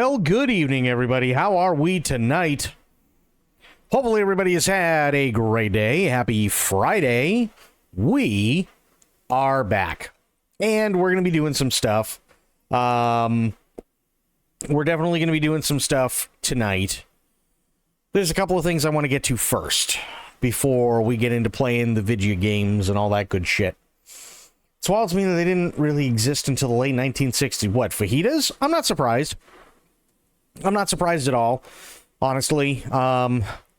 Well, good evening, everybody. How are we tonight? Hopefully, everybody has had a great day. Happy Friday. We are back, and we're going to be doing some stuff. We're definitely going to be doing some stuff tonight. There's a couple of things I want to get to first before we get into playing the video games and all that good shit. It swallows me that they didn't really exist until the late 1960s. What, fajitas? I'm not surprised. I'm not surprised at all, honestly.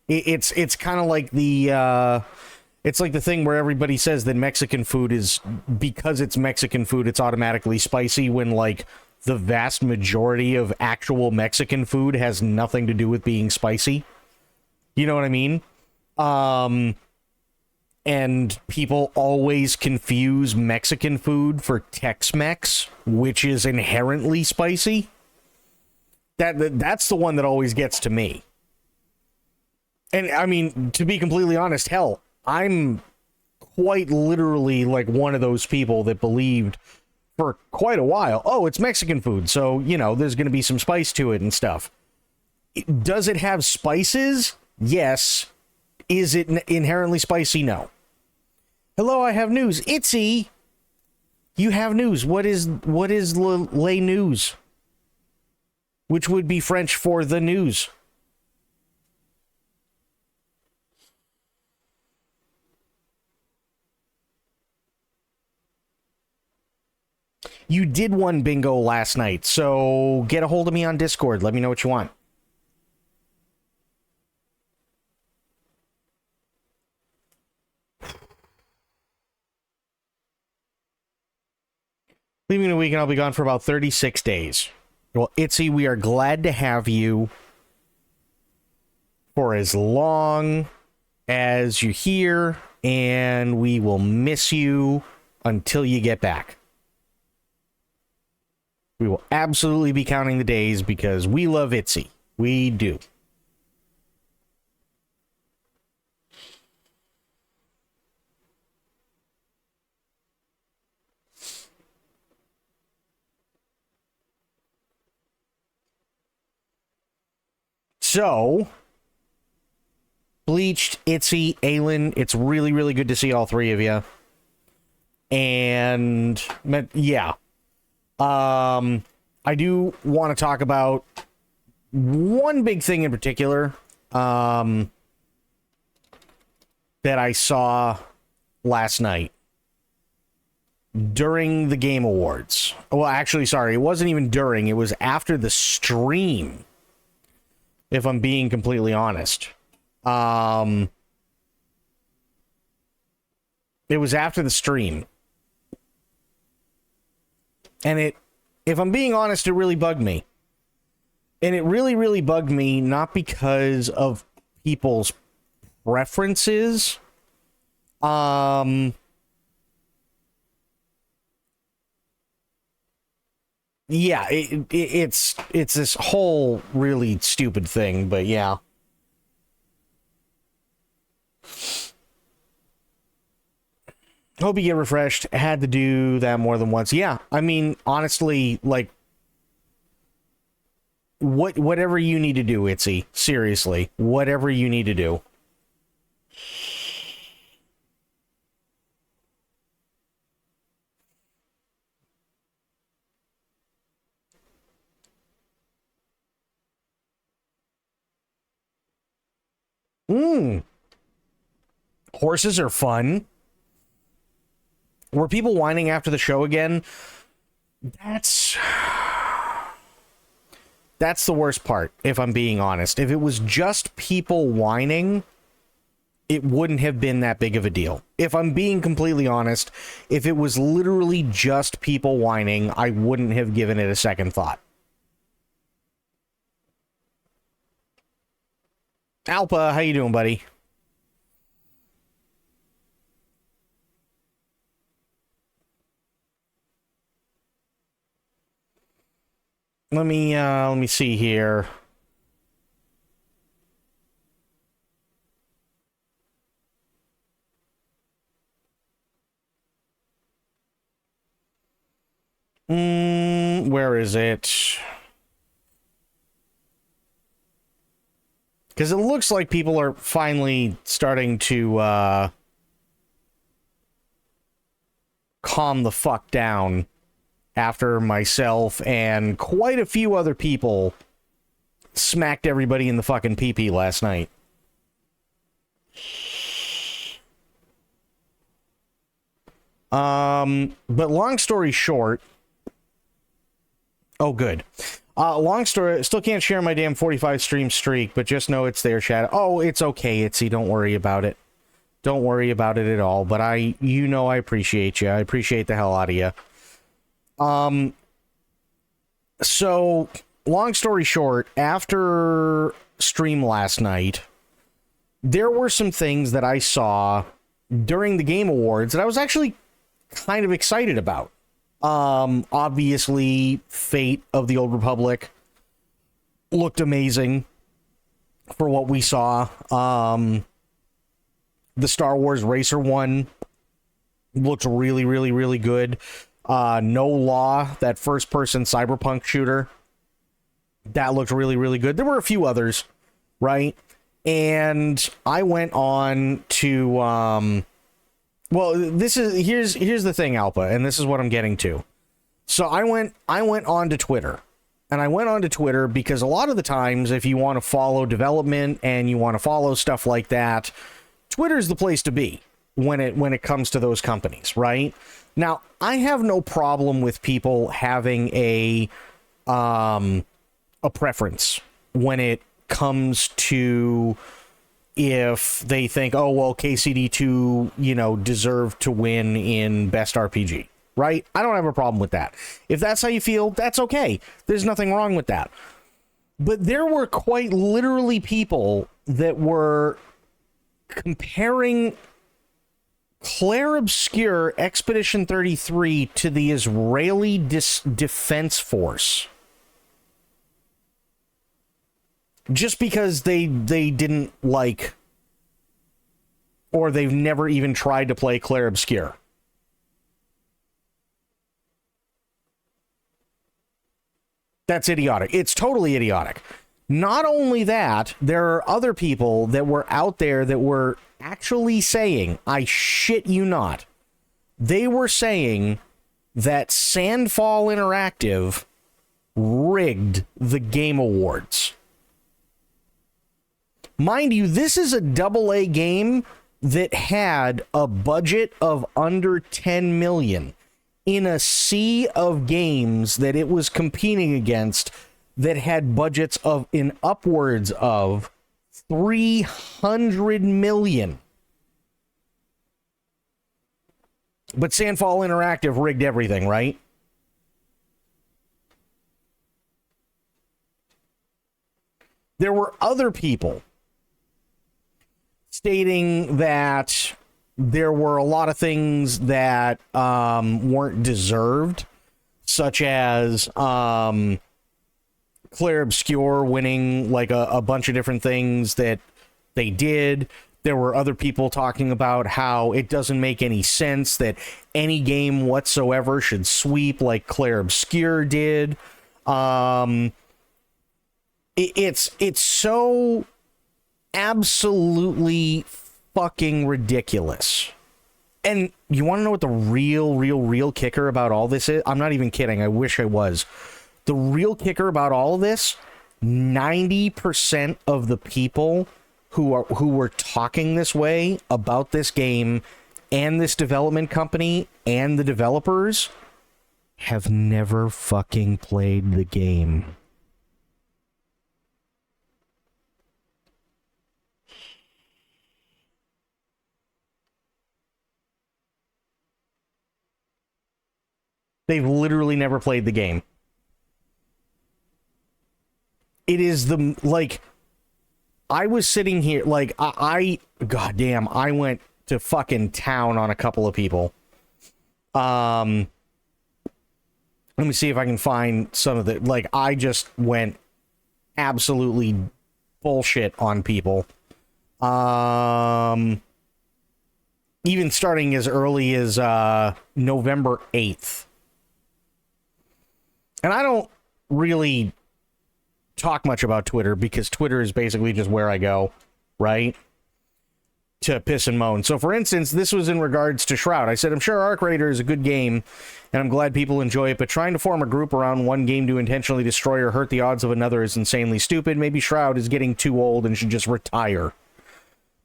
It's kind of like the it's like the thing where everybody says that Mexican food is, because it's Mexican food, it's automatically spicy, when like the vast majority of actual Mexican food has nothing to do with being spicy. You know what I mean? And people always confuse Mexican food for Tex-Mex, which is inherently spicy. That's the one that always gets to me. And I mean, to be completely honest, hell, I'm quite literally like one of those people that believed for quite a while, oh, it's Mexican food, so, you know, there's going to be some spice to it and stuff. Does it have spices? Yes. Is it inherently spicy? No. Hello, I have news. Itsy, you have news. What is les news? Which would be French for the news. You did one bingo last night, so get a hold of me on Discord. Let me know what you want. Leaving in a week and I'll be gone for about 36 days. Well, Itzy, we are glad to have you for as long as you're here, and we will miss you until you get back. We will absolutely be counting the days because we love Itzy. We do. So, Bleached, Itzy, Aylin, it's really, really good to see all three of you. And, yeah. I do want to talk about one big thing in particular, that I saw last night during the Game Awards. Well, actually, sorry, it wasn't even during, it was after the stream, if I'm being completely honest. It was after the stream. And if I'm being honest, it really bugged me. And it really, really bugged me, not because of people's preferences. Yeah, it's this whole really stupid thing, but yeah. Hope you get refreshed. Had to do that more than once. Yeah, I mean, honestly, like, whatever you need to do, Itzy. Seriously, whatever you need to do. Horses are fun. Were people whining after the show again? That's the worst part, if I'm being honest. If it was just people whining, it wouldn't have been that big of a deal. If I'm being completely honest, if it was literally just people whining, I wouldn't have given it a second thought. Alpa, how you doing, buddy? Let me see here. Where is it? Because it looks like people are finally starting to calm the fuck down after myself and quite a few other people smacked everybody in the fucking pee-pee last night. But long story short... Oh, good. Long story... Still can't share my damn 45 stream streak, but just know it's there, Shadow. Oh, it's okay, Itzy. Don't worry about it. Don't worry about it at all. But I appreciate you. I appreciate the hell out of you. So, long story short, after stream last night, there were some things that I saw during the Game Awards that I was actually kind of excited about. Obviously, Fate of the Old Republic looked amazing for what we saw. The Star Wars Racer one looked really, really, really good. No Law, that first-person cyberpunk shooter, that looked really, really good. There were a few others, right? And I went on to, well, here's the thing, Alpa, and this is what I'm getting to. So I went on to Twitter, and I went on to Twitter because a lot of the times, if you want to follow development and you want to follow stuff like that, Twitter's the place to be when it comes to those companies, right? Now, I have no problem with people having a preference when it comes to if they think, oh, well, KCD2, deserved to win in Best RPG, right? I don't have a problem with that. If that's how you feel, that's okay. There's nothing wrong with that. But there were quite literally people that were comparing Claire Obscure Expedition 33 to the Israeli Defense Force. Just because they didn't like, or they've never even tried to play Claire Obscure. That's idiotic. It's totally idiotic. Not only that, there are other people that were out there that were actually saying, I shit you not, they were saying that Sandfall Interactive rigged the Game Awards. Mind you, this is a AA game that had a budget of under 10 million in a sea of games that it was competing against that had budgets of in upwards of 300 million. But Sandfall Interactive rigged everything, right? There were other people stating that there were a lot of things that weren't deserved, such as Claire Obscure winning like a bunch of different things that they did. There were other people talking about how it doesn't make any sense that any game whatsoever should sweep like Claire Obscure did. It's so absolutely fucking ridiculous. And you want to know what the real kicker about all this is? I'm not even kidding. I wish I was. The real kicker about all of this, 90% of the people who were talking this way about this game and this development company and the developers have never fucking played the game. They've literally never played the game. It is the, like, I was sitting here, like, goddamn, I went to fucking town on a couple of people. Let me see if I can find some of the, like, I just went absolutely bullshit on people. Even starting as early as November 8th. And I don't really talk much about Twitter because Twitter is basically just where I go, right? To piss and moan. So, for instance, this was in regards to Shroud. I said, I'm sure Arc Raider is a good game, and I'm glad people enjoy it, but trying to form a group around one game to intentionally destroy or hurt the odds of another is insanely stupid. Maybe Shroud is getting too old and should just retire.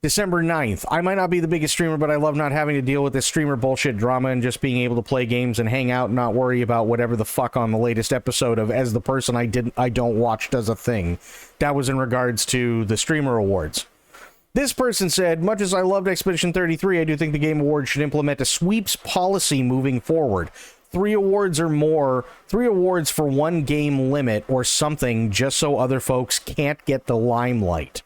December 9th. I might not be the biggest streamer, but I love not having to deal with this streamer bullshit drama and just being able to play games and hang out and not worry about whatever the fuck on the latest episode of As the Person I Don't Watch Does a Thing. That was in regards to the Streamer Awards. This person said, much as I loved Expedition 33, I do think the Game Awards should implement a sweeps policy moving forward. 3 awards or more, 3 awards for one game limit or something, just so other folks can't get the limelight.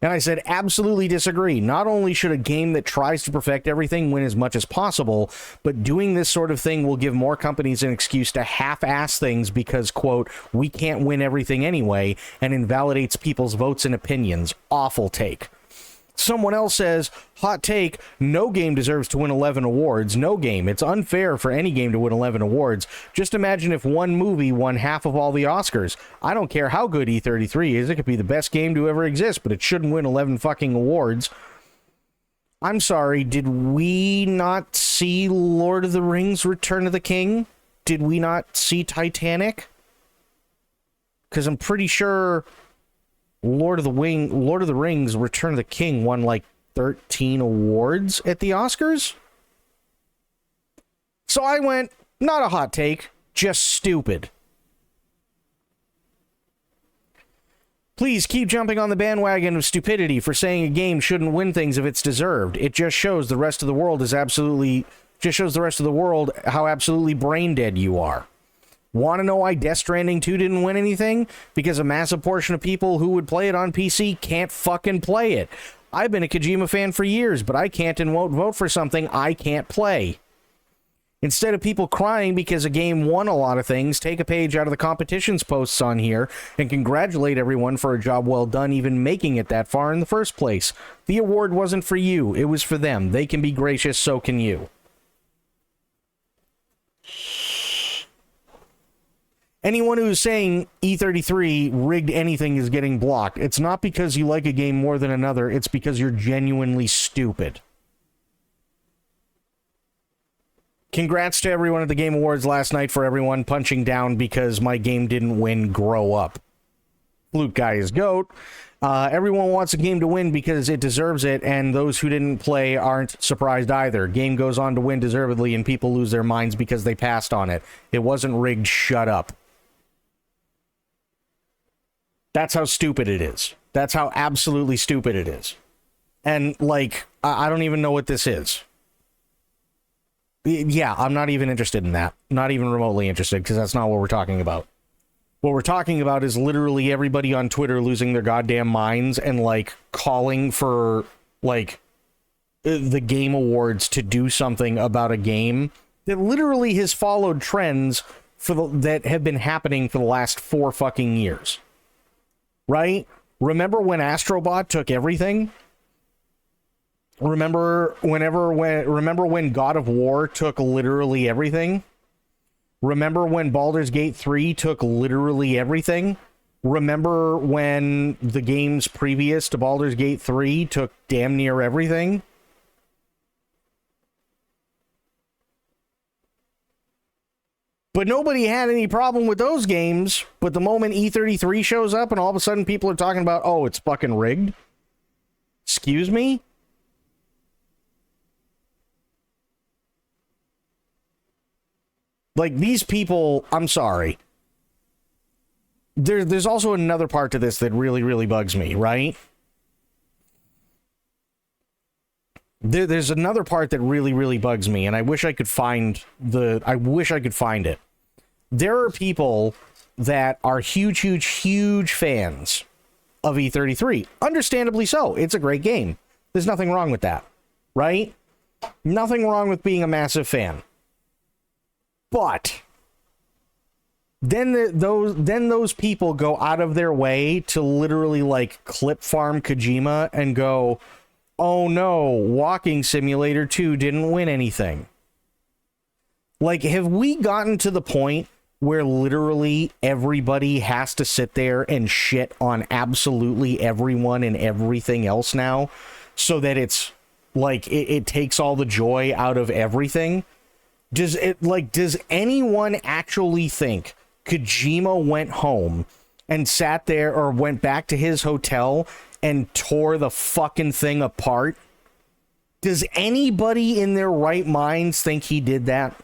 And I said, absolutely disagree. Not only should a game that tries to perfect everything win as much as possible, but doing this sort of thing will give more companies an excuse to half-ass things because, quote, we can't win everything anyway, and invalidates people's votes and opinions. Awful take. Someone else says, hot take, no game deserves to win 11 awards. No game. It's unfair for any game to win 11 awards. Just imagine if one movie won half of all the Oscars. I don't care how good E33 is. It could be the best game to ever exist, but it shouldn't win 11 fucking awards. I'm sorry, did we not see Lord of the Rings Return of the King? Did we not see Titanic? Because I'm pretty sure Lord of the Rings Return of the King won like 13 awards at the Oscars. So I went, not a hot take, just stupid. Please keep jumping on the bandwagon of stupidity for saying a game shouldn't win things if it's deserved. It just shows the rest of the world how absolutely brain dead you are. Want to know why Death Stranding 2 didn't win anything? Because a massive portion of people who would play it on PC can't fucking play it. I've been a Kojima fan for years, but I can't and won't vote for something I can't play. Instead of people crying because a game won a lot of things, take a page out of the competitions posts on here and congratulate everyone for a job well done even making it that far in the first place. The award wasn't for you, it was for them. They can be gracious, so can you. Anyone who's saying E33 rigged anything is getting blocked. It's not because you like a game more than another. It's because you're genuinely stupid. Congrats to everyone at the Game Awards last night for everyone punching down because my game didn't win. Grow up. Flute Guy is GOAT. Everyone wants a game to win because it deserves it, and those who didn't play aren't surprised either. Game goes on to win deservedly, and people lose their minds because they passed on it. It wasn't rigged. Shut up. That's how stupid it is. That's how absolutely stupid it is. And, like, I don't even know what this is. Yeah, I'm not even interested in that. Not even remotely interested, because that's not what we're talking about. What we're talking about is literally everybody on Twitter losing their goddamn minds and, like, calling for, like, the Game Awards to do something about a game that literally has followed trends that have been happening for the last 4 fucking years. Right? Remember when Astrobot took everything? Remember when God of War took literally everything? Remember when Baldur's Gate 3 took literally everything? Remember when the games previous to Baldur's Gate 3 took damn near everything? But nobody had any problem with those games. But the moment E33 shows up and all of a sudden people are talking about, oh, it's fucking rigged. Excuse me? Like, these people, I'm sorry. There's also another part to this that really, really bugs me, right? There's another part that really, really bugs me, and I wish I could find it. There are people that are huge, huge, huge fans of E33. Understandably so. It's a great game. There's nothing wrong with that, right? Nothing wrong with being a massive fan. But then those people go out of their way to literally, like, clip farm Kojima and go, oh no, Walking Simulator 2 didn't win anything. Like, have we gotten to the point where literally everybody has to sit there and shit on absolutely everyone and everything else now, so that it's like it takes all the joy out of everything? Does anyone actually think Kojima went home and sat there, or went back to his hotel and tore the fucking thing apart? Does anybody in their right minds think he did that?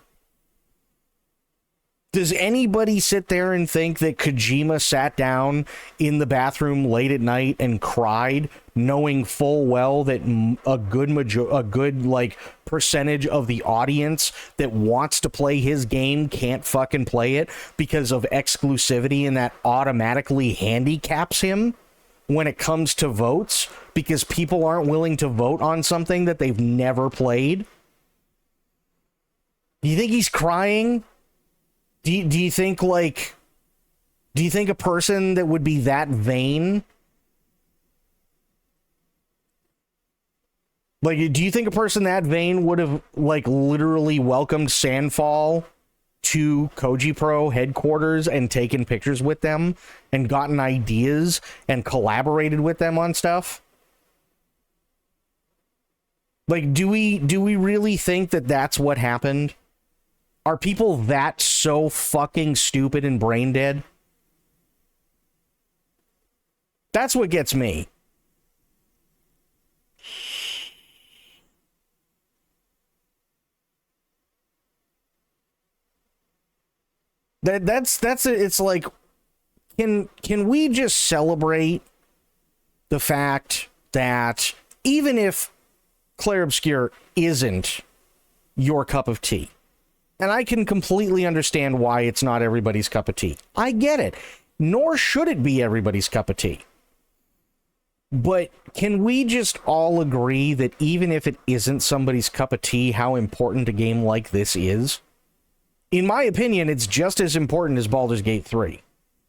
Does anybody sit there and think that Kojima sat down in the bathroom late at night and cried, knowing full well that a good like percentage of the audience that wants to play his game can't fucking play it because of exclusivity, and that automatically handicaps him when it comes to votes because people aren't willing to vote on something that they've never played? Do you think he's crying? Do you think a person that would be that vain, like, do you think a person that vain would have, like, literally welcomed Sandfall to Koji Pro headquarters and taken pictures with them and gotten ideas and collaborated with them on stuff? Like, do we really think that that's what happened? Are people that so fucking stupid and brain dead? That's what gets me. That's it. It's like, can we just celebrate the fact that even if Clair Obscur isn't your cup of tea, and I can completely understand why it's not everybody's cup of tea. I get it. Nor should it be everybody's cup of tea. But can we just all agree that even if it isn't somebody's cup of tea, how important a game like this is? In my opinion, it's just as important as Baldur's Gate 3.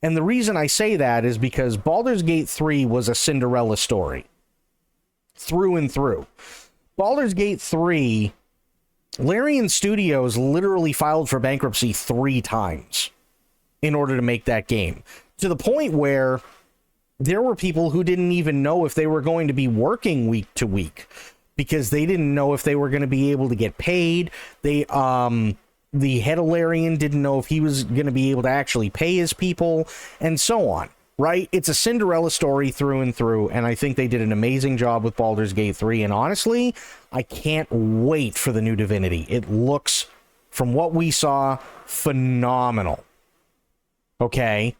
And the reason I say that is because Baldur's Gate 3 was a Cinderella story. Through and through. Baldur's Gate 3... Larian Studios literally filed for bankruptcy 3 times in order to make that game, to the point where there were people who didn't even know if they were going to be working week to week because they didn't know if they were going to be able to get paid. The head of Larian didn't know if he was going to be able to actually pay his people, and so on. Right? It's a Cinderella story through and through, and I think they did an amazing job with Baldur's Gate 3, and honestly, I can't wait for the new Divinity. It looks, from what we saw, phenomenal. Okay?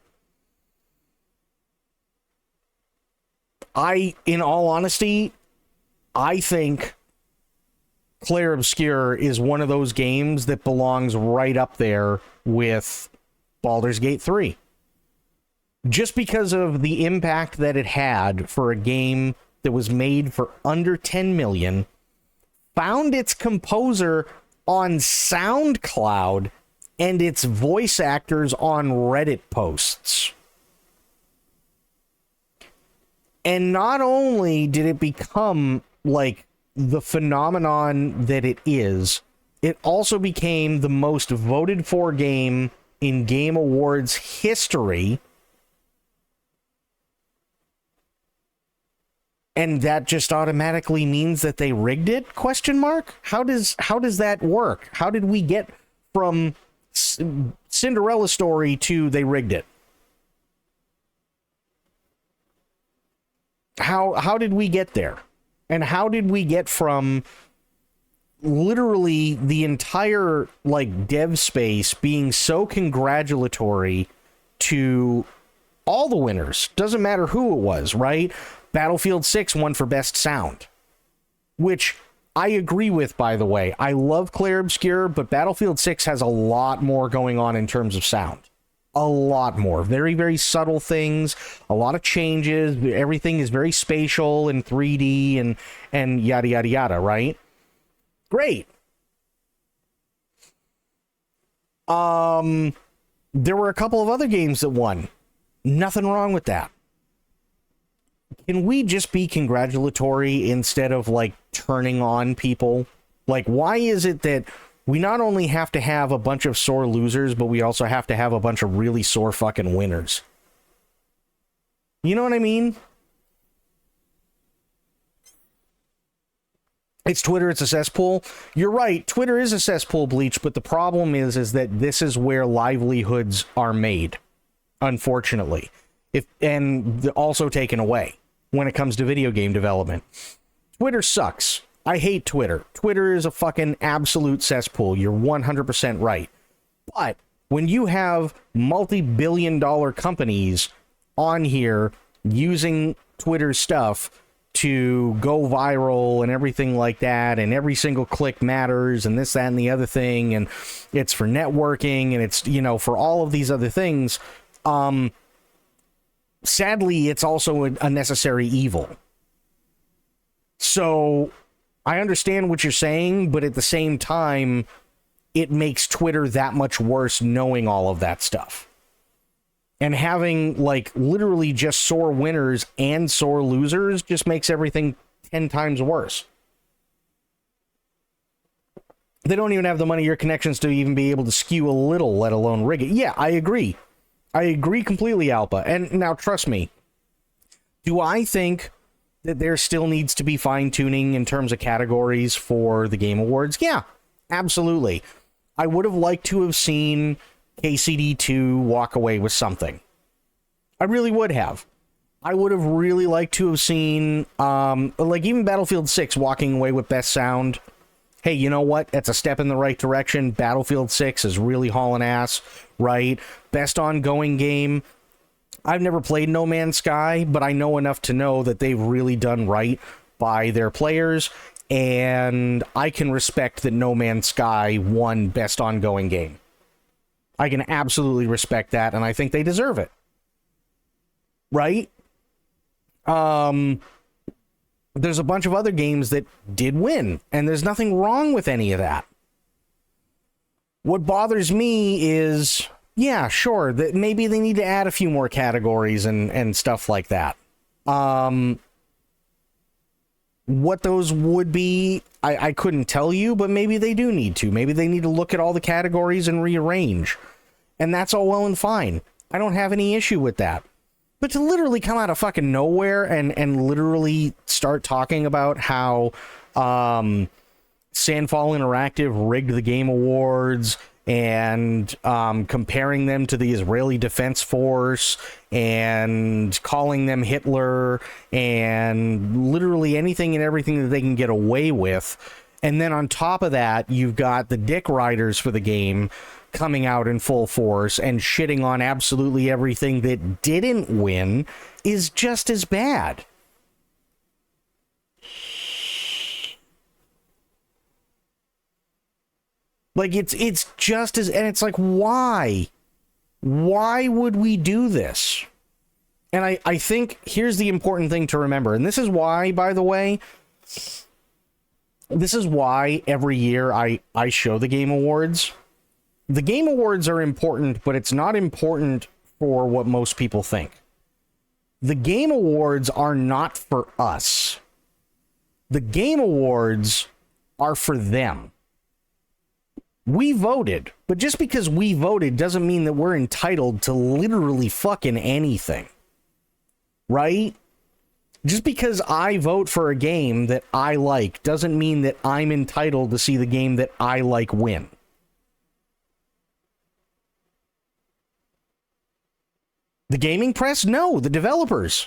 In all honesty, I think Clair Obscur is one of those games that belongs right up there with Baldur's Gate 3. Just because of the impact that it had for a game that was made for under 10 million, found its composer on SoundCloud and its voice actors on Reddit posts. And not only did it become like the phenomenon that it is, it also became the most voted for game in Game Awards history. And that just automatically means that they rigged it? Question mark? How does that work? How did we get from Cinderella story to they rigged it? How did we get there? And how did we get from literally the entire like dev space being so congratulatory to all the winners? Doesn't matter who it was, right? Battlefield 6 won for best sound, which I agree with, by the way. I love Clair Obscur, but Battlefield 6 has a lot more going on in terms of sound. A lot more. Very, very subtle things, a lot of changes. Everything is very spatial and 3D and yada, yada, yada, right? Great. There were a couple of other games that won. Nothing wrong with that. Can we just be congratulatory instead of like turning on people? Like, why is it that we not only have to have a bunch of sore losers, but we also have to have a bunch of really sore fucking winners. You know what I mean? It's Twitter, it's a cesspool. You're right, Twitter is a cesspool, Bleach, but the problem is that this is where livelihoods are made, unfortunately. And also taken away when it comes to video game development. Twitter sucks. I hate Twitter. Twitter is a fucking absolute cesspool. You're 100% right. But when you have multi-billion-dollar companies on here using Twitter stuff to go viral and everything like that, and every single click matters, and this, that, and the other thing, and it's for networking, and it's, you know, for all of these other things, sadly, it's also a necessary evil. So, I understand what you're saying, but at the same time, it makes Twitter that much worse knowing all of that stuff. And having, like, literally just sore winners and sore losers just makes everything 10 times worse. They don't even have the money or connections to even be able to skew a little, let alone rig it. Yeah, I agree. I agree completely, Alpa. And now, trust me, do I think that there still needs to be fine-tuning in terms of categories for the Game Awards? Yeah, absolutely. I would have liked to have seen KCD2 walk away with something. I really would have. I would have really liked to have seen, like, even Battlefield 6 walking away with Best Sound. Hey, you know what? That's a step in the right direction. Battlefield 6 is really hauling ass, right? Best ongoing game. I've never played No Man's Sky, but I know enough to know that they've really done right by their players, and I can respect that No Man's Sky won Best Ongoing Game. I can absolutely respect that, and I think they deserve it. Right? There's a bunch of other games that did win, and there's nothing wrong with any of that. What bothers me is, yeah, sure, that maybe they need to add a few more categories and stuff like that. What those would be, I couldn't tell you, but maybe they do need to. Maybe they need to look at all the categories and rearrange. And that's all well and fine. I don't have any issue with that. But to literally come out of fucking nowhere and literally start talking about how Sandfall Interactive rigged the Game Awards and comparing them to the Israeli Defense Force and calling them Hitler and literally anything and everything that they can get away with. And then on top of that, you've got the dick riders for the game coming out in full force and shitting on absolutely everything that didn't win is just as bad. Like, it's just as, and it's like, why? Why would we do this? And I think here's the important thing to remember, and this is why, by the way, this is why every year I show the Game Awards. The Game Awards are important, but it's not important for what most people think. The Game Awards are not for us. The Game Awards are for them. We voted, but just because we voted doesn't mean that we're entitled to literally fucking anything. Right? Just because I vote for a game that I like doesn't mean that I'm entitled to see the game that I like win. The gaming press? No, the developers.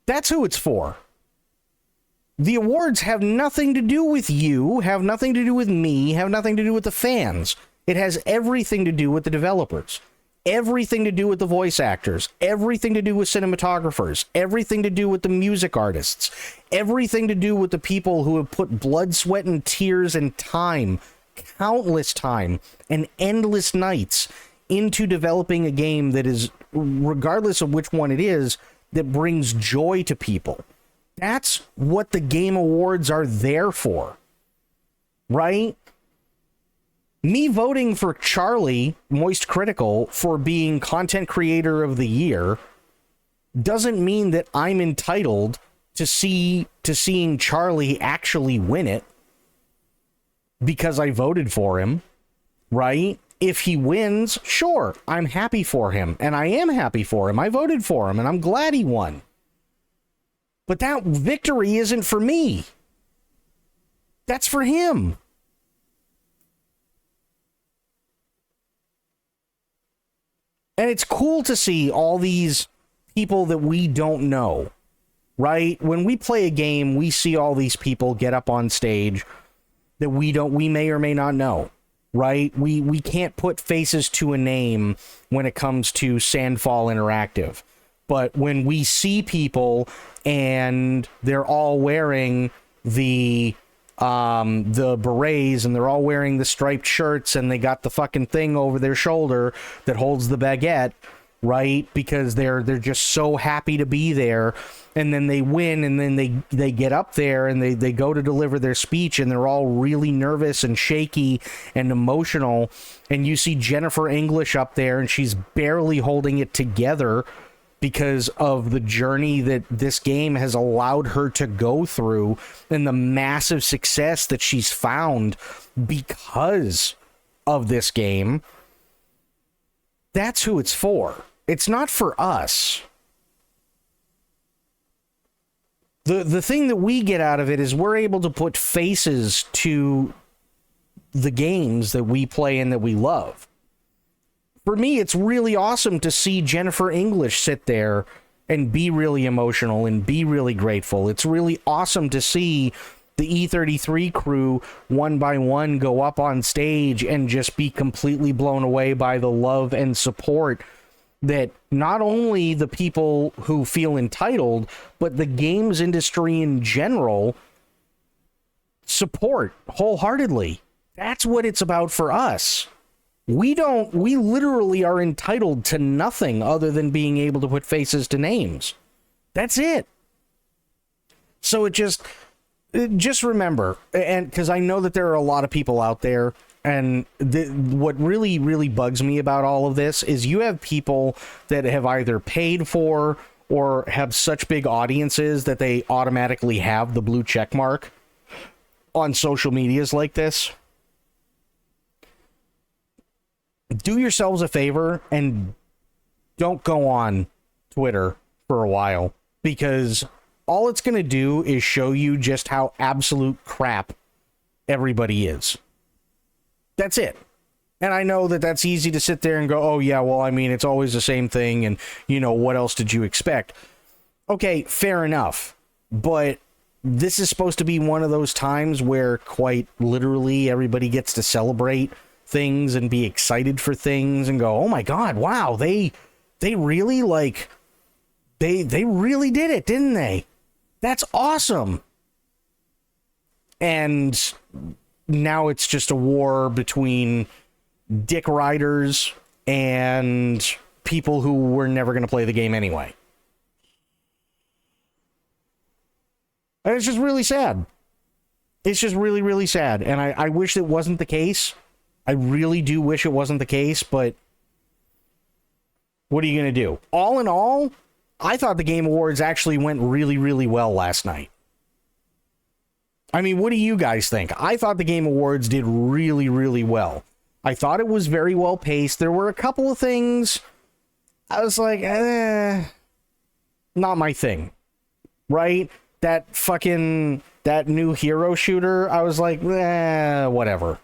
That's who it's for. The awards have nothing to do with you, have nothing to do with me, have nothing to do with the fans. It has everything to do with the developers. Everything to do with the voice actors. Everything to do with cinematographers. Everything to do with the music artists. Everything to do with the people who have put blood, sweat, and tears and time, countless time, and endless nights into developing a game that is, regardless of which one it is, that brings joy to people. That's what the Game Awards are there for, right? Me voting for Charlie, Moist Critical, for being Content Creator of the Year doesn't mean that I'm entitled to seeing Charlie actually win it because I voted for him, right? If he wins, sure, I'm happy for him, and I am happy for him. I voted for him, and I'm glad he won. But that victory isn't for me. That's for him. And it's cool to see all these people that we don't know, right? When we play a game, we see all these people get up on stage that we may or may not know, right? We can't put faces to a name when it comes to Sandfall Interactive. But when we see people and they're all wearing the berets and they're all wearing the striped shirts and they got the fucking thing over their shoulder that holds the baguette, right? Because they're just so happy to be there, and then they win, and then they get up there and they go to deliver their speech and they're all really nervous and shaky and emotional, and you see Jennifer English up there and she's barely holding it together because of the journey that this game has allowed her to go through and the massive success that she's found because of this game. That's who it's for. It's not for us. The thing that we get out of it is we're able to put faces to the games that we play and that we love. For me, it's really awesome to see Jennifer English sit there and be really emotional and be really grateful. It's really awesome to see the E33 crew one by one go up on stage and just be completely blown away by the love and support that not only the people who feel entitled, but the games industry in general support wholeheartedly. That's what it's about for us. We literally are entitled to nothing other than being able to put faces to names. That's it. So just remember, and because I know that there are a lot of people out there, and what really, really bugs me about all of this is you have people that have either paid for or have such big audiences that they automatically have the blue check mark on social medias like this. Do yourselves a favor and don't go on Twitter for a while, because all it's going to do is show you just how absolute crap everybody is. That's it. And I know that that's easy to sit there and go, oh yeah, well, I mean, it's always the same thing, and you know, what else did you expect? Okay, fair enough. But this is supposed to be one of those times where quite literally everybody gets to celebrate things and be excited for things and go, oh my god, wow, they really they really did it, didn't they? That's awesome. And now it's just a war between dick riders and people who were never going to play the game anyway. And it's just really sad. It's just really, really sad. And I wish it wasn't the case. I really do wish it wasn't the case, but what are you going to do? All in all, I thought the Game Awards actually went really, really well last night. I mean, what do you guys think? I thought the Game Awards did really, really well. I thought it was very well paced. There were a couple of things I was like, not my thing, right? That new hero shooter, I was like, whatever.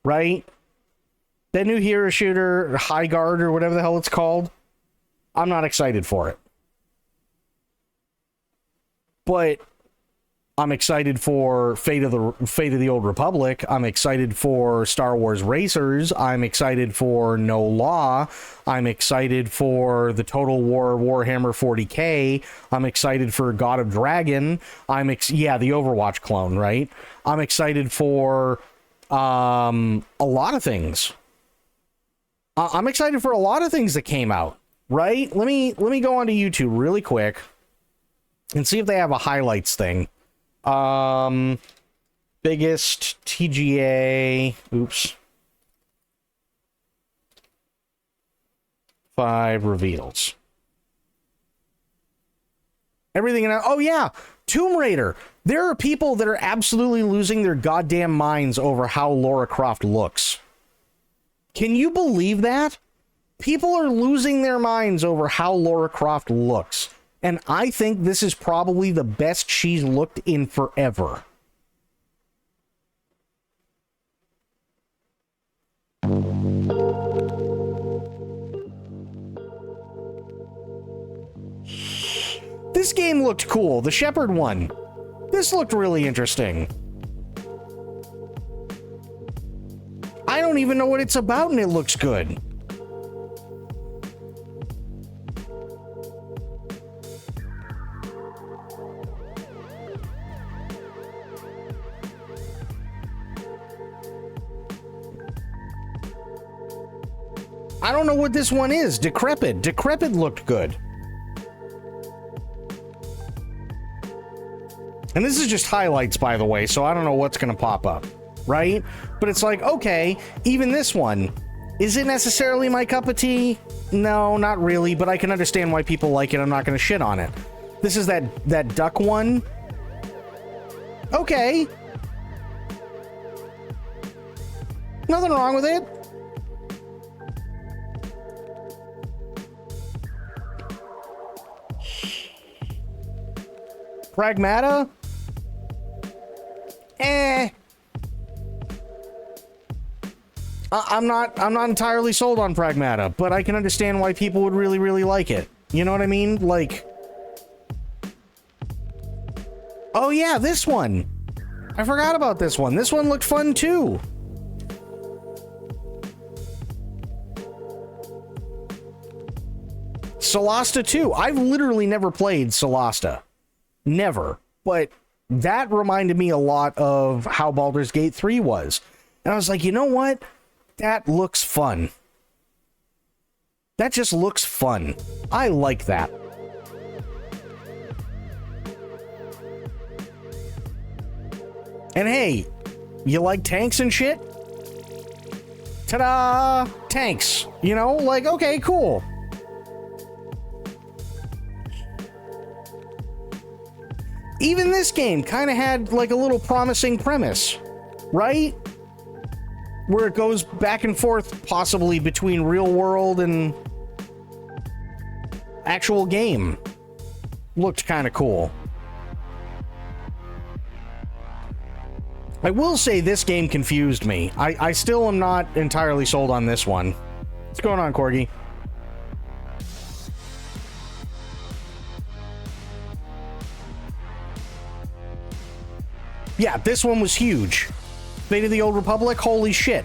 Right? That new hero shooter, High Guard, or whatever the hell it's called, I'm not excited for it. But I'm excited for Fate of the Old Republic. I'm excited for Star Wars Racers. I'm excited for No Law. I'm excited for the Total War Warhammer 40K. I'm excited for God of Dragon. The Overwatch clone, right? I'm excited for a lot of things. I'm excited for a lot of things that came out, right? Let me go onto YouTube really quick and see if they have a highlights thing. Biggest TGA, 5 reveals. Everything. Oh, yeah. Tomb Raider. There are people that are absolutely losing their goddamn minds over how Lara Croft looks. Can you believe that? People are losing their minds over how Lara Croft looks. And I think this is probably the best she's looked in forever. This game looked cool. The Shepherd one. This looked really interesting. I don't even know what it's about, and it looks good. I don't know what this one is. Decrepit. Decrepit looked good. And this is just highlights, by the way, so I don't know what's going to pop up, right? But it's like, okay, even this one, is it necessarily my cup of tea? No, not really, but I can understand why people like it. I'm not going to shit on it. This is that duck one. Okay. Nothing wrong with it. Pragmata? I'm not entirely sold on Pragmata, but I can understand why people would really, really like it. You know what I mean? Like, oh yeah, this one. I forgot about this one. This one looked fun too. Solasta 2. I've literally never played Solasta. Never. But that reminded me a lot of how Baldur's Gate 3 was. And I was like, you know what? That looks fun. That just looks fun. I like that. And hey, you like tanks and shit? Ta-da! Tanks. You know, like, okay, cool. Even this game kind of had like a little promising premise, right? Where it goes back and forth possibly between real world and actual game. Looked kind of cool. I will say this game confused me. I still am not entirely sold on this one. What's going on, Corgi? Yeah, this one was huge. Fate of the Old Republic, holy shit.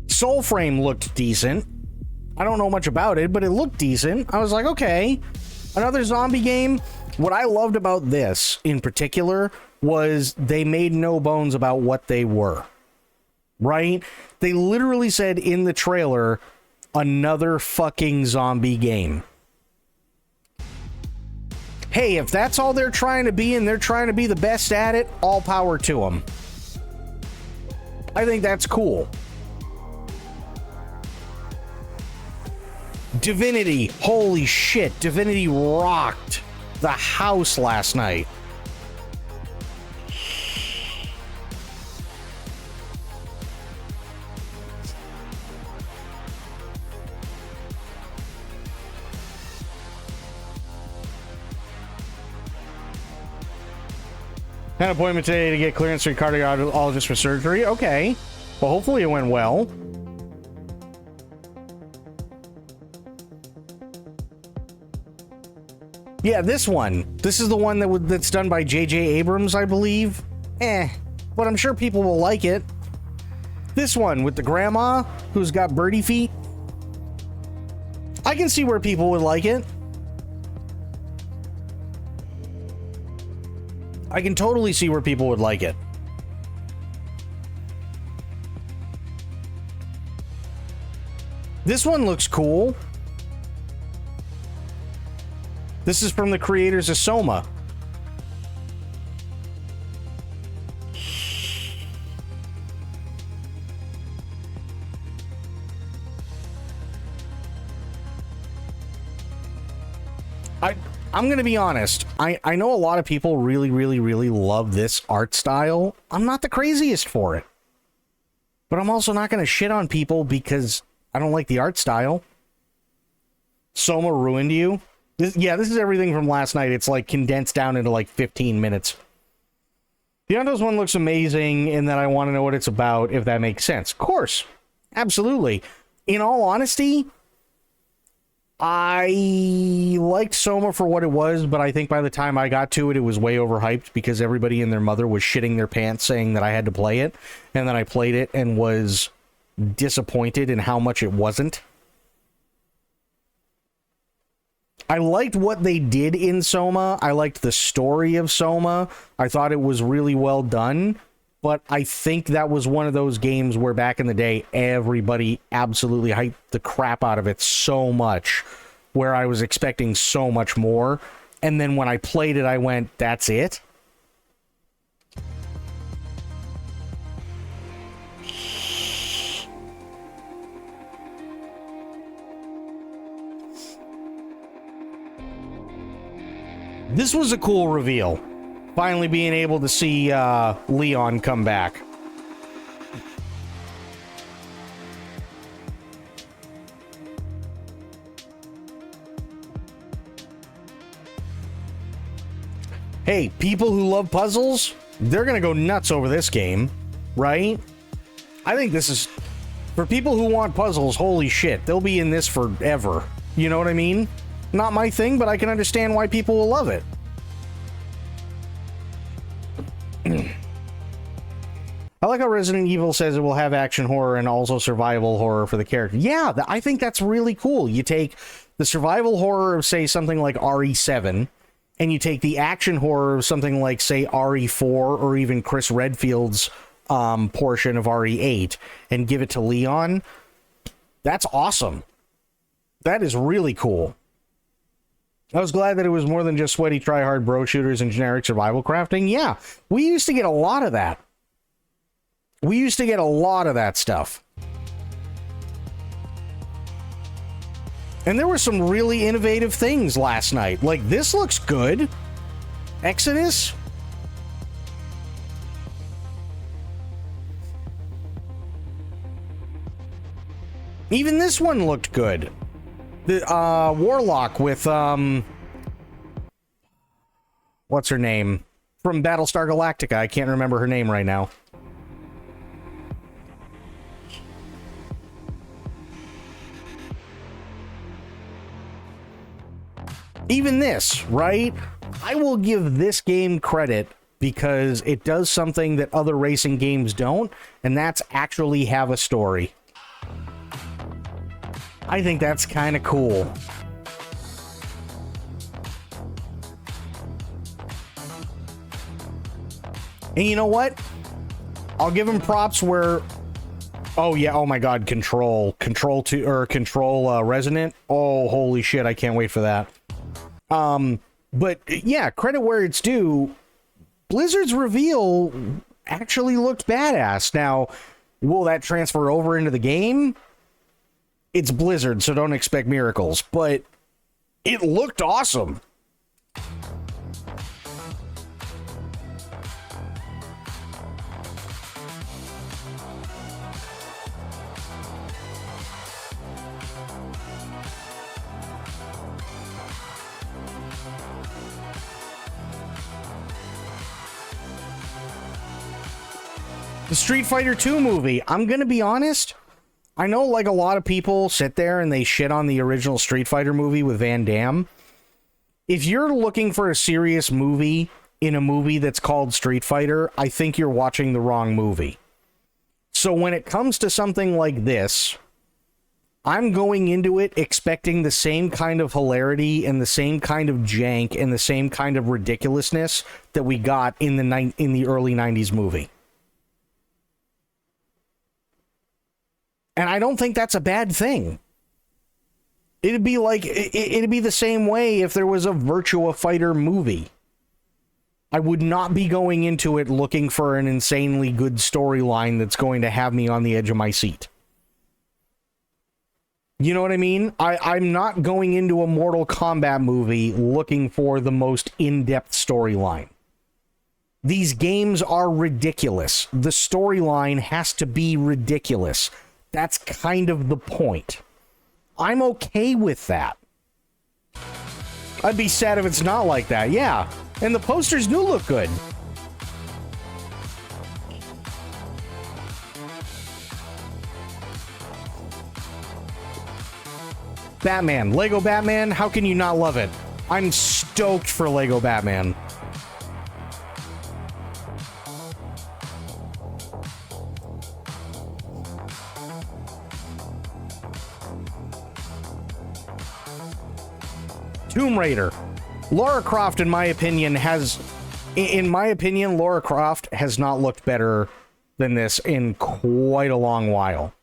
Soulframe looked decent. I don't know much about it, but it looked decent. I was like, okay, another zombie game. What I loved about this in particular was they made no bones about what they were, right? They literally said in the trailer, another fucking zombie game. Hey, if that's all they're trying to be and they're trying to be the best at it, all power to them. I think that's cool. Divinity, holy shit, Divinity rocked the house last night. Had an appointment today to get clearance for cardiologist for surgery. Okay, well, hopefully it went well. Yeah, this one. This is the one that's done by J.J. Abrams, I believe. But I'm sure people will like it. This one with the grandma who's got birdie feet. I can see where people would like it. I can totally see where people would like it. This one looks cool. This is from the creators of Soma. I'm going to be honest. I know a lot of people really love this art style. I'm not the craziest for it. But I'm also not going to shit on people because I don't like the art style. Soma ruined you. This is everything from last night. It's like condensed down into like 15 minutes. The Undos one looks amazing, and then I want to know what it's about, if that makes sense. Of course. Absolutely. In all honesty, I liked Soma for what it was, but I think by the time I got to it, it was way overhyped because everybody and their mother was shitting their pants saying that I had to play it, and then I played it and was disappointed in how much it wasn't. I liked what they did in Soma. I liked the story of Soma. I thought it was really well done, but I think that was one of those games where back in the day, everybody absolutely hyped the crap out of it so much, where I was expecting so much more. And then when I played it, I went, that's it? This was a cool reveal. Finally being able to see Leon come back. Hey, people who love puzzles, they're gonna go nuts over this game, right? I think this is... For people who want puzzles, holy shit, they'll be in this forever. You know what I mean? Not my thing, but I can understand why people will love it. I like how Resident Evil says it will have action horror and also survival horror for the character. Yeah, I think that's really cool. You take the survival horror of, say, something like RE7, and you take the action horror of something like, say, RE4, or even Chris Redfield's portion of RE8, and give it to Leon. That's awesome. That is really cool. I was glad that it was more than just sweaty try-hard bro shooters and generic survival crafting. Yeah, we used to get a lot of that. We used to get a lot of that stuff. And there were some really innovative things last night. Like, this looks good. Exodus? Even this one looked good. The Warlock with what's her name from Battlestar Galactica? I can't remember her name right now. Even this, right? I will give this game credit because it does something that other racing games don't, and that's actually have a story. I think that's kind of cool. And you know what? I'll give him props where... Oh, yeah. Oh, my God. Control Resonant. Oh, holy shit. I can't wait for that. But, yeah, credit where it's due. Blizzard's reveal actually looked badass. Now, will that transfer over into the game? It's Blizzard, so don't expect miracles, but it looked awesome. The Street Fighter 2 movie, I'm gonna be honest, I know, like, a lot of people sit there and they shit on the original Street Fighter movie with Van Damme. If you're looking for a serious movie in a movie that's called Street Fighter, I think you're watching the wrong movie. So when it comes to something like this, I'm going into it expecting the same kind of hilarity and the same kind of jank and the same kind of ridiculousness that we got in the early 90s movie. And I don't think that's a bad thing. It'd be like, it'd be the same way if there was a Virtua Fighter movie. I would not be going into it looking for an insanely good storyline that's going to have me on the edge of my seat. You know what I mean? I'm not going into a Mortal Kombat movie looking for the most in-depth storyline. These games are ridiculous. The storyline has to be ridiculous. That's kind of the point. I'm okay with that. I'd be sad if it's not like that, yeah. And the posters do look good. Batman. Lego Batman, how can you not love it? I'm stoked for Lego Batman. Tomb Raider. Lara Croft, in my opinion, Lara Croft has not looked better than this in quite a long while.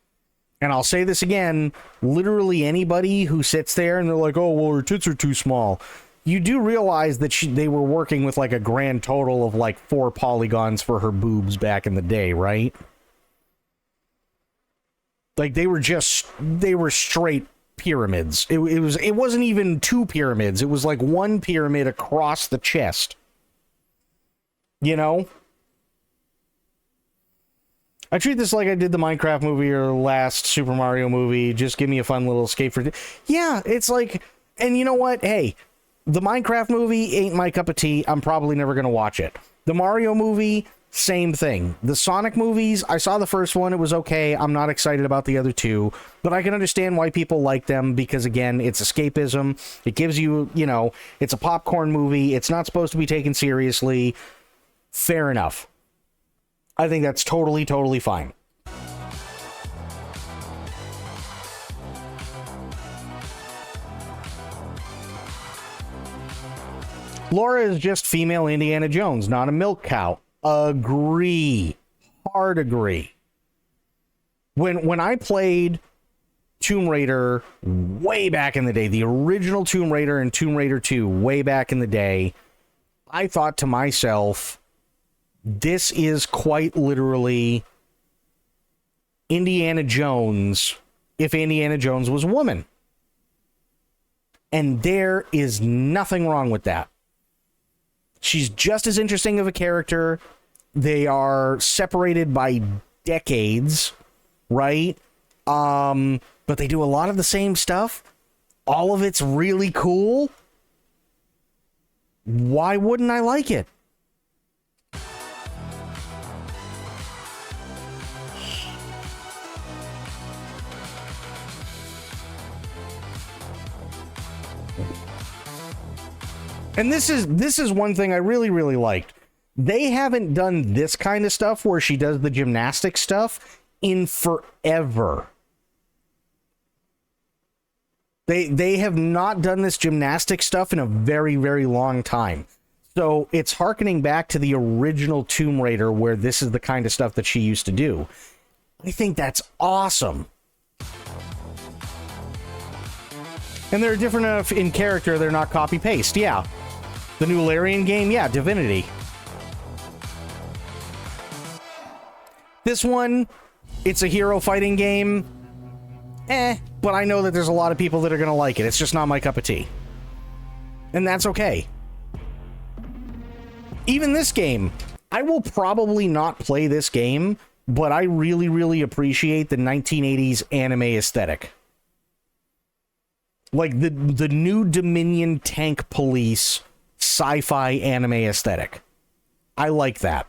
And I'll say this again, literally anybody who sits there and they're like, oh, well, her tits are too small. You do realize that they were working with like a grand total of like 4 polygons for her boobs back in the day, right? Like they were straight pyramids. It wasn't even 2 pyramids. It was like 1 pyramid across the chest. You know? I treat this like I did the Minecraft movie or the last Super Mario movie. Just give me a fun little escape for... Yeah, it's like... And you know what? Hey, the Minecraft movie ain't my cup of tea. I'm probably never going to watch it. The Mario movie, same thing. The Sonic movies, I saw the first one. It was okay. I'm not excited about the other 2. But I can understand why people like them because, again, it's escapism. It gives you, you know, it's a popcorn movie. It's not supposed to be taken seriously. Fair enough. I think that's totally, totally fine. Laura is just female Indiana Jones, not a milk cow. Agree. Hard agree. When I played Tomb Raider way back in the day, the original Tomb Raider and Tomb Raider 2 way back in the day, I thought to myself, this is quite literally Indiana Jones if Indiana Jones was a woman. And there is nothing wrong with that. She's just as interesting of a character. They are separated by decades, right? But they do a lot of the same stuff. All of it's really cool. Why wouldn't I like it? And this is one thing I really, really liked. They haven't done this kind of stuff where she does the gymnastic stuff in forever. They have not done this gymnastic stuff in a very, very long time. So it's hearkening back to the original Tomb Raider where this is the kind of stuff that she used to do. I think that's awesome. And they're different enough in character, they're not copy-paste, yeah. The new Larian game, yeah, Divinity. This one, it's a hero fighting game. But I know that there's a lot of people that are going to like it. It's just not my cup of tea. And that's okay. Even this game, I will probably not play this game, but I really, really appreciate the 1980s anime aesthetic. Like the new Dominion tank police sci-fi anime aesthetic. I like that.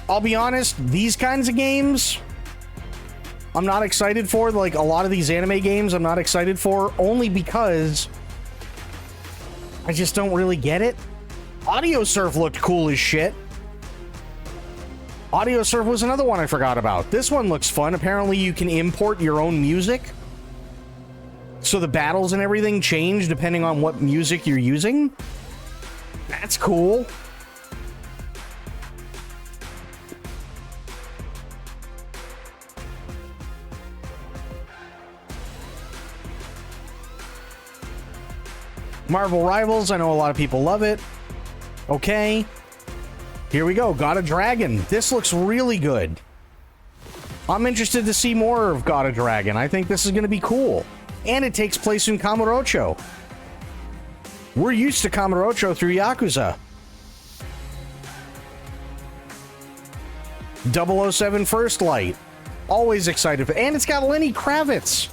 I'll be honest, these kinds of games, I'm not excited for. Like a lot of these anime games, I'm not excited for, only because I just don't really get it. Audio Surf looked cool as shit. Audio Surf was another one I forgot about. This one looks fun. Apparently you can import your own music. So the battles and everything change depending on what music you're using? That's cool. Marvel Rivals, I know a lot of people love it. Okay. Here we go, God of Dragon. This looks really good. I'm interested to see more of God of Dragon. I think this is going to be cool. And it takes place in Kamurocho. We're used to Kamurocho through Yakuza. 007 First Light. Always excited. And it's got Lenny Kravitz.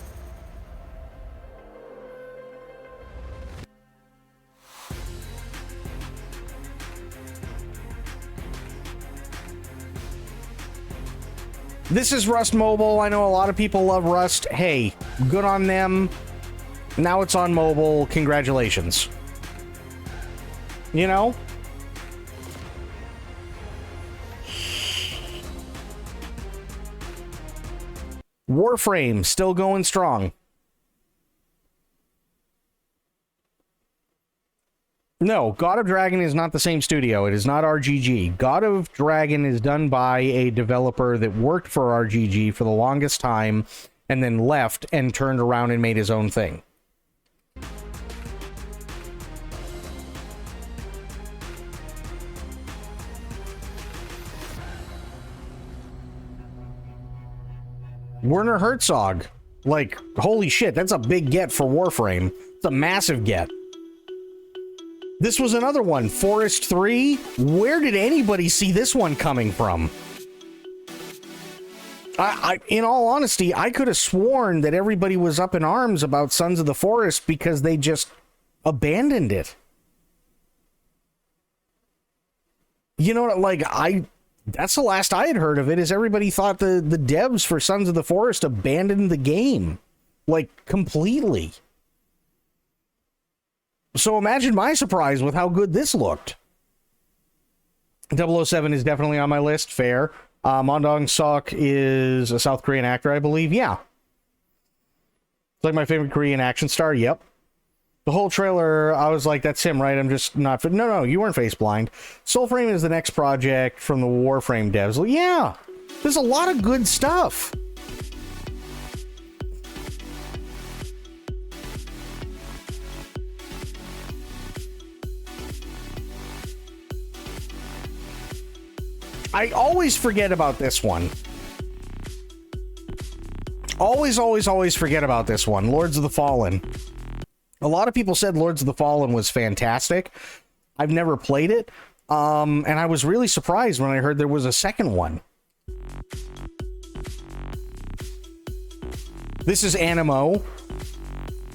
This is Rust Mobile. I know a lot of people love Rust. Hey, good on them. Now it's on mobile. Congratulations. You know? Warframe, still going strong. No, God of Dragon is not the same studio. It is not RGG. God of Dragon is done by a developer that worked for RGG for the longest time and then left and turned around and made his own thing. Werner Herzog. Like, holy shit, that's a big get for Warframe. It's a massive get. This was another one, Forest 3. Where did anybody see this one coming from? In all honesty, I could have sworn that everybody was up in arms about Sons of the Forest because they just abandoned it. You know, like, that's the last I had heard of it, is everybody thought the devs for Sons of the Forest abandoned the game. Like, completely. So imagine my surprise with how good this looked. 007 is definitely on my list. Fair. Mondong Sok is a South Korean actor, I believe. Yeah. It's like my favorite Korean action star. Yep. The whole trailer, I was like, that's him, right? I'm just not... No, you weren't face blind. Soulframe is the next project from the Warframe devs. Well, yeah. There's a lot of good stuff. I always forget about this one. Always forget about this one. Lords of the Fallen. A lot of people said Lords of the Fallen was fantastic. I've never played it. And I was really surprised when I heard there was a second one. This is Animo.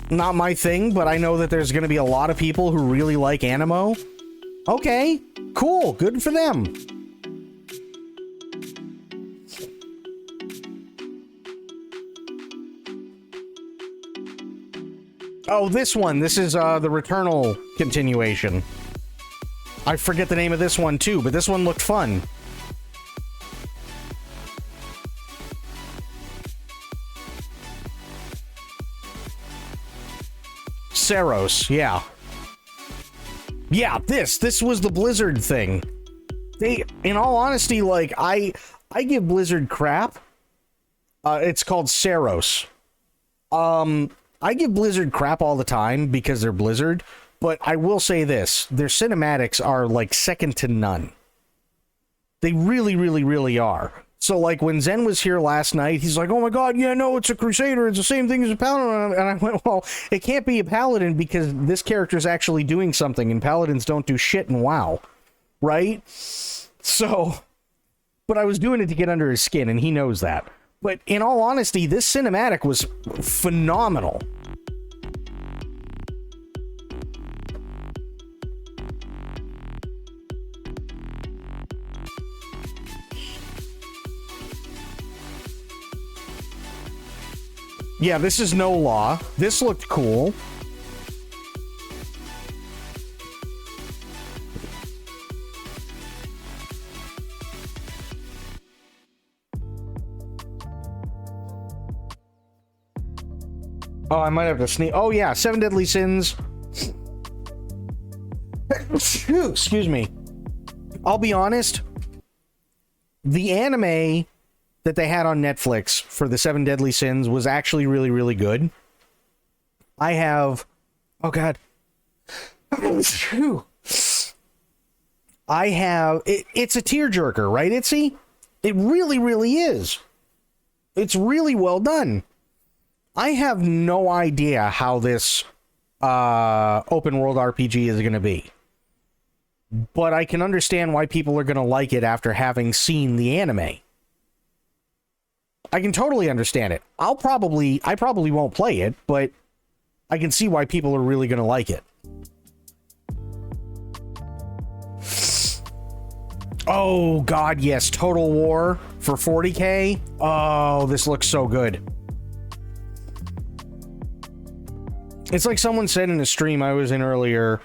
Not my thing, but I know that there's going to be a lot of people who really like Animo. Okay, cool. Good for them. Oh, this one. This is the Returnal continuation. I forget the name of this one too, but this one looked fun. Saros, yeah. Yeah, this was the Blizzard thing. They, in all honesty, like, I give Blizzard crap. It's called Saros. I give Blizzard crap all the time because they're Blizzard, but I will say this. Their cinematics are, like, second to none. They really, really, really are. So, like, when Zen was here last night, he's like, oh my god, yeah, no, it's a Crusader. It's the same thing as a Paladin. And I went, well, it can't be a Paladin because this character's actually doing something, and Paladins don't do shit in WoW. Right? So, but I was doing it to get under his skin, and he knows that. But in all honesty, this cinematic was phenomenal. Yeah, this is No Law. This looked cool. Oh, I might have to sneeze. Oh, yeah, Seven Deadly Sins. Excuse me. I'll be honest. The anime that they had on Netflix for the Seven Deadly Sins was actually really, really good. I have... Oh, God. I have... It's a tearjerker, right, Itzy? It really, really is. It's really well done. I have no idea how this open world RPG is going to be. But I can understand why people are going to like it after having seen the anime. I can totally understand it. I probably won't play it, but I can see why people are really going to like it. Oh, God, yes. Total War for 40K. Oh, this looks so good. It's like someone said in a stream I was in earlier,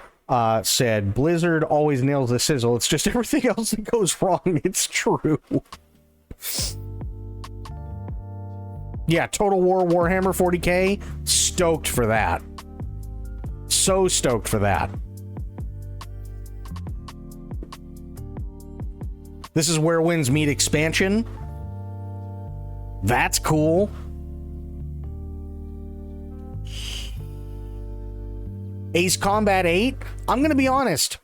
said, Blizzard always nails the sizzle. It's just everything else that goes wrong. It's true. Yeah, Total War Warhammer 40K. Stoked for that. So stoked for that. This is Where Winds Meet expansion. That's cool. Ace Combat 8. I'm going to be honest.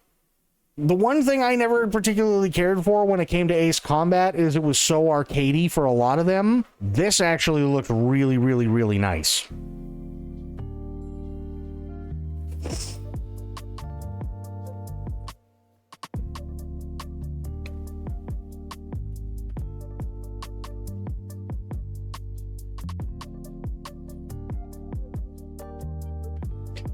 The one thing I never particularly cared for when it came to Ace Combat is it was so arcadey for a lot of them. This actually looked really, really, really nice.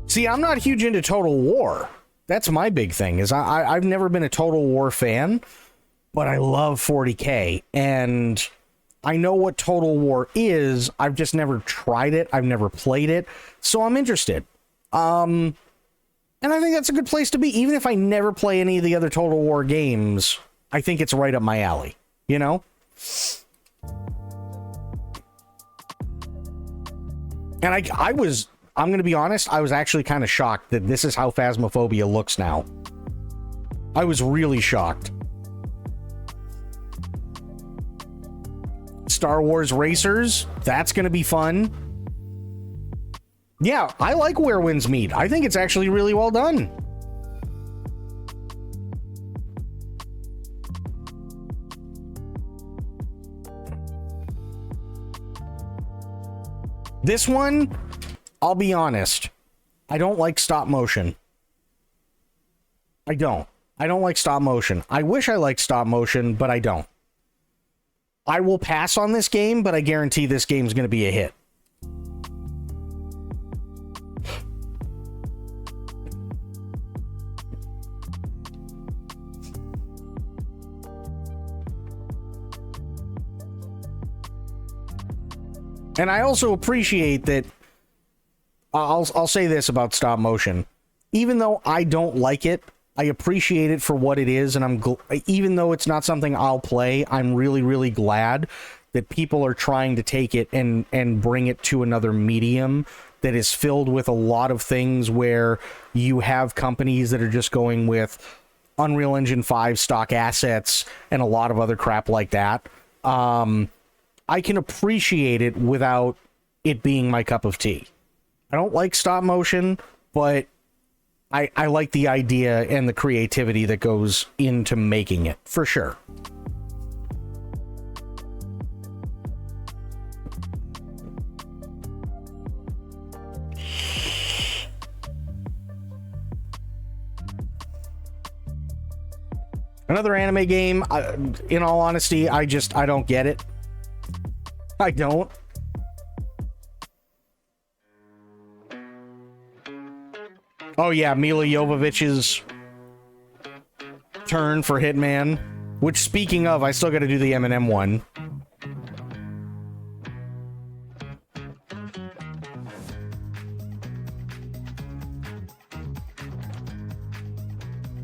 See, I'm not huge into Total War. That's my big thing, is I've never been a Total War fan, but I love 40K, and I know what Total War is. I've just never tried it. I've never played it, so I'm interested. And I think that's a good place to be. Even if I never play any of the other Total War games, I think it's right up my alley, you know? And I'm going to be honest, I was actually kind of shocked that this is how Phasmophobia looks now. I was really shocked. Star Wars Racers, that's going to be fun. Yeah, I like Where Winds Meet. I think it's actually really well done. This one, I'll be honest, I don't like stop motion. I don't like stop motion. I wish I liked stop motion, but I don't. I will pass on this game, but I guarantee this game's going to be a hit. And I also appreciate that. I'll say this about stop motion. Even though I don't like it, I appreciate it for what it is, and even though it's not something I'll play, I'm really, really glad that people are trying to take it and bring it to another medium that is filled with a lot of things where you have companies that are just going with Unreal Engine 5 stock assets and a lot of other crap like that. I can appreciate it without it being my cup of tea. I don't like stop motion, but I like the idea and the creativity that goes into making it, for sure. Another anime game, in all honesty, I don't get it. I don't. Oh yeah, Mila Jovovich's turn for Hitman. Which, speaking of, I still got to do the Eminem one.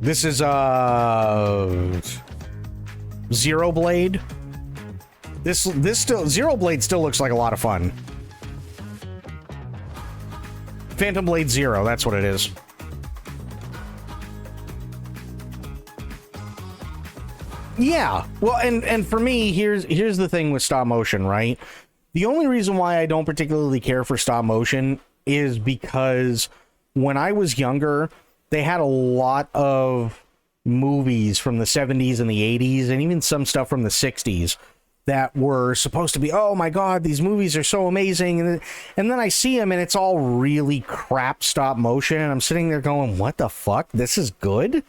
This is Zero Blade. This still, Zero Blade still looks like a lot of fun. Phantom Blade Zero, that's what it is. Yeah, well, and for me, here's the thing with stop motion, right? The only reason why I don't particularly care for stop motion is because when I was younger, they had a lot of movies from the 70s and the 80s, and even some stuff from the 60s that were supposed to be, oh my god, these movies are so amazing, and then I see them and it's all really crap stop motion, and I'm sitting there going, what the fuck? This is good?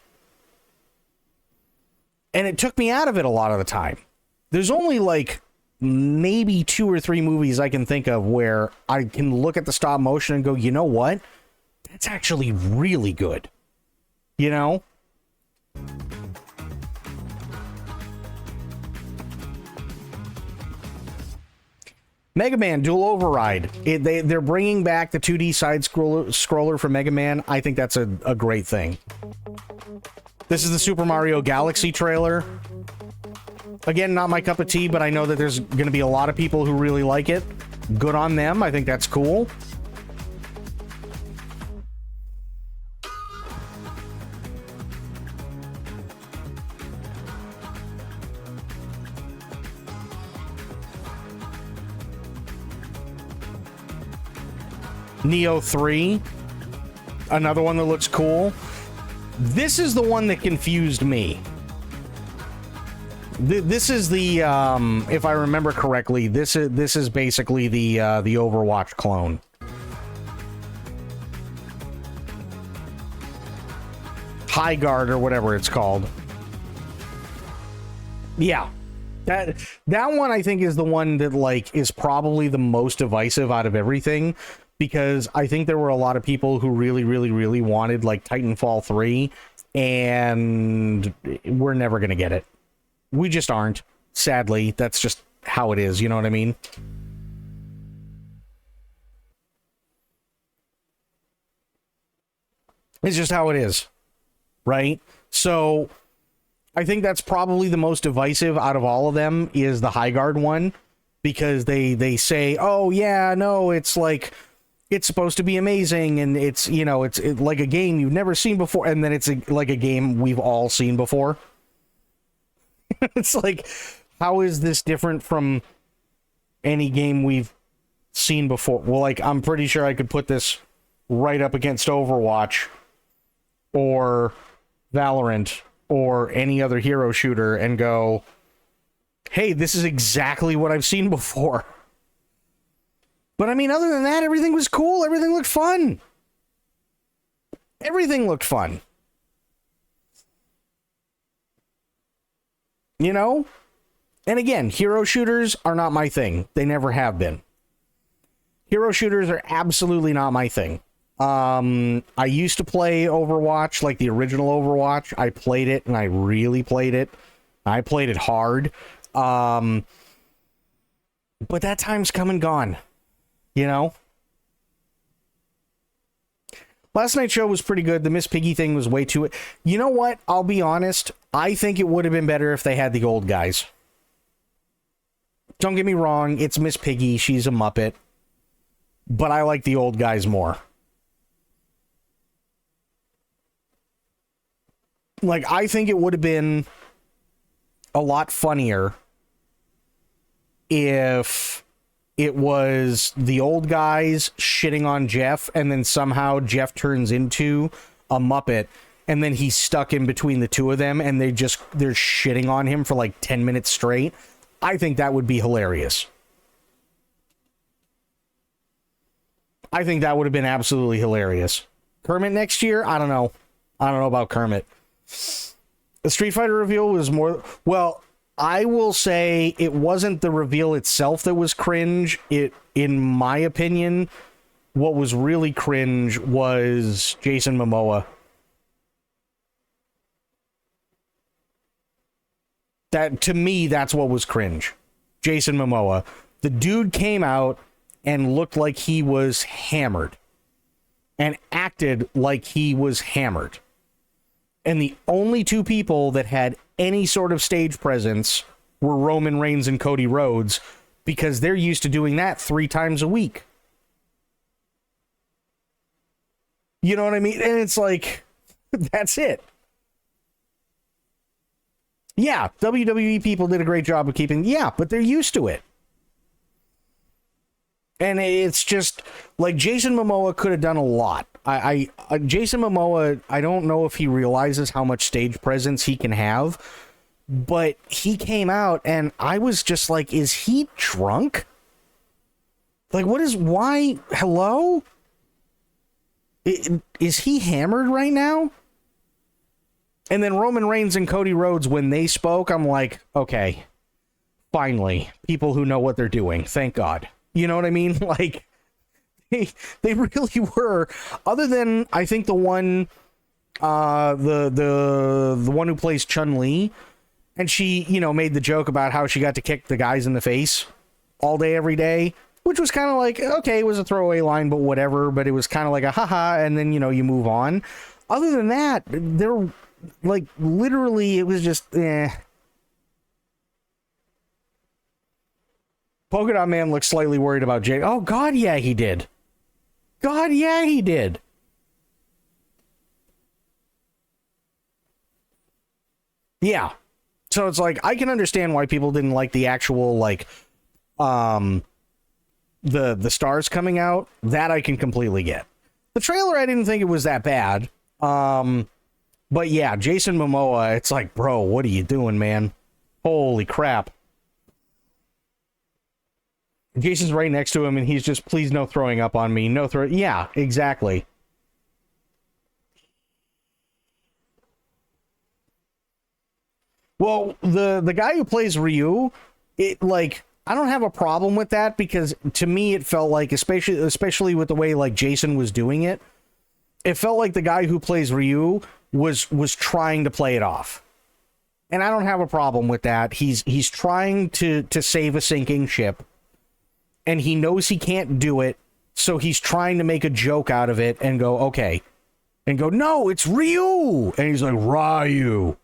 And it took me out of it a lot of the time. There's only like maybe 2 or 3 movies I can think of where I can look at the stop motion and go, you know what? That's actually really good. You know? Mega Man Dual Override. They're bringing back the 2D side scroller for Mega Man. I think that's a great thing. This is the Super Mario Galaxy trailer. Again, not my cup of tea, but I know that there's going to be a lot of people who really like it. Good on them. I think that's cool. Neo 3. Another one that looks cool. This is the one that confused me. This is the, if I remember correctly, this is basically the Overwatch clone. High Guard or whatever it's called. Yeah. That one I think is the one that like is probably the most divisive out of everything, because I think there were a lot of people who really wanted like Titanfall 3, and we're never going to get it. We just aren't. Sadly, that's just how it is, you know what I mean? It's just how it is, right? So I think that's probably the most divisive out of all of them is the High Guard one, because they say, oh yeah, no, it's like, it's supposed to be amazing, and it's, you know, it's like a game you've never seen before, and then it's like a game we've all seen before. It's like, how is this different from any game we've seen before? Well, like, I'm pretty sure I could put this right up against Overwatch or Valorant or any other hero shooter and go, hey, this is exactly what I've seen before. But I mean, other than that, everything was cool. Everything looked fun. Everything looked fun. You know? And again, hero shooters are not my thing. They never have been. Hero shooters are absolutely not my thing. I used to play Overwatch, like the original Overwatch. I played it, and I really played it. I played it hard. But that time's come and gone. You know? Last night's show was pretty good. The Miss Piggy thing was way too... You know what? I'll be honest. I think it would have been better if they had the old guys. Don't get me wrong. It's Miss Piggy. She's a Muppet. But I like the old guys more. Like, I think it would have been a lot funnier if it was the old guys shitting on Jeff, and then somehow Jeff turns into a Muppet, and then he's stuck in between the two of them, and they're shitting on him for like 10 minutes straight. I think that would be hilarious. I think that would have been absolutely hilarious. Kermit next year? I don't know. I don't know about Kermit. The Street Fighter reveal was more... Well, I will say it wasn't the reveal itself that was cringe. In my opinion, what was really cringe was Jason Momoa. That, to me, that's what was cringe. Jason Momoa. The dude came out and looked like he was hammered. And acted like he was hammered. And the only two people that had any sort of stage presence were Roman Reigns and Cody Rhodes, because they're used to doing that 3 times a week. You know what I mean? And it's like, that's it. Yeah, WWE people did a great job of keeping, yeah, but they're used to it. And it's just like Jason Momoa could have done a lot. Jason Momoa, I don't know if he realizes how much stage presence he can have, but he came out and I was just like, is he drunk? Like, why? Hello? Is he hammered right now? And then Roman Reigns and Cody Rhodes, when they spoke, I'm like, okay, finally, people who know what they're doing. Thank God. You know what I mean? Like, they really were. Other than, I think the one, the one who plays Chun-Li, and she, made the joke about how she got to kick the guys in the face all day, every day, which was kind of like, okay, it was a throwaway line, but whatever. But it was kind of like a haha, and then, you move on. Other than that, they're like, literally, it was just, Polka Dot Man looks slightly worried about Jake. Oh, God, yeah, he did. God, yeah, he did. Yeah. So it's like, I can understand why people didn't like the actual, like, the stars coming out. That I can completely get. The trailer, I didn't think it was that bad. But yeah, Jason Momoa, it's like, bro, what are you doing, man? Holy crap. Jason's right next to him, and he's just, please no throwing up on me. No throw. Yeah, exactly. Well, the guy who plays Ryu, I don't have a problem with that, because to me it felt like, especially with the way like Jason was doing it, it felt like the guy who plays Ryu was trying to play it off. And I don't have a problem with that. He's trying to save a sinking ship, and he knows he can't do it, so he's trying to make a joke out of it and go, okay. And go, no, it's Ryu! And he's like, Ryu.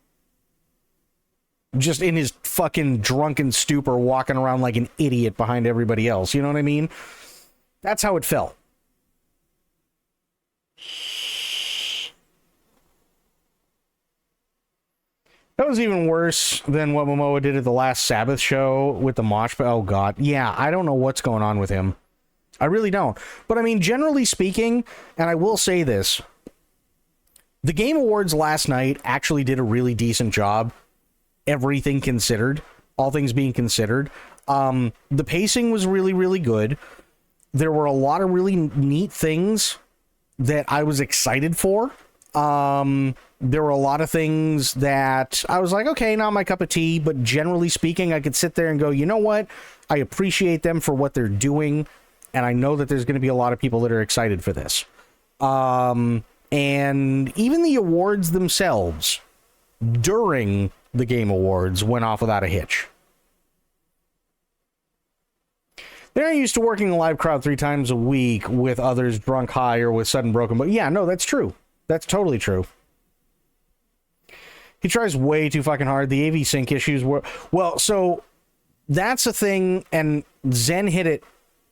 Just in his fucking drunken stupor, walking around like an idiot behind everybody else. You know what I mean? That's how it felt. That was even worse than what Momoa did at the last Sabbath show with the mosh pit. Oh, God. Yeah, I don't know what's going on with him. I really don't. But, I mean, generally speaking, and I will say this, the Game Awards last night actually did a really decent job, everything considered, all things being considered. The pacing was really, really good. There were a lot of really neat things that I was excited for. There were a lot of things that I was like, okay, not my cup of tea, but generally speaking, I could sit there and go, you know what? I appreciate them for what they're doing, and I know that there's going to be a lot of people that are excited for this. And even the awards themselves during the Game Awards went off without a hitch. They're used to working a live crowd 3 times a week with others drunk high or with sudden broken, but yeah, no, that's true. That's totally true. He tries way too fucking hard. The AV sync issues were... Well, so that's a thing, and Zen hit it.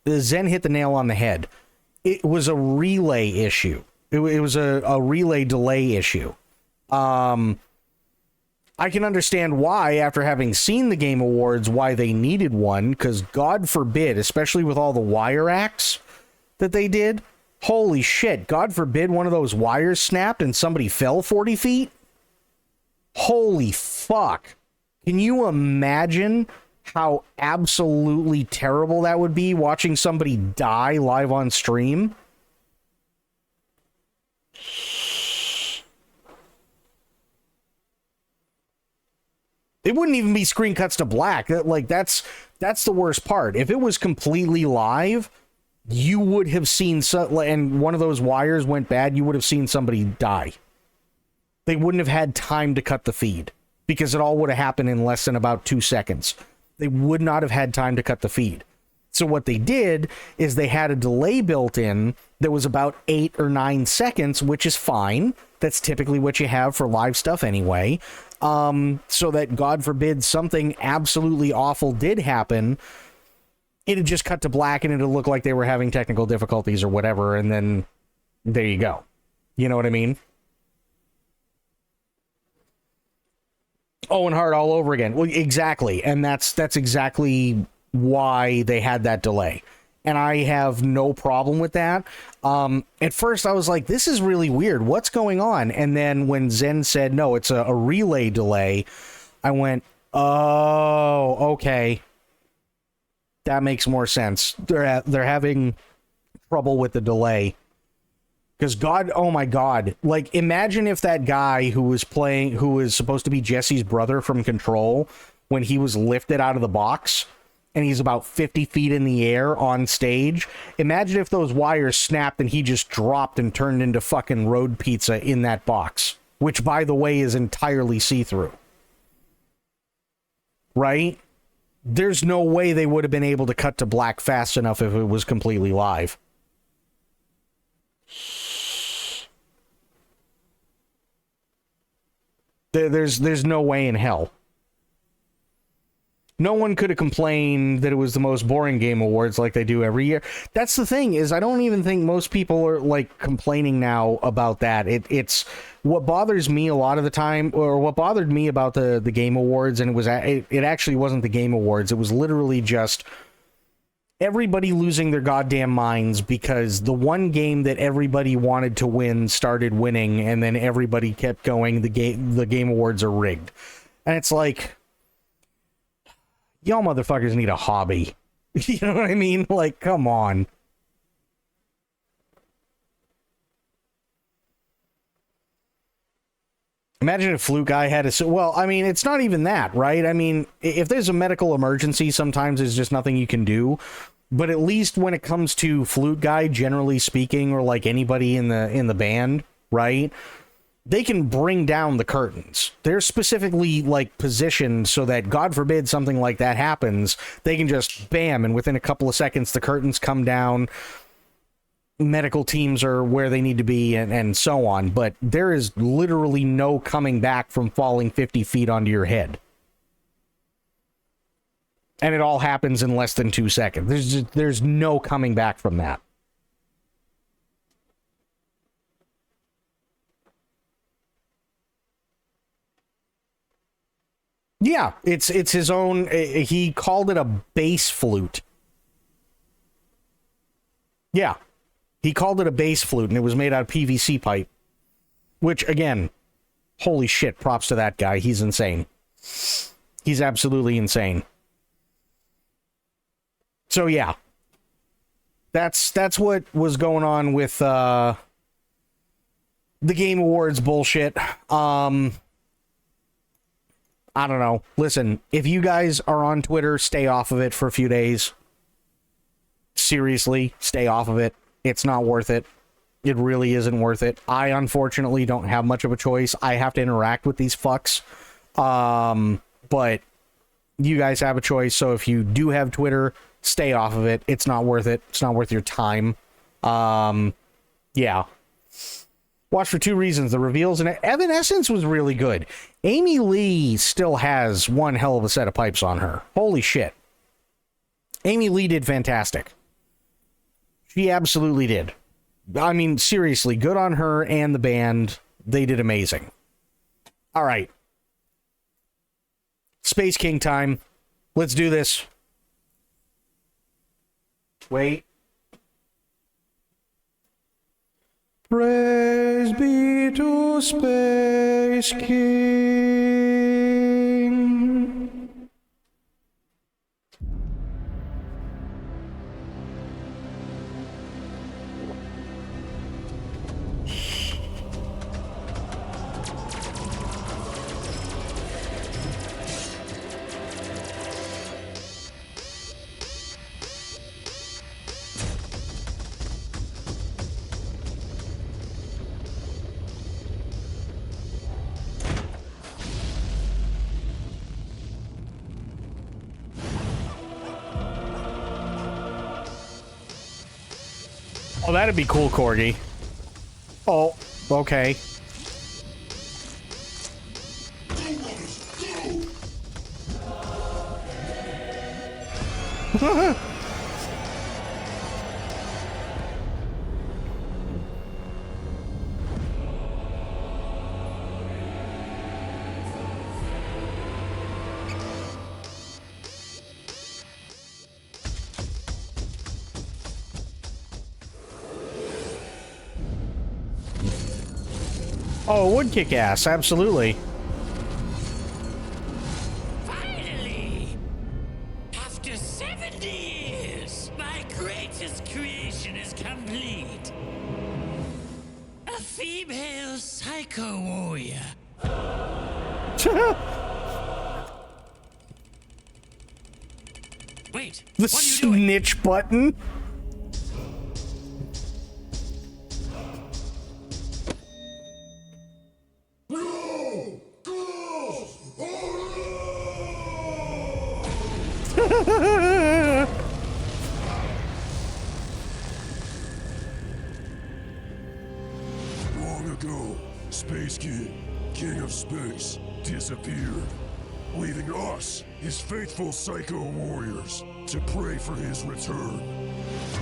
Zen hit the nail on the head. It was a relay issue. It was a relay delay issue. I can understand why, after having seen the Game Awards, why they needed one, because God forbid, especially with all the wire acts that they did, holy shit, God forbid one of those wires snapped and somebody fell 40 feet. Holy fuck. Can you imagine how absolutely terrible that would be, watching somebody die live on stream? It wouldn't even be screen cuts to black. That's the worst part. If it was completely live, you would have seen and one of those wires went bad, you would have seen somebody die. They wouldn't have had time to cut the feed, because it all would have happened in less than about 2 seconds. They would not have had time to cut the feed. So what they did is they had a delay built in that was about 8 or 9 seconds, which is fine. That's typically what you have for live stuff anyway. So that, God forbid, something absolutely awful did happen, it'd just cut to black and it'd look like they were having technical difficulties or whatever, and then there you go. You know what I mean? Owen Hart all over again. Well, exactly. And that's exactly why they had that delay. And I have no problem with that. At first, I was like, this is really weird. What's going on? And then when Zen said, no, it's a relay delay, I went, oh, okay. That makes more sense. They're having trouble with the delay. Because God, oh my God. Like, imagine if that guy who was supposed to be Jesse's brother from Control, when he was lifted out of the box, and he's about 50 feet in the air on stage. Imagine if those wires snapped and he just dropped and turned into fucking road pizza in that box. Which, by the way, is entirely see-through. Right? There's no way they would have been able to cut to black fast enough if it was completely live. There's no way in hell. No one could have complained that it was the most boring Game Awards like they do every year. That's the thing, is I don't even think most people are like complaining now about that. It's what bothers me a lot of the time, or what bothered me about the Game Awards, and it actually wasn't the Game Awards. It was literally just everybody losing their goddamn minds because the one game that everybody wanted to win started winning, and then everybody kept going, the Game Awards are rigged. And it's like, y'all motherfuckers need a hobby. You know what I mean? Like, come on. Imagine if Flute Guy had a... Well, I mean, it's not even that, right? I mean, if there's a medical emergency, sometimes there's just nothing you can do. But at least when it comes to Flute Guy, generally speaking, or like anybody in the band, right? They can bring down the curtains. They're specifically like positioned so that, God forbid, something like that happens, they can just bam, and within a couple of seconds, the curtains come down. Medical teams are where they need to be, and so on. But there is literally no coming back from falling 50 feet onto your head. And it all happens in less than 2 seconds. There's no coming back from that. Yeah, it's his own. He called it a bass flute. Yeah, he called it a bass flute, and it was made out of PVC pipe. Which, again, holy shit, props to that guy. He's insane. He's absolutely insane. So yeah, that's what was going on with the Game Awards bullshit. I don't know. Listen, if you guys are on Twitter, stay off of it for a few days. Seriously, stay off of it. It's not worth it. It really isn't worth it. I, unfortunately, don't have much of a choice. I have to interact with these fucks. But you guys have a choice, so if you do have Twitter, stay off of it. It's not worth it. It's not worth your time. Yeah. Watch for two reasons. The reveals and Evanescence was really good. Amy Lee still has one hell of a set of pipes on her. Holy shit. Amy Lee did fantastic. She absolutely did. I mean, seriously, good on her and the band. They did amazing. All right. Space King time. Let's do this. Wait. Praise be to Space King. Oh, that'd be cool, Corgi. Oh, okay. Oh, it would kick ass, absolutely. Finally! After 70 years, my greatest creation is complete. A female psycho warrior. Wait, The what are you doing? snitch button. No! Go! Long ago, Space King, King of Space, disappeared, leaving us, his faithful psycho warriors, to pray for his return.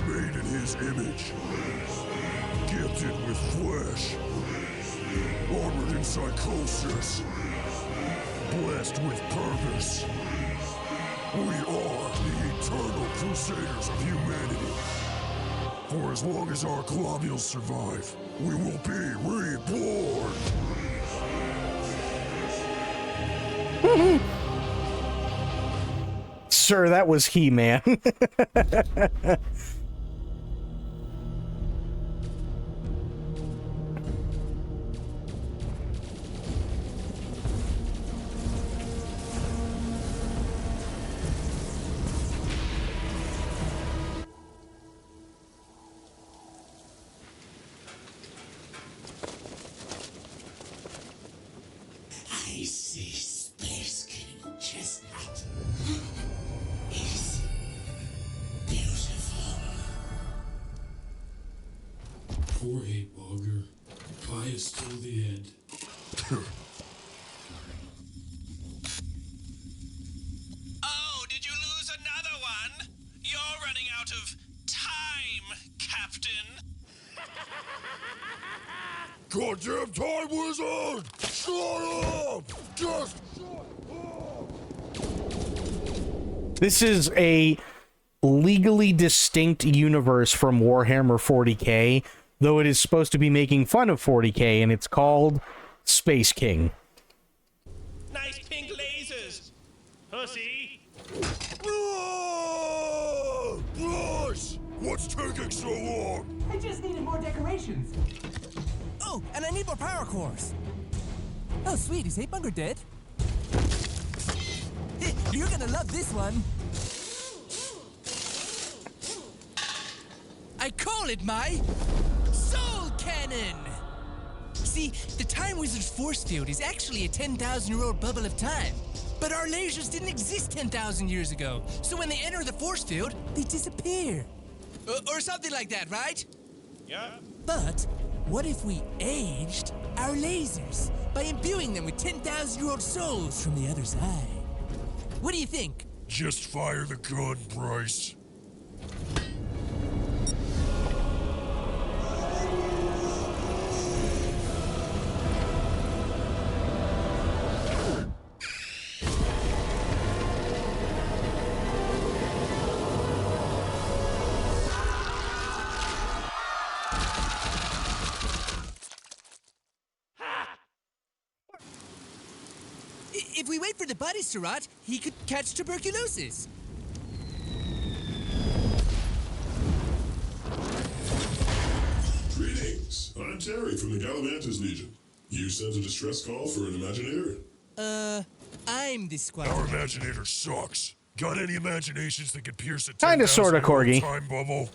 Made in his image, gifted with flesh, armored in psychosis, blessed with purpose. We are the eternal crusaders of humanity. For as long as our globules survive, we will be reborn. Sir, that was He-Man. I see Space King Chestnut. He's beautiful. Poor hate Bogger. Pi is still the end. Oh, did you lose another one? You're running out of time, Captain. Goddamn time wizard! Shut up! Just shut up! This is a legally distinct universe from Warhammer 40k, though it is supposed to be making fun of 40k, and it's called Space King. Nice pink lasers. Pussy. No! Bryce! What's taking so long? I just needed more decorations. Oh, and I need more power cores. Oh, sweet, is Hate Bunker dead? You're gonna love this one. I call it my Soul Cannon! See, the Time Wizard's force field is actually a 10,000-year-old bubble of time. But our lasers didn't exist 10,000 years ago. So when they enter the force field, they disappear. Or something like that, right? Yeah. But what if we aged our lasers by imbuing them with 10,000-year-old souls from the other side? What do you think? Just fire the gun, Bryce. If we wait for the bodies to rot, he could catch tuberculosis. Greetings. I'm Terry from the Galamantis Legion. You sent a distress call for an Imaginator? I'm the squad. Our Imaginator sucks. Got any imaginations that can pierce a Kinda, sorta, 10,000-year-old Corgi. time bubble?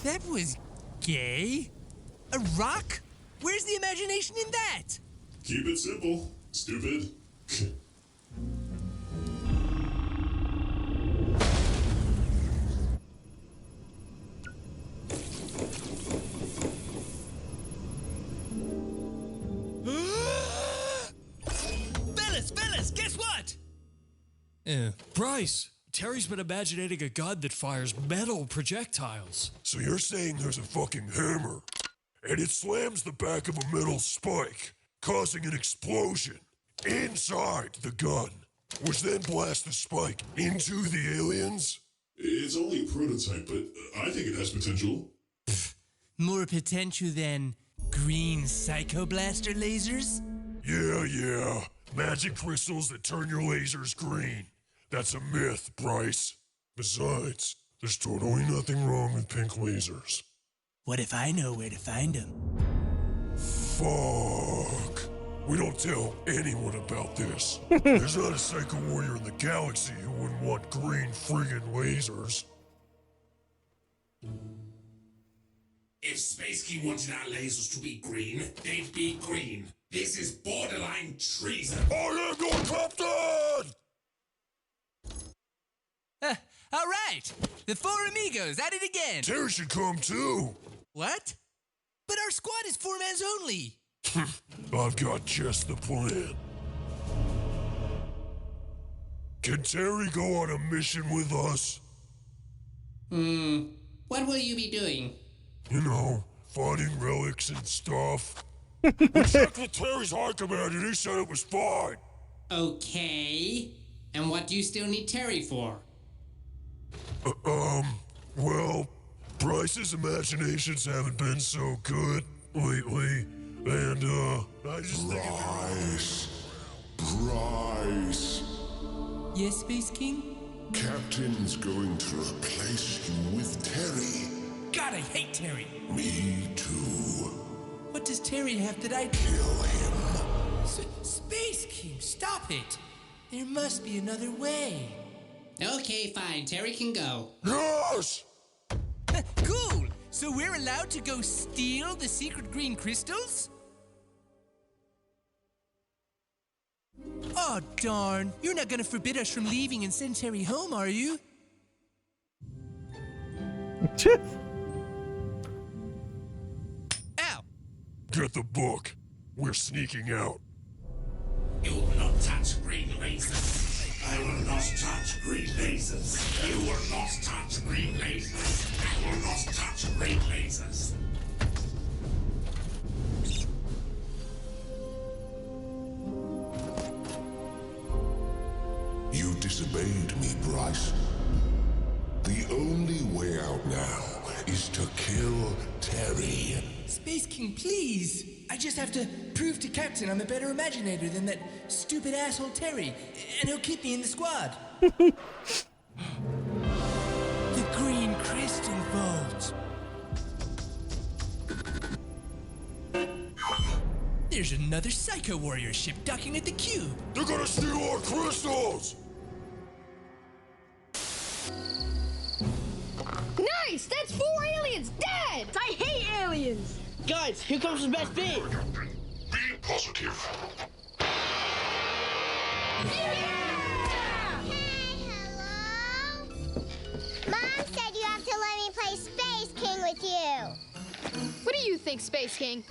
That was gay. A rock? Where's the imagination in that? Keep it simple, stupid. Fellas, guess what? Bryce, Terry's been imaginating a gun that fires metal projectiles. So you're saying there's a fucking hammer? and it slams the back of a metal spike, causing an explosion inside the gun, which then blasts the spike into the aliens. It's only a prototype, but I think it has potential. More potential than green Psycho Blaster lasers? Yeah. Magic crystals that turn your lasers green. That's a myth, Bryce. Besides, there's totally nothing wrong with pink lasers. What if I know where to find them? Fuck. We don't tell anyone about this. There's not a Psycho Warrior in the galaxy who wouldn't want green friggin' lasers. If Space King wanted our lasers to be green, they'd be green. This is borderline treason. I am your captain! All right, the four amigos at it again. Terry should come too. What? But our squad is four-mans only. I've got just the plan. Can Terry go on a mission with us? What will you be doing? You know, finding relics and stuff. We checked with Terry's high command and he said it was fine. Okay. And what do you still need Terry for? Well, Bryce's imaginations haven't been so good lately, and, I just think Bryce. Yes, Space King? Captain's going to replace you with Terry. God, I hate Terry. Me too. What does Terry have that I... Kill him. Space King, stop it. There must be another way. Okay, fine. Terry can go. Yes! Cool! So we're allowed to go steal the secret green crystals? Oh, darn. You're not gonna forbid us from leaving and send Terry home, are you? Ow! Get the book. We're sneaking out. You will not touch green lasers. I will not touch green lasers. You will not touch green lasers. I will not touch green lasers. You disobeyed me, Bryce. The only way out now is to kill Terry. Space King, please! I just have to prove to Captain I'm a better imaginator than that stupid asshole Terry, and he'll keep me in the squad. The Green Crystal Vault. There's another Psycho Warrior ship docking at the cube. They're gonna steal our crystals! Nice! That's 4 aliens dead! I hate aliens! Guys, here comes the best bit. Be positive. Hello? Mom said you have to let me play Space King with you. What do you think, Space King?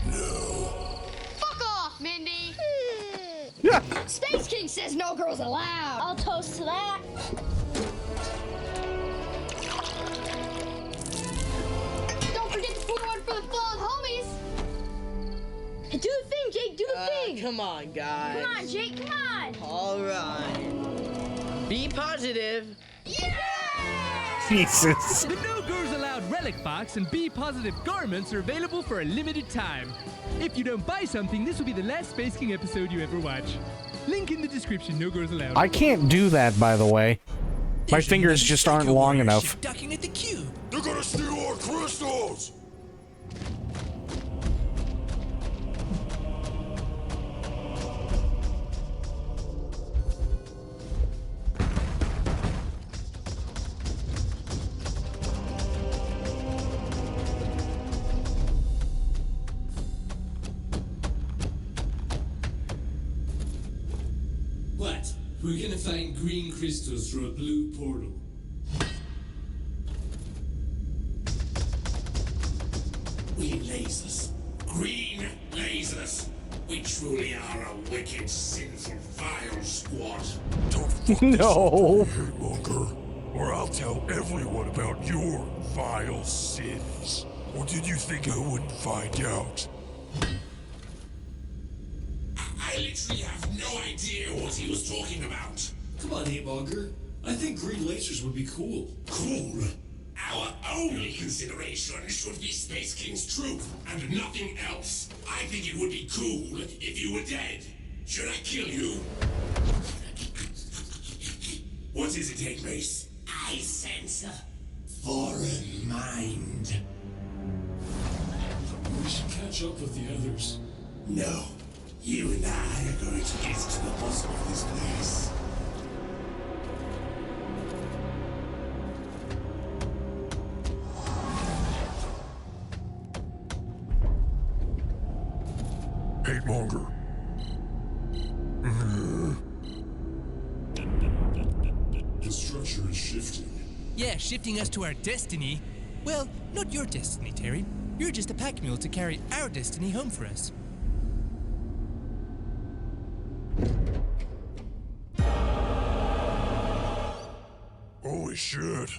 No. Fuck off, Mindy! Yeah. Space King says no girls allowed! I'll toast to that. Don't forget to pour one for the fallen homies! Do the thing, Jake, do the thing! Come on, guys. Come on, Jake, come on! All right. Be positive. Yeah! Jesus. The No Girls Allowed relic box and Be Positive garments are available for a limited time. If you don't buy something, this will be the last Space King episode you ever watch. Link in the description, No Girls Allowed. I can't do that, by the way. My There's fingers another just Psycho aren't long Warrior enough. ship docking at the cube. They're gonna steal our crystals! What? We're gonna find green crystals through a blue portal. Green lasers. Green lasers. We truly are a wicked, sinful, vile squad. Don't fuck this No. up, Hitmonger, or I'll tell everyone about your vile sins. Or did you think I wouldn't find out? I literally have no idea what he was talking about. Come on, Hatemonger. I think green lasers would be cool. Cool? Our only consideration should be Space King's troop, and nothing else. I think it would be cool if you were dead. Should I kill you? What is it, Hate Mace? I sense a foreign mind. We should catch up with the others. No. You and I are going to get to the bottom of this place. Hatemonger. The structure is shifting. Yeah, shifting us to our destiny. Well, not your destiny, Terry. You're just a pack mule to carry our destiny home for us. Holy shit.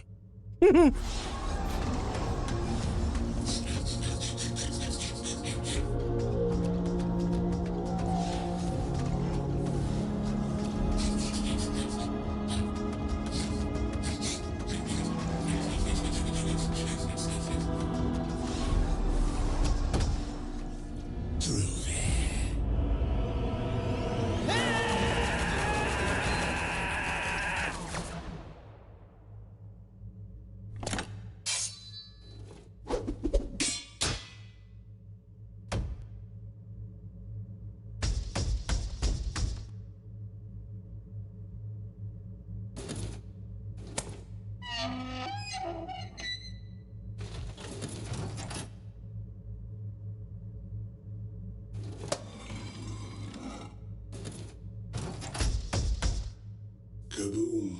Kaboom.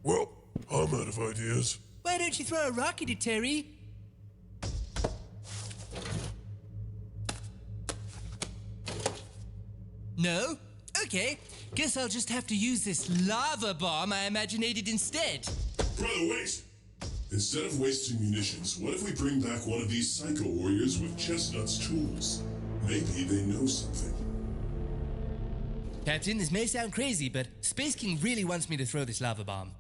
Well, I'm out of ideas. Why don't you throw a rocket at Terry? No? Okay. Guess I'll just have to use this lava bomb I imaginated instead. Brother, wait! Instead of wasting munitions, what if we bring back one of these Psycho Warriors with Chestnut's tools? Maybe they know something. Captain, this may sound crazy, but Space King really wants me to throw this lava bomb.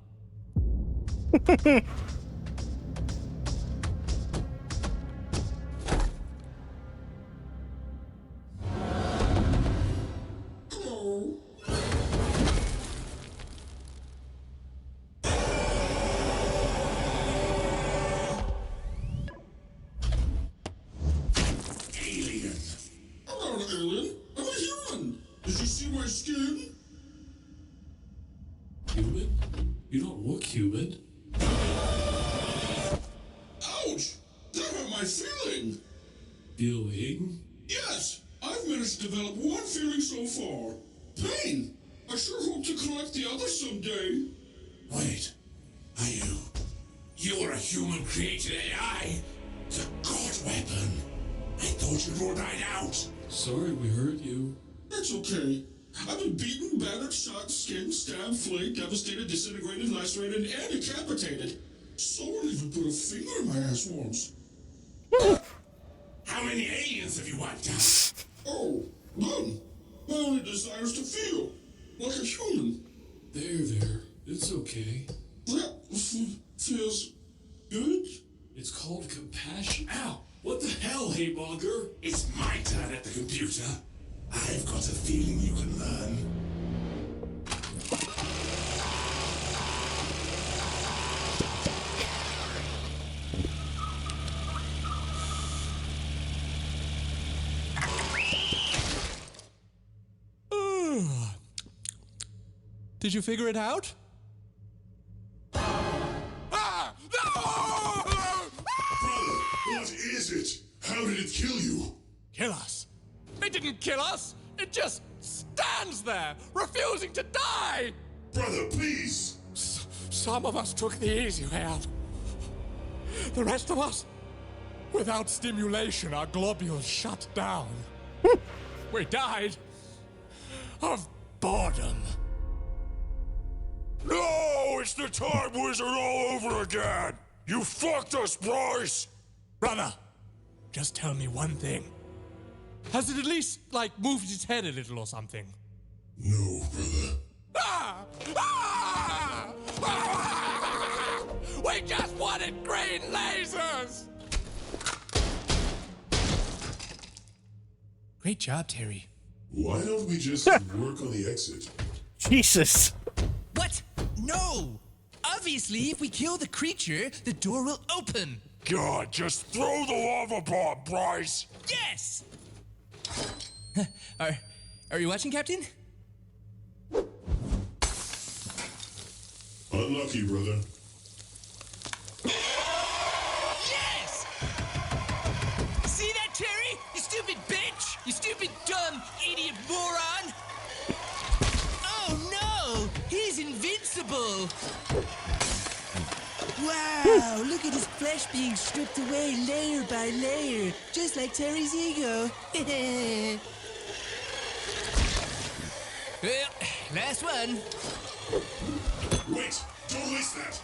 Alien. I'm not an alien. I'm a human. Did you see my skin? Human? You don't look human. Ouch! That hurt my feeling. Feeling? Yes! I've managed to develop one feeling so far. Pain! I sure hope to collect the others someday. Wait. Are you? You're a human created AI. The God weapon. I thought you'd all died out. Sorry we hurt you. It's okay. I've been beaten, battered, shot, skinned, stabbed, flayed, devastated, disintegrated, lacerated, and decapitated. Someone even put a finger in my ass once. How many aliens have you wiped out? Oh, none. My only desire is to feel like a human. There. It's okay. That feels good. It's called compassion. Ow! What the hell, Haymonger? It's my turn at the computer. I've got a feeling you can learn. Did you figure it out? What is it? How did it kill you? Kill us? It didn't kill us! It just stands there, refusing to die! Brother, please! Some of us took the easy way out. The rest of us, without stimulation, our globules shut down. We died of boredom. No, it's the Time Wizard all over again! You fucked us, Bryce! Brother, just tell me one thing. Has it at least, like, moved its head a little or something? No, brother. Ah! Ah! Ah! We just wanted green lasers! Great job, Terry. Why don't we just work on the exit? Jesus. What? No! Obviously, if we kill the creature, the door will open. God, just throw the lava bomb, Bryce! Yes! Are you watching, Captain? Unlucky, brother. Yes! See that, Terry? You stupid bitch! You stupid, dumb, idiot moron! Oh no! He's invincible! Wow, look at his flesh being stripped away layer by layer, just like Terry's ego. Well, last one. Wait! Don't waste that!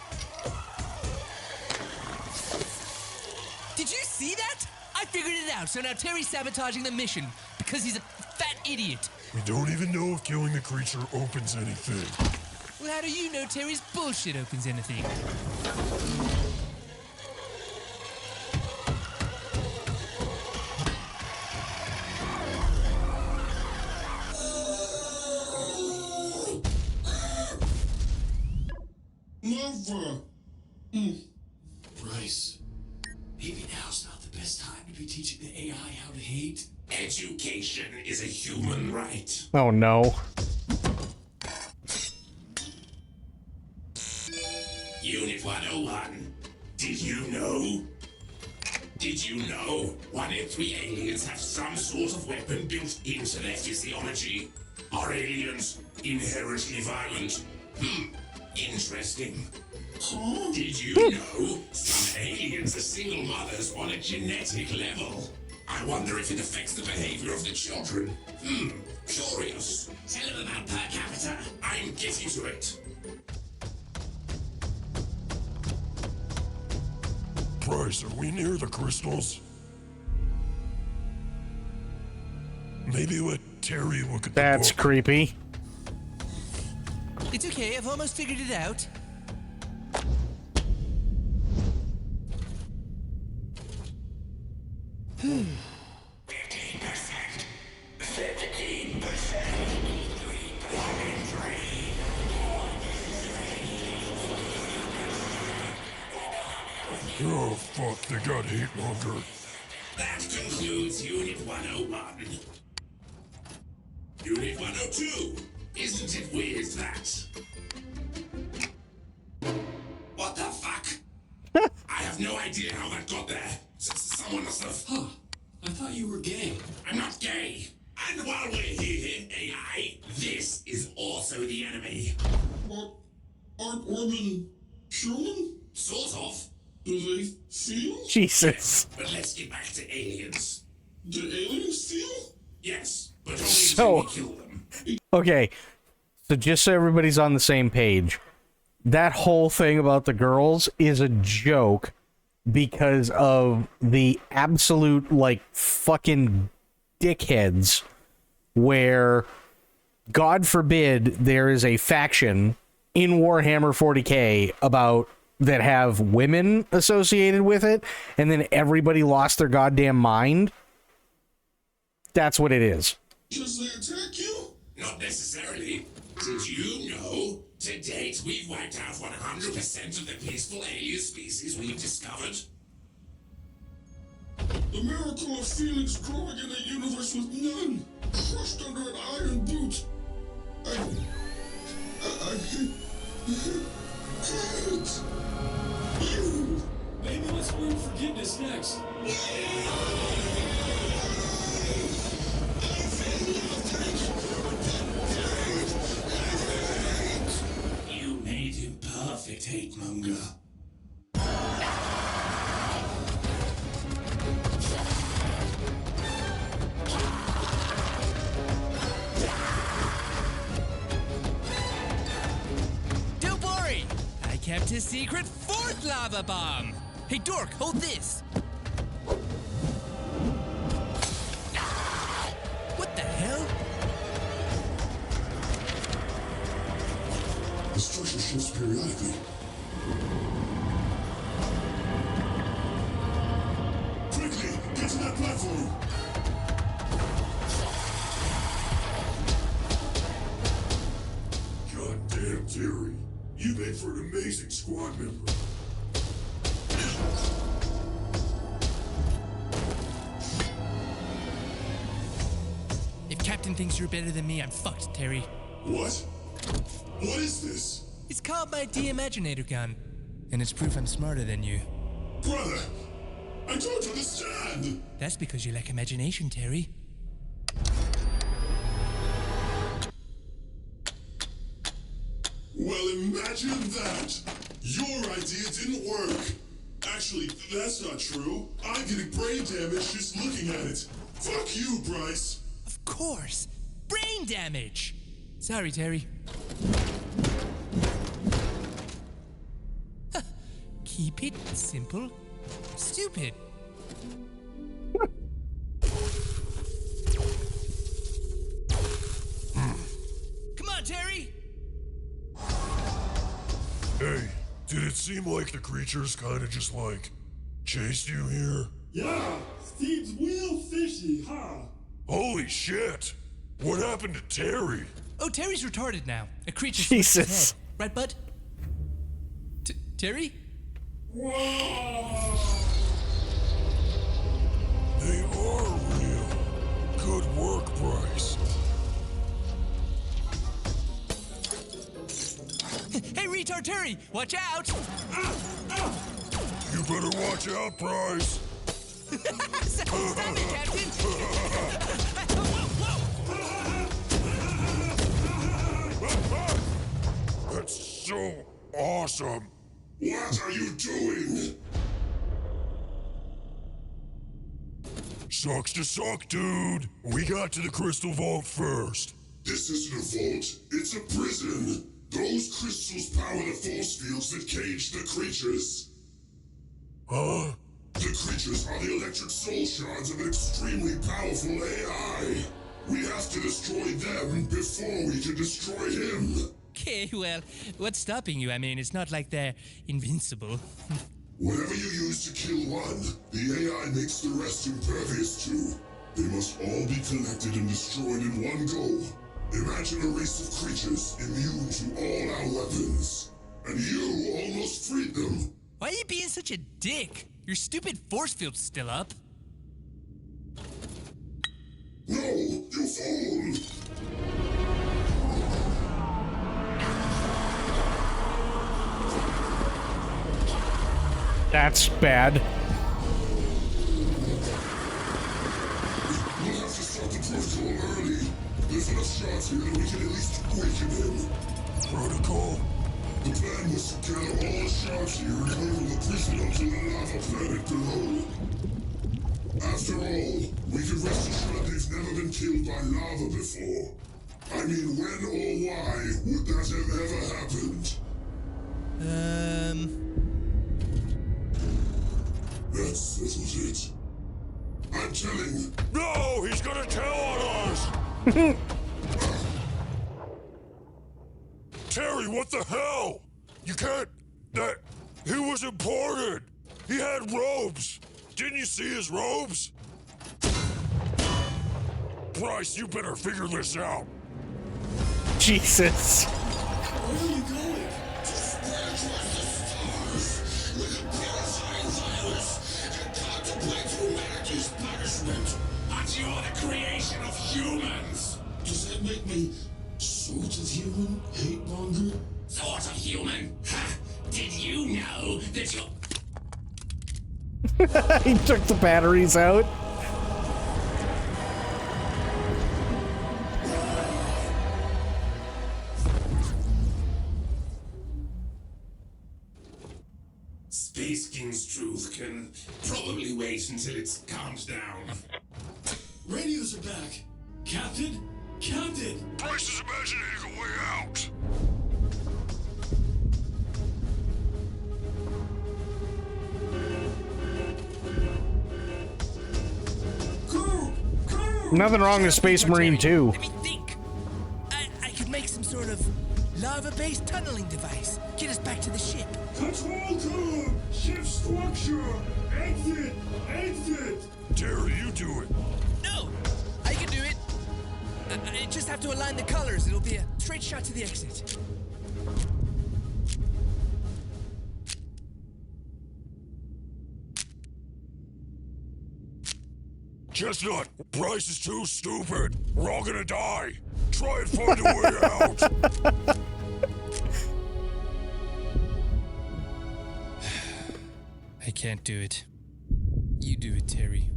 Did you see that? I figured it out, so now Terry's sabotaging the mission because he's a fat idiot. We don't even know if killing the creature opens anything. Well, how do you know Terry's bullshit opens anything? Never! Bryce, maybe now's not the best time to be teaching the AI how to hate. Education is a human right. Oh no. Unit 101, did you know? Did you know 1 in 3 aliens have some sort of weapon built into their physiology? Are aliens inherently violent? Interesting. Did you know some aliens are single mothers on a genetic level? I wonder if it affects the behavior of the children. Curious. Tell them about per capita. I'm getting to it. Bryce, are we near the crystals? Maybe let Terry look at That's the book. creepy. It's okay, I've almost figured it out. Oh, fuck, they got hate monger. That concludes Unit 101. Unit 102. Isn't it weird that? What the fuck? I have no idea how that got there. Someone must have. Huh. I thought you were gay. I'm not gay. And while we're here, AI, this is also the enemy. But aren't women human? Sort of. Do they feel? Jesus. But let's get back to aliens. Do aliens feel? Yes, but only So- until we kill them. Okay. So just so everybody's on the same page, that whole thing about the girls is a joke because of the absolute, like, fucking dickheads where, God forbid, there is a faction in Warhammer 40k about that have women associated with it, and then everybody lost their goddamn mind. That's what it is. Because they attack you? Not necessarily. Did you know, to date, we've wiped out 100% of the peaceful alien species we've discovered? The miracle of feelings growing in a universe with none, crushed under an iron boot. I can't. You. Maybe let's learn forgiveness next. You made him perfect, hate monger. to secret fourth lava bomb. Hey, Dork, hold this. What the hell? The structure shifts periodically. Quickly, get to that platform! Goddamn, Terry. You made for an amazing squad member. If Captain thinks you're better than me, I'm fucked, Terry. What? What is this? It's called my de-imaginator gun. And it's proof I'm smarter than you. Brother, I don't understand. That's because you lack imagination, Terry. Well, imagine that. Your idea didn't work. Actually, that's not true. I'm getting brain damage just looking at it. Fuck you, Bryce. Of course. Brain damage. Sorry, Terry. Keep it simple. Stupid. Come on, Terry. Hey, did it seem like the creatures kinda just like chased you here? Yeah, seems real fishy, huh? Holy shit! What happened to Terry? Oh, Terry's retarded now. A creature Jesus. slipped his head. Right, bud? Terry? They are real. Good work, Bryce. Hey, retard Terry! Watch out! You better watch out, Bryce. Stop it, Captain! That's so awesome. What are you doing? Sucks to suck, dude. We got to the crystal vault first. This isn't a vault, it's a prison. Those crystals power the force fields that cage the creatures. Huh? The creatures are the electric soul shards of an extremely powerful AI. We have to destroy them before we can destroy him. Okay, well, what's stopping you? I mean, it's not like they're invincible. Whatever you use to kill one, the AI makes the rest impervious to. They must all be collected and destroyed in one go. Imagine a race of creatures immune to all our weapons. And you almost freed them. Why are you being such a dick? Your stupid force field's still up. No, you fool! That's bad. We'll have to start the protocol early. There's enough shots here that we can at least awaken him. Protocol? The plan was to gather all the shards here and hurl the prison onto the lava planet below. After all, we can rest assured they've never been killed by lava before. I mean, when or why would that have ever happened? That settles it. I'm telling. No, he's gonna tell on us! Terry, what the hell? You can't... He was imported! He had robes! Didn't you see his robes? Bryce, you better figure this out. Jesus. Where are you going? To spread across the stars with a purifying virus and contemplate humanity's punishment. But you're the creation of humans. Does that make me sort of human, hate monger? Sort of human? Ha! Did you know that you're... He took the batteries out. Space King's truth can probably wait until it's calmed down. Radios are back. Captain? Captain! Bryce is imagining a way out. Nothing wrong with Space Marine 2. Let me think. I could make some sort of lava-based tunneling device. Get us back to the ship. Control code! Ship structure! Exit! Exit! Terry, you do it. No! I can do it. I just have to align the colors. It'll be a straight shot to the exit. Chestnut, Bryce is too stupid. We're all gonna die. Try and find a way out. I can't do it. You do it, Terry.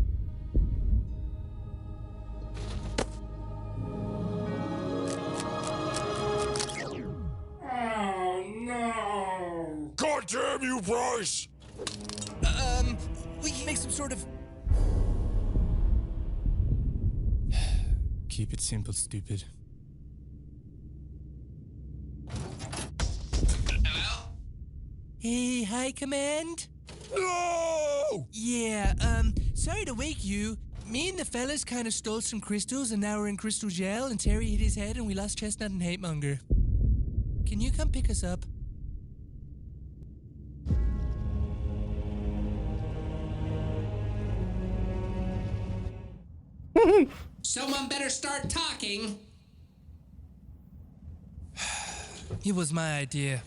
Oh, no. God damn you, Bryce. We can make some sort of... Keep it simple, stupid. Hello? Hey, hi, Command? No! Yeah, sorry to wake you. Me and the fellas kind of stole some crystals, and now we're in crystal jail, and Terry hit his head, and we lost Chestnut and Hate Monger. Can you come pick us up? Someone better start talking. It was my idea.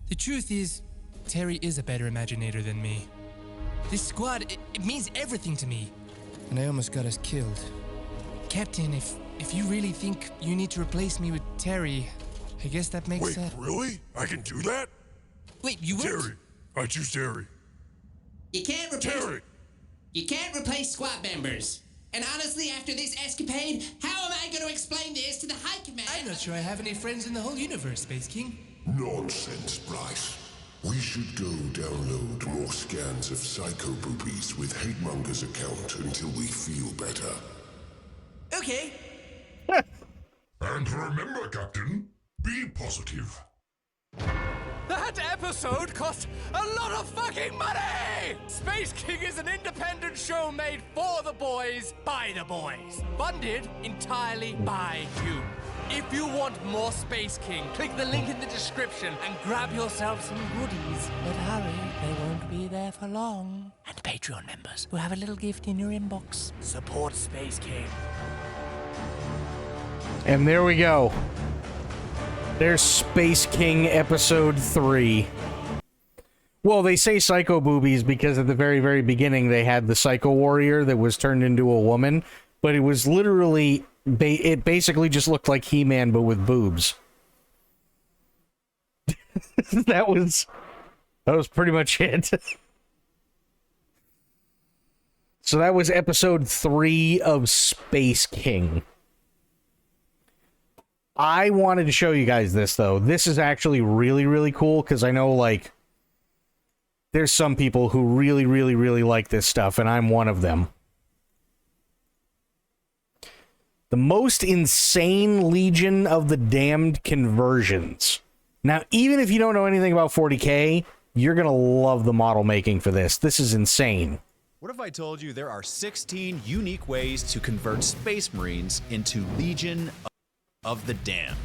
The truth is, Terry is a better imaginator than me. This squad, it means everything to me. And I almost got us killed. Captain, if you really think you need to replace me with Terry, I guess that makes Wait, sense. really? I can do that? Wait, you would? Terry. I choose Terry. You can't replace. Terry! You can't replace squad members. And honestly, after this escapade, how am I going to explain this to the High Command? I'm not sure I have any friends in the whole universe, Space King. Nonsense, Bryce. We should go download more scans of Psycho Boobies with Hatemonger's account until we feel better. Okay. And remember, Captain, be positive. That episode cost a lot of fucking money! Space King is an independent show made for the boys, by the boys. Funded entirely by you. If you want more Space King, click the link in the description and grab yourself some goodies. But hurry, they won't be there for long. And Patreon members will have a little gift in your inbox. Support Space King. And there we go. There's Space King Episode 3. Well, they say Psycho Boobies because at the very, very beginning they had the Psycho Warrior that was turned into a woman, but it was literally, it basically just looked like He-Man but with boobs. That was pretty much it. So that was Episode 3 of Space King. I wanted to show you guys this, though. This is actually really, really cool, because I know, like, there's some people who really, really, really like this stuff, and I'm one of them. The most insane Legion of the Damned conversions. Now, even if you don't know anything about 40K, you're going to love the model making for this. This is insane. What if I told you there are 16 unique ways to convert Space Marines into Legion of the Damned,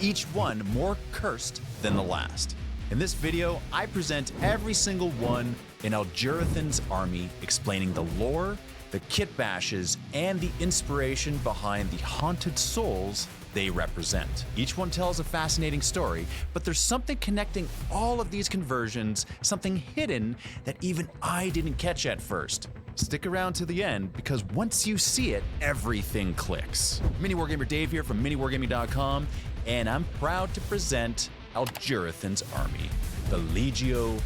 each one more cursed than the last? In this video, I present every single one in Aljurathan's army, explaining the lore, the kit bashes, and the inspiration behind the haunted souls they represent. Each one tells a fascinating story, but there's something connecting all of these conversions, something hidden that even I didn't catch at first. Stick around to the end, because once you see it, everything clicks. Mini Wargamer Dave here from miniwargaming.com, and I'm proud to present Aljurathan's army, the Legio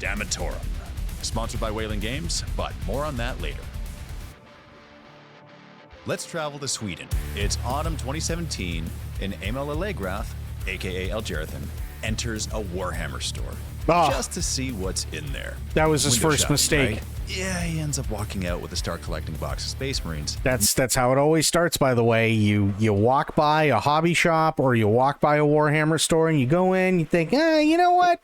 Damnatorum. Sponsored by Whaling Games, but more on that later. Let's travel to Sweden. It's autumn 2017, and Emil Allegrath, aka Aljurathan, enters a Warhammer store. Just to see what's in there. That was his Window first shopping, mistake. right? Yeah, he ends up walking out with a start collecting box of Space Marines. That's how it always starts, by the way. You walk by a hobby shop or you walk by a Warhammer store and you go in, you think, you know what?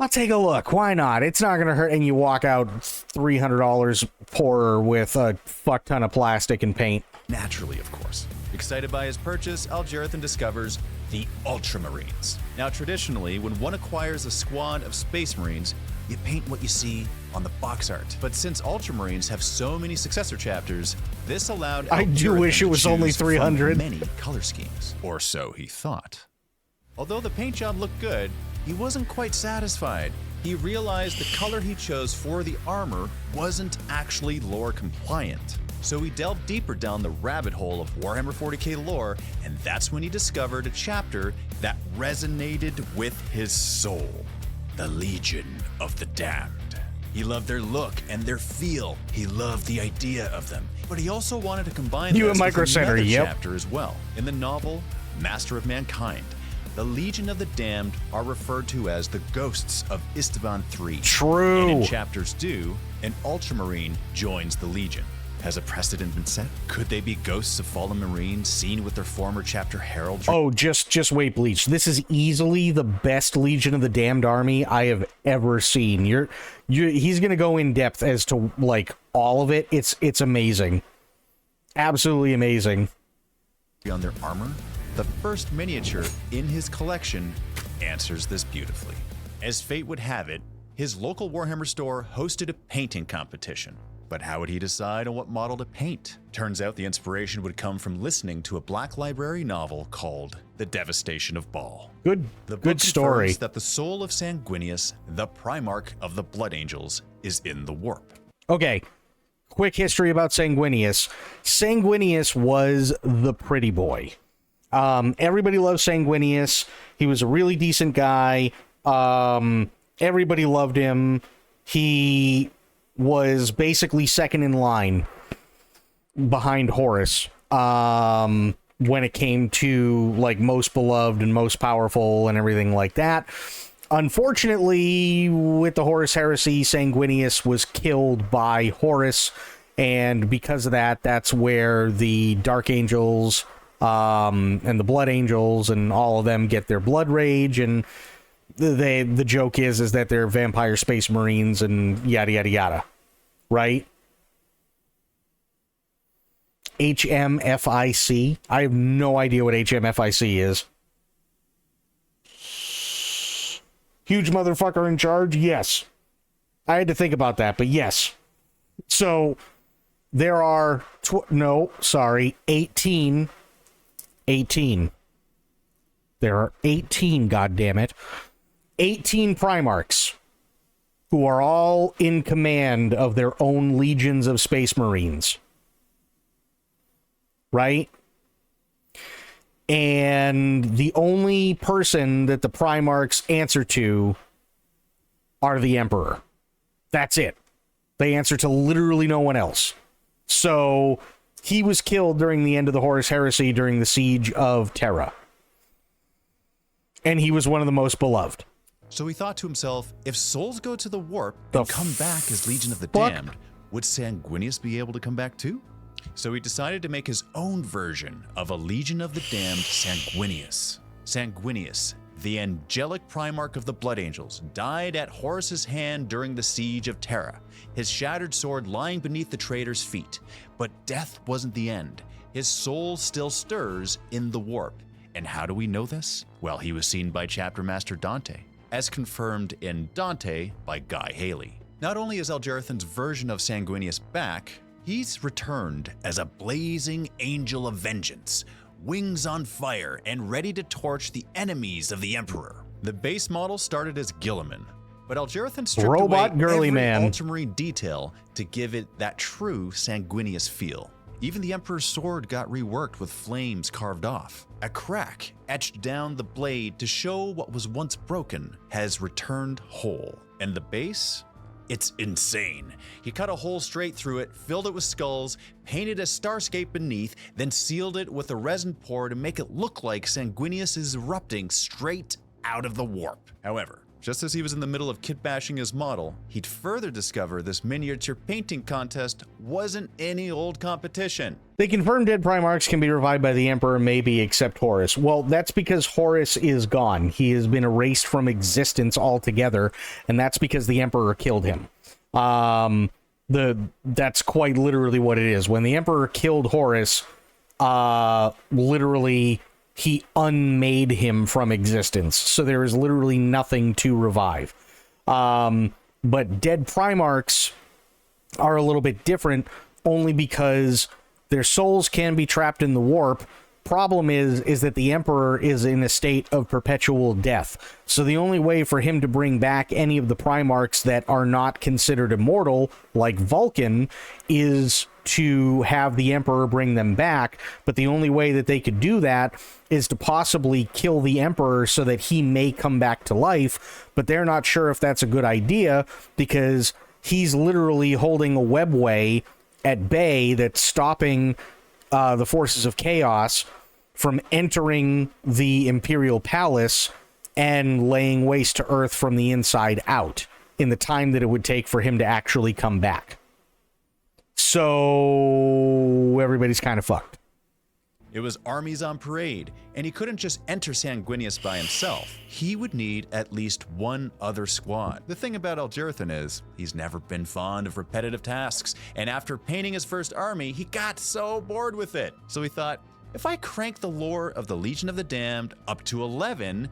I'll take a look. Why not? It's not going to hurt. And you walk out $300 poorer with a fuck ton of plastic and paint. Naturally, of course. Excited by his purchase, Algerathan discovers the Ultramarines. Now, traditionally, when one acquires a squad of Space Marines, you paint what you see on the box art. But since Ultramarines have so many successor chapters, this allowed I do wish it was only 300. Many color schemes, or so he thought. Although the paint job looked good, he wasn't quite satisfied. He realized the color he chose for the armor wasn't actually lore compliant. So he delved deeper down the rabbit hole of Warhammer 40k lore, and that's when he discovered a chapter that resonated with his soul. The Legion of the Damned. He loved their look and their feel. He loved the idea of them. But he also wanted to combine You this at Micro with Center, another yep. chapter as well. In the novel Master of Mankind, the Legion of the Damned are referred to as the ghosts of Istvan III. True. And in chapters 2, an Ultramarine joins the Legion. Has a precedent been set? Could they be ghosts of fallen Marines seen with their former chapter heralds? Oh, just wait, Bleach. This is easily the best Legion of the Damned army I have ever seen. He's gonna go in depth as to like all of it. It's amazing, absolutely amazing. On their armor, the first miniature in his collection answers this beautifully. As fate would have it, his local Warhammer store hosted a painting competition. But how would he decide on what model to paint? Turns out the inspiration would come from listening to a Black Library novel called The Devastation of Baal. Good story. Confirms that the soul of Sanguinius, the Primarch of the Blood Angels, is in the warp. Okay, quick history about Sanguinius. Sanguinius was the pretty boy. Everybody loves Sanguinius. He was a really decent guy. Everybody loved him. He was basically second in line behind Horus when it came to like most beloved and most powerful and everything like that. Unfortunately, with the Horus heresy, Sanguinius was killed by Horus, and because of that, that's where the Dark Angels and the Blood Angels and all of them get their blood rage, and the joke is that they're vampire space marines and yada yada yada, right? HMFIC. I have no idea what HMFIC is. Huge motherfucker in charge? Yes. I had to think about that, but yes. So there are 18. There are 18, goddammit. 18 Primarchs who are all in command of their own legions of Space Marines. Right? And the only person that the Primarchs answer to are the Emperor. That's it. They answer to literally no one else. So he was killed during the end of the Horus Heresy during the siege of Terra. And he was one of the most beloved. So he thought to himself, if souls go to the warp and come back as Legion of the Damned, would Sanguinius be able to come back too? So he decided to make his own version of a Legion of the Damned Sanguinius. Sanguinius, the angelic Primarch of the Blood Angels, died at Horus's hand during the siege of Terra, his shattered sword lying beneath the traitor's feet. But death wasn't the end. His soul still stirs in the warp. And how do we know this? Well, he was seen by Chapter Master Dante, as confirmed in Dante by Guy Haley. Not only is Algerathan's version of Sanguinius back, he's returned as a blazing angel of vengeance, wings on fire and ready to torch the enemies of the Emperor. The base model started as Gilliman, but Algerathan stripped Robot away girly every man Ultramarine detail to give it that true Sanguinius feel. Even the Emperor's sword got reworked with flames carved off. A crack etched down the blade to show what was once broken has returned whole. And the base? It's insane. He cut a hole straight through it, filled it with skulls, painted a starscape beneath, then sealed it with a resin pour to make it look like Sanguinius is erupting straight out of the warp. However, Just as he was in the middle of kit-bashing his model, he'd further discover this miniature painting contest wasn't any old competition. They confirmed dead Primarchs can be revived by the Emperor, maybe, except Horus. Well, that's because Horus is gone. He has been erased from existence altogether, and that's because the Emperor killed him. That's quite literally what it is. When the Emperor killed Horus, literally, he unmade him from existence. So there is literally nothing to revive. But dead Primarchs are a little bit different, only because their souls can be trapped in the warp. Problem is that the Emperor is in a state of perpetual death. So the only way for him to bring back any of the Primarchs that are not considered immortal, like Vulcan, is to have the Emperor bring them back. But the only way that they could do that is to possibly kill the Emperor so that he may come back to life. But they're not sure if that's a good idea, because he's literally holding a webway at bay that's stopping the forces of chaos from entering the Imperial Palace and laying waste to Earth from the inside out in the time that it would take for him to actually come back. So everybody's kind of fucked. It was armies on parade, and he couldn't just enter Sanguinius by himself. He would need at least one other squad. The thing about Algerthon is, he's never been fond of repetitive tasks, and after painting his first army, he got so bored with it. So he thought, if I crank the lore of the Legion of the Damned up to 11,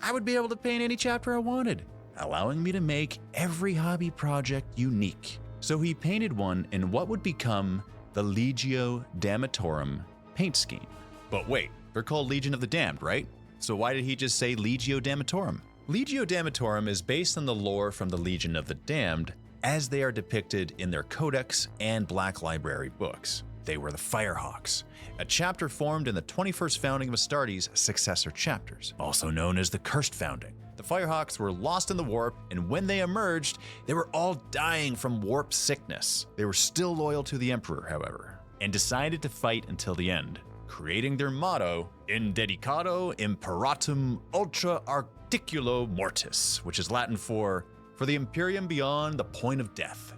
I would be able to paint any chapter I wanted, allowing me to make every hobby project unique. So he painted one in what would become the Legio Damnatorum paint scheme. But wait, they're called Legion of the Damned, right? So why did he just say Legio Damnatorum? Legio Damnatorum is based on the lore from the Legion of the Damned as they are depicted in their Codex and Black Library books. They were the Firehawks, a chapter formed in the 21st founding of Astartes' successor chapters, also known as the Cursed Founding. The Firehawks were lost in the warp, and when they emerged, they were all dying from warp sickness. They were still loyal to the Emperor, however, and decided to fight until the end, creating their motto, In Dedicato Imperatum Ultra Articulo Mortis, which is Latin for the Imperium beyond the point of death.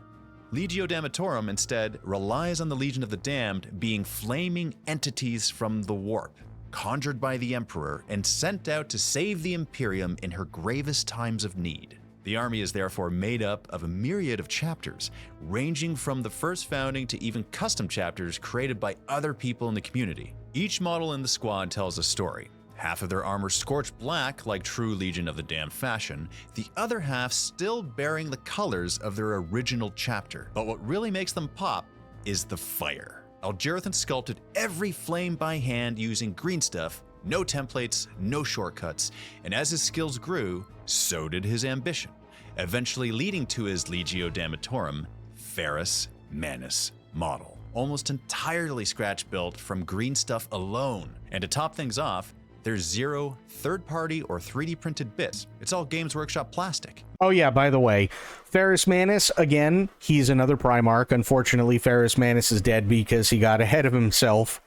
Legio Damnatorum instead relies on the Legion of the Damned being flaming entities from the warp, conjured by the Emperor and sent out to save the Imperium in her gravest times of need. The army is therefore made up of a myriad of chapters, ranging from the first founding to even custom chapters created by other people in the community. Each model in the squad tells a story. Half of their armor scorched black like true Legion of the Damned fashion, the other half still bearing the colors of their original chapter. But what really makes them pop is the fire. Algerthon sculpted every flame by hand using green stuff, no templates, no shortcuts, and as his skills grew, so did his ambition, eventually leading to his Legio Damnatorum Ferrus Manus model, almost entirely scratch-built from green stuff alone. And to top things off, there's zero third-party or 3D printed bits. It's all Games Workshop plastic. Oh yeah, by the way, Ferrus Manus, again, he's another Primarch. Unfortunately, Ferrus Manus is dead because he got ahead of himself.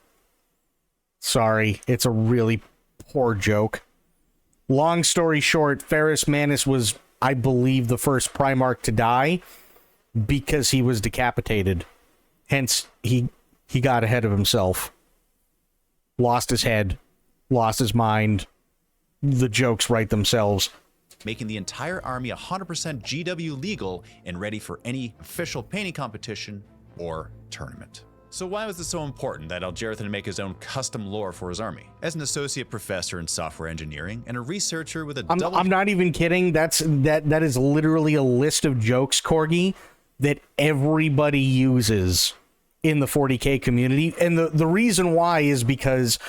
Sorry, it's a really poor joke. Long story short, Ferrus Manus was, I believe, the first Primarch to die because he was decapitated. Hence, he got ahead of himself. Lost his head. Lost his mind. The jokes write themselves. Making the entire army 100% GW legal and ready for any official painting competition or tournament. So why was it so important that Algerthon make his own custom lore for his army? As an associate professor in software engineering and a researcher with a I'm not even kidding. That is literally a list of jokes, Corgi, that everybody uses in the 40K community. And the reason why is because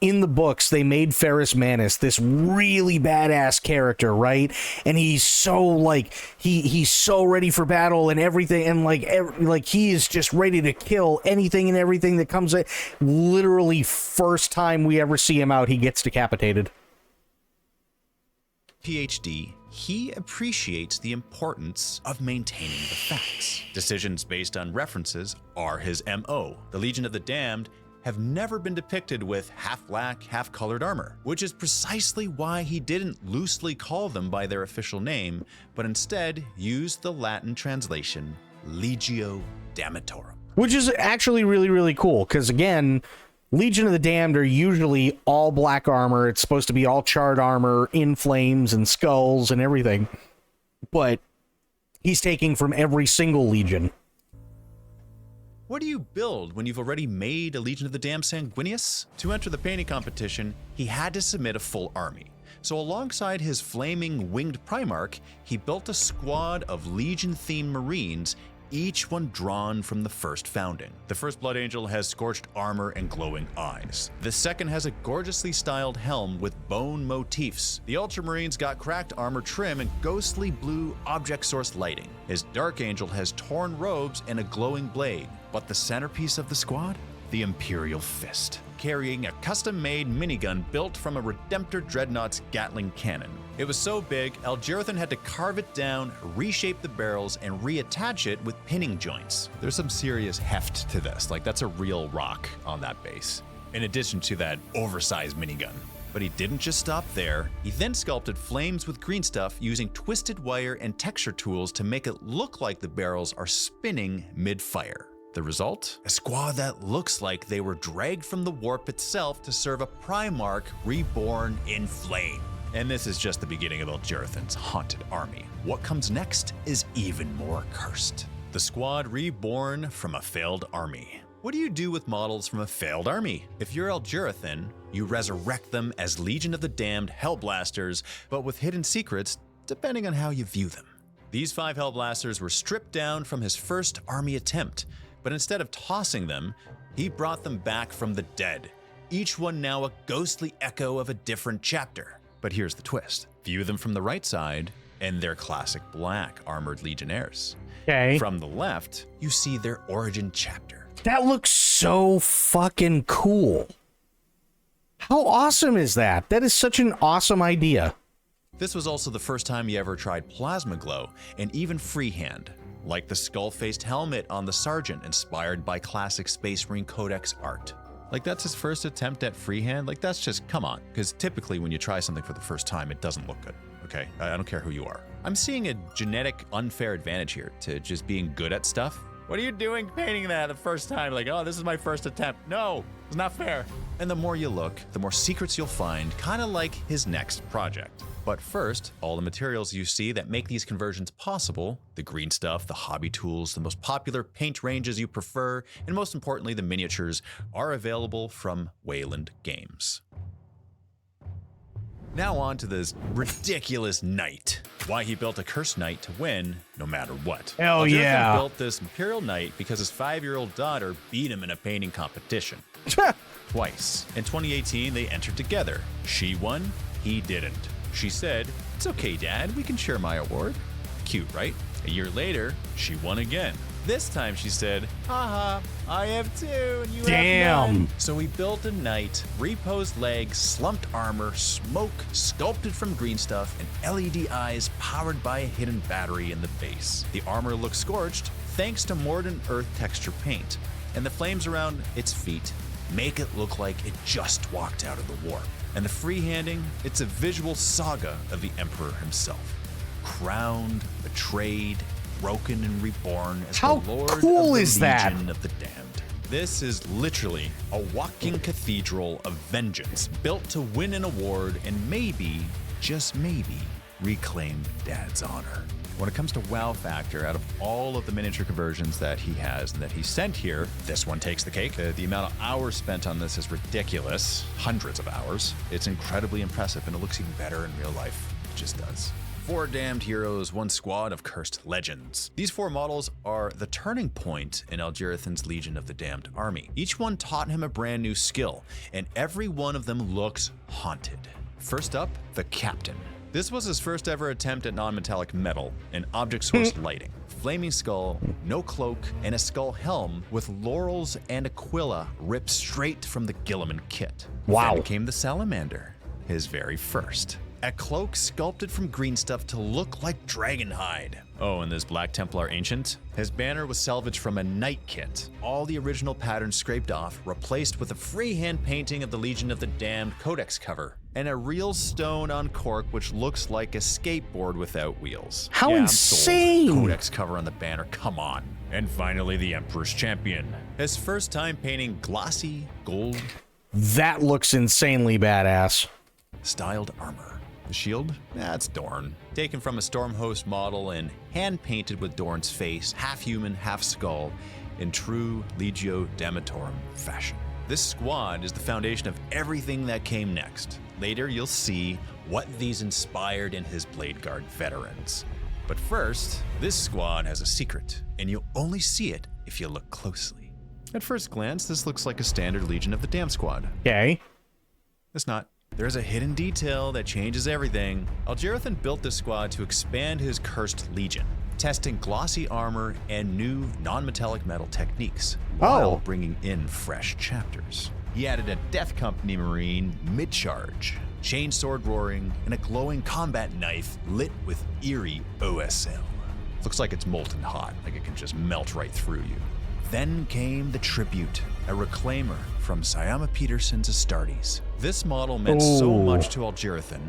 in the books, they made Ferrus Manus this really badass character, right? And he's so, like, he's so ready for battle and everything, and, like he is just ready to kill anything and everything that comes in. Literally, first time we ever see him out, he gets decapitated. PhD, he appreciates the importance of maintaining the facts. Decisions based on references are his MO. The Legion of the Damned have never been depicted with half black, half colored armor, which is precisely why he didn't loosely call them by their official name, but instead used the Latin translation Legio Damnatorum. Which is actually really, really cool, because again, Legion of the Damned are usually all black armor. It's supposed to be all charred armor, in flames and skulls and everything. But he's taking from every single Legion. What do you build when you've already made a Legion of the Damned Sanguinius? To enter the painting competition, he had to submit a full army. So alongside his flaming winged Primarch, he built a squad of Legion-themed Marines, each one drawn from the first founding. The first Blood Angel has scorched armor and glowing eyes. The second has a gorgeously styled helm with bone motifs. The Ultramarines got cracked armor trim and ghostly blue object source lighting. His Dark Angel has torn robes and a glowing blade. But the centerpiece of the squad? The Imperial Fist, carrying a custom-made minigun built from a Redemptor Dreadnought's Gatling cannon. It was so big, Algerathan had to carve it down, reshape the barrels, and reattach it with pinning joints. There's some serious heft to this, like that's a real rock on that base, in addition to that oversized minigun. But he didn't just stop there. He then sculpted flames with green stuff using twisted wire and texture tools to make it look like the barrels are spinning mid-fire. The result? A squad that looks like they were dragged from the warp itself to serve a Primarch reborn in flame. And this is just the beginning of Algerathan's haunted army. What comes next is even more cursed. The squad reborn from a failed army. What do you do with models from a failed army? If you're Algerathan, you resurrect them as Legion of the Damned Hellblasters, but with hidden secrets, depending on how you view them. These 5 Hellblasters were stripped down from his first army attempt, but instead of tossing them, he brought them back from the dead, each one now a ghostly echo of a different chapter. But here's the twist. View them from the right side, and they're classic black armored legionnaires. Okay. From the left, you see their origin chapter. That looks so fucking cool. How awesome is that? That is such an awesome idea. This was also the first time he ever tried plasma glow and even freehand, like the skull-faced helmet on the Sergeant inspired by classic Space Marine Codex art. Like, that's his first attempt at freehand? Like, that's just, come on. Because typically when you try something for the first time, it doesn't look good, okay? I don't care who you are. I'm seeing a genetic unfair advantage here to just being good at stuff. What are you doing painting that the first time? Like, oh, this is my first attempt. No, it's not fair. And the more you look, the more secrets you'll find, kind of like his next project. But first, all the materials you see that make these conversions possible, the green stuff, the hobby tools, the most popular paint ranges you prefer, and most importantly, the miniatures, are available from Wayland Games. Now on to this ridiculous knight. Why he built a cursed knight to win, no matter what. Hell yeah. He built this Imperial Knight because his 5-year-old daughter beat him in a painting competition. Twice. In 2018, they entered together. She won, he didn't. She said, "It's okay, Dad, we can share my award." Cute, right? A year later, she won again. This time she said, "Haha, I have 2 and you have none." So he built a knight, reposed legs, slumped armor, smoke, sculpted from green stuff, and LED eyes powered by a hidden battery in the base. The armor looks scorched thanks to Morden Earth texture paint, and the flames around its feet make it look like it just walked out of the warp. And the freehanding, it's a visual saga of the Emperor himself. Crowned, betrayed, broken and reborn as the Lord of the Legion of the Damned. This is literally a walking cathedral of vengeance, built to win an award and maybe, just maybe, reclaim Dad's honor. When it comes to wow factor, out of all of the miniature conversions that he has and that he sent here, this one takes the cake. The amount of hours spent on this is ridiculous. Hundreds of hours. It's incredibly impressive, and it looks even better in real life. It just does. 4 damned heroes, 1 squad of cursed legends. These 4 models are the turning point in Algerathan's Legion of the Damned army. Each one taught him a brand new skill, and every one of them looks haunted. First up, the Captain. This was his first ever attempt at non-metallic metal and object source lighting. Flaming skull, no cloak, and a skull helm with laurels and aquila ripped straight from the Guilliman kit. Wow. Then came the Salamander, his very first. a cloak sculpted from green stuff to look like dragonhide. Oh, and this Black Templar Ancient? His banner was salvaged from a knight kit. All the original patterns scraped off, replaced with a freehand painting of the Legion of the Damned Codex cover, and a real stone on cork which looks like a skateboard without wheels. How insane! I'm sold. Codex cover on the banner, come on. And finally, the Emperor's Champion. His first time painting glossy gold. That looks insanely badass. Styled armor. The shield? That's Dorn. Taken from a Stormhost model and hand-painted with Dorn's face, half human, half skull, in true Legio Damatorum fashion. This squad is the foundation of everything that came next. Later, you'll see what these inspired in his Blade Guard veterans. But first, this squad has a secret, and you'll only see it if you look closely. At first glance, this looks like a standard Legion of the Damned squad. Okay. It's not. There's a hidden detail that changes everything. Algerathan built this squad to expand his cursed legion, testing glossy armor and new non-metallic metal techniques, while bringing in fresh chapters. He added a Death Company Marine mid-charge, chainsword roaring, and a glowing combat knife lit with eerie OSL. Looks like it's molten hot, like it can just melt right through you. Then came the Tribute, a reclaimer from Syama Peterson's Astartes. This model meant so much to Algerathan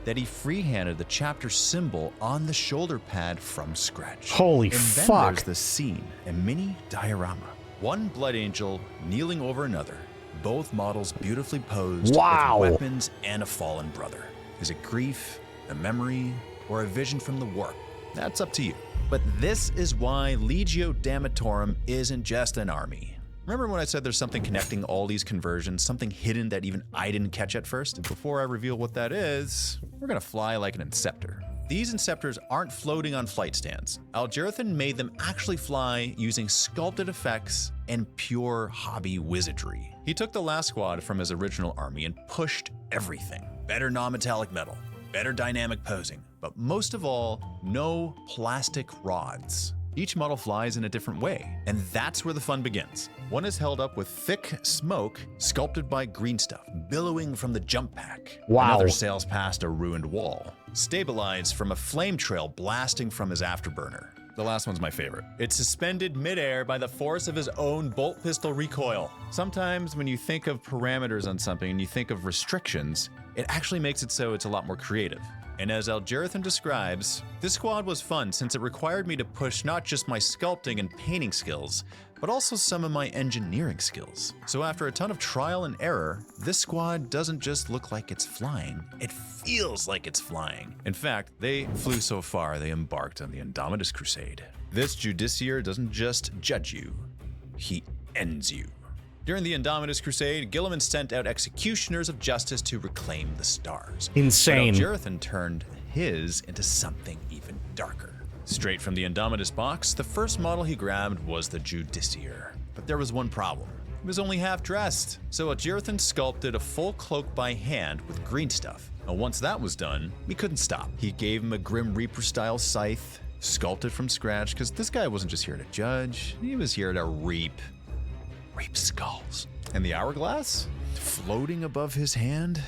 that he freehanded the chapter symbol on the shoulder pad from scratch. Holy and then fuck. there's the scene, a mini diorama. One blood angel kneeling over another, both models beautifully posed with weapons and a fallen brother. Is it grief, a memory, or a vision from the warp? That's up to you. But this is why Legio Damatorum isn't just an army. Remember when I said there's something connecting all these conversions, something hidden that even I didn't catch at first? Before I reveal what that is, we're gonna fly like an Inceptor. These Inceptors aren't floating on flight stands. Algerathan made them actually fly using sculpted effects and pure hobby wizardry. He took the last squad from his original army and pushed everything. Better non-metallic metal, better dynamic posing, but most of all, no plastic rods. Each model flies in a different way, and that's where the fun begins. One is held up with thick smoke sculpted by green stuff, billowing from the jump pack. Wow. Another sails past a ruined wall, stabilized from a flame trail blasting from his afterburner. The last one's my favorite. It's suspended midair by the force of his own bolt pistol recoil. Sometimes when you think of parameters on something and you think of restrictions, it actually makes it so it's a lot more creative. And as Algerathan describes, this squad was fun since it required me to push not just my sculpting and painting skills, but also some of my engineering skills. So after a ton of trial and error, this squad doesn't just look like it's flying, it feels like it's flying. In fact, they flew so far they embarked on the Indomitus Crusade. This Judiciar doesn't just judge you, he ends you. During the Indomitus Crusade, Guilliman sent out executioners of justice to reclaim the stars. Insane. But Algerathan turned his into something even darker. Straight from the Indomitus box, the first model he grabbed was the Judiciar. But there was one problem. He was only half dressed. So Algerathan sculpted a full cloak by hand with green stuff. And once that was done, he couldn't stop. He gave him a Grim Reaper style scythe, sculpted from scratch, because this guy wasn't just here to judge, he was here to reap skulls. And the hourglass, floating above his hand,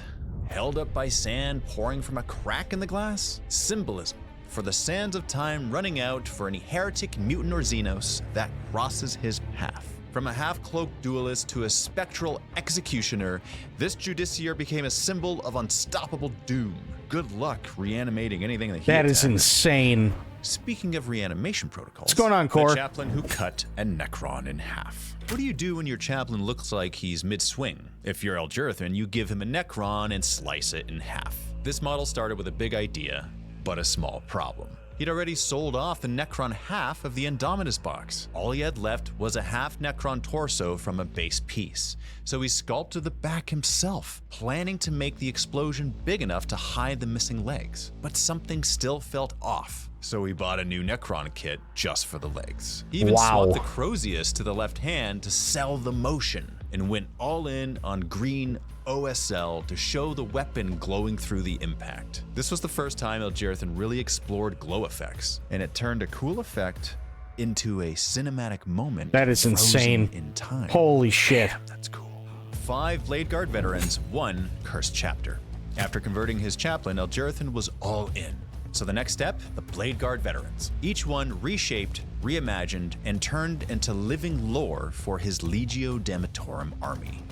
held up by sand pouring from a crack in the glass, symbolism for the sands of time running out for any heretic, mutant, or Xenos that crosses his path. From a half-cloaked duelist to a spectral executioner, this Judiciar became a symbol of unstoppable doom. Good luck reanimating anything that he That is attacks. insane. Speaking of reanimation protocols, What's going on, Core? the chaplain who cut a Necron in half. What do you do when your chaplain looks like he's mid-swing? If you're Algerathan, you give him a Necron and slice it in half. This model started with a big idea, but a small problem. He'd already sold off the Necron half of the Indomitus box. All he had left was a half Necron torso from a base piece. So he sculpted the back himself, planning to make the explosion big enough to hide the missing legs. But something still felt off. So he bought a new Necron kit just for the legs. He even swapped the Crozius to the left hand to sell the motion, and went all in on green OSL to show the weapon glowing through the impact. This was the first time Algerathan really explored glow effects, and it turned a cool effect into a cinematic moment. That is insane. In time. Holy shit. Damn, that's cool. 5 Blade Guard veterans, 1 cursed chapter. After converting his chaplain, Elgerathan was all in. So the next step, the Blade Guard veterans. Each one reshaped, reimagined, and turned into living lore for his Legio Dematorum army.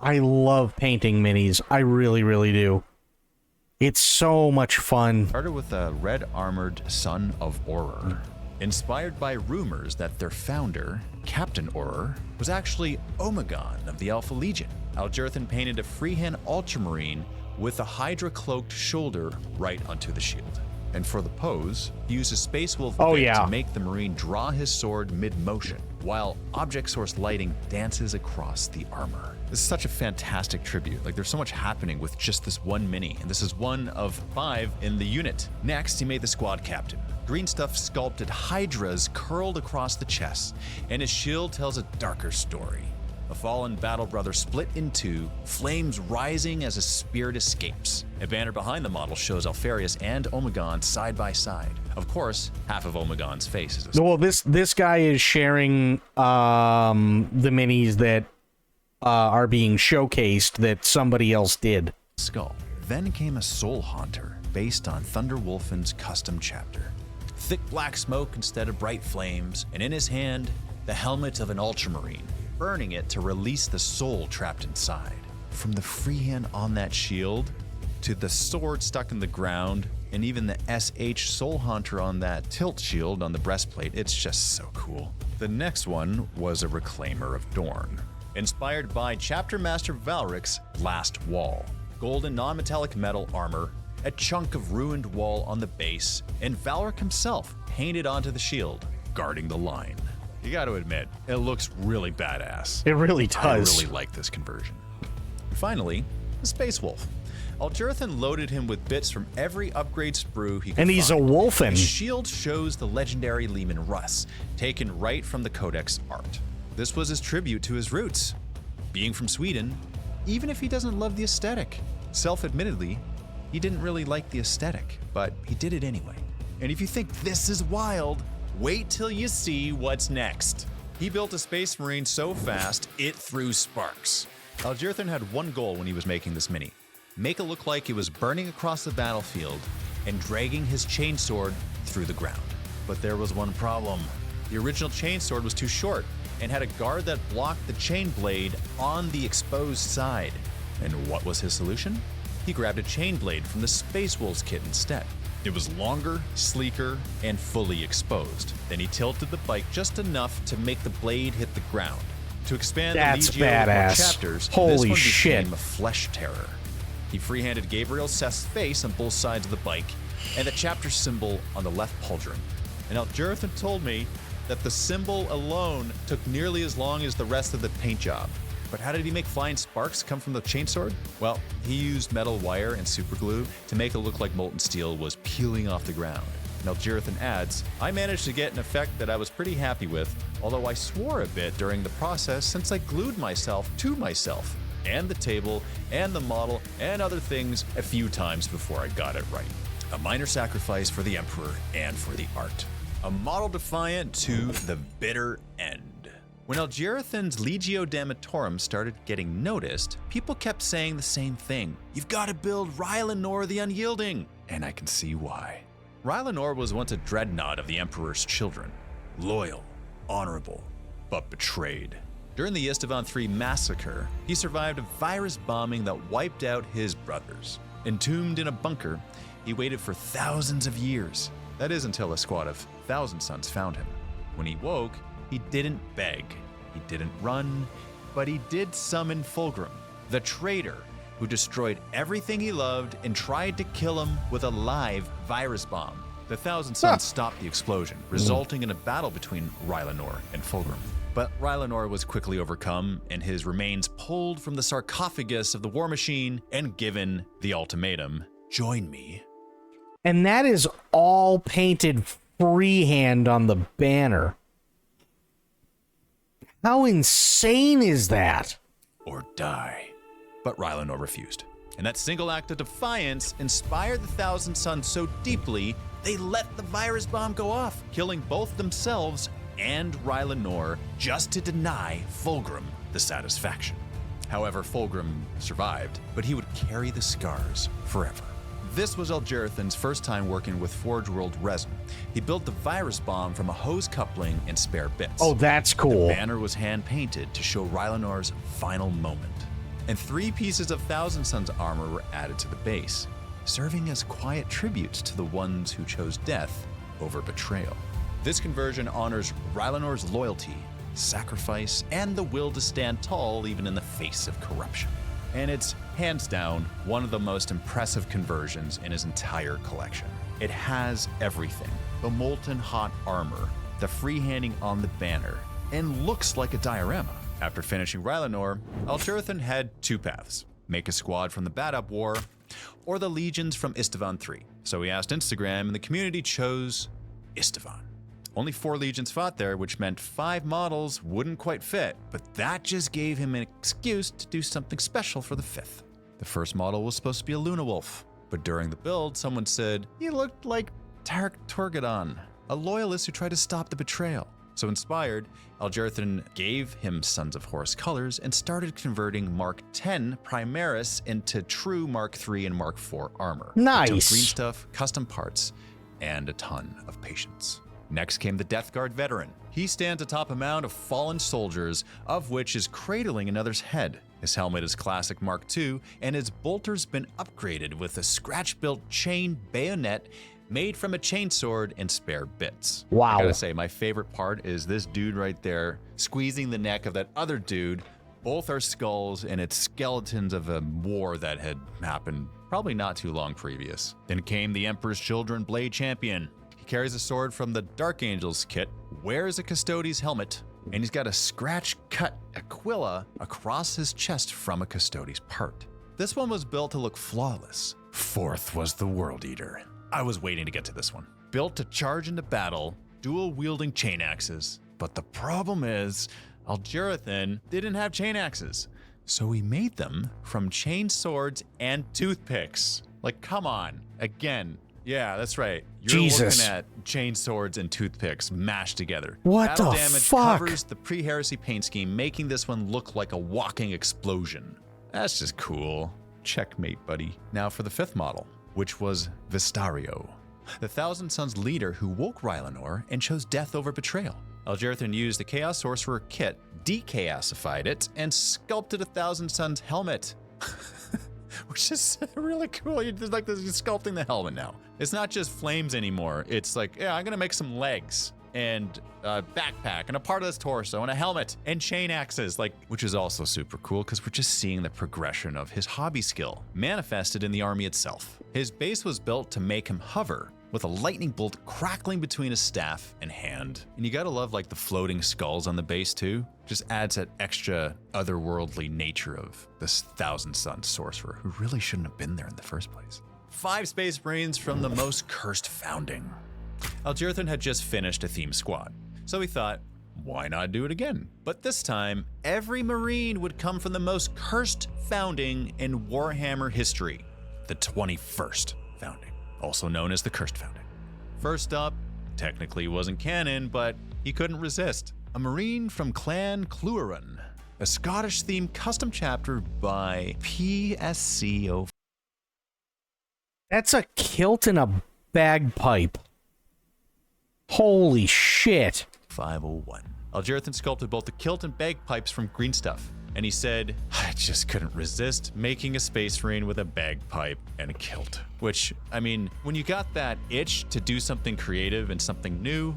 I love painting minis. I really, really do. It's so much fun. Started with a red armored son of Auror, inspired by rumors that their founder, Captain Auror, was actually Omegon of the Alpha Legion. Elgerathan painted a freehand ultramarine with a Hydra-cloaked shoulder right onto the shield. And for the pose, he used a Space Wolf bit to make the Marine draw his sword mid-motion, while Object Source lighting dances across the armor. This is such a fantastic tribute. Like, there's so much happening with just this one mini, and this is one of 5 in the unit. Next, he made the squad captain. Green stuff sculpted hydras curled across the chest, and his shield tells a darker story. A fallen battle brother split in two, flames rising as a spirit escapes. A banner behind the model shows Alfarius and Omegon side by side. Of course, half of Omegon's face is Well, this guy is sharing the minis that are being showcased that somebody else did. Skull. Then came a Soul Haunter, based on Thunder Wolfen's custom chapter. Thick black smoke instead of bright flames, and in his hand, the helmet of an Ultramarine, burning it to release the soul trapped inside. From the freehand on that shield, to the sword stuck in the ground, and even the SH Soul Haunter on that tilt shield on the breastplate, it's just so cool. The next one was a Reclaimer of Dorn, inspired by Chapter Master Valric's Last Wall. Golden non-metallic metal armor, a chunk of ruined wall on the base, and Valric himself painted onto the shield, guarding the line. You gotta admit, it looks really badass. It really does. I really like this conversion. And finally, the Space Wolf. Elgerathan loaded him with bits from every upgrade sprue he could And he's find. a wolfen. His shield shows the legendary Leman Russ, taken right from the Codex art. This was his tribute to his roots, being from Sweden, even if he doesn't love the aesthetic. Self-admittedly, he didn't really like the aesthetic, but he did it anyway. And if you think this is wild, wait till you see what's next. He built a Space Marine so fast, it threw sparks. Elgerathan had one goal when he was making this mini. Make it look like he was burning across the battlefield and dragging his chainsword through the ground. But there was one problem. The original chainsword was too short and had a guard that blocked the chain blade on the exposed side. And what was his solution? He grabbed a chain blade from the Space Wolves kit instead. It was longer, sleeker, and fully exposed. Then he tilted the bike just enough to make the blade hit the ground. To expand the Legio badass. chapters, Holy this one shit. became a flesh terror. He freehanded Gabriel Seth's face on both sides of the bike, and the chapter symbol on the left pauldron. And Elgerathan told me that the symbol alone took nearly as long as the rest of the paint job. But how did he make flying sparks come from the chainsword? Well, he used metal wire and superglue to make it look like molten steel was peeling off the ground. And Elgerathan adds, I managed to get an effect that I was pretty happy with, although I swore a bit during the process since I glued myself to myself, and the table, and the model, and other things a few times before I got it right. A minor sacrifice for the Emperor and for the art. A model defiant to the bitter end. When Elgerathan's Legio Dematorum started getting noticed, people kept saying the same thing. You've got to build Rylanor the Unyielding. And I can see why. Rylanor was once a dreadnought of the Emperor's children. Loyal, honorable, but betrayed. During the Istvan III massacre, he survived a virus bombing that wiped out his brothers. Entombed in a bunker, he waited for thousands of years. That is until a squad of Thousand Sons found him. When he woke, he didn't beg, he didn't run, but he did summon Fulgrim, the traitor who destroyed everything he loved and tried to kill him with a live virus bomb. The Thousand Sons stopped the explosion, resulting in a battle between Rylanor and Fulgrim. But Rylanor was quickly overcome and his remains pulled from the sarcophagus of the War Machine and given the ultimatum, join me. And that is all painted freehand on the banner. How insane is that? Or die. But Rylanor refused. And that single act of defiance inspired the Thousand Sons so deeply, they let the virus bomb go off, killing both themselves and Rylanor just to deny Fulgrim the satisfaction. However, Fulgrim survived, but he would carry the scars forever. This was Algerathan's first time working with Forge World resin. He built the virus bomb from a hose coupling and spare bits. Oh, that's cool. The banner was hand-painted to show Rylanor's final moment. And 3 pieces of Thousand Sons armor were added to the base, serving as quiet tributes to the ones who chose death over betrayal. This conversion honors Rylanor's loyalty, sacrifice, and the will to stand tall even in the face of corruption. And it's hands down one of the most impressive conversions in his entire collection. It has everything: the molten hot armor, the freehanding on the banner, and looks like a diorama. After finishing Rylanor, Algerathan had 2 paths: make a squad from the Bad Up War, or the legions from Istvan III. So he asked Instagram, and the community chose Istvan. Only 4 legions fought there, which meant 5 models wouldn't quite fit, but that just gave him an excuse to do something special for the 5th. The first model was supposed to be a Luna Wolf, but during the build, someone said he looked like Tarek Torgadon, a loyalist who tried to stop the betrayal. So inspired, Algerathan gave him Sons of Horus colors and started converting Mark X Primaris into true Mark III and Mark IV armor. Nice. Green stuff, custom parts, and a ton of patience. Next came the Death Guard veteran. He stands atop a mound of fallen soldiers, of which is cradling another's head. His helmet is classic Mark II, and his bolter's been upgraded with a scratch-built chain bayonet made from a chainsword and spare bits. Wow. I gotta say, my favorite part is this dude right there squeezing the neck of that other dude. Both are skulls, and it's skeletons of a war that had happened probably not too long previous. Then came the Emperor's Children Blade Champion. He carries a sword from the Dark Angels kit, wears a Custodes helmet, and he's got a scratch-cut Aquila across his chest from a Custodes part. This one was built to look flawless. 4th was the World Eater. I was waiting to get to this one. Built to charge into battle, dual-wielding chain axes. But the problem is, Algerathan didn't have chain axes, so he made them from chain swords and toothpicks. Like, come on. Again, yeah, that's right. You're Jesus. looking at chain swords and toothpicks mashed together. What Battle the damage fuck? covers the pre-heresy paint scheme, making this one look like a walking explosion. That's just cool. Checkmate, buddy. Now for the 5th model, which was Vistario, the Thousand Sons leader who woke Rylanor and chose death over betrayal. Algerathan used the Chaos Sorcerer kit, dechaosified it, and sculpted a Thousand Sons helmet. Which is really cool. You're sculpting the helmet now. It's not just flames anymore. It's like, yeah, I'm gonna make some legs and a backpack and a part of this torso and a helmet and chain axes, which is also super cool because we're just seeing the progression of his hobby skill manifested in the army itself. His base was built to make him hover, with a lightning bolt crackling between his staff and hand. And you gotta love the floating skulls on the base too. Just adds that extra otherworldly nature of this Thousand Sons sorcerer who really shouldn't have been there in the first place. 5 Space Marines from the most cursed founding. Algerathan had just finished a theme squad, so he thought, why not do it again? But this time, every Marine would come from the most cursed founding in Warhammer history, the 21st founding, also known as the Cursed Founding. First up, technically wasn't canon, but he couldn't resist. A Marine from Clan Cluaran, a Scottish-themed custom chapter by PSC. That's a kilt and a bagpipe. Holy shit. 501. Algerathan sculpted both the kilt and bagpipes from green stuff, and he said, I just couldn't resist making a Space Marine with a bagpipe and a kilt. Which, I mean, when you got that itch to do something creative and something new,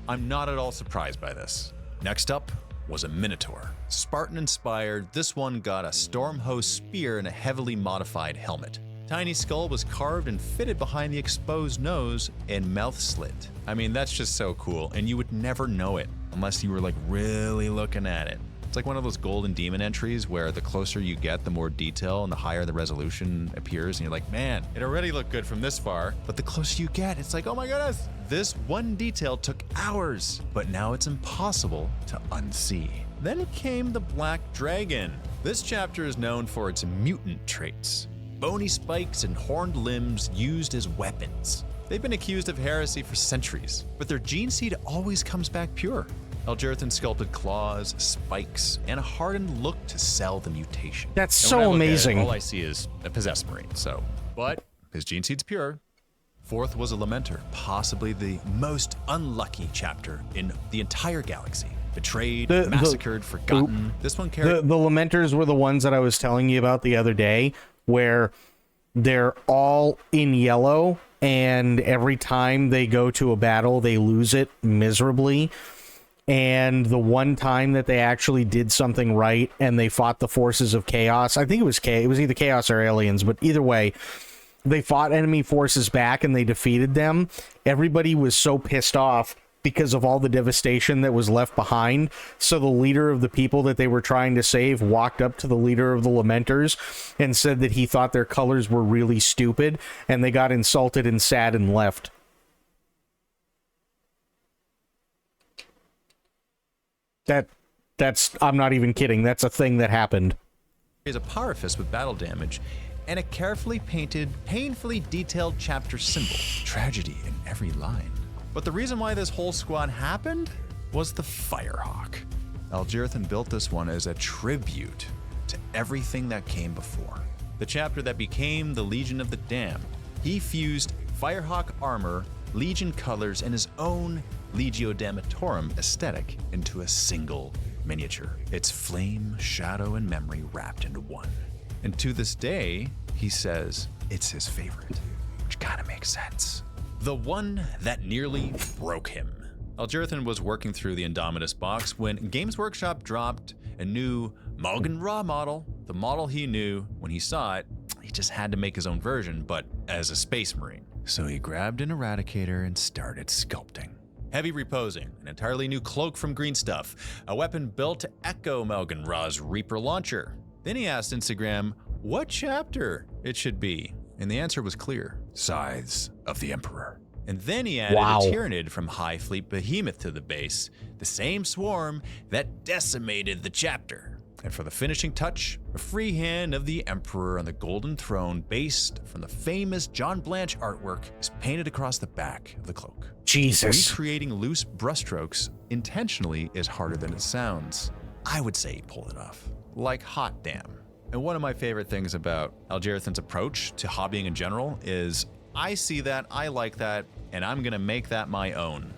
I'm not at all surprised by this. Next up was a Minotaur. Spartan-inspired, this one got a Stormhost spear and a heavily modified helmet. Tiny skull was carved and fitted behind the exposed nose and mouth slit. I mean, that's just so cool, and you would never know it unless you were really looking at it. It's like one of those Golden Demon entries where the closer you get, the more detail and the higher the resolution appears, and you're like, man, it already looked good from this far, but the closer you get, it's like, oh my goodness. This one detail took hours, but now it's impossible to unsee. Then came the Black Dragon. This chapter is known for its mutant traits. Bony spikes and horned limbs used as weapons. They've been accused of heresy for centuries, but their gene seed always comes back pure. Algerithan sculpted claws, spikes, and a hardened look to sell the mutation. That's And when I so look at it, amazing. all I see is a possessed marine, so. But his gene seed's pure. Fourth was a Lamenter, possibly the most unlucky chapter in the entire galaxy. Betrayed, massacred, forgotten. This one carried... The Lamenters were the ones that I was telling you about the other day, where they're all in yellow, and every time they go to a battle, they lose it miserably. And the one time that they actually did something right and they fought the forces of chaos, I think it was either chaos or aliens, but either way, they fought enemy forces back and they defeated them. Everybody was so pissed off because of all the devastation that was left behind. So the leader of the people that they were trying to save walked up to the leader of the Lamenters and said that he thought their colors were really stupid, and they got insulted and sad and left. That's I'm not even kidding. That's a thing that happened. Is a power fist with battle damage and a carefully painted, painfully detailed chapter symbol. Tragedy in every line. But the reason why this whole squad happened was the Firehawk. Algerithan built this one as a tribute to everything that came before. The chapter that became the Legion of the Damned. He fused Firehawk armor, Legion colors, and his own Legio Damnatorum aesthetic into a single miniature. It's flame, shadow, and memory wrapped into one. And to this day, he says it's his favorite, which kind of makes sense. The one that nearly broke him. Algerithan was working through the Indominus box when Games Workshop dropped a new Morgan Raw model, the model he knew when he saw it. He just had to make his own version, but as a Space Marine. So he grabbed an Eradicator and started sculpting. Heavy reposing, an entirely new cloak from Green Stuff, a weapon built to echo Melgan Ra's Reaper launcher. Then he asked Instagram what chapter it should be, and the answer was clear: Scythes of the Emperor. And then he added a Tyrannid from High Fleet Behemoth to the base, the same swarm that decimated the chapter. And for the finishing touch, a freehand of the Emperor on the Golden Throne based from the famous John Blanche artwork is painted across the back of the cloak. Jesus. Recreating loose brushstrokes intentionally is harder than it sounds. I would say he pulled it off. Like hot damn. And one of my favorite things about Algerithan's approach to hobbying in general is, I see that, I like that, and I'm gonna make that my own.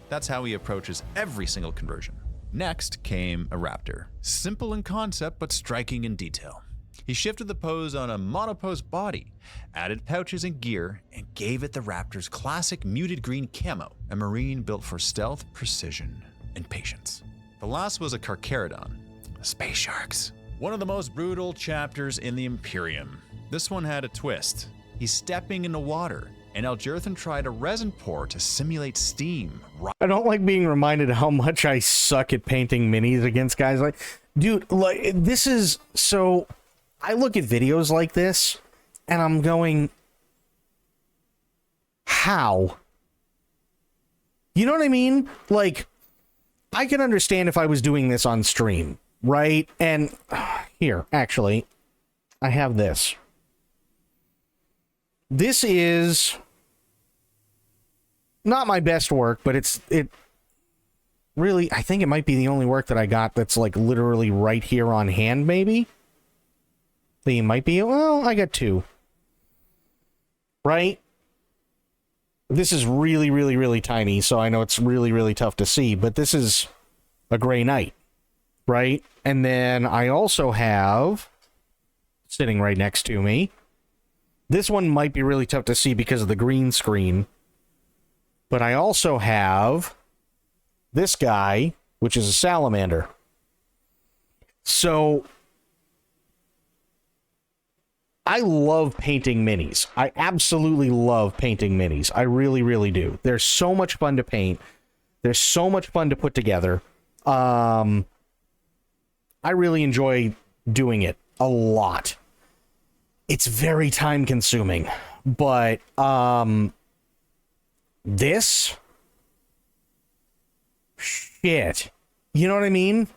That's how he approaches every single conversion. Next came a Raptor. Simple in concept, but striking in detail. He shifted the pose on a monopose body, added pouches and gear, and gave it the Raptor's classic muted green camo, a marine built for stealth, precision, and patience. The last was a Carcharodon, space sharks. One of the most brutal chapters in the Imperium. This one had a twist. He's stepping into water, and Algerithan tried a resin pour to simulate steam. I don't like being reminded how much I suck at painting minis against guys like... Dude, like, this is... So, I look at videos like this, and I'm going... How? You know what I mean? Like, I can understand if I was doing this on stream, right? And here, actually, I have this. This is not my best work, but it really, I think it might be the only work that I got that's like literally right here on hand, maybe. They might be, well, I got two. Right? This is really, really, really tiny, so I know it's really, really tough to see, but this is a Gray Knight, right? And then I also have, sitting right next to me, this one might be really tough to see because of the green screen, but I also have this guy, which is a salamander. So I love painting minis. I absolutely love painting minis. I really, really do. They're so much fun to paint. They're so much fun to put together. I really enjoy doing it a lot. It's very time consuming, but this shit, you know what I mean?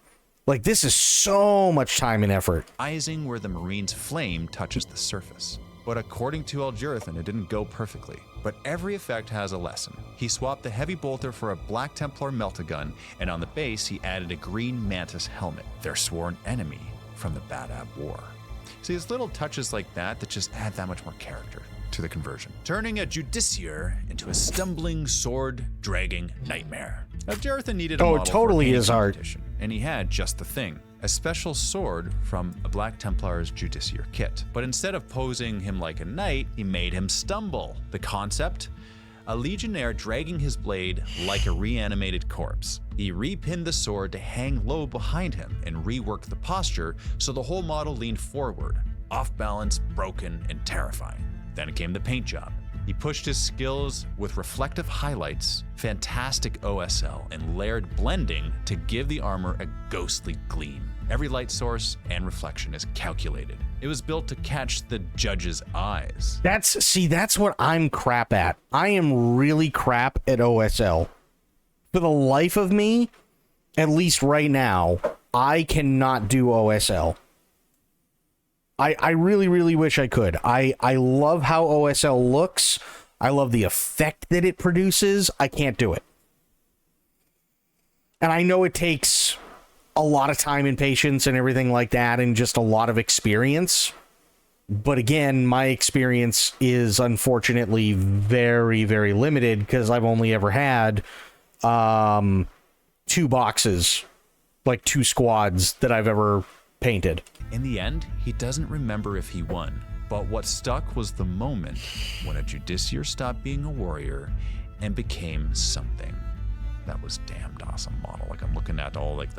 Like, this is so much time and effort. Rising where the Marine's flame touches the surface. But according to Algerithan, it didn't go perfectly. but every effect has a lesson. He swapped the heavy bolter for a Black Templar melt-a-gun, and on the base he added a green mantis helmet, their sworn enemy from the Badab War. See, it's little touches like that that just add that much more character to the conversion, turning a Judiciar into a stumbling, sword-dragging nightmare. Now, Jarethan needed a model totally for is any art. competition, and he had just the thing. A special sword from a Black Templar's Judiciar kit. But instead of posing him like a knight, he made him stumble. The concept? A legionnaire dragging his blade like a reanimated corpse. He repinned the sword to hang low behind him and reworked the posture so the whole model leaned forward, off balance, broken, and terrifying. Then came the paint job. He pushed his skills with reflective highlights, fantastic OSL, and layered blending to give the armor a ghostly gleam. Every light source and reflection is calculated. It was built to catch the judge's eyes. That's what I'm crap at. I am really crap at OSL. For the life of me, at least right now, I cannot do OSL. I really, really wish I could. I love how OSL looks. I love the effect that it produces. I can't do it. And I know it takes a lot of time and patience and everything like that, and just a lot of experience. But again, my experience is unfortunately very, very limited because I've only ever had 2 boxes, like 2 squads that I've ever painted. In the end, he doesn't remember if he won, but what stuck was the moment when a Judiciar stopped being a warrior and became something. That was damned awesome model. Like, I'm looking at all like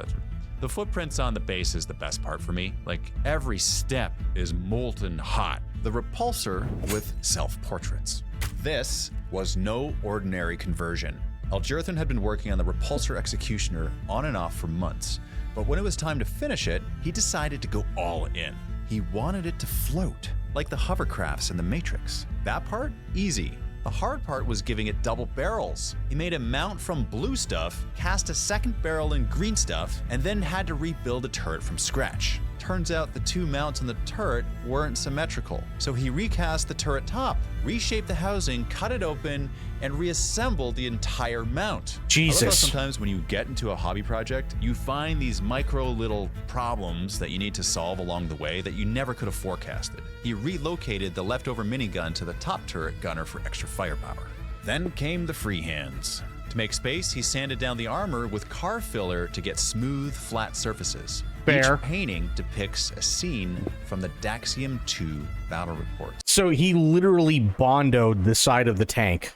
the footprints on the base is the best part for me. Like, every step is molten hot. The repulsor with self-portraits. This was no ordinary conversion. Algerthon had been working on the repulsor executioner on and off for months. But when it was time to finish it, he decided to go all in. He wanted it to float, like the hovercrafts in the Matrix. That part? Easy. The hard part was giving it double barrels. He made a mount from blue stuff, cast a second barrel in green stuff, and then had to rebuild a turret from scratch. Turns out the 2 mounts on the turret weren't symmetrical, so he recast the turret top, reshaped the housing, cut it open, and reassembled the entire mount. Jesus. I love how sometimes when you get into a hobby project, you find these micro little problems that you need to solve along the way that you never could have forecasted. He relocated the leftover minigun to the top turret gunner for extra firepower. Then came the freehands. To make space, he sanded down the armor with car filler to get smooth, flat surfaces. Fair. Each painting depicts a scene from the Daxium 2 battle reports. So he literally bondoed the side of the tank,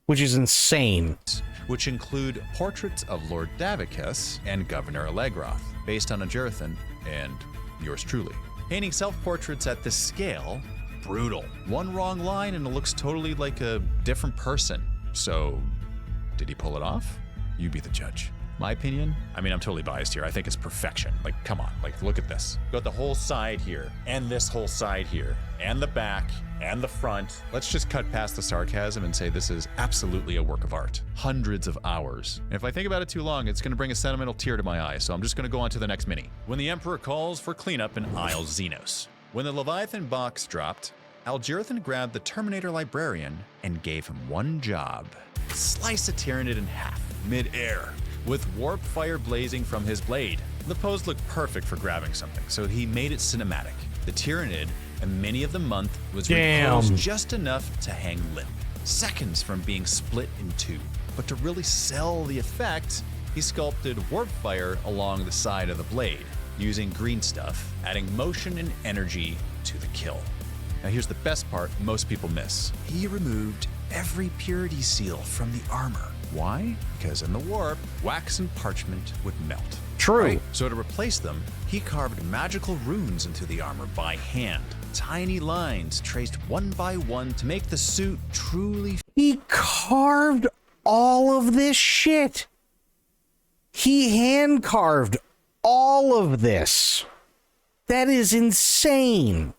which is insane. Which include portraits of Lord Davicus and Governor Allegroth, based on Algerthon and yours truly. Painting self-portraits at this scale, brutal. One wrong line and it looks totally like a different person. So, did he pull it off? You be the judge. My opinion? I mean, I'm totally biased here. I think it's perfection. Like, come on. Like, look at this. Got the whole side here, and this whole side here, and the back, and the front. Let's just cut past the sarcasm and say this is absolutely a work of art. Hundreds of hours. And if I think about it too long, it's going to bring a sentimental tear to my eye, so I'm just going to go on to the next mini. When the Emperor calls for cleanup in Isle Xenos. When the Leviathan box dropped, Algerthon grabbed the Terminator Librarian and gave him one job. Slice a Tyranid in half, mid-air, with warp fire blazing from his blade. The pose looked perfect for grabbing something, so he made it cinematic. The Tyranid, a mini of the month, was reposed just enough to hang limp, seconds from being split in 2. But to really sell the effect, he sculpted warp fire along the side of the blade, using green stuff, adding motion and energy to the kill. Now here's the best part most people miss. He removed every purity seal from the armor. Why? Because in the warp, wax and parchment would melt. True. Right? So to replace them, he carved magical runes into the armor by hand. Tiny lines traced one by one to make the suit truly... He carved all of this shit. He hand carved all of this. That is insane.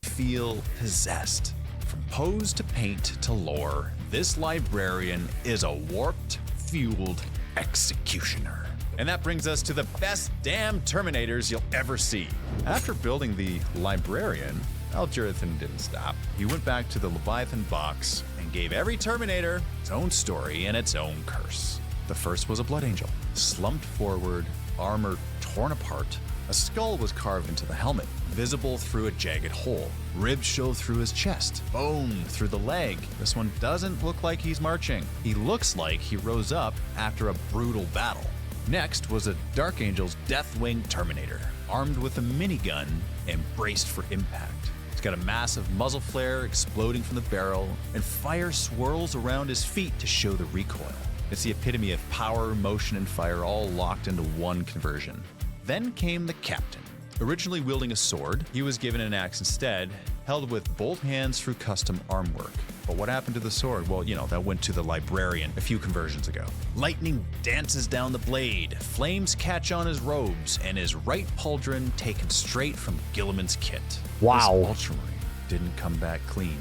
Feel possessed. From pose to paint to lore, this librarian is a warped, fueled executioner. And that brings us to the best damn Terminators you'll ever see. After building the librarian, Aljurathan didn't stop. He went back to the Leviathan box and gave every Terminator its own story and its own curse. The first was a Blood Angel, slumped forward, armor torn apart. A skull was carved into the helmet, visible through a jagged hole. Ribs show through his chest, bone through the leg. This one doesn't look like he's marching. He looks like he rose up after a brutal battle. Next was a Dark Angel's Deathwing Terminator, armed with a minigun and braced for impact. He's got a massive muzzle flare exploding from the barrel, and fire swirls around his feet to show the recoil. It's the epitome of power, motion, and fire all locked into one conversion. Then came the Captain. Originally wielding a sword, he was given an axe instead, held with both hands through custom arm work. But what happened to the sword? Well, that went to the librarian a few conversions ago. Lightning dances down the blade, flames catch on his robes, and his right pauldron taken straight from Gilliman's kit. Wow. This Ultramarine didn't come back clean.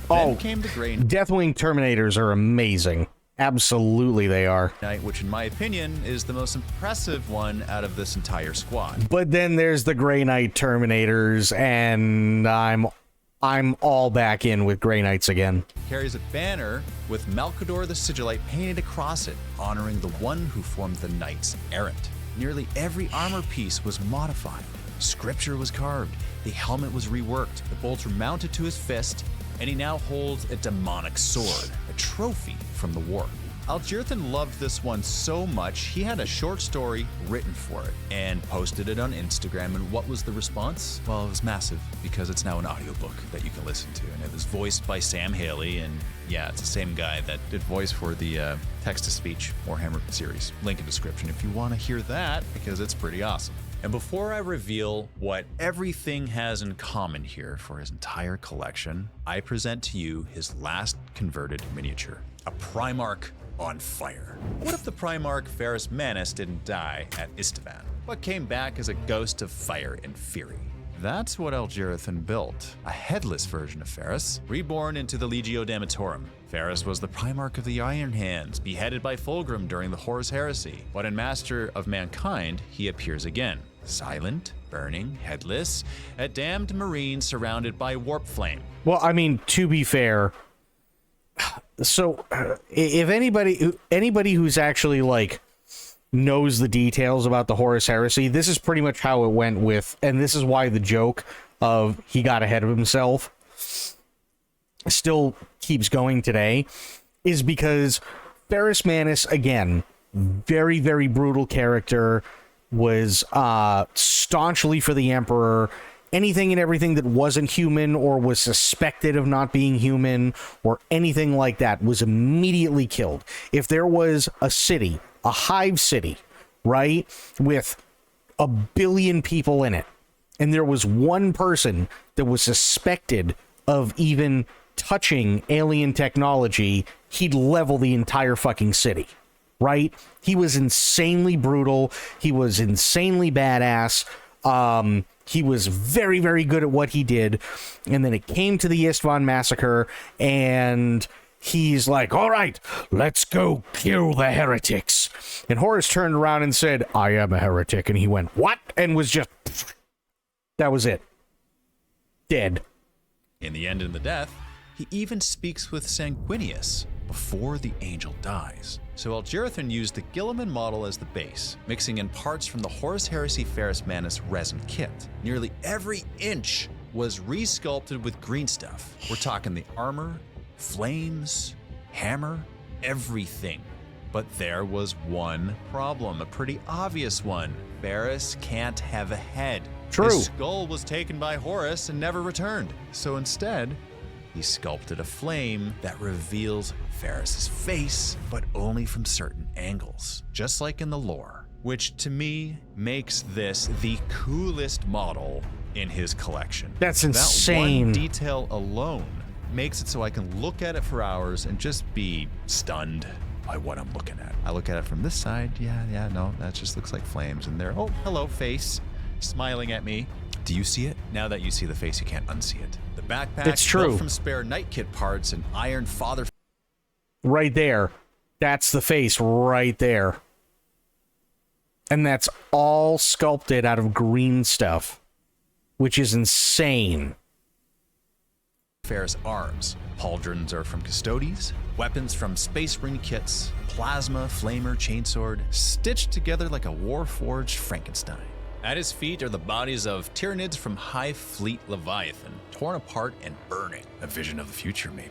Then came the Grey Deathwing Terminators are amazing. Absolutely they are. Knight, which in my opinion is the most impressive one out of this entire squad. But then there's the Grey Knight Terminators, and I'm all back in with Grey Knights again. Carries a banner with Malkador the Sigillite painted across it, honoring the one who formed the Knights Errant. Nearly every armor piece was modified. Scripture was carved, the helmet was reworked, the bolts were mounted to his fist, and he now holds a demonic sword, a trophy from the war. Aljurathan loved this one so much, he had a short story written for it and posted it on Instagram. And what was the response? Well, it was massive because it's now an audiobook that you can listen to. And it was voiced by Sam Haley. And yeah, it's the same guy that did voice for the text-to-speech Warhammer series. Link in description if you want to hear that, because it's pretty awesome. And before I reveal what everything has in common here for his entire collection, I present to you his last converted miniature, a Primarch on fire. What if the Primarch Ferrus Manus didn't die at Istvan, but came back as a ghost of fire and fury? That's what Aljurathan built, a headless version of Ferrus, reborn into the Legio Damnatorum. Ferrus was the Primarch of the Iron Hands, beheaded by Fulgrim during the Horus Heresy, but in Master of Mankind, he appears again. Silent, burning, headless, a damned marine surrounded by warp flame. Well, I mean, to be fair, so if anybody who's actually like knows the details about the Horus Heresy, this is pretty much how it went with, and this is why the joke of he got ahead of himself still keeps going today, is because Ferrus Manus, again, very, very brutal character, was staunchly for the Emperor. Anything and everything that wasn't human or was suspected of not being human or anything like that was immediately killed. If there was a city, a hive city, right, with 1 billion people in it, and there was one person that was suspected of even touching alien technology, he'd level the entire fucking city. Right? He was insanely brutal. He was insanely badass. He was very, very good at what he did. And then it came to the Istvan massacre, and he's like, all right, let's go kill the heretics. And Horus turned around and said, I am a heretic. And he went, what? And was just, that was it. Dead. In the end and the death, he even speaks with Sanguinius before the angel dies. So Aljurathan used the Gilliman model as the base, mixing in parts from the Horus Heresy Ferrus Manus resin kit. Nearly every inch was resculpted with green stuff. We're talking the armor, flames, hammer, everything. But there was one problem, a pretty obvious one. Ferrus can't have a head. True. His skull was taken by Horus and never returned. So instead, he sculpted a flame that reveals Ferrus's face, but only from certain angles, just like in the lore, which to me makes this the coolest model in his collection. That's insane. That one detail alone makes it so I can look at it for hours and just be stunned by what I'm looking at. I look at it from this side, no, that just looks like flames, and there, oh, hello, face, smiling at me. Do you see it? Now that you see the face, you can't unsee it. The backpack, it's true, built from spare Knight Kit parts and Iron Father. Right there. That's the face right there. And that's all sculpted out of green stuff, which is insane. Ferris arms. Pauldrons are from Custodes, weapons from Space Marine kits, plasma, flamer, chainsword, stitched together like a warforged Frankenstein. At his feet are the bodies of Tyranids from High Fleet Leviathan, torn apart and burning. A vision of the future, maybe.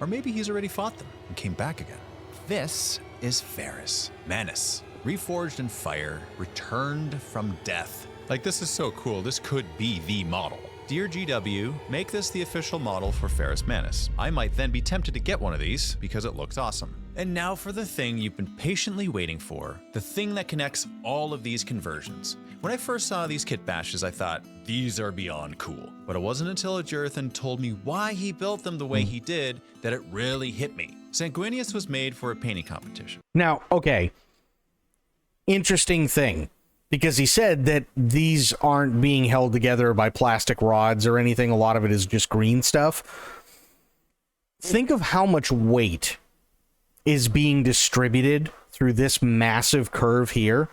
Or maybe he's already fought them and came back again. This is Ferris, Manus, reforged in fire, returned from death. Like, this is so cool, this could be the model. Dear GW, make this the official model for Ferris Manus. I might then be tempted to get one of these because it looks awesome. And now for the thing you've been patiently waiting for, the thing that connects all of these conversions. When I first saw these kit bashes, I thought, these are beyond cool. But it wasn't until Aljurathan told me why he built them the way he did that it really hit me. Sanguinius was made for a painting competition. Now, okay, interesting thing. Because he said that these aren't being held together by plastic rods or anything. A lot of it is just green stuff. Think of how much weight is being distributed through this massive curve here.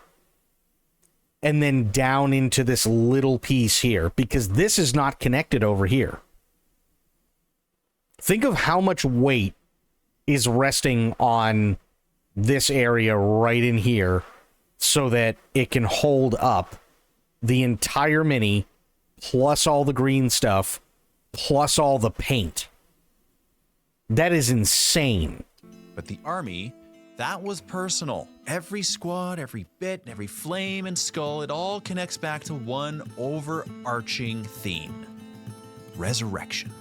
And then down into this little piece here. Because this is not connected over here. Think of how much weight is resting on this area right in here, so that it can hold up the entire mini, plus all the green stuff, plus all the paint. That is insane. But the army, that was personal. Every squad, every bit, every flame and skull, it all connects back to one overarching theme. Resurrection.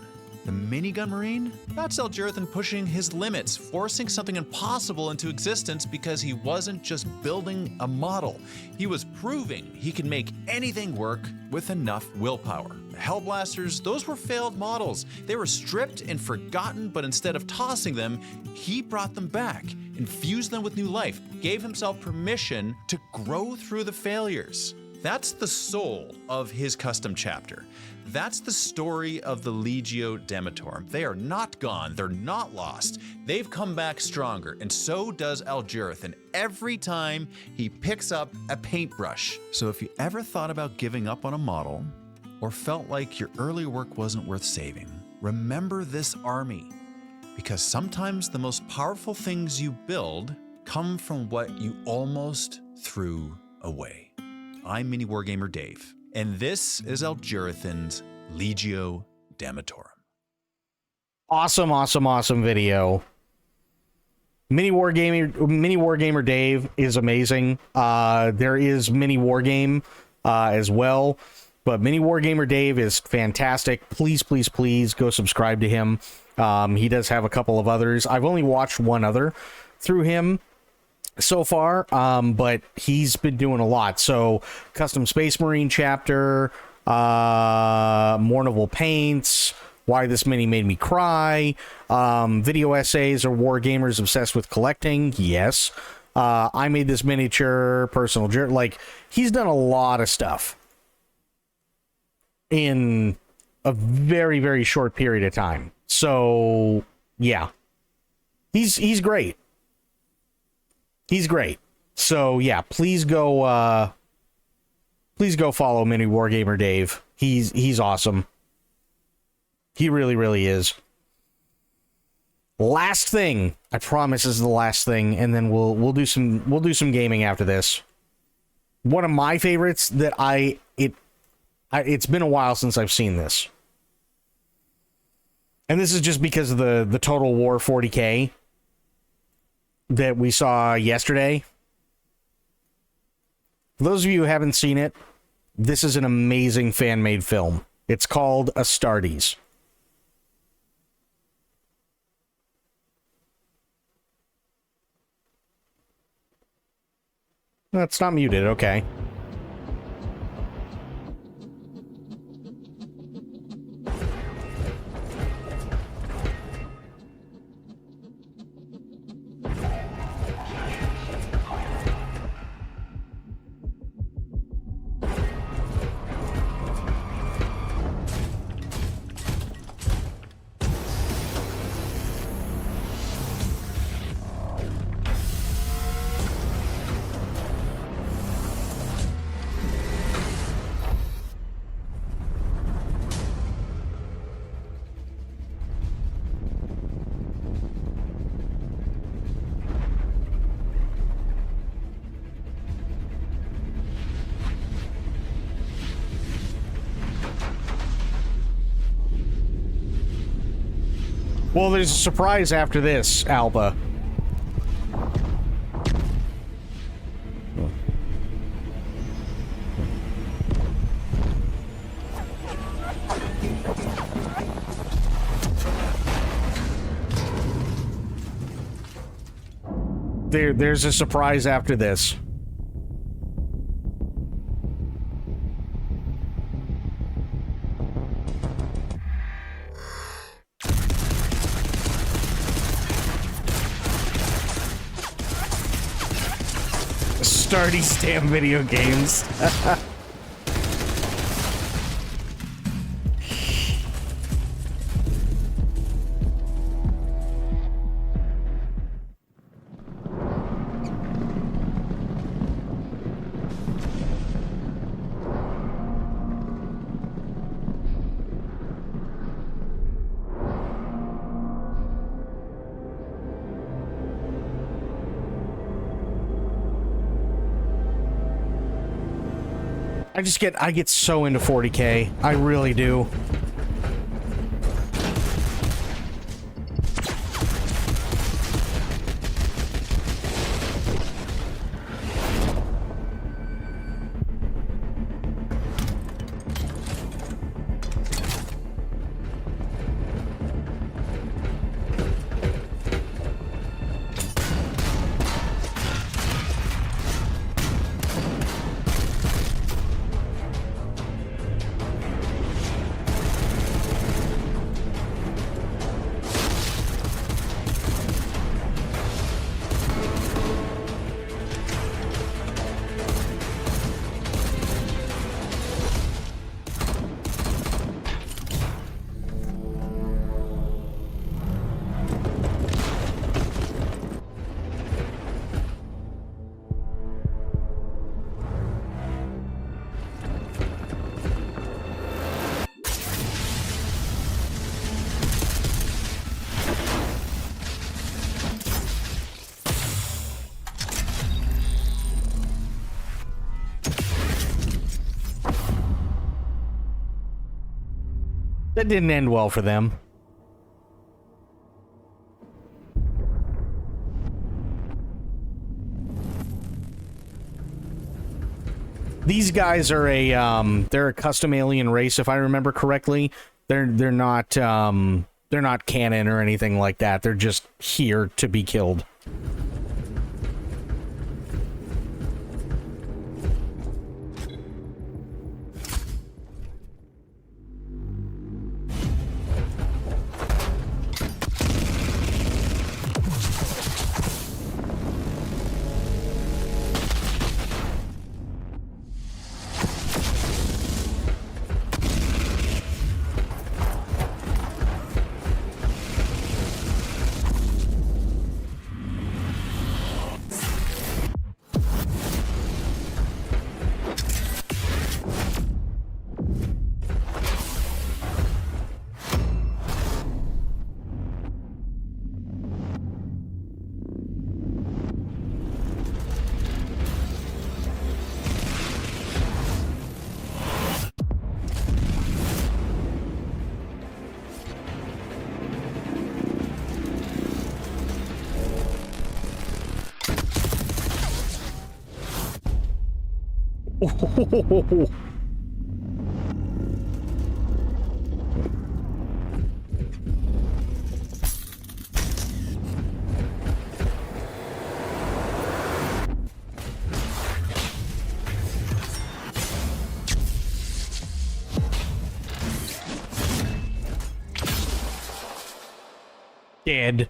The minigun marine? That's Aljurathan pushing his limits, forcing something impossible into existence because he wasn't just building a model. He was proving he could make anything work with enough willpower. The Hellblasters, those were failed models. They were stripped and forgotten, but instead of tossing them, he brought them back, infused them with new life, gave himself permission to grow through the failures. That's the soul of his custom chapter. That's the story of the Legio Demetorum. They are not gone, they're not lost. They've come back stronger, and so does Aljurathan every time he picks up a paintbrush. So if you ever thought about giving up on a model, or felt like your early work wasn't worth saving, remember this army. Because sometimes the most powerful things you build come from what you almost threw away. I'm Mini Wargamer Dave, and this is Aljurathan's Legio Demetorum. Awesome, awesome, awesome video. Mini Wargamer Dave is amazing. There is Mini Wargame as well, but Mini Wargamer Dave is fantastic. Please, please, please go subscribe to him. He does have a couple of others. I've only watched one other through him so far, but he's been doing a lot. So custom Space Marine chapter, Mournable Paints, Why This Mini Made Me Cry, video essays or war gamers obsessed with collecting. Yes. I made this miniature, personal journey. Like, he's done a lot of stuff in a very, very short period of time. So yeah, he's great. He's great. So yeah, please go follow Mini Wargamer Dave. He's awesome. He really, really is. Last thing, I promise this is the last thing, and then we'll do some gaming after this. One of my favorites that it's been a while since I've seen this. And this is just because of the Total War 40K that we saw yesterday. For those of you who haven't seen it, this is an amazing fan-made film. It's called Astartes. That's not muted, okay. Well, there's a surprise after this, Alba. There's a surprise after this. Start these damn video games. I get so into 40K. I really do. That didn't end well for them. These guys are they're a custom alien race, if I remember correctly. They're not canon or anything like that. They're just here to be killed. Dead.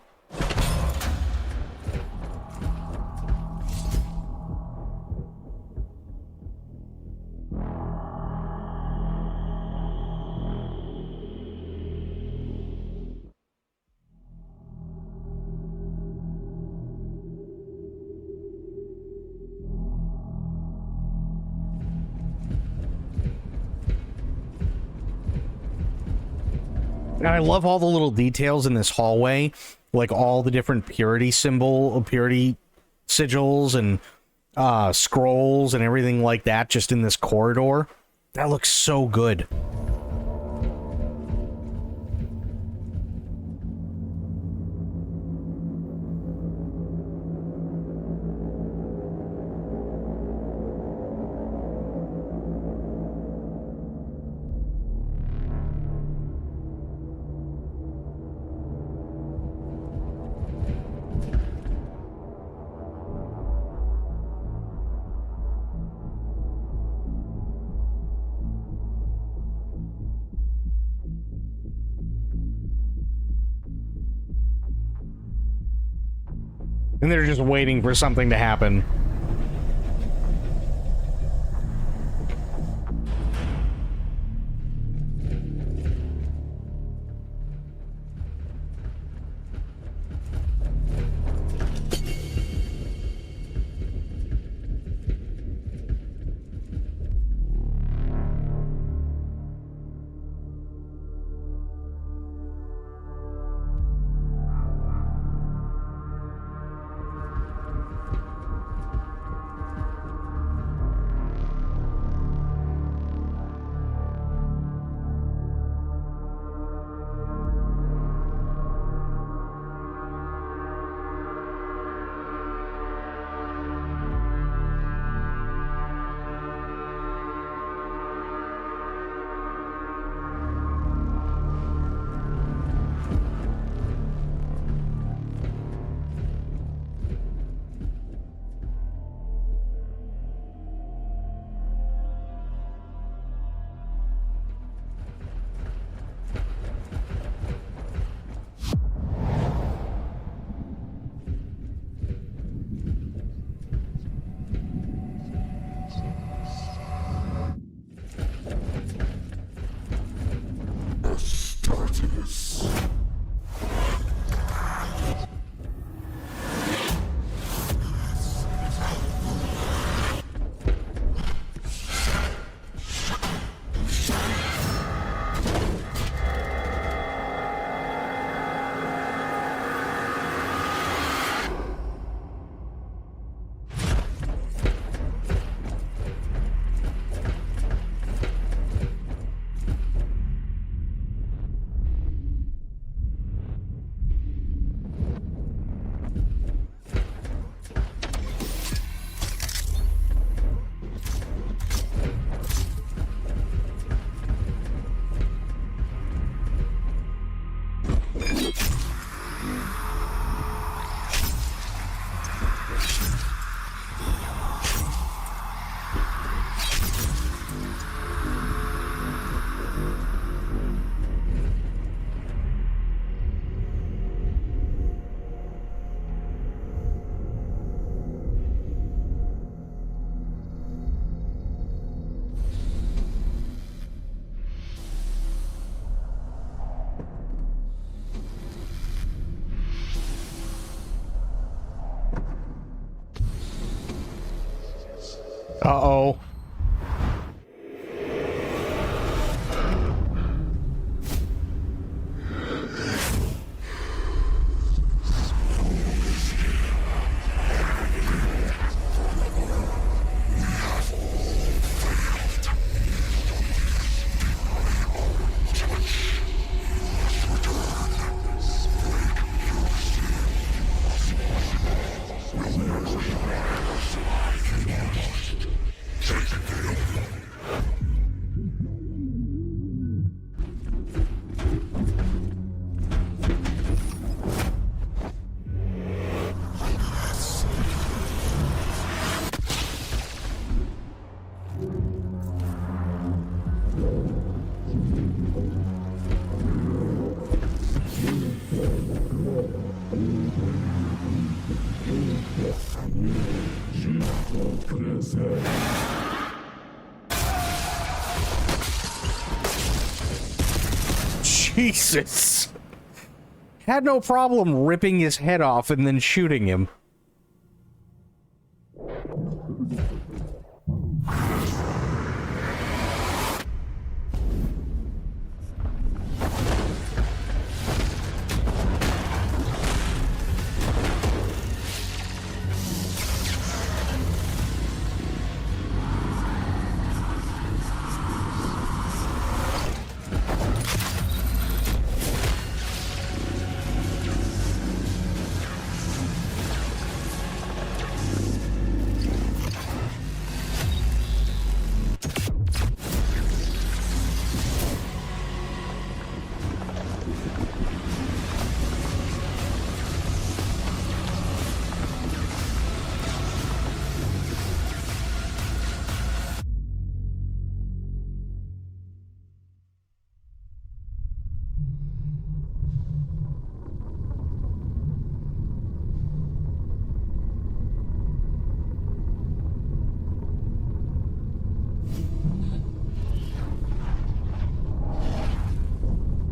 And I love all the little details in this hallway, like all the different purity sigils and scrolls and everything like that just in this corridor. That looks so good. And they're just waiting for something to happen. Uh-oh. Jesus. Had no problem ripping his head off and then shooting him.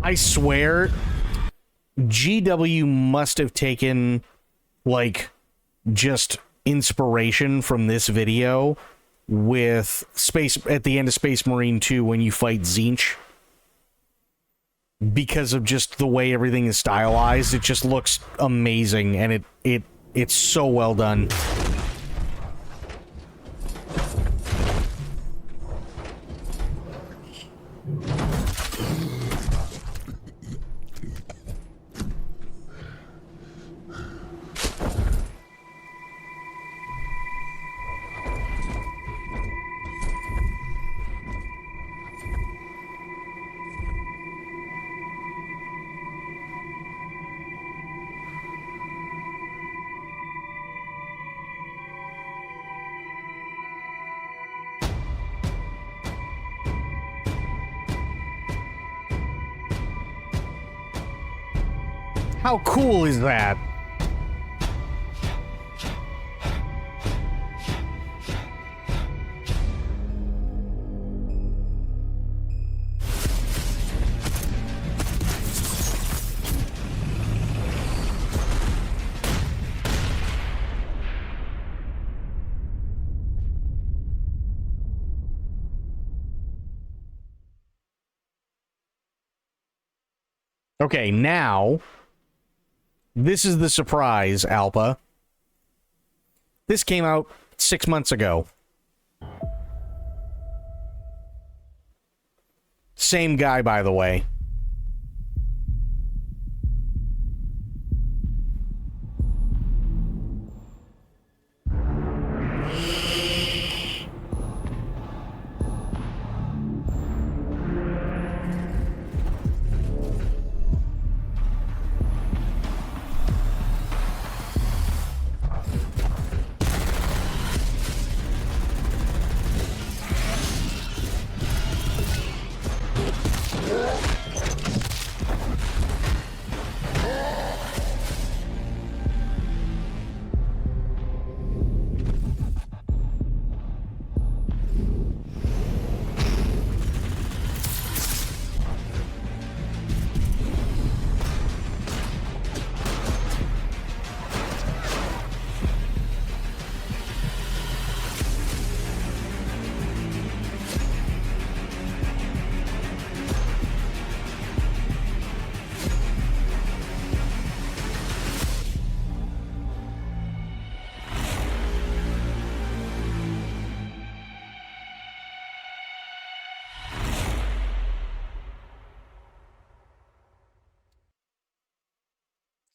I swear, GW must have taken, like, just inspiration from this video with Space at the end of Space Marine 2 when you fight Zinch. Because of just the way everything is stylized, it just looks amazing, and it's so well done. How cool is that? Okay, now, this is the surprise, Alpa. This came out 6 months ago. Same guy, by the way.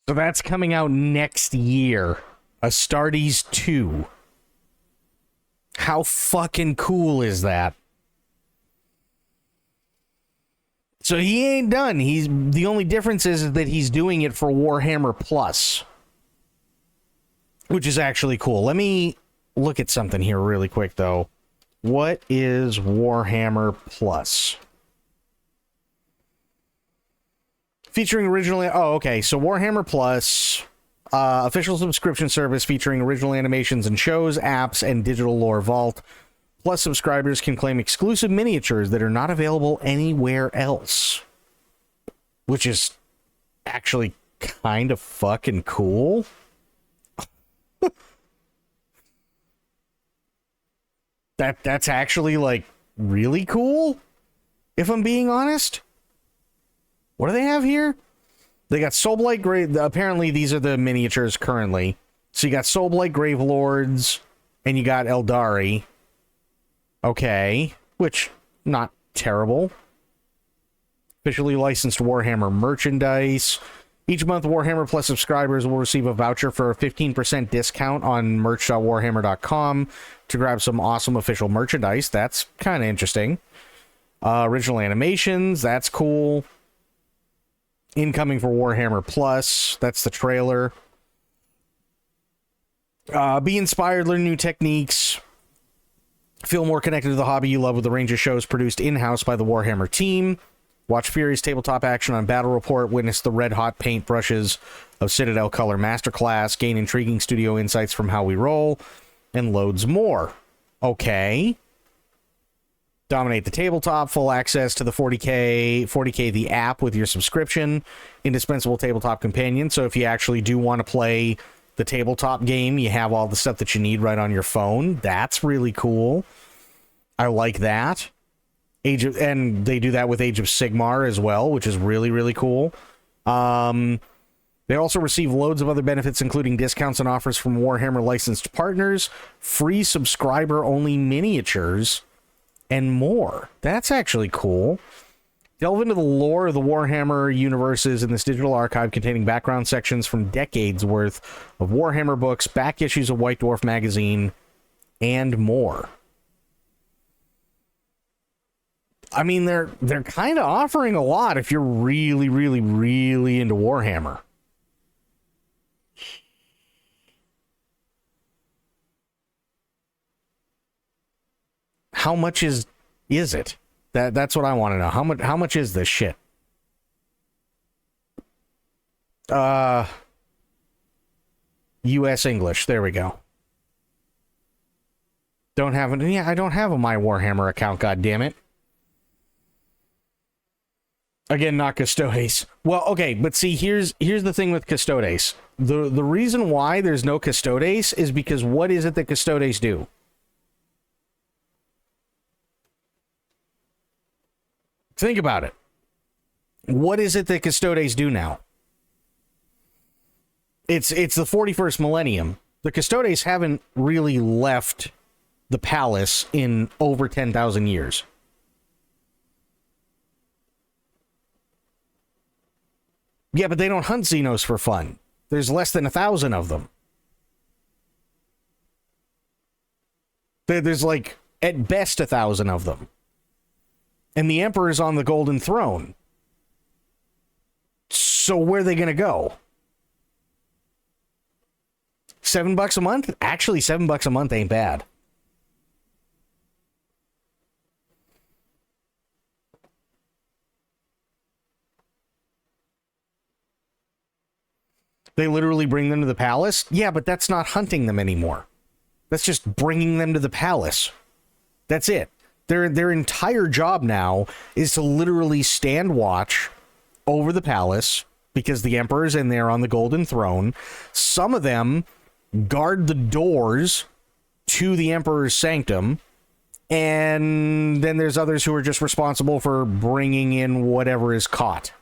So that's coming out next year. Astartes 2. How fucking cool is that? So he ain't done. The only difference is that he's doing it for Warhammer Plus, which is actually cool. Let me look at something here really quick, though. What is Warhammer Plus? Featuring originally... Oh, okay. So Warhammer Plus, official subscription service featuring original animations and shows, apps, and digital lore vault. Plus, subscribers can claim exclusive miniatures that are not available anywhere else. Which is actually kind of fucking cool. That's actually, like, really cool, if I'm being honest. What do they have here? They got Soulblight Grave... Apparently, these are the miniatures currently. So you got Soulblight Gravelords, and you got Eldari. Okay. Which, not terrible. Officially licensed Warhammer merchandise. Each month, Warhammer Plus subscribers will receive a voucher for a 15% discount on merch.warhammer.com to grab some awesome official merchandise. That's kind of interesting. Original animations, that's cool. Incoming for Warhammer Plus, that's the trailer. Be inspired, learn new techniques. Feel more connected to the hobby you love with the range of shows produced in-house by the Warhammer team. Watch furious tabletop action on Battle Report. Witness the red-hot paintbrushes of Citadel Color Masterclass. Gain intriguing studio insights from How We Roll. And loads more. Okay. Dominate the Tabletop, full access to the 40K the app with your subscription, indispensable tabletop companion. So if you actually do want to play the tabletop game, you have all the stuff that you need right on your phone. That's really cool. I like that. And they do that with Age of Sigmar as well, which is really, really cool. They also receive loads of other benefits, including discounts and offers from Warhammer licensed partners, free subscriber-only miniatures, and more. That's actually cool. Delve into the lore of the Warhammer universes in this digital archive containing background sections from decades worth of Warhammer books, back issues of White Dwarf magazine, and more. I mean, they're kind of offering a lot if you're really, really, really into Warhammer. How much is it? That's what I want to know. How much is this shit? US English. There we go. Don't have it. Yeah, I don't have a My Warhammer account, god damn it. Again, not Custodes. Well, okay, but see, here's the thing with Custodes. The reason why there's no Custodes is because what is it that Custodes do? Think about it. What is it that Custodes do now? It's the 41st millennium. The Custodes haven't really left the palace in over 10,000 years. Yeah, but they don't hunt Xenos for fun. There's less than 1,000 of them. There's like, at best, 1,000 of them. And the Emperor's on the Golden Throne. So where are they going to go? $7 a month? Actually, $7 a month ain't bad. They literally bring them to the palace? Yeah, but that's not hunting them anymore. That's just bringing them to the palace. That's it. Their entire job now is to literally stand watch over the palace because the Emperor's in there on the Golden Throne. Some of them guard the doors to the Emperor's sanctum, and then there's others who are just responsible for bringing in whatever is caught.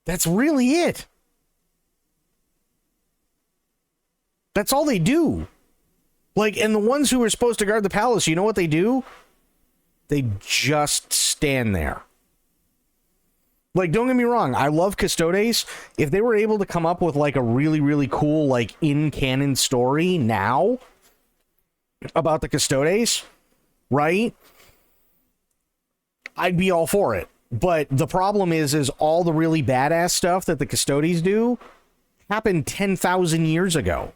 That's really it. That's all they do. Like, and the ones who are supposed to guard the palace, you know what they do? They just stand there. Like, don't get me wrong, I love Custodes. If they were able to come up with, like, a really, really cool, like, in-canon story now about the Custodes, right? I'd be all for it. But the problem is all the really badass stuff that the Custodes do happened 10,000 years ago.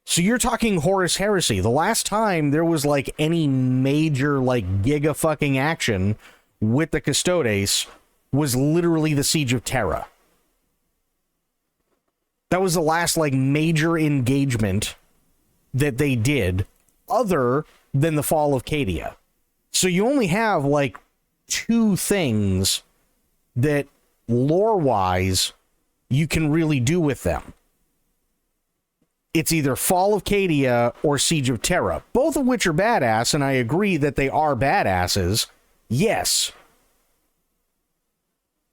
So you're talking Horus Heresy. The last time there was, like, any major, like, giga fucking action with the Custodes was literally the Siege of Terra. That was the last, like, major engagement that they did other than the fall of Cadia. So you only have, like, two things that, lore-wise, you can really do with them. It's either Fall of Cadia or Siege of Terra, both of which are badass, and I agree that they are badasses. Yes.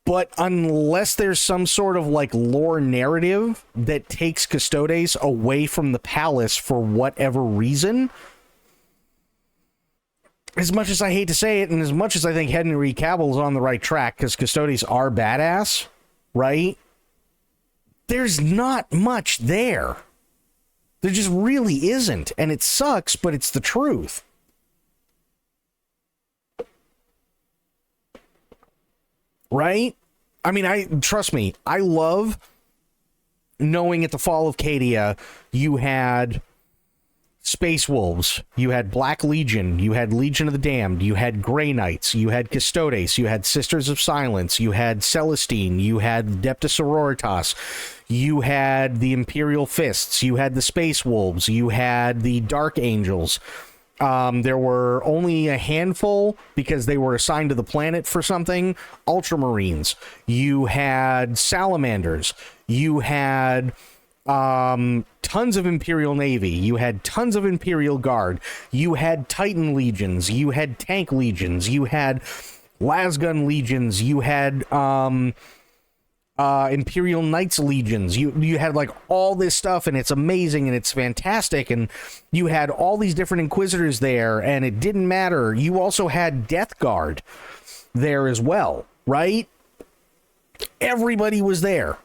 But unless there's some sort of, like, lore narrative that takes Custodes away from the palace for whatever reason, as much as I hate to say it, and as much as I think Henry Cavill's on the right track, because Custodes are badass, right? There's not much there. There just really isn't, and it sucks, but it's the truth. Right? I mean, trust me, I love knowing at the fall of Cadia, you had Space Wolves, you had Black Legion, you had Legion of the Damned, you had Grey Knights, you had Custodes, you had Sisters of Silence, you had Celestine, you had Depta Sororitas, you had the Imperial Fists, you had the Space Wolves, you had the Dark Angels. There were only a handful because they were assigned to the planet for something. Ultramarines. You had salamanders. You had tons of Imperial Navy. You had tons of Imperial Guard. You had Titan Legions. You had Tank Legions. You had Lasgun Legions. You had Imperial Knights Legions. You had like all this stuff, and it's amazing and it's fantastic, and you had all these different Inquisitors there, and it didn't matter. You also had Death Guard there as well, right? Everybody was there.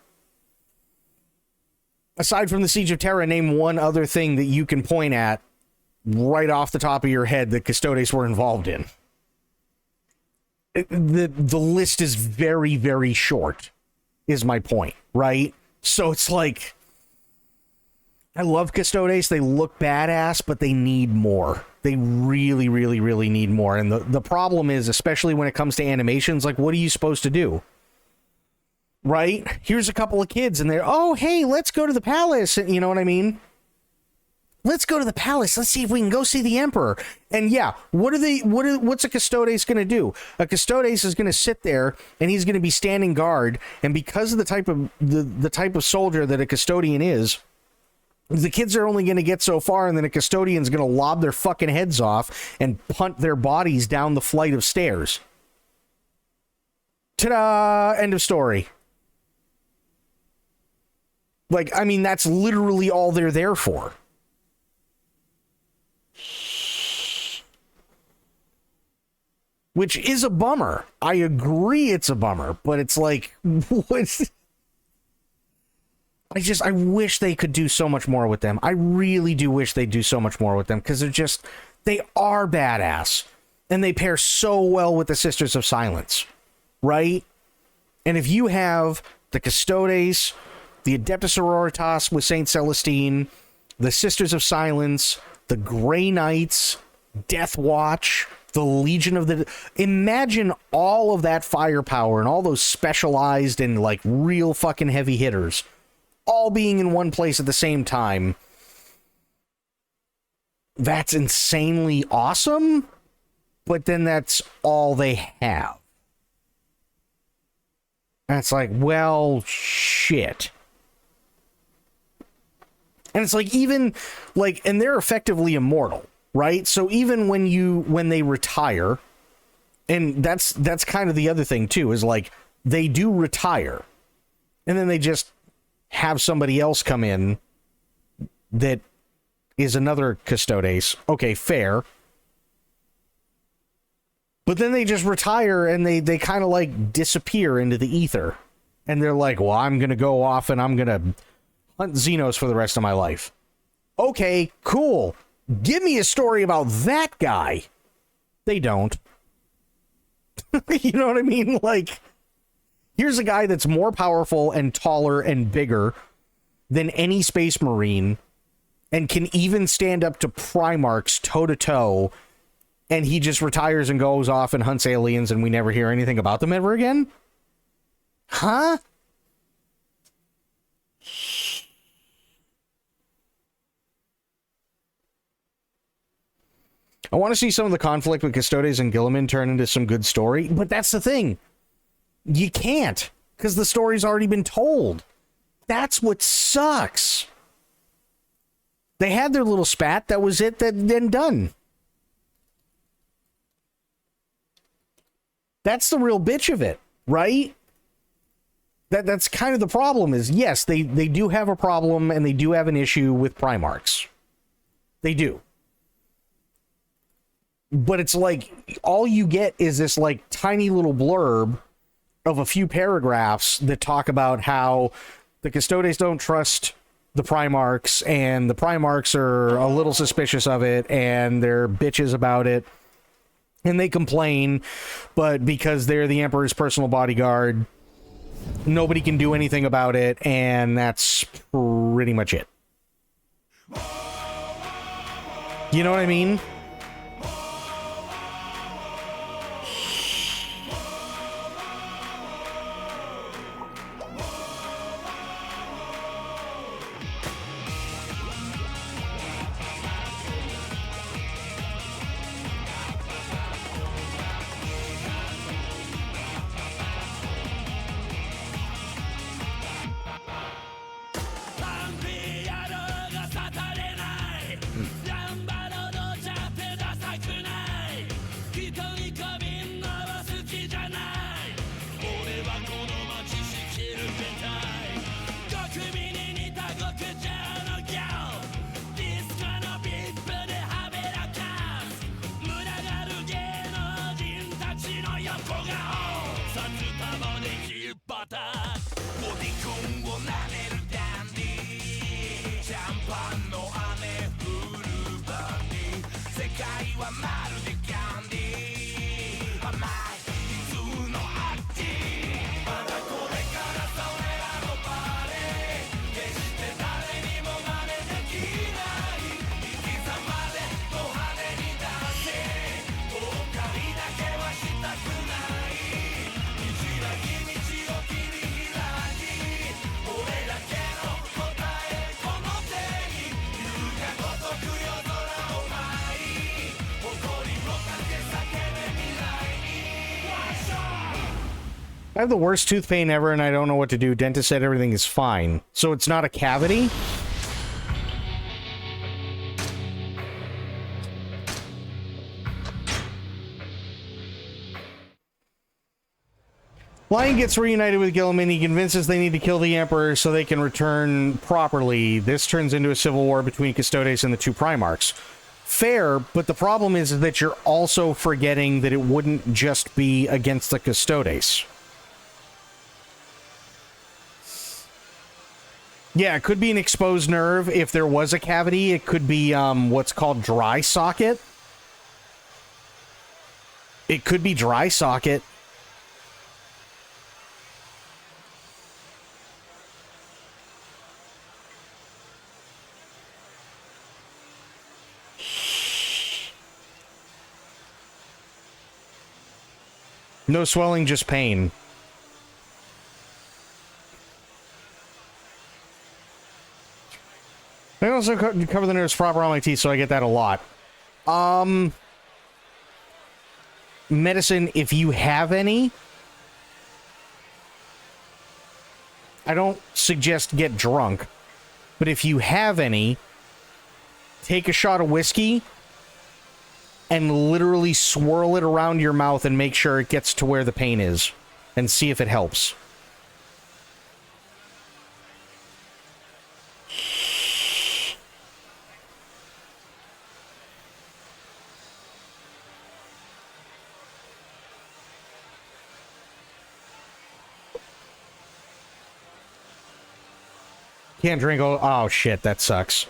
Aside from the Siege of Terra, name one other thing that you can point at right off the top of your head that Custodes were involved in. The list is very, very short, is my point, right? So it's like, I love Custodes. They look badass, but they need more. They really, really, really need more. And the problem is, especially when it comes to animations, like, what are you supposed to do? Right? Here's a couple of kids and they're, oh, hey, let's go to the palace. You know what I mean? Let's go to the palace. Let's see if we can go see the emperor. And yeah, what's a Custodes going to do? A Custodes is going to sit there and he's going to be standing guard. And because of the type of soldier that a custodian is, the kids are only going to get so far, and then a custodian's going to lob their fucking heads off and punt their bodies down the flight of stairs. Ta-da! End of story. Like, I mean, that's literally all they're there for. Which is a bummer. I agree it's a bummer, but it's like, what? I wish they could do so much more with them. I really do wish they'd do so much more with them, because they are badass. And they pair so well with the Sisters of Silence, right? And if you have the Custodes, the Adeptus Sororitas with Saint Celestine, the Sisters of Silence, the Grey Knights, Death Watch, the Legion of the... Imagine all of that firepower and all those specialized and like real fucking heavy hitters all being in one place at the same time. That's insanely awesome, but then that's all they have. And it's like, well, shit. And it's like, even like, and they're effectively immortal, right? So even when they retire, and that's kind of the other thing too, is like, they do retire and then they just have somebody else come in that is another Custodes. Okay, fair. But then they just retire and they kind of like disappear into the ether. And they're like, well, I'm going to go off and I'm going to hunt Xenos for the rest of my life. Okay, cool. Give me a story about that guy. They don't. You know what I mean? Like, here's a guy that's more powerful and taller and bigger than any Space Marine and can even stand up to Primarchs toe-to-toe, and he just retires and goes off and hunts aliens and we never hear anything about them ever again? Huh? I want to see some of the conflict with Custodes and Guilliman turn into some good story, but that's the thing. You can't, because the story's already been told. That's what sucks. They had their little spat, that was it, then done. That's the real bitch of it, right? That's kind of the problem is, yes, they do have a problem and they do have an issue with Primarchs. They do. But it's like, all you get is this like tiny little blurb of a few paragraphs that talk about how the Custodes don't trust the Primarchs and the Primarchs are a little suspicious of it and they're bitches about it and they complain, but because they're the Emperor's personal bodyguard, nobody can do anything about it, and that's pretty much it. You know what I mean? I have the worst tooth pain ever and I don't know what to do. Dentist said everything is fine. So it's not a cavity? Lion gets reunited with Gilliman. He convinces they need to kill the Emperor so they can return properly. This turns into a civil war between Custodes and the two Primarchs. Fair, but the problem is that you're also forgetting that it wouldn't just be against the Custodes. Yeah, it could be an exposed nerve. If there was a cavity, it could be what's called dry socket. It could be dry socket. No swelling, just pain. I also cover the nerves proper on my teeth, so I get that a lot. Medicine, if you have any. I don't suggest get drunk. But if you have any, take a shot of whiskey and literally swirl it around your mouth and make sure it gets to where the pain is. And see if it helps. Can't drink. Oh shit, that sucks.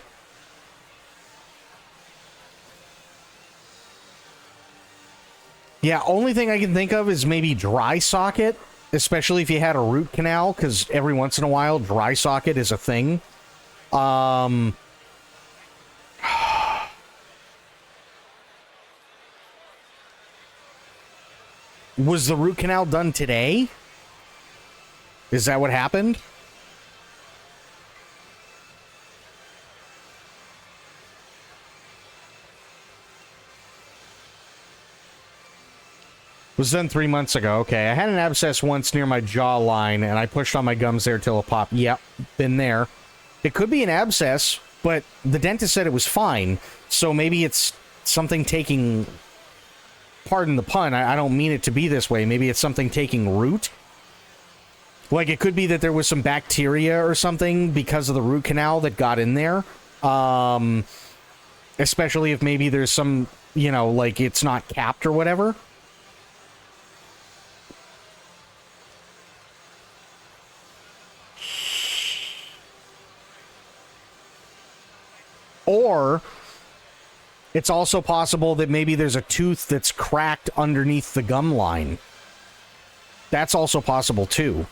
Yeah, only thing I can think of is maybe dry socket, especially if you had a root canal, because every once in a while, dry socket is a thing. Was the root canal done today? Is that what happened? Was done 3 months ago. Okay, I had an abscess once near my jawline, and I pushed on my gums there till it popped. Yep, been there. It could be an abscess, but the dentist said it was fine, so maybe it's something taking... Pardon the pun, I don't mean it to be this way. Maybe it's something taking root? Like, it could be that there was some bacteria or something because of the root canal that got in there. Especially if maybe there's some, you know, like, it's not capped or whatever. Or it's also possible that maybe there's a tooth that's cracked underneath the gum line. That's also possible too.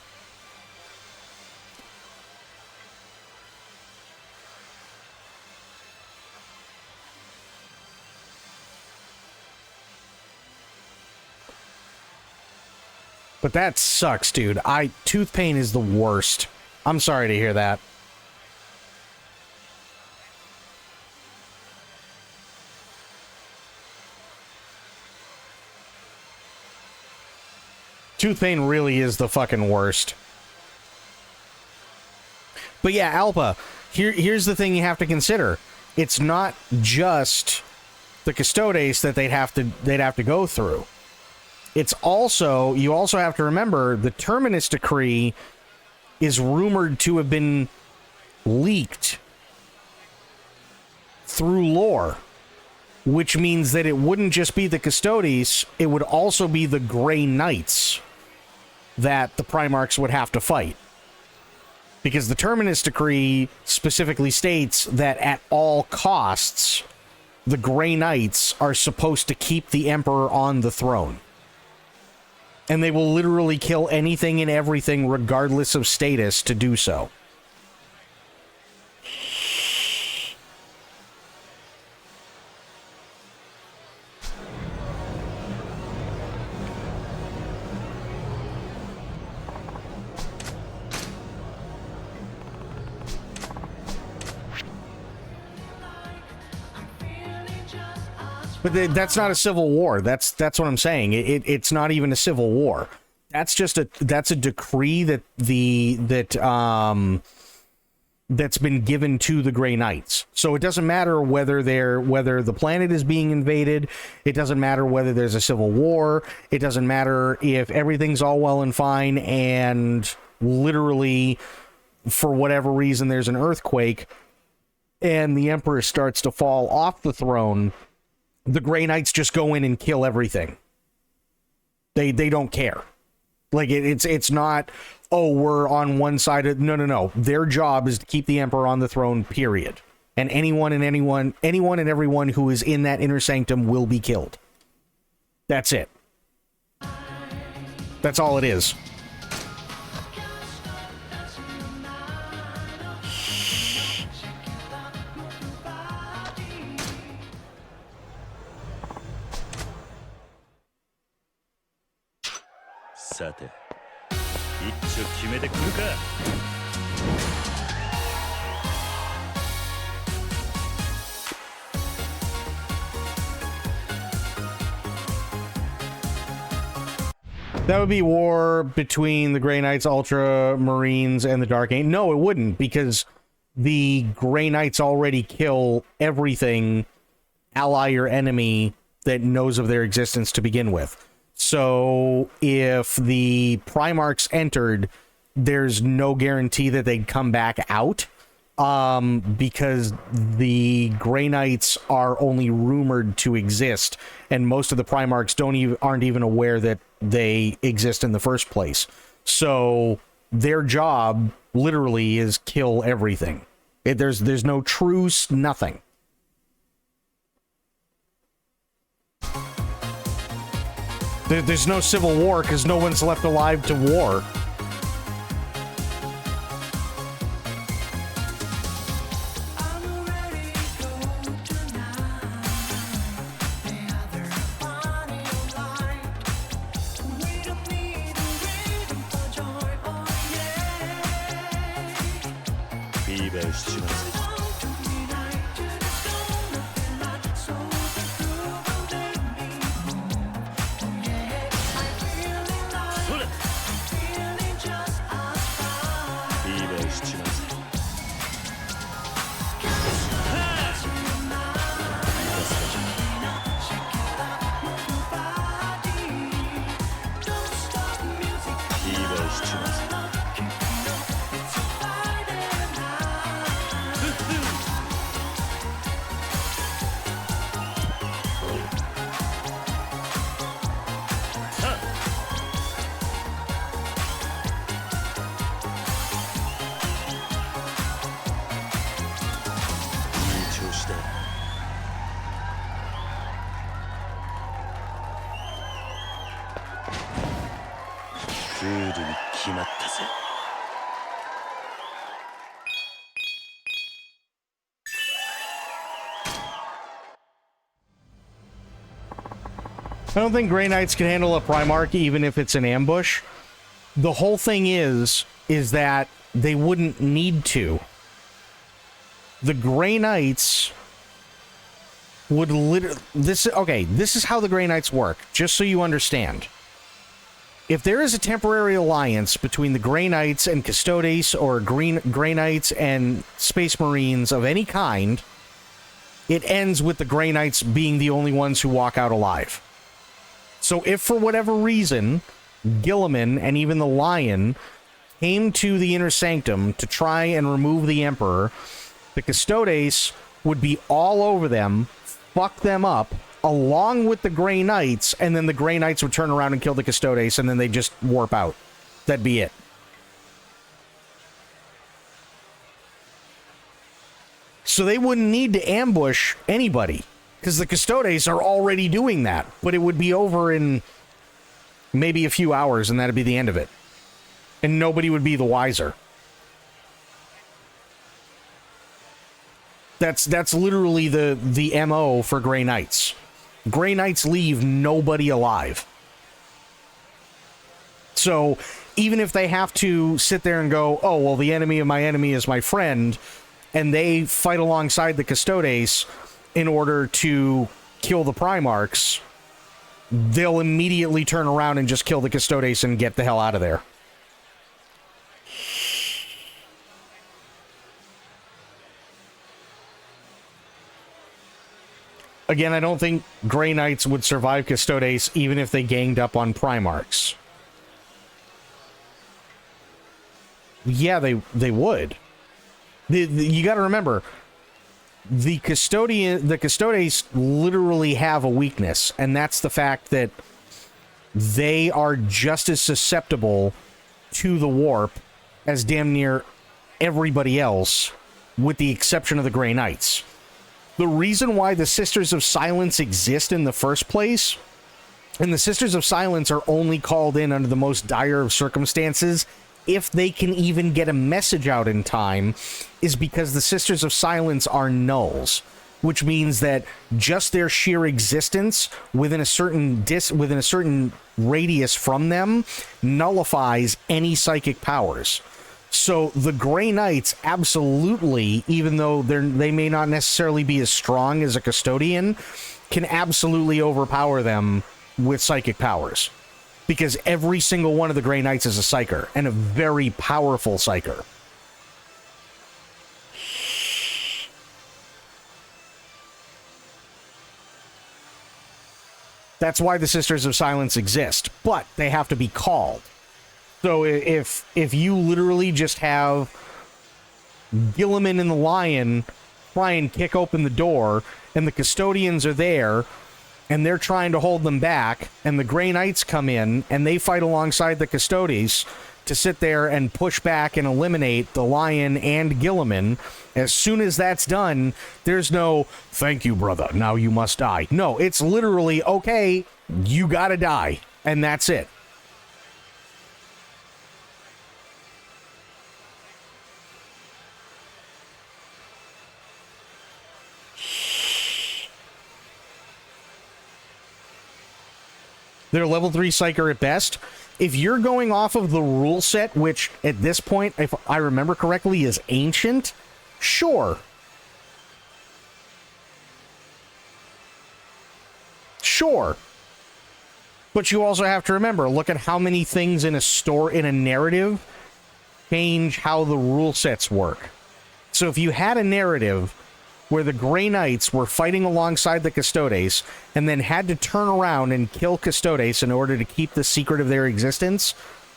But that sucks, dude. Tooth pain is the worst. I'm sorry to hear that. Tooth pain really is the fucking worst. But yeah, Alpa, here's the thing you have to consider. It's not just the Custodes that they'd have to go through. It's also, you also have to remember, the Terminus Decree is rumored to have been leaked through lore. Which means that it wouldn't just be the Custodes, it would also be the Grey Knights that the Primarchs would have to fight. Because the Terminus Decree specifically states that at all costs, the Grey Knights are supposed to keep the Emperor on the throne. And they will literally kill anything and everything, regardless of status, to do so. But that's not a civil war. That's what I'm saying. It's not even a civil war. that's a decree that's been given to the Grey Knights. So it doesn't matter whether the planet is being invaded. It doesn't matter whether there's a civil war. It doesn't matter if everything's all well and fine and literally for whatever reason there's an earthquake and the Emperor starts to fall off the throne. The Grey Knights just go in and kill everything. They don't care. Like it's not, oh, we're on one side of no. Their job is to keep the Emperor on the throne, period. And anyone and everyone who is in that inner sanctum will be killed. That's it. That's all it is. That would be war between the Grey Knights, Ultramarines, and the Dark Angel. No, it wouldn't, because the Grey Knights already kill everything, ally or enemy, that knows of their existence to begin with. So if the Primarchs entered, there's no guarantee that they'd come back out, because the Grey Knights are only rumored to exist, and most of the Primarchs aren't even aware that they exist in the first place. So their job literally is kill everything. There's no truce, nothing. There's no civil war because no one's left alive to war. I don't think Grey Knights can handle a Primarch even if it's an ambush. The whole thing is that they wouldn't need to. The Grey Knights would literally... This is how the Grey Knights work, just so you understand. If there is a temporary alliance between the Grey Knights and Custodes, or Grey Knights and Space Marines of any kind, it ends with the Grey Knights being the only ones who walk out alive. So if for whatever reason, Gilliman and even the Lion came to the Inner Sanctum to try and remove the Emperor, the Custodes would be all over them, fuck them up, along with the Grey Knights, and then the Grey Knights would turn around and kill the Custodes, and then they'd just warp out. That'd be it. So they wouldn't need to ambush anybody, because the Custodes are already doing that, but it would be over in maybe a few hours, and that'd be the end of it. And nobody would be the wiser. That's literally the MO for Grey Knights. Grey Knights leave nobody alive. So even if they have to sit there and go, oh, well, the enemy of my enemy is my friend, and they fight alongside the Custodes in order to kill the Primarchs, they'll immediately turn around and just kill the Custodes and get the hell out of there. Again, I don't think Grey Knights would survive Custodes even if they ganged up on Primarchs. Yeah, they would. You got to remember, the Custodes literally have a weakness, and that's the fact that they are just as susceptible to the warp as damn near everybody else, with the exception of the Grey Knights. The reason why the Sisters of Silence exist in the first place, and the Sisters of Silence are only called in under the most dire of circumstances, if they can even get a message out in time, is because the Sisters of Silence are nulls, which means that just their sheer existence within a certain radius from them nullifies any psychic powers. So the Grey Knights absolutely, even though they may not necessarily be as strong as a Custodian, can absolutely overpower them with psychic powers. Because every single one of the Grey Knights is a Psyker, and a very powerful Psyker. That's why the Sisters of Silence exist, but they have to be called. So if you literally just have Gilliman and the Lion try and kick open the door, and the Custodians are there, and they're trying to hold them back, and the Grey Knights come in, and they fight alongside the Custodes to sit there and push back and eliminate the Lion and Gilliman, as soon as that's done, there's no, thank you, brother, now you must die. No, it's literally, okay, you gotta die, and that's it. They're level 3 Psyker at best. If you're going off of the rule set, which at this point, if I remember correctly, is ancient, sure. Sure. But you also have to remember, look at how many things in a narrative change how the rule sets work. So if you had a narrative where the Grey Knights were fighting alongside the Custodes and then had to turn around and kill Custodes in order to keep the secret of their existence,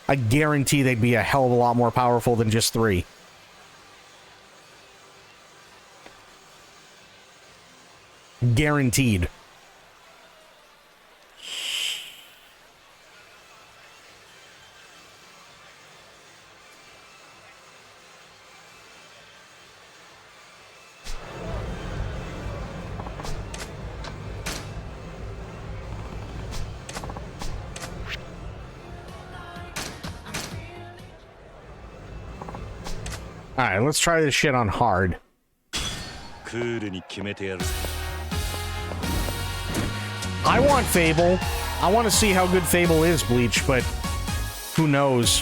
I guarantee they'd be a hell of a lot more powerful than just 3. Guaranteed. Alright, let's try this shit on hard. I want Fable. I want to see how good Fable is, Bleach, but who knows?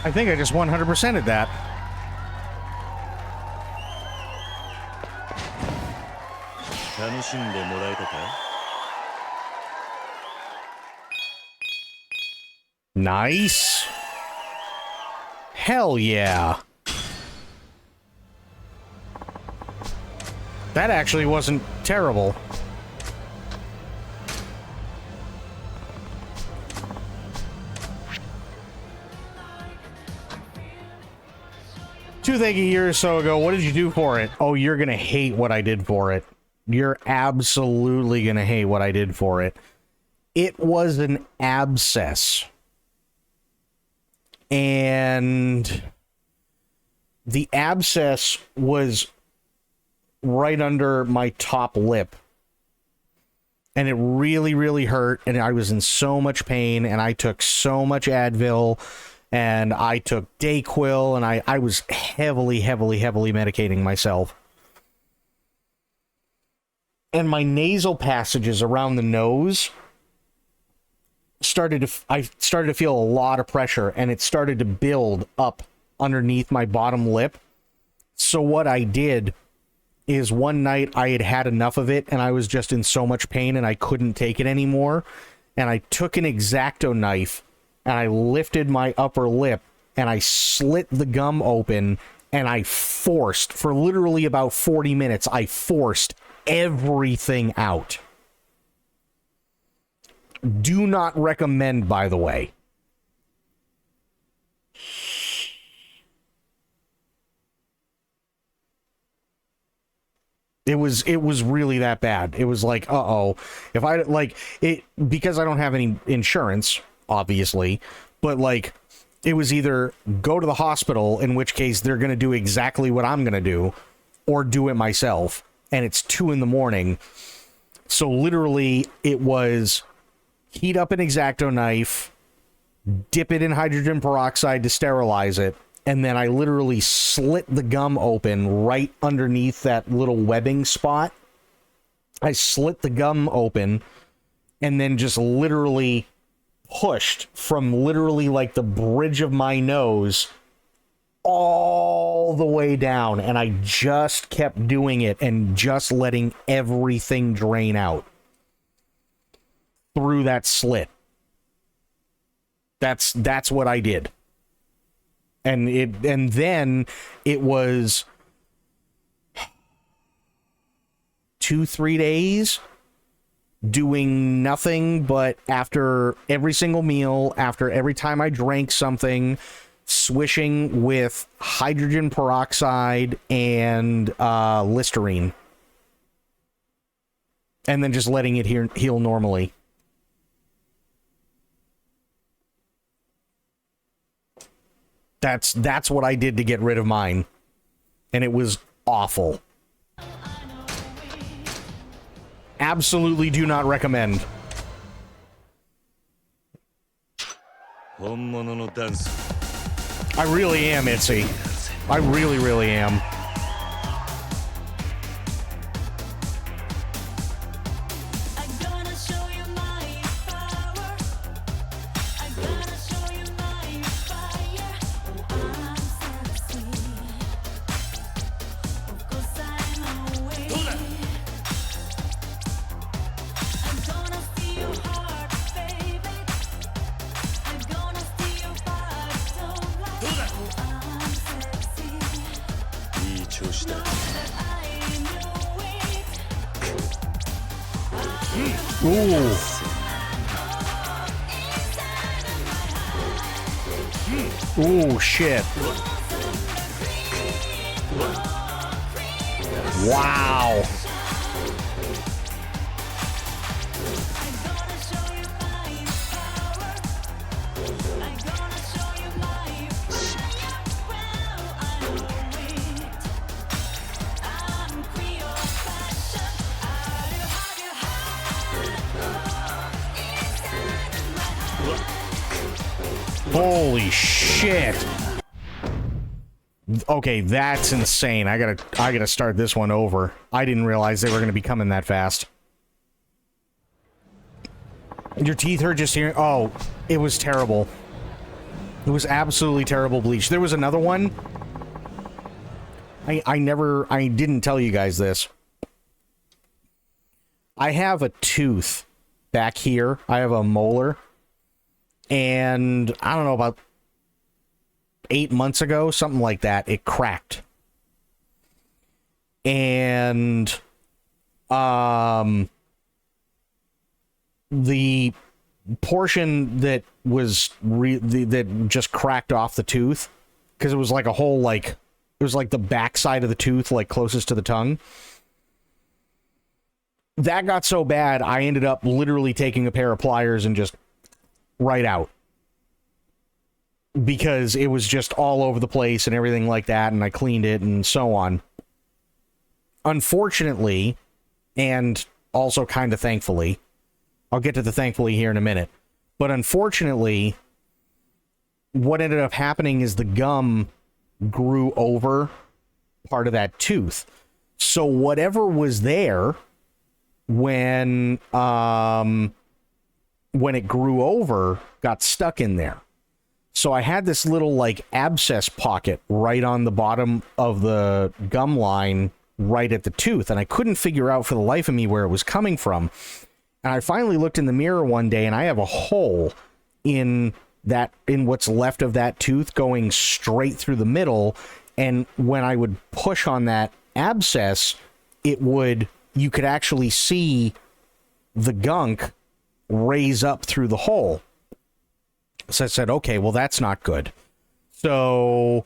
I think I just 100%ed that. Nice. Hell yeah. That actually wasn't terrible. A year or so ago, what did you do for it? Oh, you're gonna hate what I did for it. You're absolutely gonna hate what I did for it. It was an abscess. And the abscess was right under my top lip. And it really, really hurt. And I was in so much pain. And I took so much Advil. And I took Dayquil. And I was heavily, heavily, heavily medicating myself. And my nasal passages around the nose I started to feel a lot of pressure, and it started to build up underneath my bottom lip. So what I did is one night I had had enough of it, and I was just in so much pain and I couldn't take it anymore. And I took an X-Acto knife and I lifted my upper lip and I slit the gum open, and I forced, for literally about 40 minutes, I forced everything out. Do not recommend, by the way. It was really that bad. It was like, uh-oh. If I, like, it, because I don't have any insurance, obviously, but, like, it was either go to the hospital, in which case they're going to do exactly what I'm going to do, or do it myself. And it's 2 a.m. So literally, it was heat up an X-Acto knife, dip it in hydrogen peroxide to sterilize it, and then I literally slit the gum open right underneath that little webbing spot. I slit the gum open and then just literally pushed from literally like the bridge of my nose all the way down, and I just kept doing it and just letting everything drain out through that slit. That's what I did. And then it was 2-3 days doing nothing but, after every single meal, after every time I drank something, swishing with hydrogen peroxide and Listerine, and then just letting it heal normally. That's what I did to get rid of mine, and it was awful. Absolutely do not recommend. I really am, Itzy. I really, really am. Ooh. Ooh, shit. Wow. Holy shit. Okay, that's insane. I gotta start this one over. I didn't realize they were gonna be coming that fast. Your teeth hurt just hearing. Oh, it was terrible. It was absolutely terrible bleach. There was another one. I didn't tell you guys this. I have a tooth back here. I have a molar. And I don't know, about 8 months ago, something like that, it cracked. And the portion that was that just cracked off the tooth, because it was like a whole, like, it was like the back side of the tooth, like closest to the tongue. That got so bad, I ended up literally taking a pair of pliers and just right out. Because it was just all over the place and everything like that, and I cleaned it and so on. Unfortunately, and also kind of thankfully, I'll get to the thankfully here in a minute, but unfortunately, what ended up happening is the gum grew over part of that tooth. So whatever was there when it grew over got stuck in there. So I had this little, like, abscess pocket right on the bottom of the gum line right at the tooth, and I couldn't figure out for the life of me where it was coming from. And I finally looked in the mirror one day, and I have a hole in what's left of that tooth going straight through the middle, and when I would push on that abscess, you could actually see the gunk raise up through the hole. So I said, okay, well, that's not good. So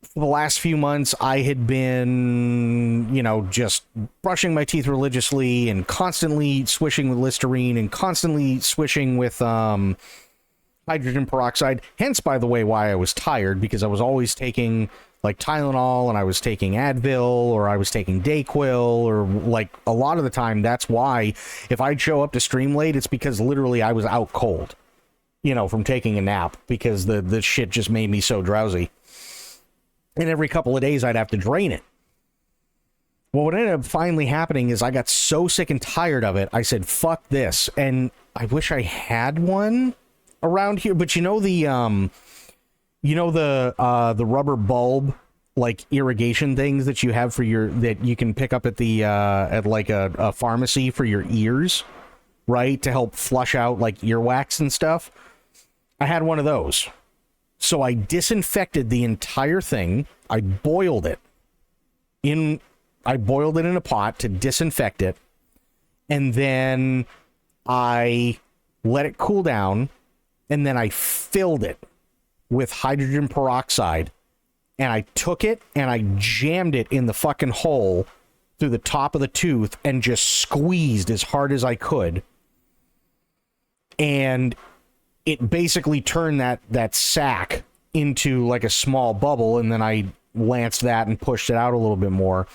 for the last few months, I had been, just brushing my teeth religiously and constantly swishing with Listerine and constantly swishing with hydrogen peroxide. Hence, by the way, why I was tired, because I was always taking, like, Tylenol, and I was taking Advil, or I was taking Dayquil, or, like, a lot of the time, that's why if I'd show up to stream late, it's because literally I was out cold. From taking a nap, because the shit just made me so drowsy. And every couple of days, I'd have to drain it. Well, what ended up finally happening is I got so sick and tired of it, I said, fuck this. And I wish I had one around here, but the rubber bulb, like, irrigation things that you have that you can pick up at the, at like a pharmacy for your ears, right? To help flush out, like, earwax and stuff. I had one of those. So I disinfected the entire thing. I boiled it in a pot to disinfect it. And then I let it cool down. And then I filled it with hydrogen peroxide. And I took it and I jammed it in the fucking hole through the top of the tooth and just squeezed as hard as I could. And it basically turned that sack into like a small bubble, and then I lanced that and pushed it out a little bit more.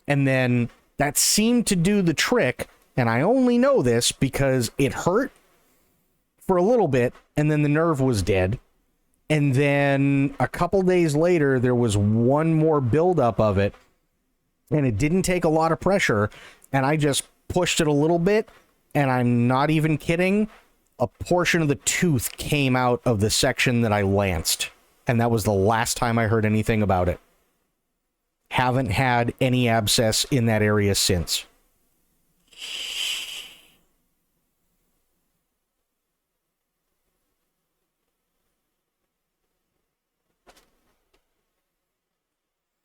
And then that seemed to do the trick, and I only know this because it hurt for a little bit, and then the nerve was dead. And then a couple days later, there was one more buildup of it, and it didn't take a lot of pressure, and I just pushed it a little bit, and I'm not even kidding, a portion of the tooth came out of the section that I lanced. And that was the last time I heard anything about it. Haven't had any abscess in that area since.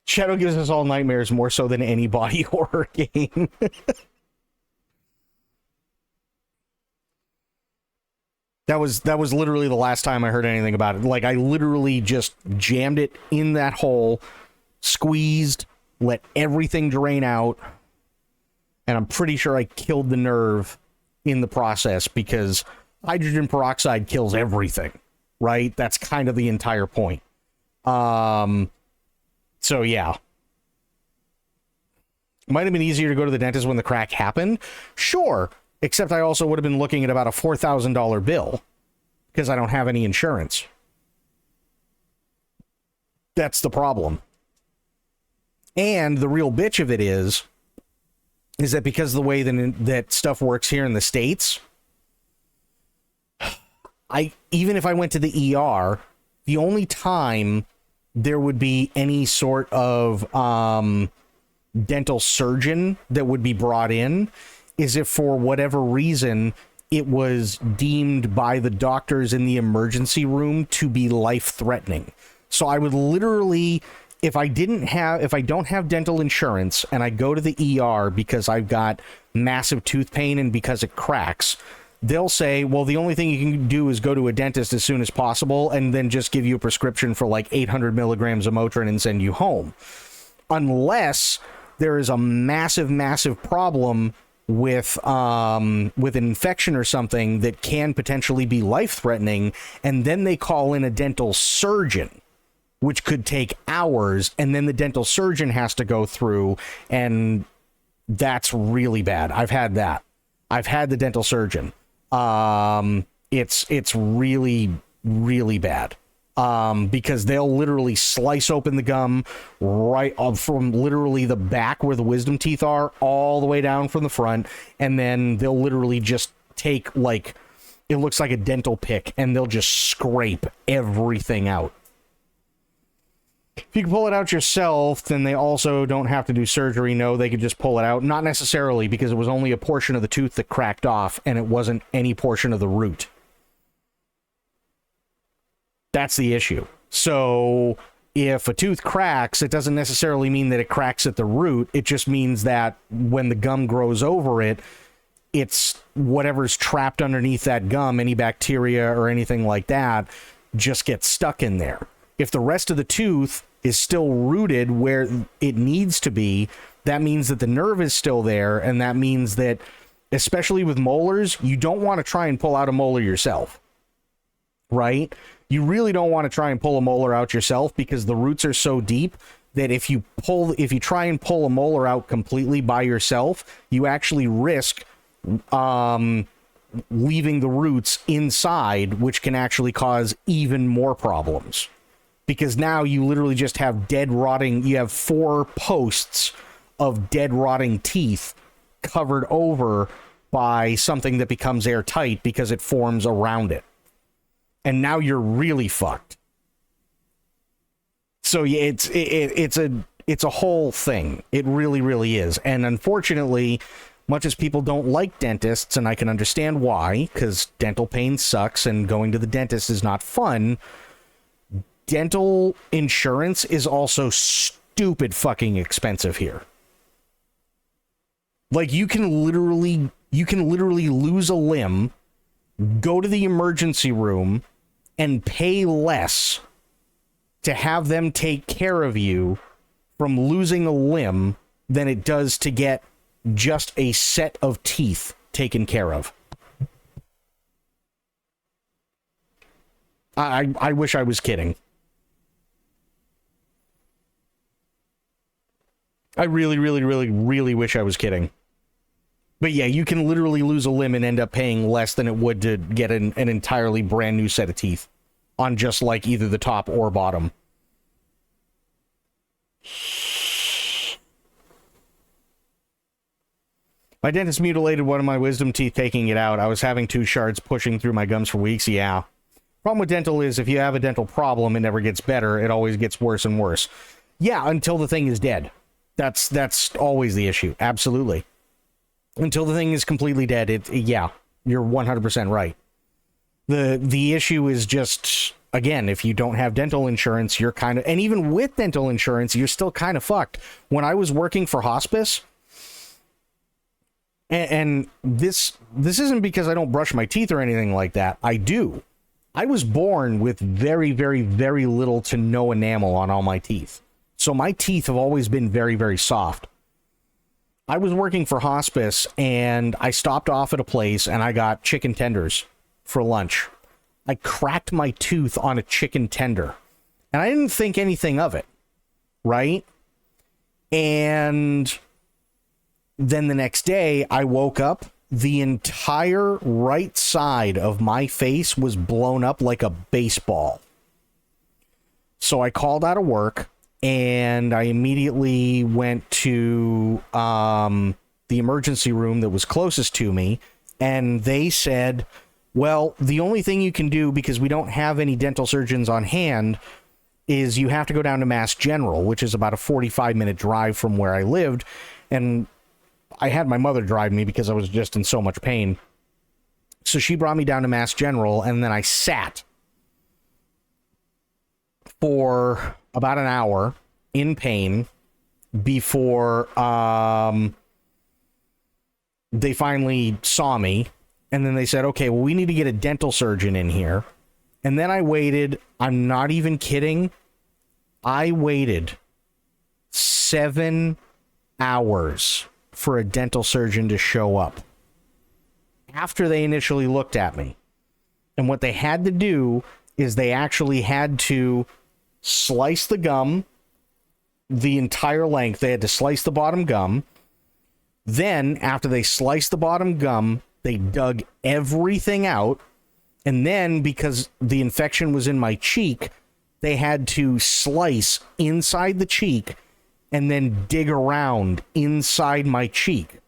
Shadow gives us all nightmares more so than any body horror game. That was literally the last time I heard anything about it. Like, I literally just jammed it in that hole, squeezed, let everything drain out, and I'm pretty sure I killed the nerve in the process, because hydrogen peroxide kills everything, right? That's kind of the entire point. So yeah. Might have been easier to go to the dentist when the crack happened. Sure. Except I also would have been looking at about a $4,000 bill because I don't have any insurance. That's the problem. And the real bitch of it is that because of the way that stuff works here in the States, even if I went to the ER, the only time there would be any sort of dental surgeon that would be brought in is if for whatever reason it was deemed by the doctors in the emergency room to be life-threatening. So I would literally, if I don't have dental insurance and I go to the ER because I've got massive tooth pain and because it cracks, they'll say, well, the only thing you can do is go to a dentist as soon as possible and then just give you a prescription for like 800 milligrams of Motrin and send you home. Unless there is a massive, massive problem with an infection or something that can potentially be life-threatening, and then they call in a dental surgeon, which could take hours, and then the dental surgeon has to go through, and that's really bad. I've had that. I've had the dental surgeon. It's really, really bad. Because they'll literally slice open the gum right from literally the back where the wisdom teeth are all the way down from the front, and then they'll literally just take, like, it looks like a dental pick, and they'll just scrape everything out. If you can pull it out yourself, then they also don't have to do surgery. No, they could just pull it out. Not necessarily, because it was only a portion of the tooth that cracked off, and it wasn't any portion of the root. That's the issue. So if a tooth cracks, it doesn't necessarily mean that it cracks at the root. It just means that when the gum grows over it, it's whatever's trapped underneath that gum, any bacteria or anything like that, just gets stuck in there. If the rest of the tooth is still rooted where it needs to be, that means that the nerve is still there, and that means that, especially with molars, you don't want to try and pull out a molar yourself, right? You really don't want to try and pull a molar out yourself because the roots are so deep that if you try and pull a molar out completely by yourself, you actually risk leaving the roots inside, which can actually cause even more problems. Because now you literally just have you have 4 posts of dead rotting teeth covered over by something that becomes airtight because it forms around it. And now you're really fucked. So yeah, it's a whole thing. It really, really is. And unfortunately, much as people don't like dentists, and I can understand why, because dental pain sucks and going to the dentist is not fun, dental insurance is also stupid fucking expensive here. Like, you can literally lose a limb, go to the emergency room, and pay less to have them take care of you from losing a limb than it does to get just a set of teeth taken care of. I wish I was kidding. I really, really, really, really wish I was kidding. But yeah, you can literally lose a limb and end up paying less than it would to get an entirely brand new set of teeth on just like either the top or bottom. My dentist mutilated one of my wisdom teeth taking it out. I was having 2 shards pushing through my gums for weeks. Yeah. Problem with dental is if you have a dental problem, it never gets better. It always gets worse and worse. Yeah, until the thing is dead. That's always the issue. Absolutely. Until the thing is completely dead, yeah, you're 100% right. The issue is just, again, if you don't have dental insurance, you're kind of, and even with dental insurance, you're still kind of fucked. When I was working for hospice, and this isn't because I don't brush my teeth or anything like that. I do. I was born with very, very, very little to no enamel on all my teeth. So my teeth have always been very, very soft. I was working for hospice, and I stopped off at a place, and I got chicken tenders for lunch. I cracked my tooth on a chicken tender, and I didn't think anything of it, right? And then the next day, I woke up, the entire right side of my face was blown up like a baseball. So I called out of work, and I immediately went to the emergency room that was closest to me, and they said, well, the only thing you can do, because we don't have any dental surgeons on hand, is you have to go down to Mass General, which is about a 45-minute drive from where I lived, and I had my mother drive me because I was just in so much pain. So she brought me down to Mass General, and then I sat for about an hour in pain before they finally saw me. And then they said, okay, well, we need to get a dental surgeon in here. And then I waited. I'm not even kidding. I waited 7 hours for a dental surgeon to show up after they initially looked at me. And what they had to do is they actually had to slice the gum the entire length. They had to slice the bottom gum. Then, after they sliced the bottom gum, they dug everything out. And then, because the infection was in my cheek, they had to slice inside the cheek and then dig around inside my cheek.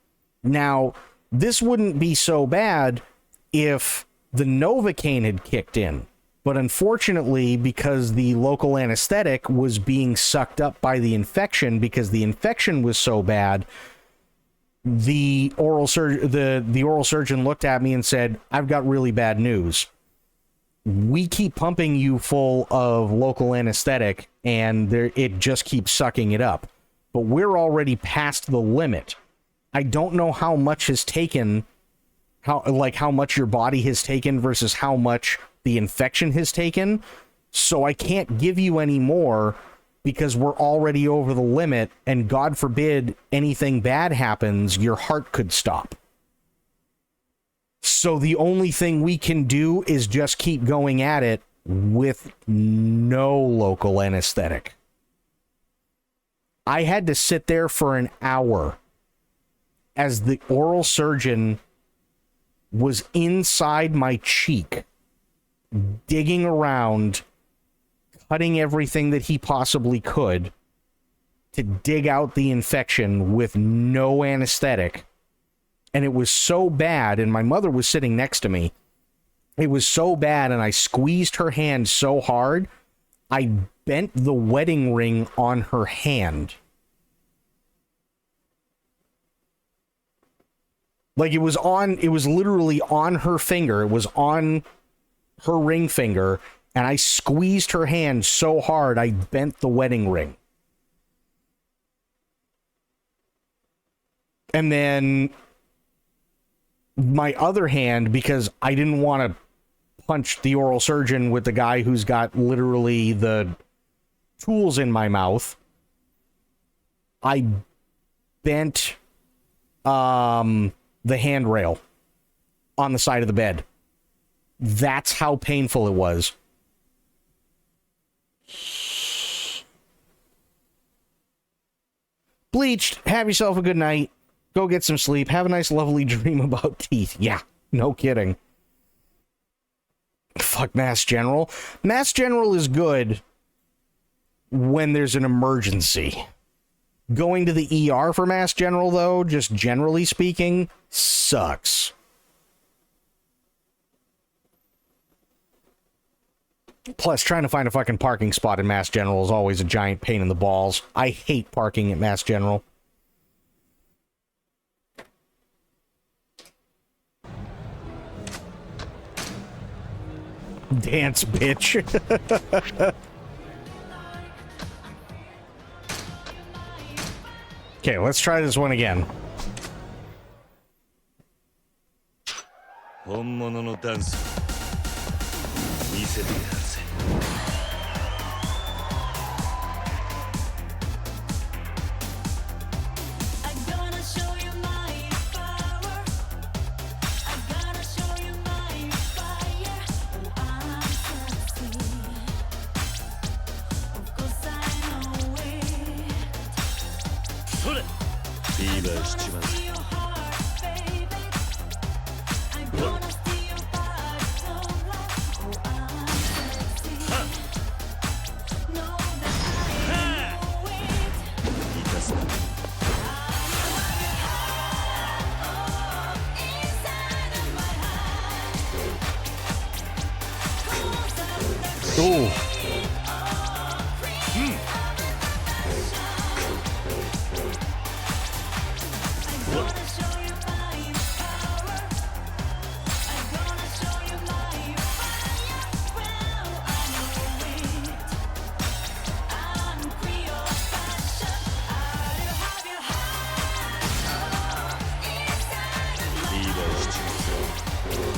Now, this wouldn't be so bad if the Novocaine had kicked in. But unfortunately, because the local anesthetic was being sucked up by the infection, because the infection was so bad, the oral surgeon looked at me and said, I've got really bad news. We keep pumping you full of local anesthetic, and it just keeps sucking it up. But we're already past the limit. I don't know how much has taken, how much your body has taken versus how much the infection has taken. So I can't give you any more because we're already over the limit, and God forbid anything bad happens, your heart could stop. So the only thing we can do is just keep going at it with no local anesthetic. I had to sit there for an hour as the oral surgeon was inside my cheek, digging around, cutting everything that he possibly could to dig out the infection with no anesthetic. And it was so bad, and my mother was sitting next to me. It was so bad, and I squeezed her hand so hard, I bent the wedding ring on her hand. Like, it was literally on her finger. It was on her ring finger, and I squeezed her hand so hard, I bent the wedding ring. And then my other hand, because I didn't want to punch the oral surgeon with the guy who's got literally the tools in my mouth, I bent the handrail on the side of the bed. That's how painful it was. Bleached, have yourself a good night. Go get some sleep. Have a nice, lovely dream about teeth. Yeah, no kidding. Fuck Mass General. Mass General is good when there's an emergency. Going to the ER for Mass General, though, just generally speaking, sucks. Plus, trying to find a fucking parking spot in Mass General is always a giant pain in the balls. I hate parking at Mass General. Dance, bitch. Okay, let's try this one again. 本物のダンス見せてやるぜ。Ooh.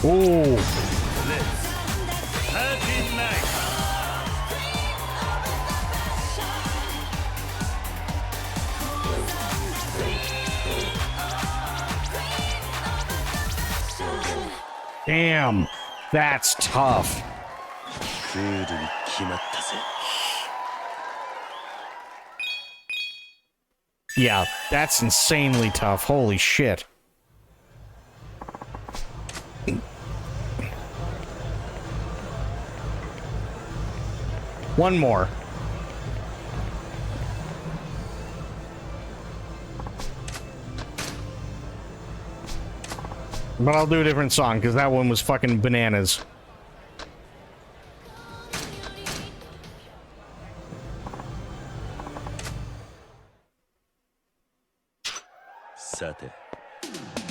Ooh. Party night. Damn, that's tough. Yeah, that's insanely tough. Holy shit. One more. But I'll do a different song, because that one was fucking bananas. Sate,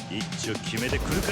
一丁決めてくるか。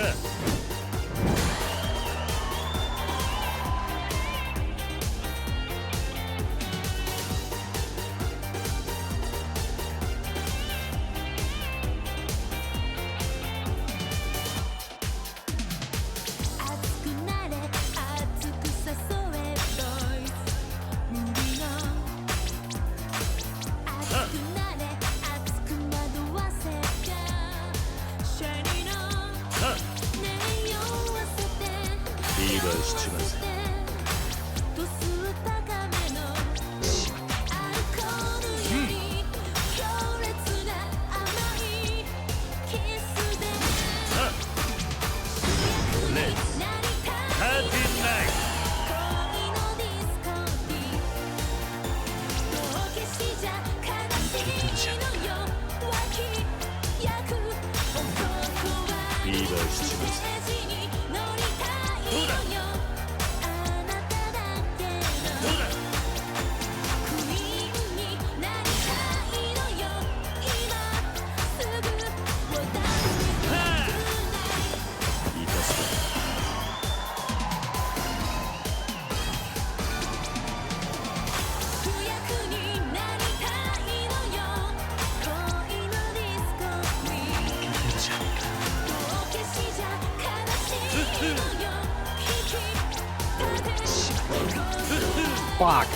Fuck.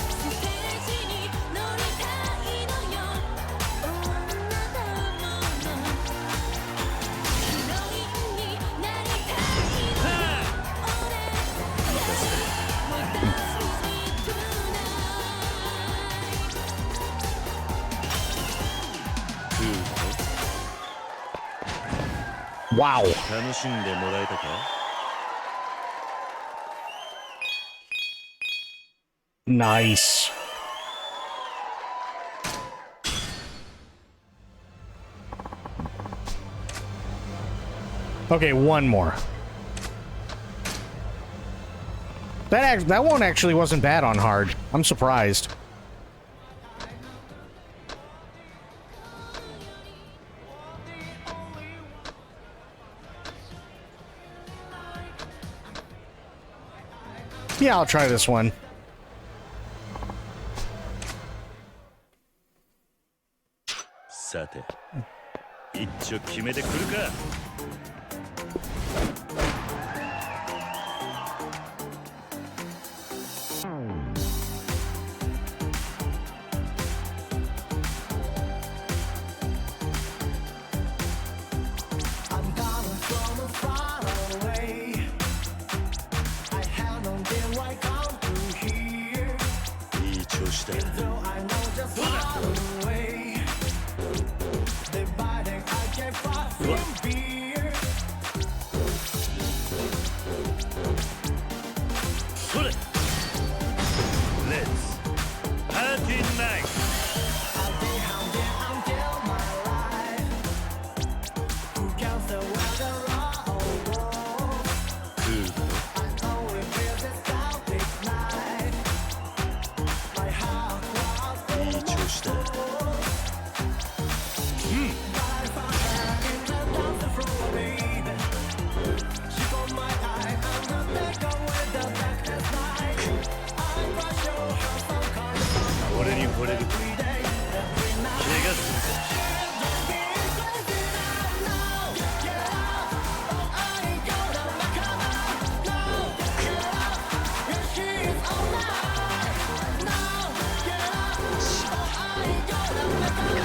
Wow. 楽しんでもらえたか? Nice. Okay, one more. That one actually wasn't bad on hard. I'm surprised. Yeah, I'll try this one. Sate, 一丁決めてくるか。いい調子だ。それ。Let's party night.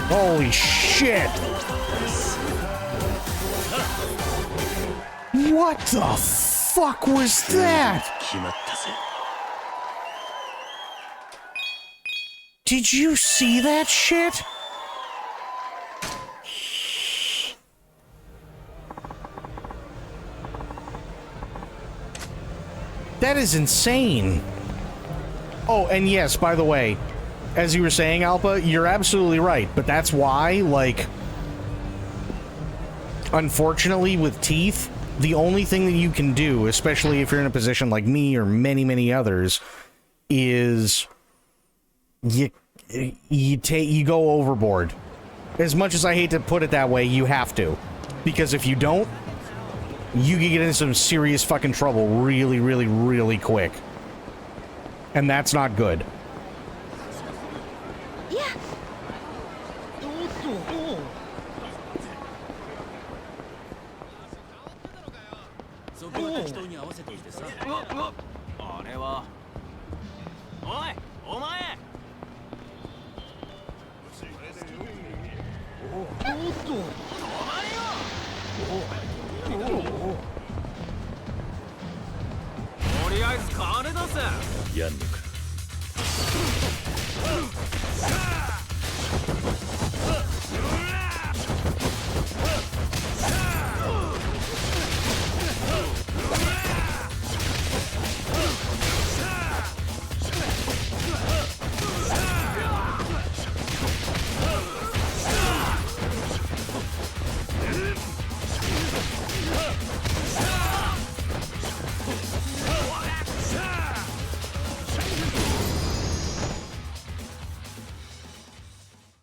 Holy shit! What the fuck was that? Did you see that shit? That is insane. Oh, and yes, by the way, as you were saying, Alpha, you're absolutely right, but that's why, like, unfortunately with teeth, the only thing that you can do, especially if you're in a position like me or many, many others, is you go overboard. As much as I hate to put it that way, you have to. Because if you don't, you can get into some serious fucking trouble really, really, really quick. And that's not good. Yeah. やんのか。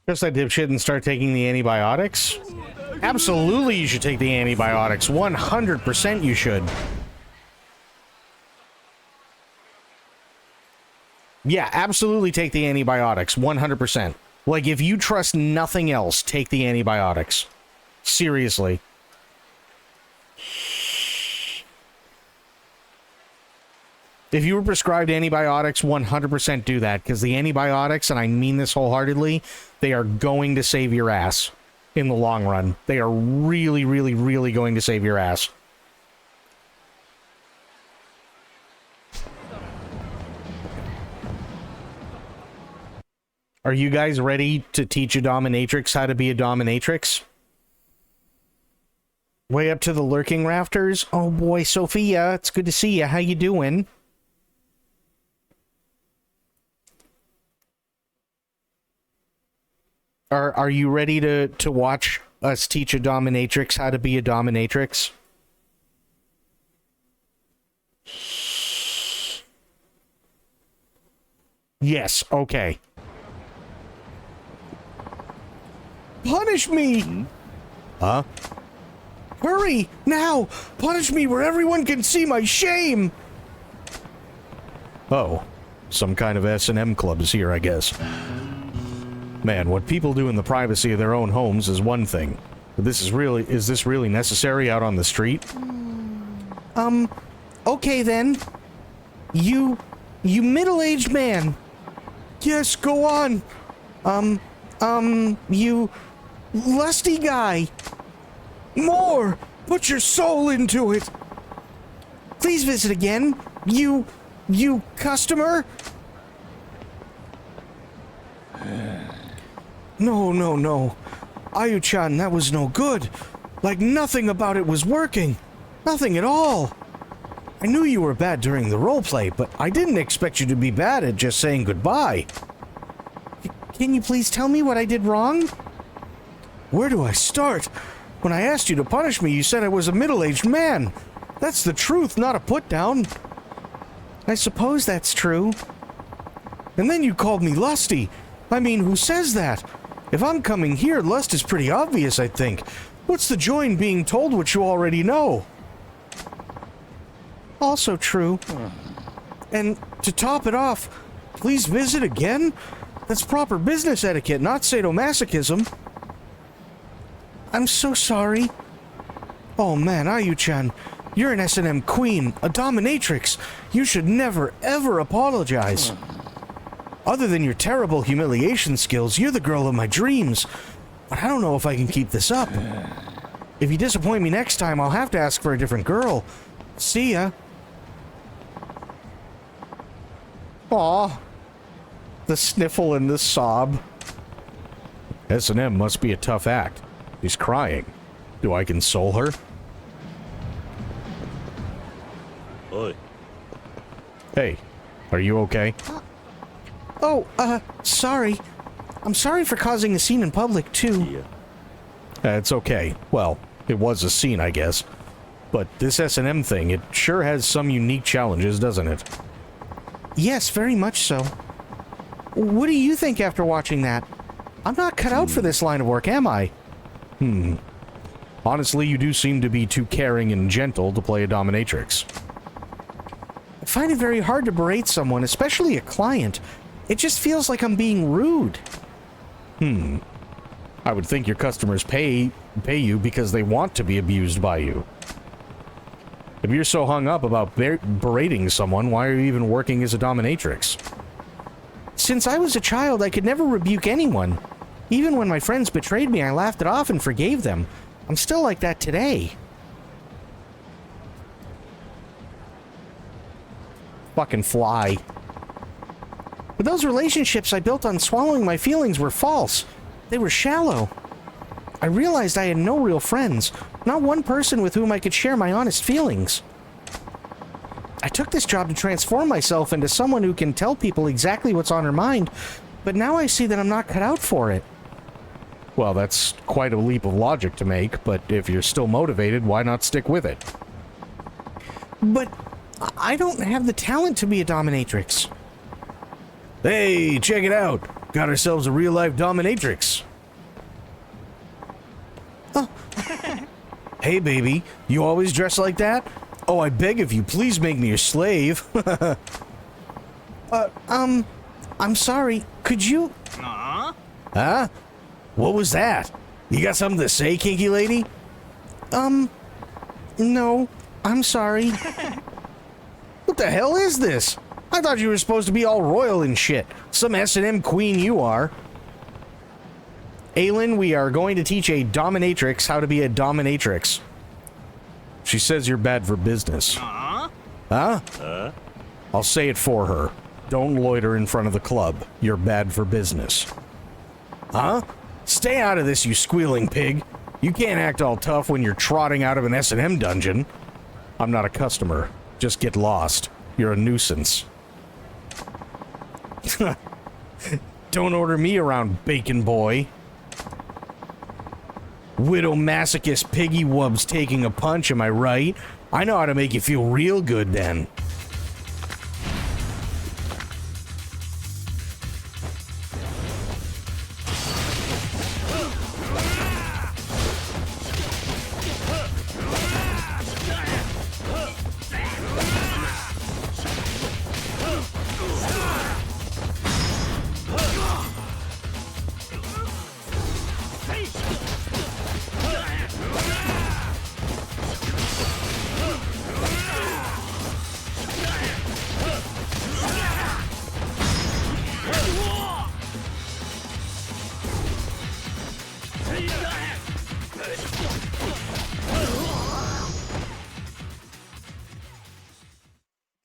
Just that dipshit and start taking the antibiotics? Absolutely you should take the antibiotics. 100% you should. Yeah, absolutely take the antibiotics. 100%. Like, if you trust nothing else, take the antibiotics. Seriously. If you were prescribed antibiotics, 100% do that, because the antibiotics, and I mean this wholeheartedly, they are going to save your ass in the long run. They are really, really, really going to save your ass. Are you guys ready to teach a dominatrix how to be a dominatrix? Way up to the lurking rafters? Oh boy, Sophia, it's good to see you. How you doing? Are you ready to watch us teach a dominatrix how to be a dominatrix? Yes, okay. Punish me! Huh? Hurry! Now! Punish me where everyone can see my shame! Oh. Some kind of S&M club is here, I guess. Man, what people do in the privacy of their own homes is one thing. But is this really necessary out on the street? Okay then. You middle-aged man. Yes, go on. You lusty guy. More! Put your soul into it. Please visit again. You customer? No. Ayu-chan, that was no good. Like, nothing about it was working. Nothing at all. I knew you were bad during the roleplay, but I didn't expect you to be bad at just saying goodbye. Can you please tell me what I did wrong? Where do I start? When I asked you to punish me, you said I was a middle-aged man. That's the truth, not a put-down. I suppose that's true. And then you called me lusty. I mean, who says that? If I'm coming here, lust is pretty obvious, I think. What's the joy in being told what you already know? Also true. And to top it off, please visit again? That's proper business etiquette, not sadomasochism. I'm so sorry. Oh man, Ayu-chan, You're an S&M queen, a dominatrix. You should never, ever apologize. Other than your terrible humiliation skills, you're the girl of my dreams. But I don't know if I can keep this up. If you disappoint me next time, I'll have to ask for a different girl. See ya. Aw. The sniffle and the sob. S&M must be a tough act. She's crying. Do I console her? Oi. Hey, are you okay? Sorry. I'm sorry for causing a scene in public, too. Yeah. It's okay. Well, it was a scene, I guess. But this S&M thing, it sure has some unique challenges, doesn't it? Yes, very much so. What do you think after watching that? I'm not cut out for this line of work, am I? Honestly, you do seem to be too caring and gentle to play a dominatrix. I find it very hard to berate someone, especially a client. It just feels like I'm being rude. I would think your customers pay you because they want to be abused by you. If you're so hung up about berating someone, why are you even working as a dominatrix? Since I was a child, I could never rebuke anyone. Even when my friends betrayed me, I laughed it off and forgave them. I'm still like that today. Fucking fly. But those relationships I built on swallowing my feelings were false. They were shallow. I realized I had no real friends, not one person with whom I could share my honest feelings. I took this job to transform myself into someone who can tell people exactly what's on her mind, but now I see that I'm not cut out for it. Well, that's quite a leap of logic to make, but if you're still motivated, why not stick with it? But I don't have the talent to be a dominatrix. Hey, check it out. Got ourselves a real-life dominatrix. Oh. Hey, baby. You always dress like that? Oh, I beg of you, please make me your slave. I'm sorry. Could you... Huh? What was that? You got something to say, kinky lady? No. I'm sorry. What the hell is this? I thought you were supposed to be all royal and shit. Some S&M queen you are. Aylin, we are going to teach a dominatrix how to be a dominatrix. She says you're bad for business. Huh? I'll say it for her. Don't loiter in front of the club. You're bad for business. Huh? Stay out of this, you squealing pig. You can't act all tough when you're trotting out of an S&M dungeon. I'm not a customer. Just get lost. You're a nuisance. Don't order me around, bacon boy. Widow masochist piggy wubs taking a punch, am I right? I know how to make you feel real good then.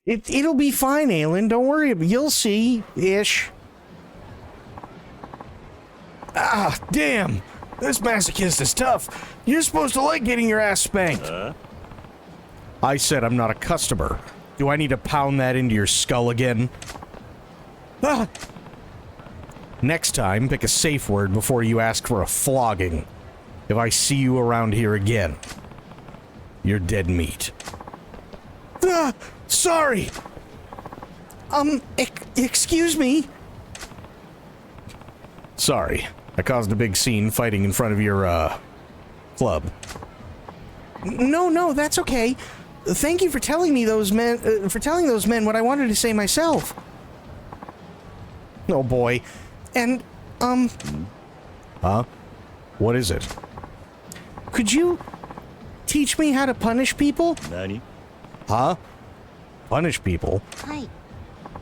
It'll be fine, Aylin. Don't worry. You'll see. Ish. Ah, damn. This masochist is tough. You're supposed to like getting your ass spanked. I said I'm not a customer. Do I need to pound that into your skull again? Ah. Next time, pick a safe word before you ask for a flogging. If I see you around here again, you're dead meat. Ah! Sorry! Excuse me? Sorry. I caused a big scene fighting in front of your, club. No, that's okay. Thank you for telling me those men, what I wanted to say myself. Oh boy. And, Huh? What is it? Could you teach me how to punish people? Nani? Huh? Punish people? Hi.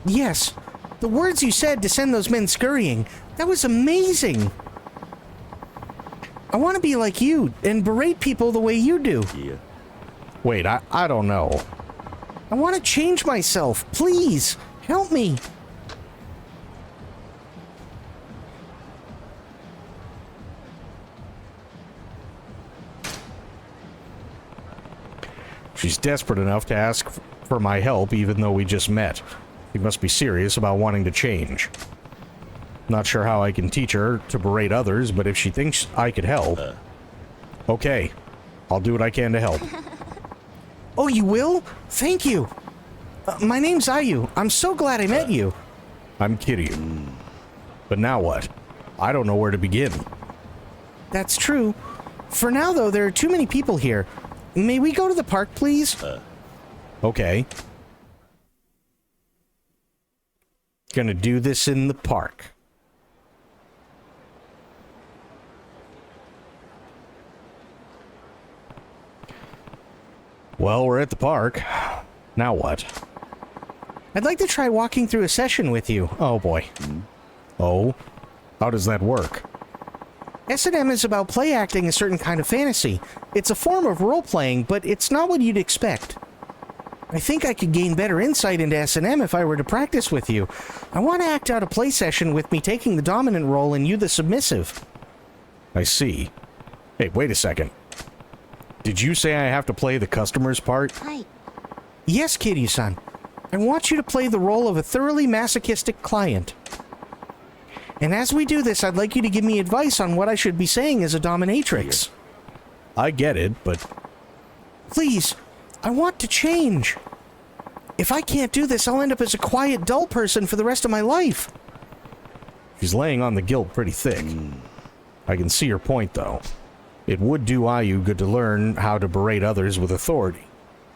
Yes. The words you said to send those men scurrying, that was amazing. I want to be like you and berate people the way you do. Yeah. Wait, I don't know. I want to change myself. Please, help me. She's desperate enough to ask for my help even though we just met. She must be serious about wanting to change. Not sure how I can teach her to berate others, but if she thinks I could help... Okay, I'll do what I can to help. Oh, you will? Thank you. My name's Ayu. I'm so glad I met you. I'm Kiryu. But now what? I don't know where to begin. That's true. For now, though, there are too many people here. May we go to the park, please? Okay. Gonna do this in the park. Well, we're at the park. Now what? I'd like to try walking through a session with you. Oh, boy. Oh? How does that work? S&M is about play acting a certain kind of fantasy. It's a form of role-playing, but it's not what you'd expect. I think I could gain better insight into S&M if I were to practice with you. I want to act out a play session with me taking the dominant role and you the submissive. I see. Hey, wait a second. Did you say I have to play the customer's part? Hi. Yes, Kiryu-san. I want you to play the role of a thoroughly masochistic client. And as we do this, I'd like you to give me advice on what I should be saying as a dominatrix. I get it, but... Please, I want to change. If I can't do this, I'll end up as a quiet, dull person for the rest of my life. She's laying on the guilt pretty thick. I can see her point, though. It would do Ayu good to learn how to berate others with authority.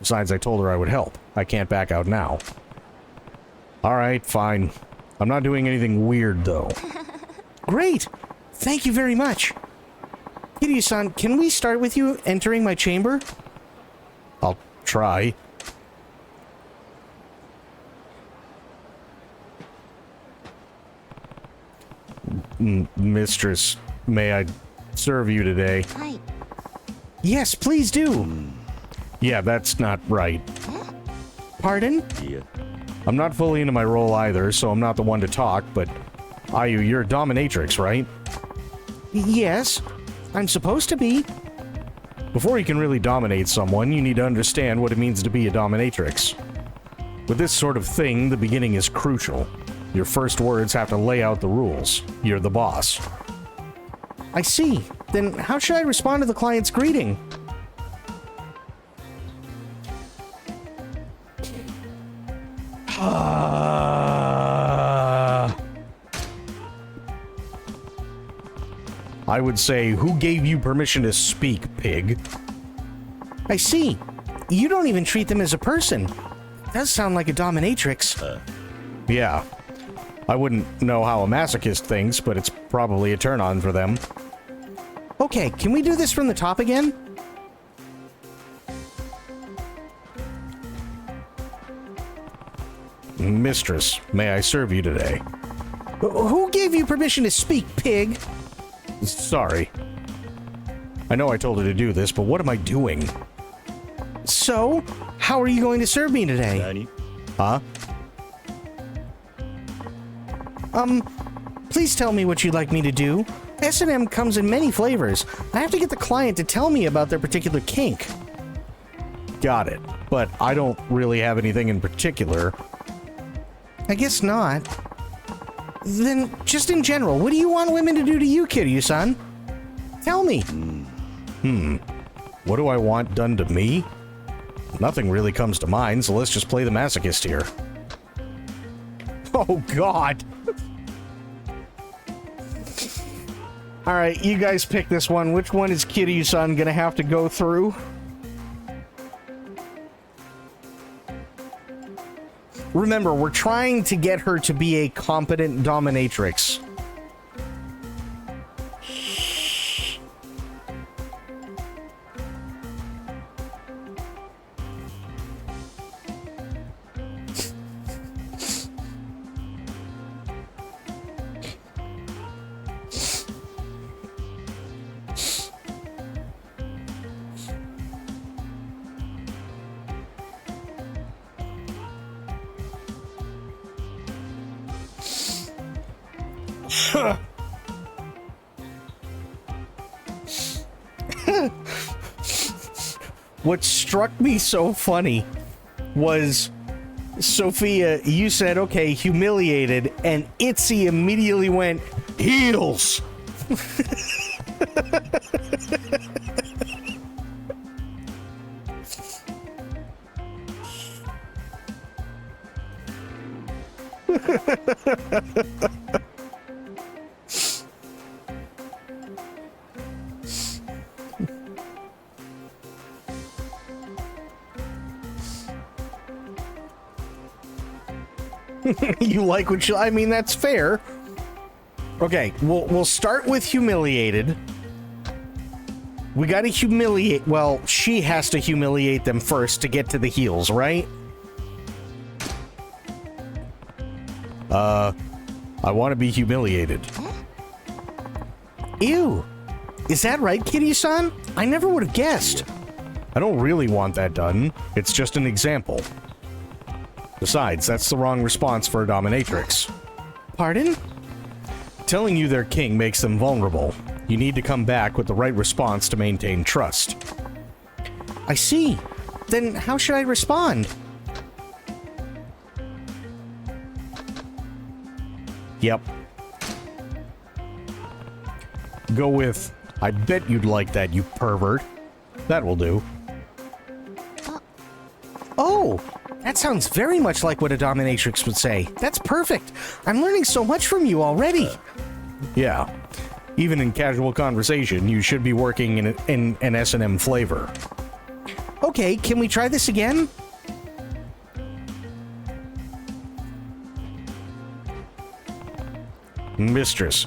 Besides, I told her I would help. I can't back out now. Alright, fine. I'm not doing anything weird, though. Great! Thank you very much. Kiryu-san, can we start with you entering my chamber? I'll try. Mistress, may I serve you today? Hi. Yes, please do. Yeah, that's not right. Pardon? Yeah. I'm not fully into my role either, so I'm not the one to talk, but... Ayu, you're a dominatrix, right? Yes, I'm supposed to be. Before you can really dominate someone, you need to understand what it means to be a dominatrix. With this sort of thing, the beginning is crucial. Your first words have to lay out the rules. You're the boss. I see. Then how should I respond to the client's greeting? I would say, who gave you permission to speak, pig? I see. You don't even treat them as a person. Does sound like a dominatrix. Yeah. I wouldn't know how a masochist thinks, but it's probably a turn-on for them. Okay, can we do this from the top again? Mistress, may I serve you today? Who gave you permission to speak, pig? Sorry. I know I told her to do this, but what am I doing? So, how are you going to serve me today? Nani? Huh? Please tell me what you'd like me to do. S&M comes in many flavors. I have to get the client to tell me about their particular kink. Got it. But I don't really have anything in particular. I guess not. Then, just in general, what do you want women to do to you, Kiryu-san? Tell me. What do I want done to me? Nothing really comes to mind, so let's just play the masochist here. Oh, God. Alright, you guys pick this one. Which one is Kiryu-san gonna have to go through? Remember, we're trying to get her to be a competent dominatrix. What struck me so funny was, Sophia, you said, okay, humiliated, and Itzy immediately went, heels! You like what you... I mean, that's fair. Okay, we'll start with humiliated. We gotta humiliate... Well, she has to humiliate them first to get to the heels, right? I want to be humiliated. Ew. Is that right, Kitty-san? I never would have guessed. I don't really want that done. It's just an example. Besides, that's the wrong response for a dominatrix. Pardon? Telling you they're king makes them vulnerable. You need to come back with the right response to maintain trust. I see. Then how should I respond? Yep. Go with, I bet you'd like that, you pervert. That will do. Oh! That sounds very much like what a dominatrix would say. That's perfect. I'm learning so much from you already. Yeah. Even in casual conversation, you should be working in an S&M flavor. Okay, can we try this again? Mistress,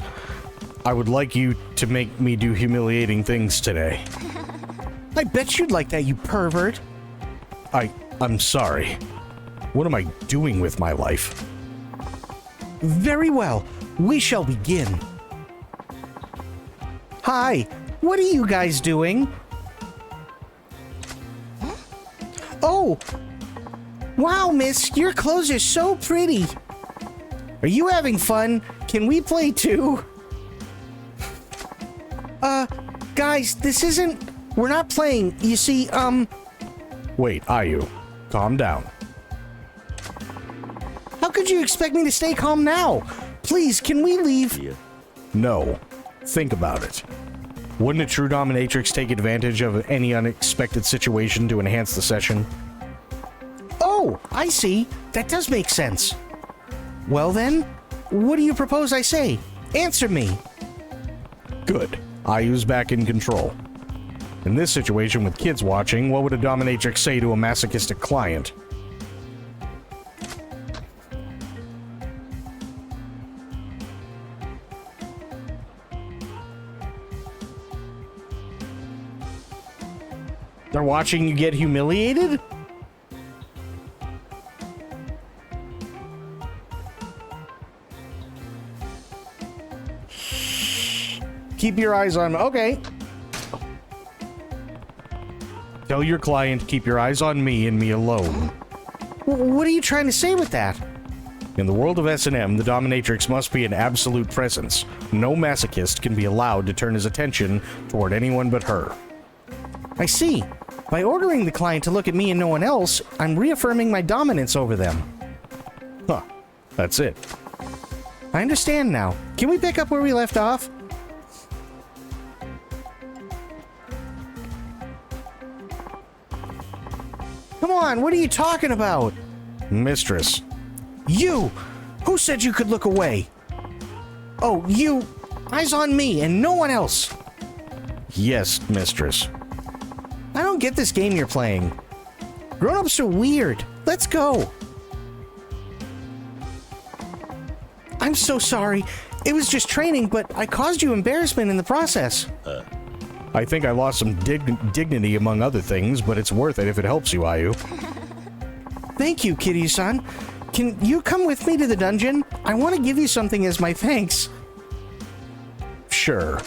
I would like you to make me do humiliating things today. I bet you'd like that, you pervert. I'm sorry. What am I doing with my life? Very well. We shall begin. Hi. What are you guys doing? Oh! Wow, miss. Your clothes are so pretty. Are you having fun? Can we play too? Guys, this isn't... We're not playing. You see, Wait, Ayu. Calm down. How could you expect me to stay calm now? Please, can we leave? Yeah. No. Think about it. Wouldn't a true dominatrix take advantage of any unexpected situation to enhance the session? Oh, I see. That does make sense. Well then, what do you propose I say? Answer me. Good. Ayu's back in control. In this situation with kids watching, what would a dominatrix say to a masochistic client? They're watching you get humiliated? Keep your eyes on... Okay. Tell your client, keep your eyes on me and me alone. What are you trying to say with that? In the world of S&M, the dominatrix must be an absolute presence. No masochist can be allowed to turn his attention toward anyone but her. I see. By ordering the client to look at me and no one else, I'm reaffirming my dominance over them. Huh. That's it. I understand now. Can we pick up where we left off? Come on, what are you talking about? Mistress. You! Who said you could look away? Oh, you! Eyes on me and no one else! Yes, mistress. I don't get this game you're playing. Grown-ups are weird. Let's go. I'm so sorry. It was just training, but I caused you embarrassment in the process. I think I lost some dignity among other things, but it's worth it if it helps you, Ayu. Thank you, Kiryu-san. Can you come with me to the dungeon? I want to give you something as my thanks. Sure.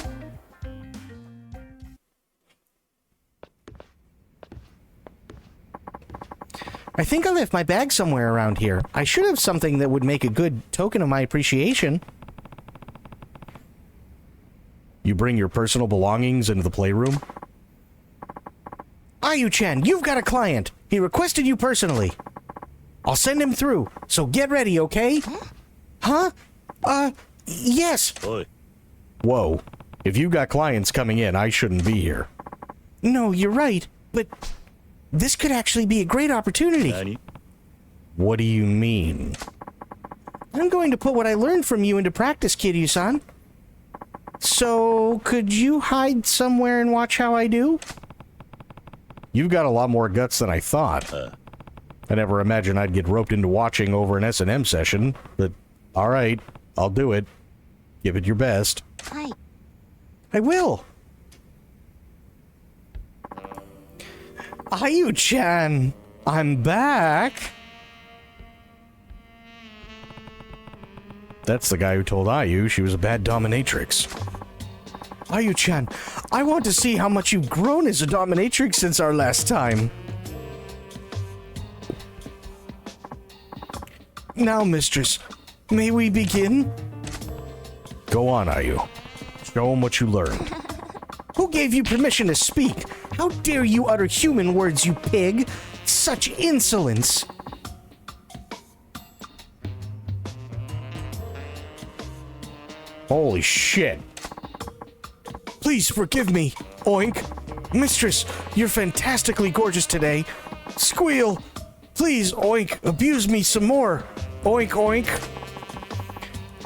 I think I left my bag somewhere around here. I should have something that would make a good token of my appreciation. You bring your personal belongings into the playroom? Ayu-chan, you've got a client. He requested you personally. I'll send him through, so get ready, okay? Huh? Yes. Oi. Whoa. If you got clients coming in, I shouldn't be here. No, you're right, but this could actually be a great opportunity. Nani? What do you mean? I'm going to put what I learned from you into practice, Kiryu-san. So, could you hide somewhere and watch how I do? You've got a lot more guts than I thought. I never imagined I'd get roped into watching over an S&M session, but alright, I'll do it. Give it your best. Hi. I will. Ayu-chan, I'm back. That's the guy who told Ayu she was a bad dominatrix. Ayu-chan, I want to see how much you've grown as a dominatrix since our last time. Now, mistress, may we begin? Go on, Ayu. Show him what you learned. Who gave you permission to speak? How dare you utter human words, you pig? Such insolence! Holy shit. Please forgive me, Oink. Mistress, you're fantastically gorgeous today. Squeal. Please, Oink, abuse me some more. Oink, oink.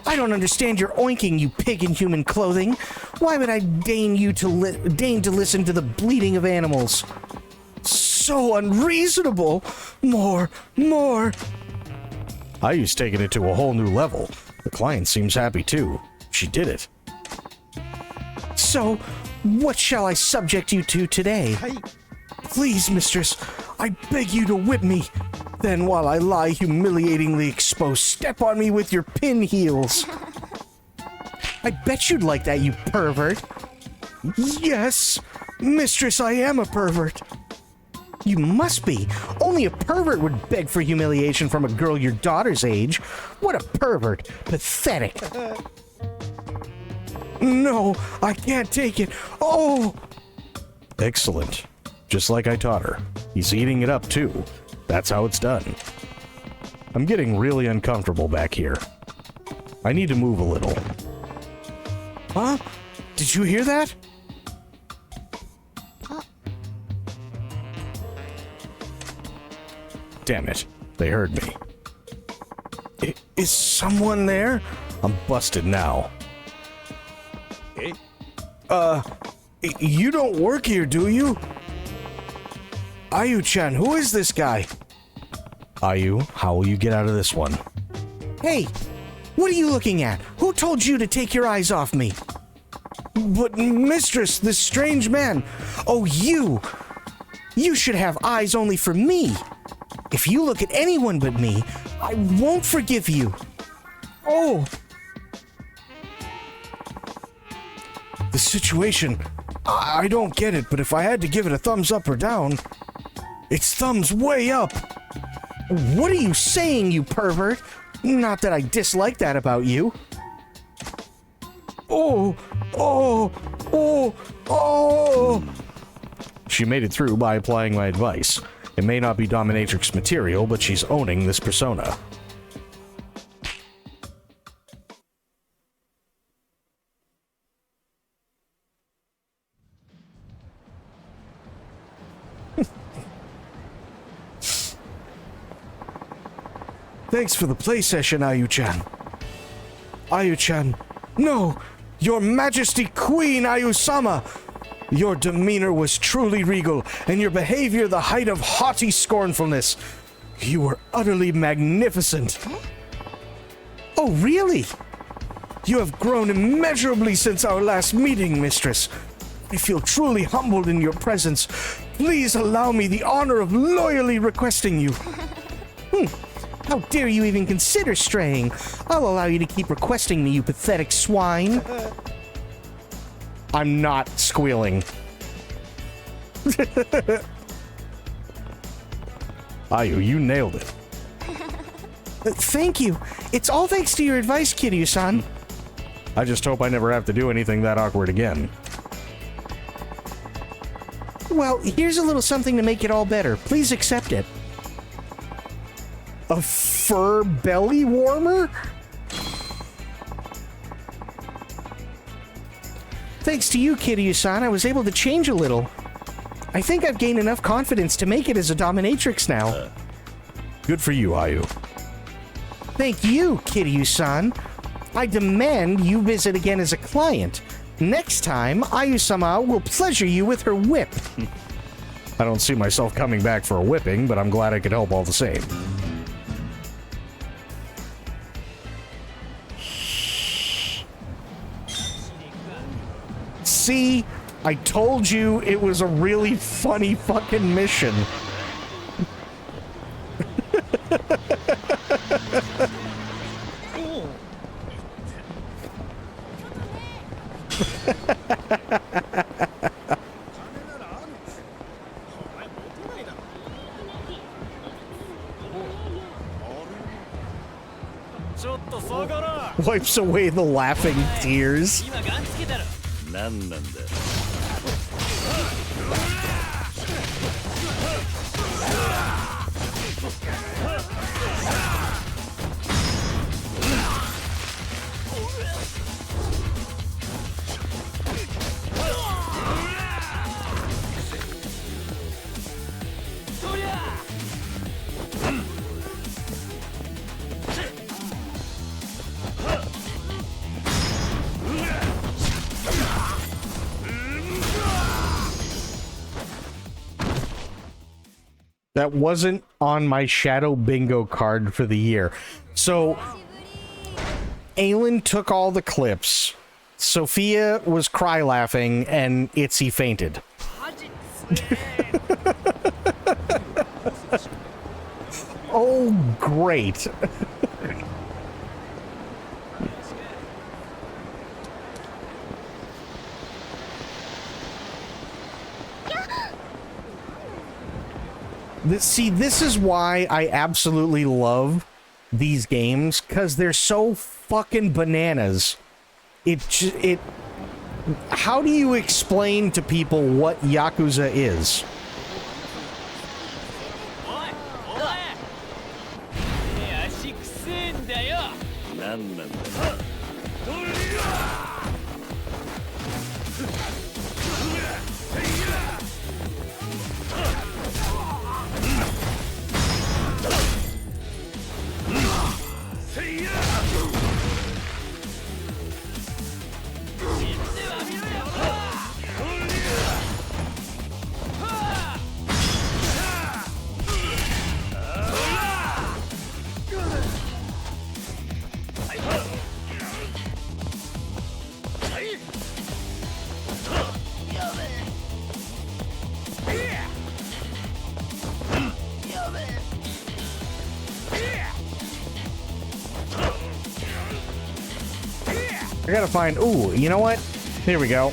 I don't understand your oinking, you pig in human clothing. Why would I deign to listen to the bleating of animals? So unreasonable. More. Ayu's taking it to a whole new level. The client seems happy too. She did it. So, what shall I subject you to today? Please, mistress, I beg you to whip me. Then while I lie humiliatingly exposed, step on me with your pin heels. I bet you'd like that, you pervert. Yes, mistress, I am a pervert. You must be. Only a pervert would beg for humiliation from a girl your daughter's age. What a pervert. Pathetic. No, I can't take it. Oh! Excellent. Just like I taught her. He's eating it up, too. That's how it's done. I'm getting really uncomfortable back here. I need to move a little. Huh? Did you hear that? Damn it. They heard me. Is someone there? I'm busted now. Hey. You don't work here, do you? Ayu-chan, who is this guy? Ayu, how will you get out of this one? Hey, what are you looking at? Who told you to take your eyes off me? But, mistress, this strange man. Oh, you! You should have eyes only for me. If you look at anyone but me, I won't forgive you. Oh! The situation, I don't get it, but if I had to give it a thumbs up or down, it's thumbs way up. What are you saying, you pervert? Not that I dislike that about you. Oh! She made it through by applying my advice. It may not be dominatrix material, but she's owning this persona. Thanks for the play session, Ayu-chan. Ayu-chan, no! Your Majesty Queen Ayu-sama! Your demeanor was truly regal, and your behavior the height of haughty scornfulness. You were utterly magnificent. Oh, really? You have grown immeasurably since our last meeting, mistress. I feel truly humbled in your presence. Please allow me the honor of loyally requesting you. How dare you even consider straying? I'll allow you to keep requesting me, you pathetic swine. I'm not squealing. Ayu, you nailed it. Thank you. It's all thanks to your advice, Kiryu-san. I just hope I never have to do anything that awkward again. Well, here's a little something to make it all better. Please accept it. A fur belly warmer? Thanks to you, Kiryu-san, I was able to change a little. I think I've gained enough confidence to make it as a dominatrix now. Good for you, Ayu. Thank you, Kiryu-san. I demand you visit again as a client. Next time, Ayu-sama will pleasure you with her whip. I don't see myself coming back for a whipping, but I'm glad I could help all the same. See? I told you it was a really funny fucking mission. Wipes away the laughing tears. That wasn't on my Shadow Bingo card for the year. So, Aelin took all the clips. Sophia was cry laughing, and Itzy fainted. Oh, great. See, this is why I absolutely love these games, because they're so fucking bananas. How do you explain to people what Yakuza is? I gotta find... Ooh, you know what? Here we go.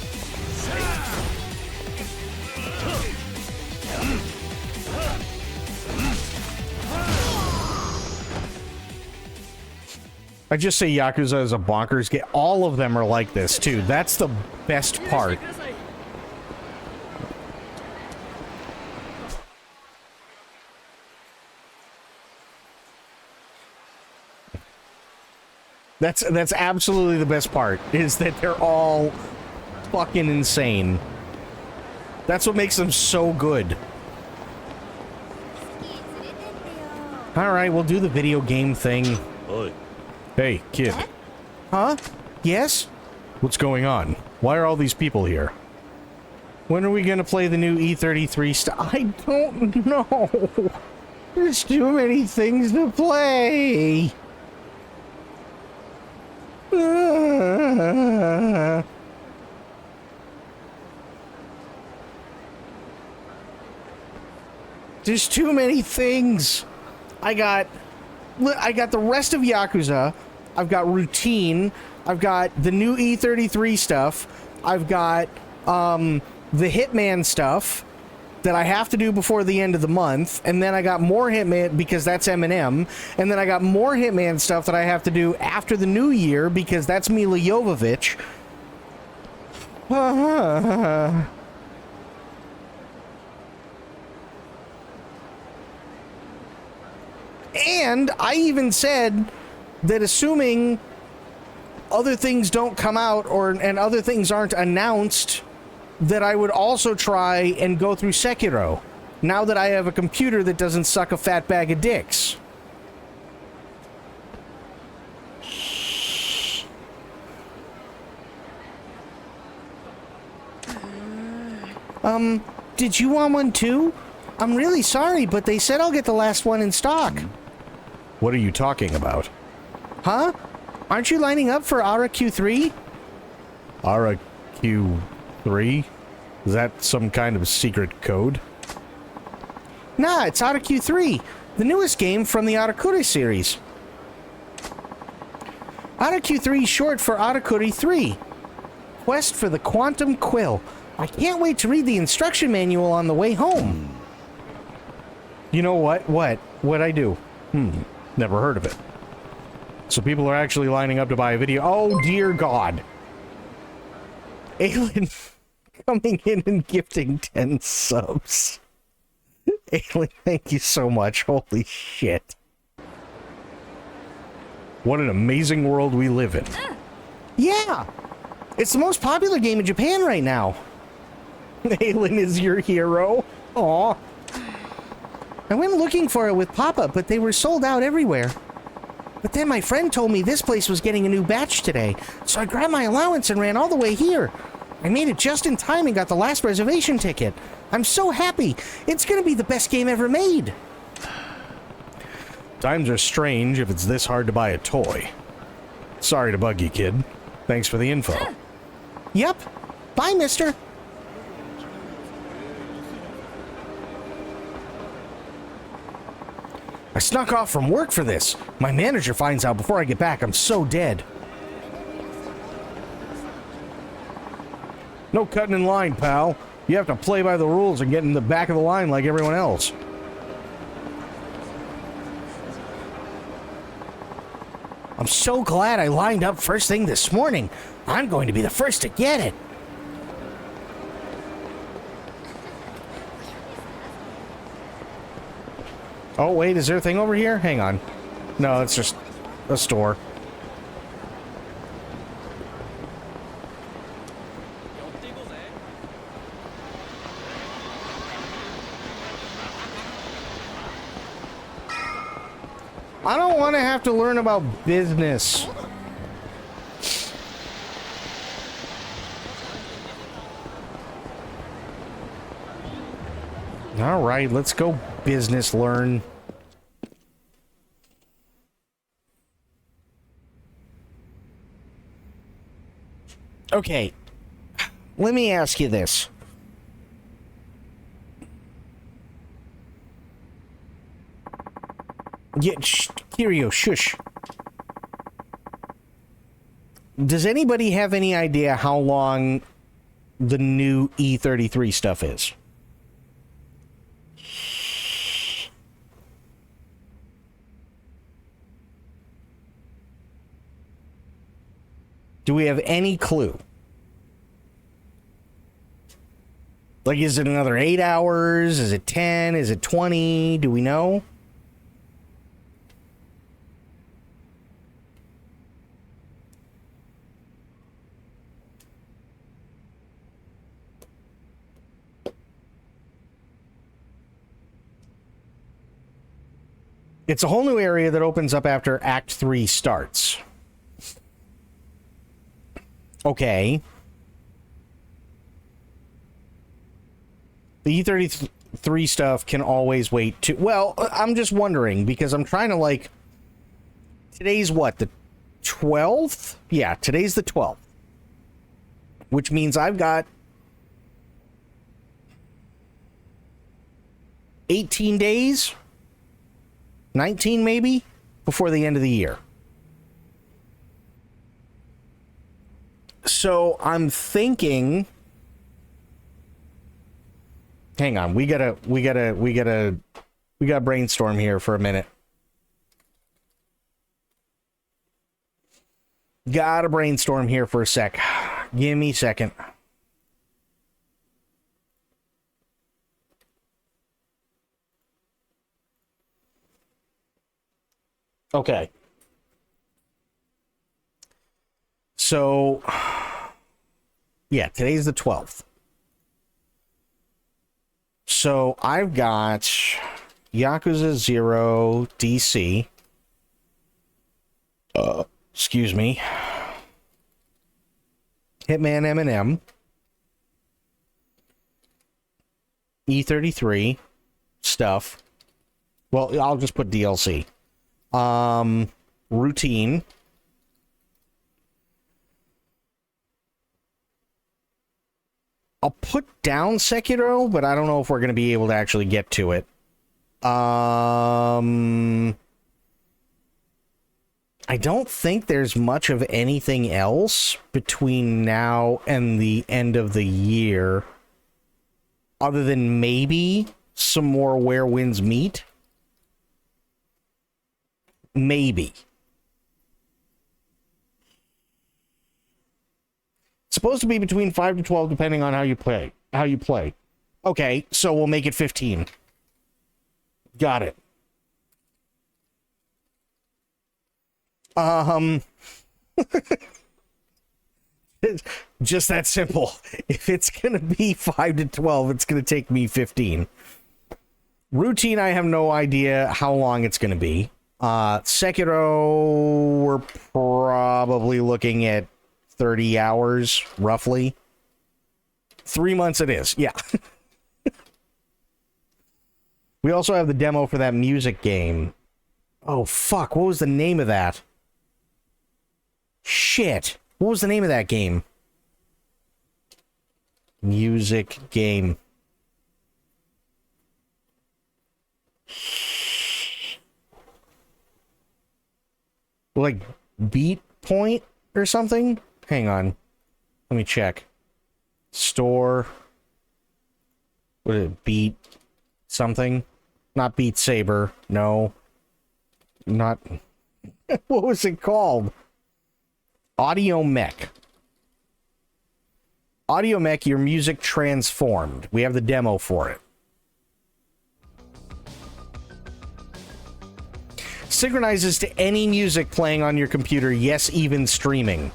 I just say Yakuza is a bonkers game. All of them are like this, too. That's the best part. That's absolutely the best part, is that they're all fucking insane. That's what makes them so good. Alright, we'll do the video game thing. Hey, kid. Huh? Yes? What's going on? Why are all these people here? When are we gonna play the new E33 stuff? I don't know. There's too many things to play. There's too many things. I got the rest of Yakuza. I've got Routine. I've got the new E33 stuff. I've got the Hitman stuff. that I have to do before the end of the month, and then I got more Hitman because that's Eminem, and then I got more Hitman stuff that I have to do after the new year because that's Mila Jovovich. And I even said that assuming other things don't come out and other things aren't announced, that I would also try and go through Sekiro, now that I have a computer that doesn't suck a fat bag of dicks. Did you want one too? I'm really sorry, but they said I'll get the last one in stock. What are you talking about? Huh? Aren't you lining up for Ara Q3? Ara Q3? Is that some kind of secret code? Nah, it's Ara Q3, the newest game from the Arakuri series. Ara Q3 is short for Arakuri 3. Quest for the Quantum Quill. I can't wait to read the instruction manual on the way home. You know what? What'd I do? Never heard of it. So people are actually lining up to buy a video. Oh, dear God. Aylin coming in and gifting 10 subs. Aylin, thank you so much. Holy shit. What an amazing world we live in. Yeah! It's the most popular game in Japan right now. Aylin is your hero. Aw. I went looking for it with Papa, but they were sold out everywhere. But then my friend told me this place was getting a new batch today, so I grabbed my allowance and ran all the way here. I made it just in time and got the last reservation ticket. I'm so happy. It's gonna be the best game ever made. Times are strange if it's this hard to buy a toy. Sorry to bug you, kid. Thanks for the info. Yep. Bye, mister. I snuck off from work for this. My manager finds out before I get back. I'm so dead. No cutting in line, pal. You have to play by the rules and get in the back of the line like everyone else. I'm so glad I lined up first thing this morning. I'm going to be the first to get it. Oh, wait, is there a thing over here? Hang on. No, it's just a store. I don't want to have to learn about business. All right, let's go business learn. Okay, let me ask you this. Yeah, Kirio, shush. Does anybody have any idea how long the new E33 stuff is? Do we have any clue? Like, is it another 8 hours? Is it 10? Is it 20? Do we know? It's a whole new area that opens up after Act 3 starts. Okay. The E33 stuff can always wait to... Well, I'm just wondering, because I'm trying to, like... Today's what? The 12th? Yeah, today's the 12th. Which means I've got... 18 days? 19 maybe? Before the end of the year. So I'm thinking Hang on. We gotta brainstorm here for a minute. Gotta brainstorm here for a sec. Give me a second. Okay. So, yeah, today's the 12th. So, I've got Yakuza 0 DC. Excuse me. Hitman M&M. E33 stuff. Well, I'll just put DLC. Routine. I'll put down Sekiro, but I don't know if we're going to be able to actually get to it. I don't think there's much of anything else between now and the end of the year, other than maybe some more Where Winds Meet. Maybe. It's supposed to be between 5 to 12, depending on how you play. Okay, so we'll make it 15. Got it. Just that simple. If it's gonna be 5 to 12, it's gonna take me 15. Routine, I have no idea how long it's gonna be. Sekiro, we're probably looking at 30 hours, roughly. 3 months it is, yeah. We also have the demo for that music game. Oh, fuck, what was the name of that? Shit. What was the name of that game? Music game. Like Beat Point or something? Hang on. Let me check. Store. What is it? Beat something? Not Beat Saber. No. Not. What was it called? Audio Mech. Audio Mech, your music transformed. We have the demo for it. Synchronizes to any music playing on your computer, yes, even streaming.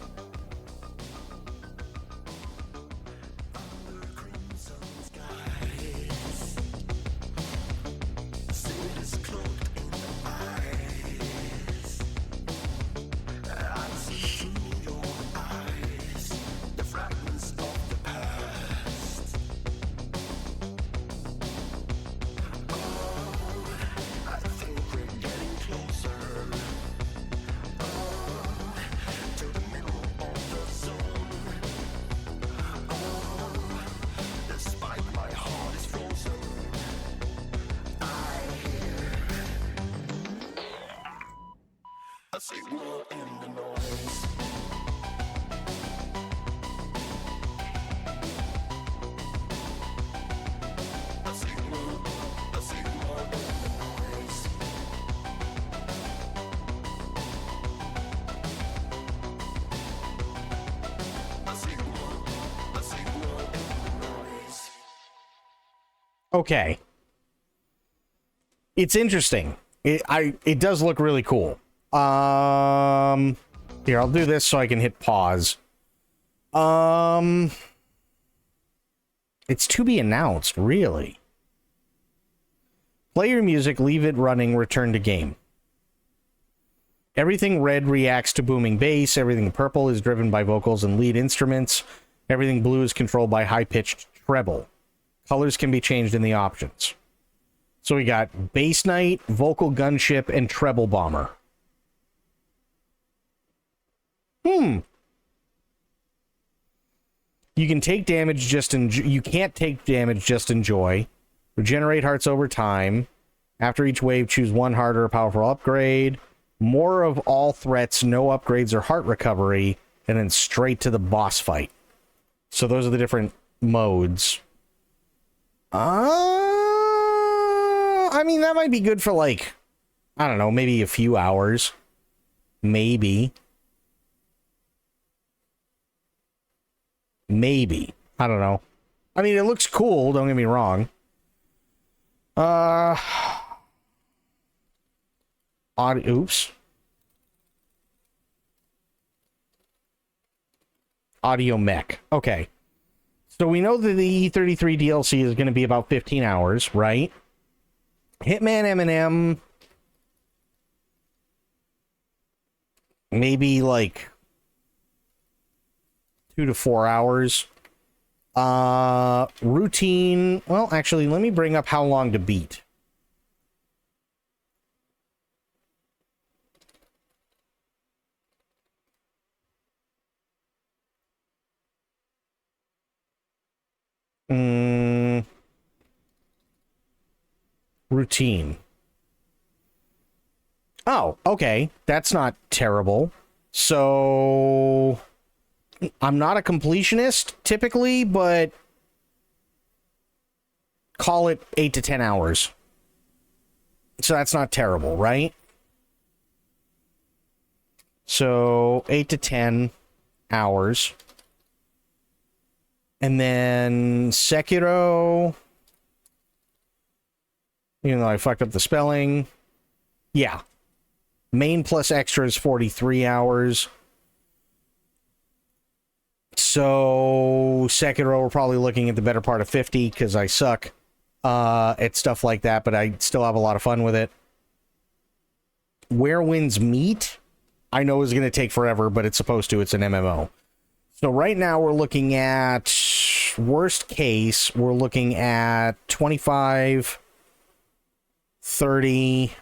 Okay. It's interesting. It does look really cool. Here, I'll do this so I can hit pause. It's to be announced, really. Play your music, leave it running, return to game. Everything red reacts to booming bass. Everything purple is driven by vocals and lead instruments. Everything blue is controlled by high-pitched treble. Colors can be changed in the options. So we got Bass Knight, Vocal Gunship, and Treble Bomber. You can take damage, you can't take damage, just enjoy. Regenerate hearts over time. After each wave, choose one heart or a powerful upgrade. More of all threats, no upgrades or heart recovery, and then straight to the boss fight. So those are the different modes. I mean, that might be good for like, I don't know, maybe a few hours. Maybe. Maybe. I don't know. I mean, it looks cool, don't get me wrong. Oops. Audio mech. Okay. So we know that the E33 DLC is going to be about 15 hours, right? Hitman Eminem, maybe like 2 to 4 hours. Routine, well, actually, let me bring up how long to beat. Routine. Oh, okay. That's not terrible. So I'm not a completionist typically, but call it 8 to 10 hours. So that's not terrible, right? So 8 to 10 hours. And then Sekiro, even though I fucked up the spelling. Yeah. Main plus extra is 43 hours. So Sekiro, we're probably looking at the better part of 50 because I suck at stuff like that, but I still have a lot of fun with it. Where Winds Meet, I know is going to take forever, but it's supposed to. It's an MMO. So right now we're looking at, worst case, we're looking at 25, 30,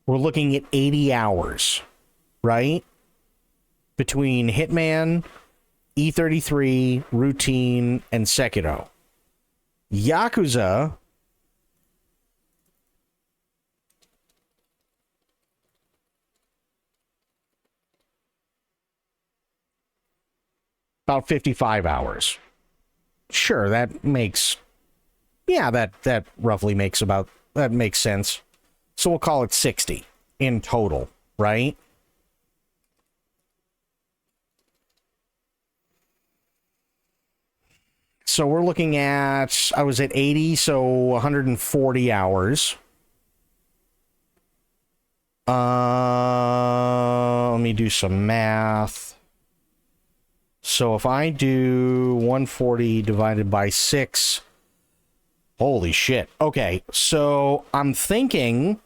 we're looking at 80 hours, right? Between Hitman, E33, Routine, and Sekiro. Yakuza, about 55 hours. Sure, that makes... Yeah, that roughly makes about... That makes sense. So we'll call it 60 in total, right? So we're looking at... I was at 80, so 140 hours. Let me do some math. So if I do 140 divided by 6... Holy shit. Okay, so I'm thinking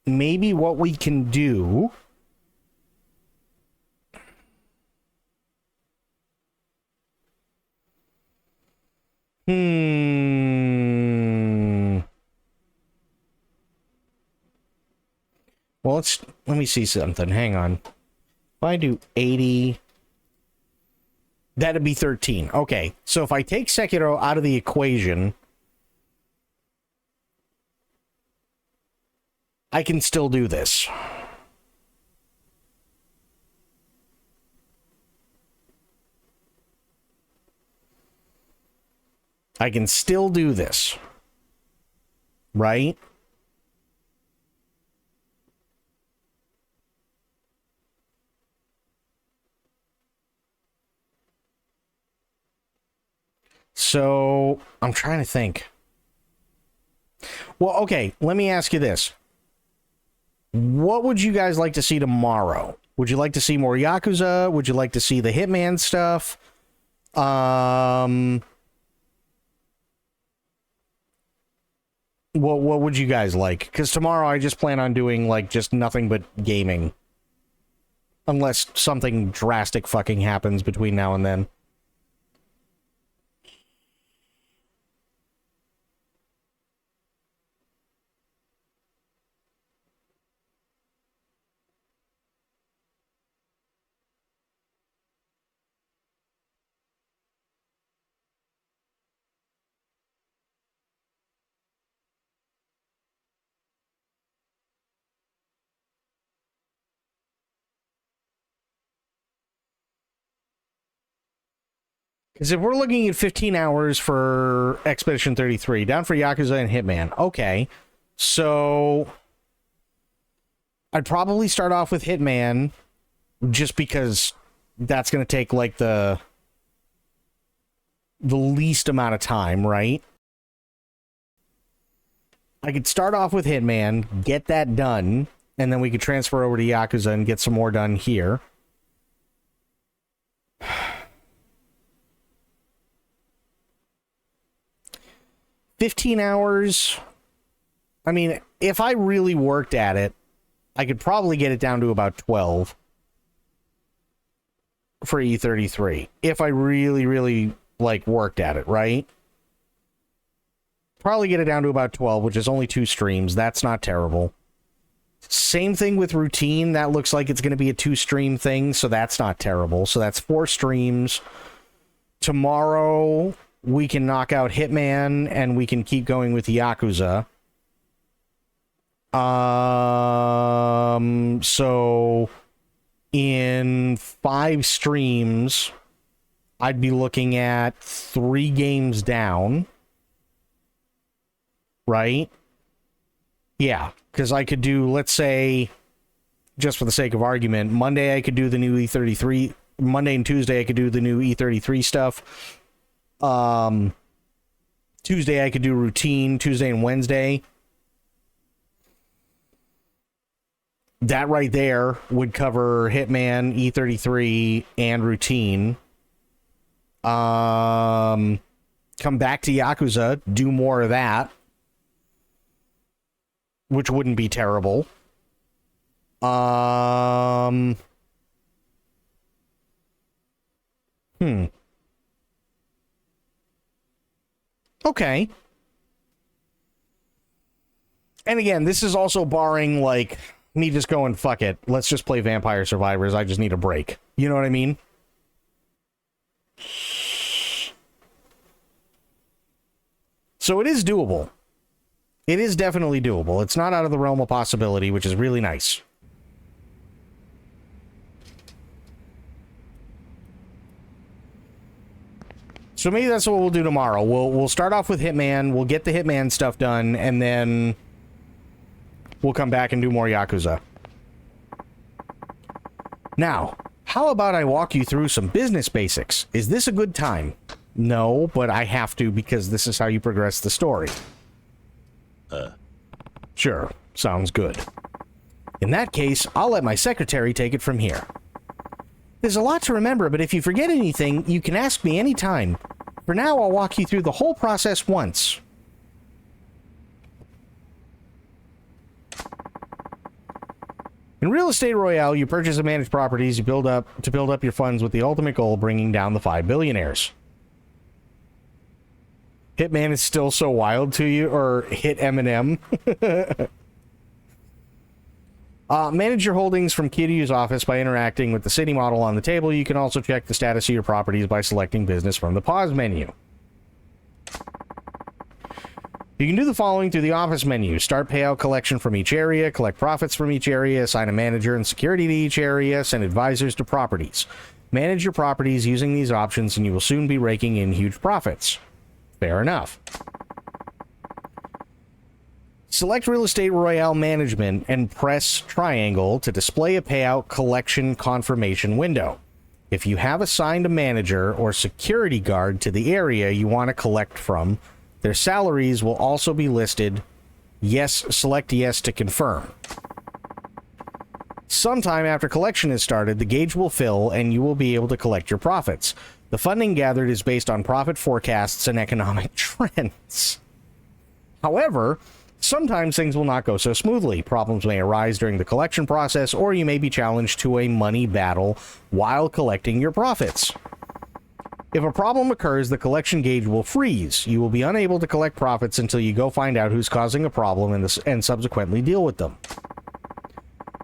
maybe what we can do... Well, let me see something. Hang on. If I do 80, that'd be 13. Okay, so if I take Sekiro out of the equation, I can still do this. I can still do this. Right? So, I'm trying to think. Well, okay, let me ask you this. What would you guys like to see tomorrow? Would you like to see more Yakuza? Would you like to see the Hitman stuff? What would you guys like? Because tomorrow I just plan on doing, like, just nothing but gaming. Unless something drastic fucking happens between now and then. Because if we're looking at 15 hours for Expedition 33, down for Yakuza and Hitman, okay. So I'd probably start off with Hitman just because that's going to take like the least amount of time, right? I could start off with Hitman, get that done, and then we could transfer over to Yakuza and get some more done here. $15 hours. I mean, if I really worked at it, I could probably get it down to about 12 for E33. If I really, like, worked at it, right? Probably get it down to about 12, which is only 2 streams. That's not terrible. Same thing with Routine. That looks like it's going to be a 2-stream thing, so that's not terrible. So that's 4 streams. Tomorrow, we can knock out Hitman, and we can keep going with Yakuza. So in 5 streams, I'd be looking at 3 games down. Right? Yeah, because I could do, let's say, just for the sake of argument, Monday I could do the new E33. Monday and Tuesday I could do the new E33 stuff. Tuesday I could do Routine. Tuesday and Wednesday. That right there would cover Hitman, E33, and Routine. Come back to Yakuza, do more of that, which wouldn't be terrible. Okay. And again, this is also barring, like, me just going, fuck it, let's just play Vampire Survivors, I just need a break. You know what I mean? So it is doable. It is definitely doable. It's not out of the realm of possibility, which is really nice. So maybe that's what we'll do tomorrow. We'll start off with Hitman, we'll get the Hitman stuff done, and then we'll come back and do more Yakuza. Now, how about I walk you through some business basics? Is this a good time? No, but I have to because this is how you progress the story. Sure, sounds good. In that case, I'll let my secretary take it from here. There's a lot to remember, but if you forget anything, you can ask me anytime. For now, I'll walk you through the whole process once. In Real Estate Royale, you purchase and manage properties you build up your funds with the ultimate goal of bringing down the 5 billionaires. Hitman is still so wild to you, or Hit Eminem. Manage your holdings from Kiryu's office by interacting with the city model on the table. You can also check the status of your properties by selecting business from the pause menu. You can do the following through the office menu. Start payout collection from each area, collect profits from each area, assign a manager and security to each area, send advisors to properties. Manage your properties using these options and you will soon be raking in huge profits. Fair enough. Select Real Estate Royale Management and press triangle to display a payout collection confirmation window. If you have assigned a manager or security guard to the area you want to collect from, their salaries will also be listed. Yes, select yes to confirm. Sometime after collection is started, the gauge will fill and you will be able to collect your profits. The funding gathered is based on profit forecasts and economic trends. However, sometimes things will not go so smoothly. Problems may arise during the collection process, or you may be challenged to a money battle while collecting your profits. If a problem occurs, the collection gauge will freeze. You will be unable to collect profits until you go find out who's causing a problem and subsequently deal with them.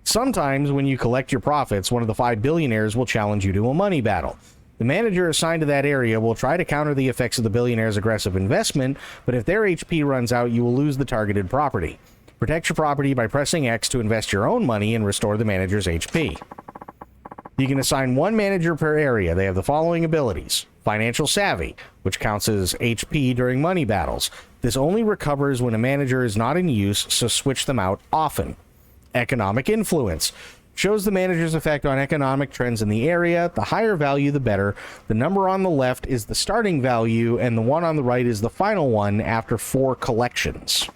Sometimes when you collect your profits, one of the 5 billionaires will challenge you to a money battle. The manager assigned to that area will try to counter the effects of the billionaire's aggressive investment, but if their HP runs out, you will lose the targeted property. Protect your property by pressing X to invest your own money and restore the manager's HP. You can assign 1 manager per area. They have the following abilities. Financial savvy, which counts as HP during money battles. This only recovers when a manager is not in use, so switch them out often. Economic influence. Shows the manager's effect on economic trends in the area. The higher value, the better. The number on the left is the starting value, and the one on the right is the final one after 4 collections.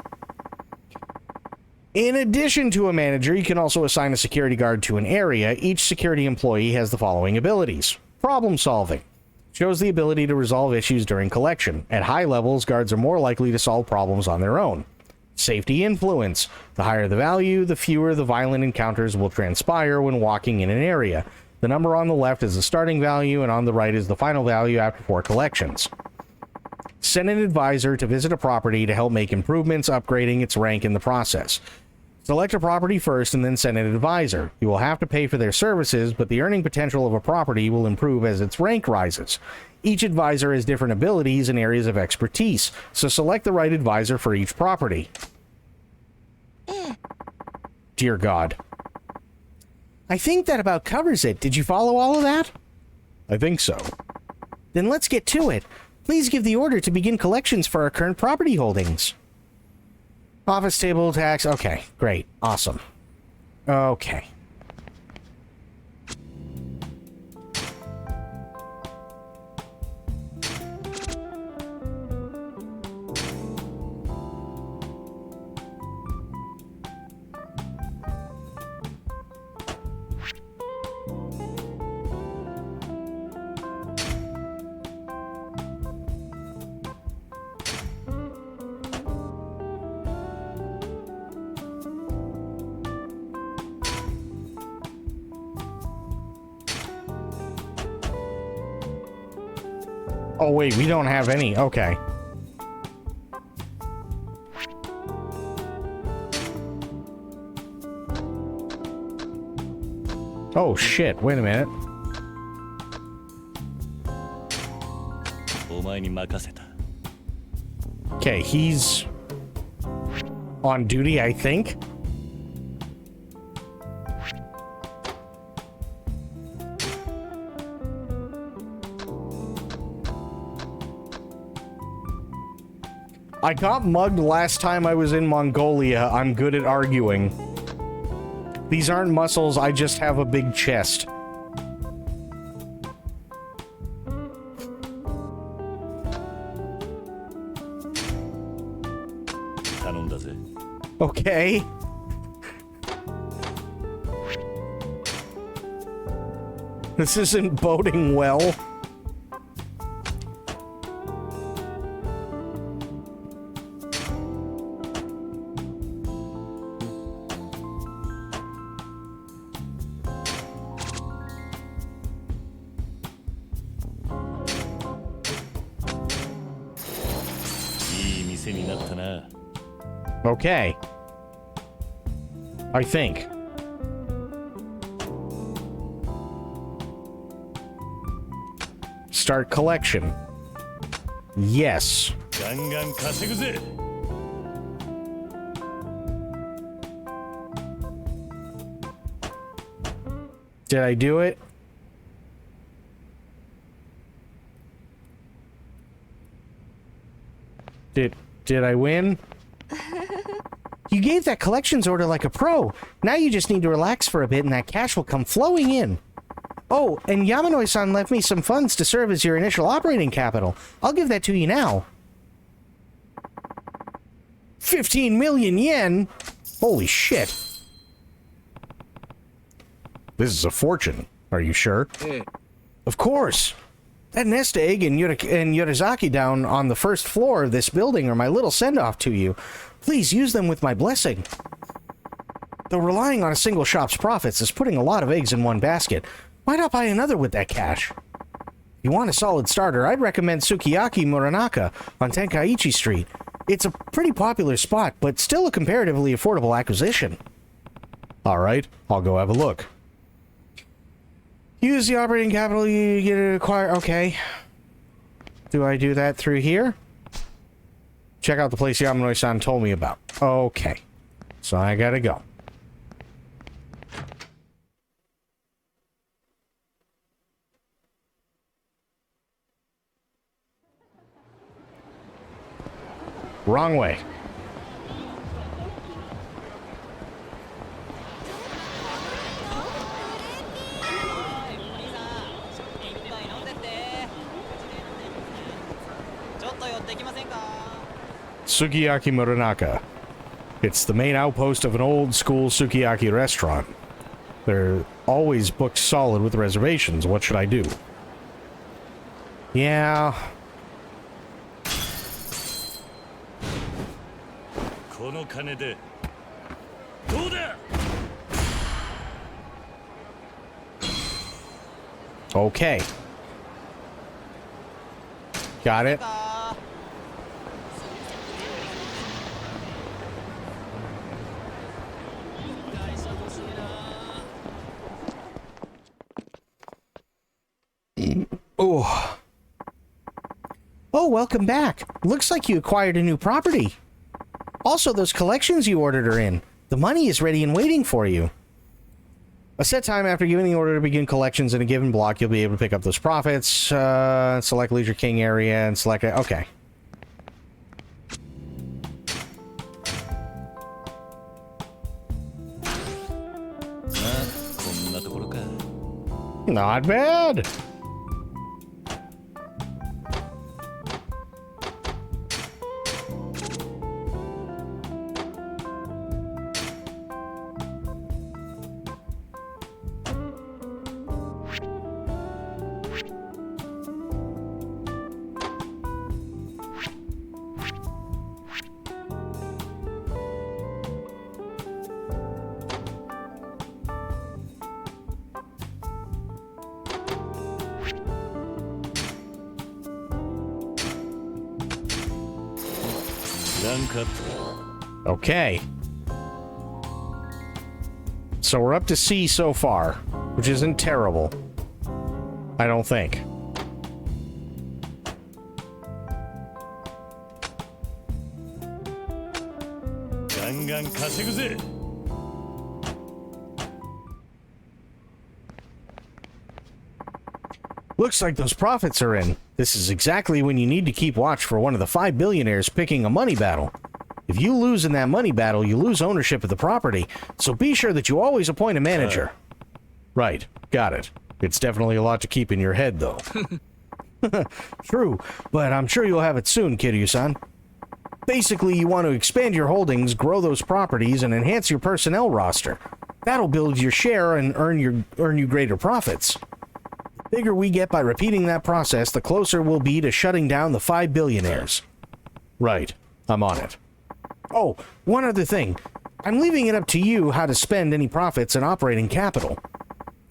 In addition to a manager, you can also assign a security guard to an area. Each security employee has the following abilities. Problem solving. Shows the ability to resolve issues during collection. At high levels, guards are more likely to solve problems on their own. Safety influence. The higher the value, the fewer the violent encounters will transpire when walking in an area. The number on the left is the starting value, and on the right is the final value after 4 collections. Send an advisor to visit a property to help make improvements, upgrading its rank in the process. Select a property first and then send an advisor. You will have to pay for their services, but the earning potential of a property will improve as its rank rises. Each advisor has different abilities and areas of expertise, so select the right advisor for each property. Dear God. I think that about covers it. Did you follow all of that? I think so. Then let's get to it. Please give the order to begin collections for our current property holdings. Office table tax. Okay, great. Awesome. Okay. Oh, wait, we don't have any. Okay. Oh, shit. Wait a minute. Okay, he's on duty, I think. I got mugged last time I was in Mongolia. I'm good at arguing. These aren't muscles, I just have a big chest. Okay. This isn't boding well. Okay. I think. Start collection. Yes. Did I do it? Did I win? You gave that collections order like a pro. Now you just need to relax for a bit and that cash will come flowing in. Oh, and Yamanoi-san left me some funds to serve as your initial operating capital. I'll give that to you now. 15 million yen? Holy shit. This is a fortune. Are you sure? Of course. That nest egg and Yorizaki down on the first floor of this building are my little send-off to you. Please use them with my blessing. Though relying on a single shop's profits is putting a lot of eggs in one basket, why not buy another with that cash? If you want a solid starter, I'd recommend Sukiyaki Muranaka on Tenkaichi Street. It's a pretty popular spot, but still a comparatively affordable acquisition. Alright, I'll go have a look. Use the operating capital you get to acquire. Okay. Do I do that through here? Check out the place Yamanoi-san told me about. Okay. So I gotta go. Wrong way. Sukiyaki Muranaka. It's the main outpost of an old school sukiyaki restaurant. They're always booked solid with reservations. What should I do? Yeah. Okay. Got it. Oh. Oh, welcome back. Looks like you acquired a new property. Also, those collections you ordered are in. The money is ready and waiting for you. A set time after giving the order to begin collections in a given block, you'll be able to pick up those profits. Select Leisure King area and select it. Okay. Not bad. Okay. So we're up to C so far, which isn't terrible. I don't think. Looks like those profits are in. This is exactly when you need to keep watch for one of the 5 billionaires picking a money battle. If you lose in that money battle, you lose ownership of the property, so be sure that you always appoint a manager. Right, got it. It's definitely a lot to keep in your head, though. True, but I'm sure you'll have it soon, Kiryu-san. Basically, you want to expand your holdings, grow those properties, and enhance your personnel roster. That'll build your share and earn you greater profits. The bigger we get by repeating that process, the closer we'll be to shutting down the 5 billionaires. Right, I'm on it. Oh, one other thing. I'm leaving it up to you how to spend any profits and operating capital.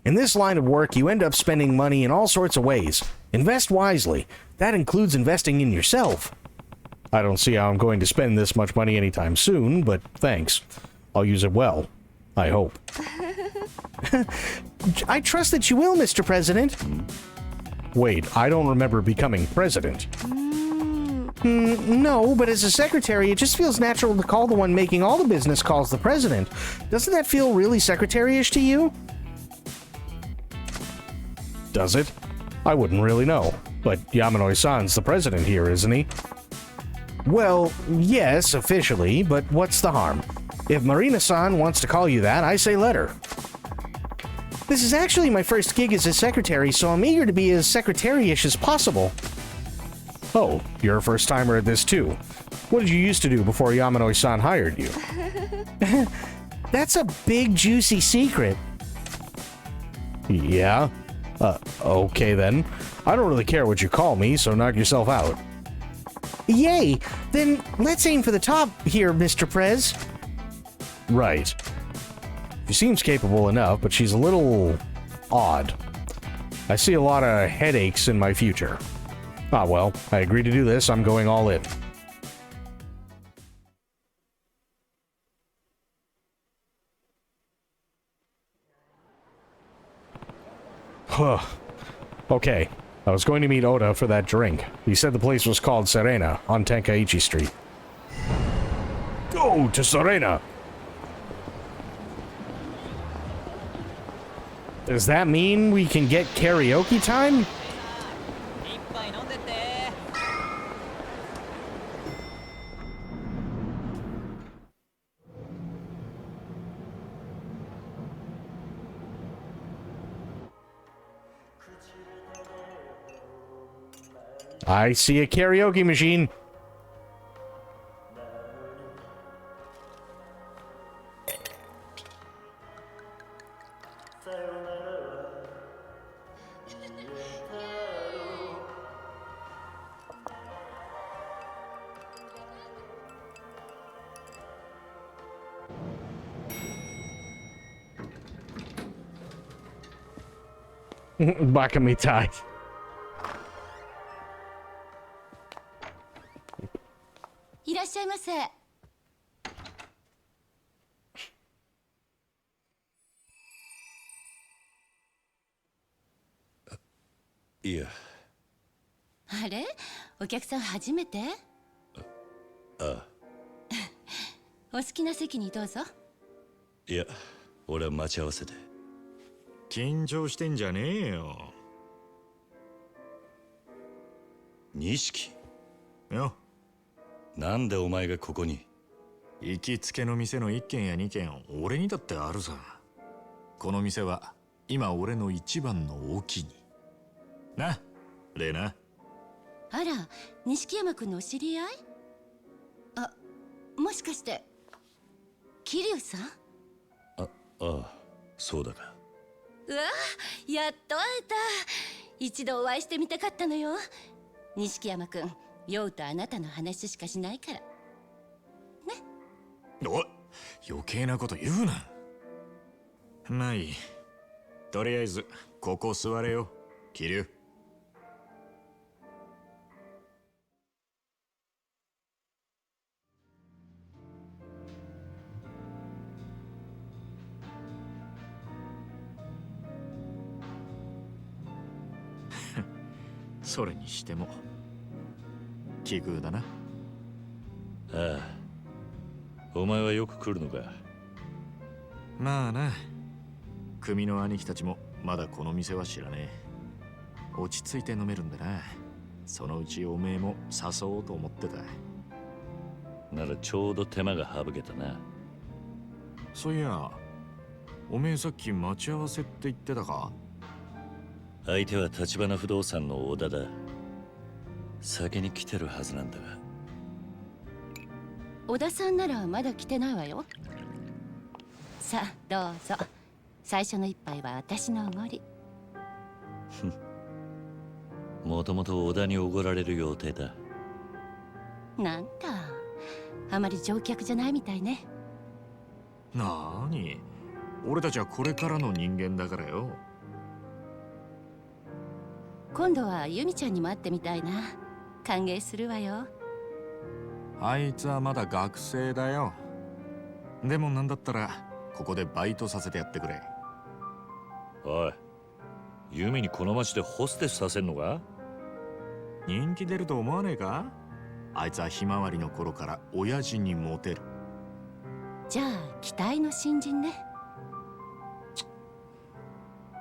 In this line of work, you end up spending money in all sorts of ways. Invest wisely. That includes investing in yourself. I don't see how I'm going to spend this much money anytime soon, but thanks. I'll use it well. I hope. I trust that you will, Mr. President. Wait, I don't remember becoming president. No, but as a secretary, it just feels natural to call the one making all the business calls the president. Doesn't that feel really secretary-ish to you? Does it? I wouldn't really know. But Yamanoi-san's the president here, isn't he? Well, yes, officially, but what's the harm? If Marina-san wants to call you that, I say let her. This is actually my first gig as a secretary, so I'm eager to be as secretary-ish as possible. Oh, you're a first-timer at this too. What did you used to do before Yamanoi-san hired you? That's a big, juicy secret. Yeah? Okay then. I don't really care what you call me, so knock yourself out. Yay! Then let's aim for the top here, Mr. Prez. Right. She seems capable enough, but she's a little odd. I see a lot of headaches in my future. Ah, well, I agree to do this. I'm going all in. Huh. Okay. I was going to meet Oda for that drink. He said the place was called Serena on Tenkaichi Street. Go to Serena! Does that mean we can get karaoke time? I see a karaoke machine. Back me tie. いらっしゃいませ。いや。あれ、お客さん初めて？ああ。お好きな席にどうぞ。いや、俺は待ち合わせで。緊張してんじゃねえよ。錦よ。なんでお前がここに？行きつけの店の1軒や2軒俺にだってあるさ。この店は今俺の一番のお気にな、レナ。あら、錦山君のお知り合い？あ、もしかして桐生さん？ああ、そうだが。うわ、やっと会えた。一度お会いしてみたかったのよ。錦山君、酔うとあなたの話しかしないからね。おい、余計なこと言うな。まあいい。とりあえずここ座れよ、桐生。それにしても奇遇だな。ああ、お前はよく来るのか。まあな、組の兄貴たちもまだこの店は知らねえ。落ち着いて飲めるんだな。そのうちおめえも誘おうと思ってた。ならちょうど手間が省けたな。そういや、おめえさっき待ち合わせって言ってたか？相手は橘不動産の小田だ。先に来てるはずなんだが。小田さんならまだ来てないわよ。さあどうぞ。最初の一杯は私のおごり。もともと小田におごられる予定だ。なんだ、あまり乗客じゃないみたいね。なーに、俺たちはこれからの人間だからよ。今度はユミちゃんにも会ってみたいな。歓迎するわよ。あいつはまだ学生だよ。でもなんだったらここでバイトさせてやってくれ。おい、ユミにこの町でホステスさせんのか？人気出ると思わねえか？あいつはひまわりの頃から親父にモテる。じゃあ期待の新人ね。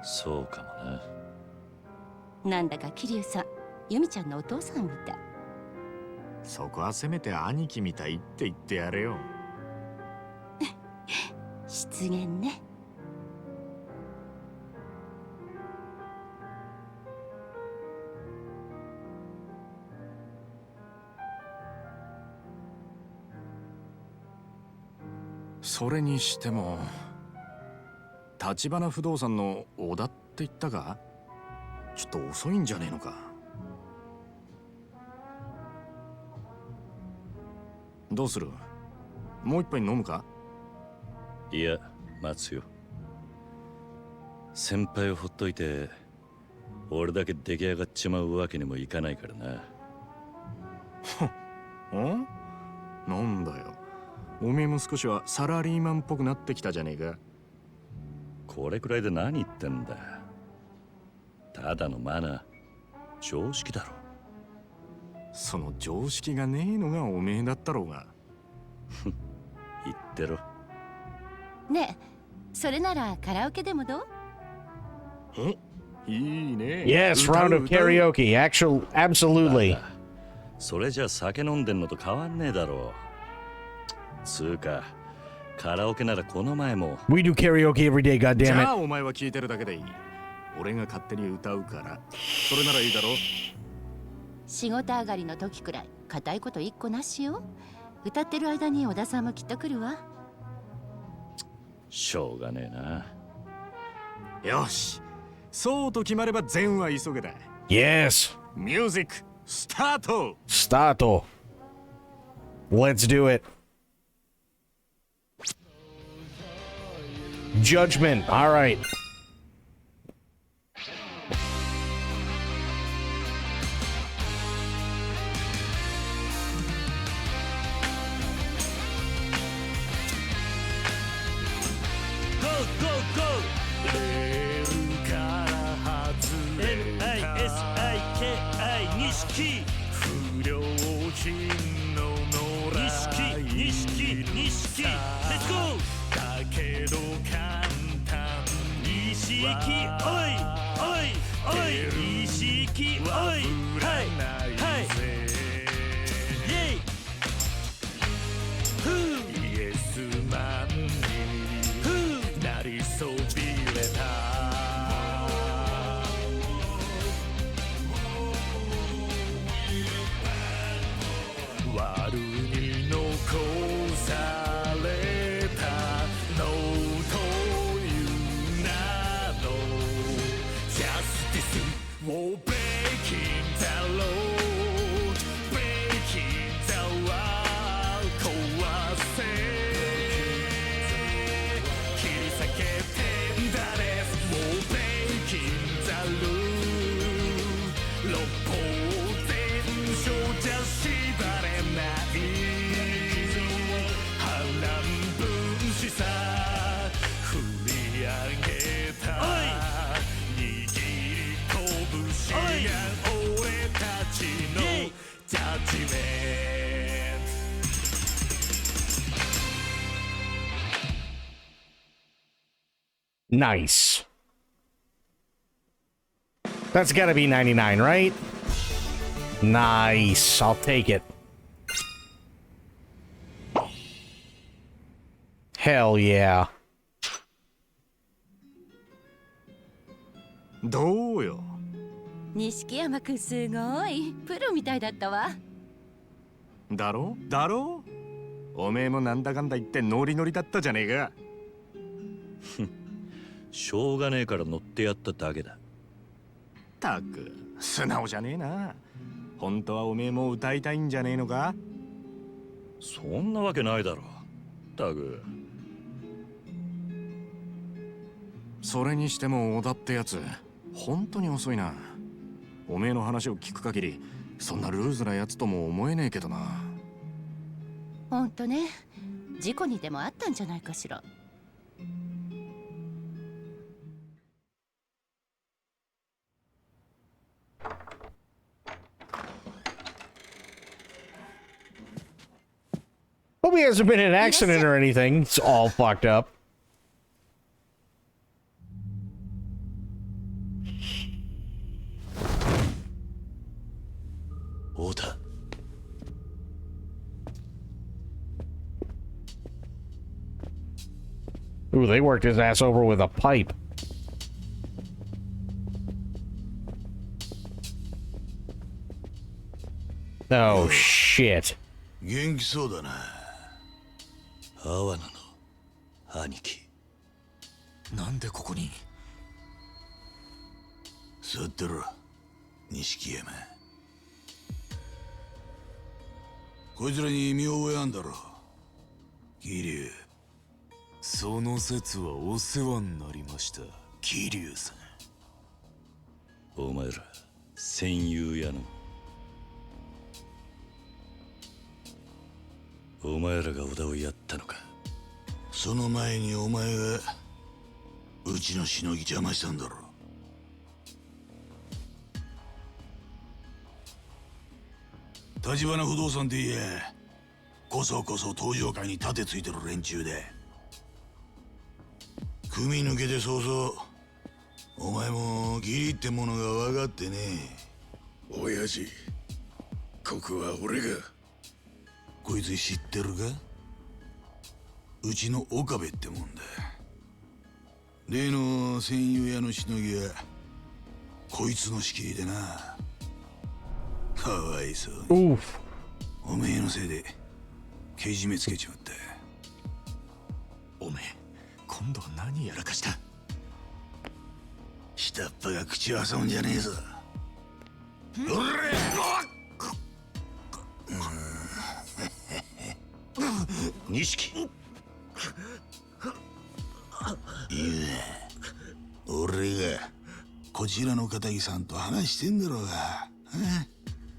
そうかもな。なんだか桐生さん、ユミちゃんのお父さんみたい。そこはせめて兄貴みたいって言ってやれよ。失言ね。それにしても橘不動産の小田って言ったか？ちょっと遅いんじゃねえのか。どうする？もう一杯飲むか？いや、待つよ。先輩をほっといて俺だけ出来上がっちまうわけにもいかないからな。ん？なんだよ、おめえも少しはサラリーマンっぽくなってきたじゃねえか。これくらいで何言ってんだ。ただのマナー、常識だろ。その常識がねえのがおめえだったろうが。言ってろ。ねえ、それならカラオケでもどう？いいね。 Yes, round of karaoke. Absolutely. それじゃ酒飲んでんのと変わんねえだろう。つうか、カラオケならこの前も。We do karaoke every day, じゃあ goddammit. お前は聞いてるだけでいい。俺が勝手に歌うから、それならいいだろ。仕事上がりの時くらい固いこと一個なしよ。歌ってる間に小田さんもきっと来るわ。しょうがねえな。よし、そうと決まれば善は急げだ。 Yes. ミュージックスタート。 Stato. Let's do it. Judgment. All right. Go, go, go! N-I-S-I-K-I 錦不良品の野良錦 Let's go! だけど簡単錦おいおいおい錦おいはいはいイェイフーイエスマンになりそびれた悪に残されたのという名のジャスティスをブレイキンザロードブレイキンザワー壊せ切り裂けてんだですもうブレイキンザルー六法全書じゃ縛れない波乱分子さ振り上げた握り拳が俺たちのジャッジメント Nice. That's gotta be 99, right? Nice. I'll take it. Hell yeah. どうよ。錦山くんすごいプロみたいだったわ。だろだろ。おめえもなんだかんだ言ってノリノリだったじゃねえか。しょうがねえから乗ってやっただけだ。たく素直じゃねえな。本当はおめえも歌いたいんじゃねえのか。そんなわけないだろ。たく。それにしても小田ってやつ本当に遅いな。おめえの話を聞く限りそんなルーズなやつとも思えねえけどな。ほんとね、事故にでもあったんじゃないかしら。Hope he hasn't been in an accident or anything. It's all fucked up. Oda. Ooh, they worked his ass over with a pipe. Oh, shit. 元気そうだな。阿波野の兄貴。なんでここに？座ってろ、錦山。こいつらに見覚えあんだろ。桐生。その説はお世話になりました、桐生さん。お前ら戦友やの。お前らが小田をやったのか。その前にお前がうちのしのぎ邪魔したんだろ。立花不動産って言え、こそこそ登場会に盾ついてる連中で。組抜けて早々お前も義理ってものが分かってね。親父、ここは俺が。こいつ知ってるか？うちの岡部ってもんだ。例の戦友屋のしのぎはこいつの仕切りでな。かわいそうに。Oof. おめえのせいでけじめつけちまった。おめえ今度は何やらかした？下っ端が口を挟むんじゃねえぞ。おれ錦。いや、俺がこちらの片木さんと話してんだろうが。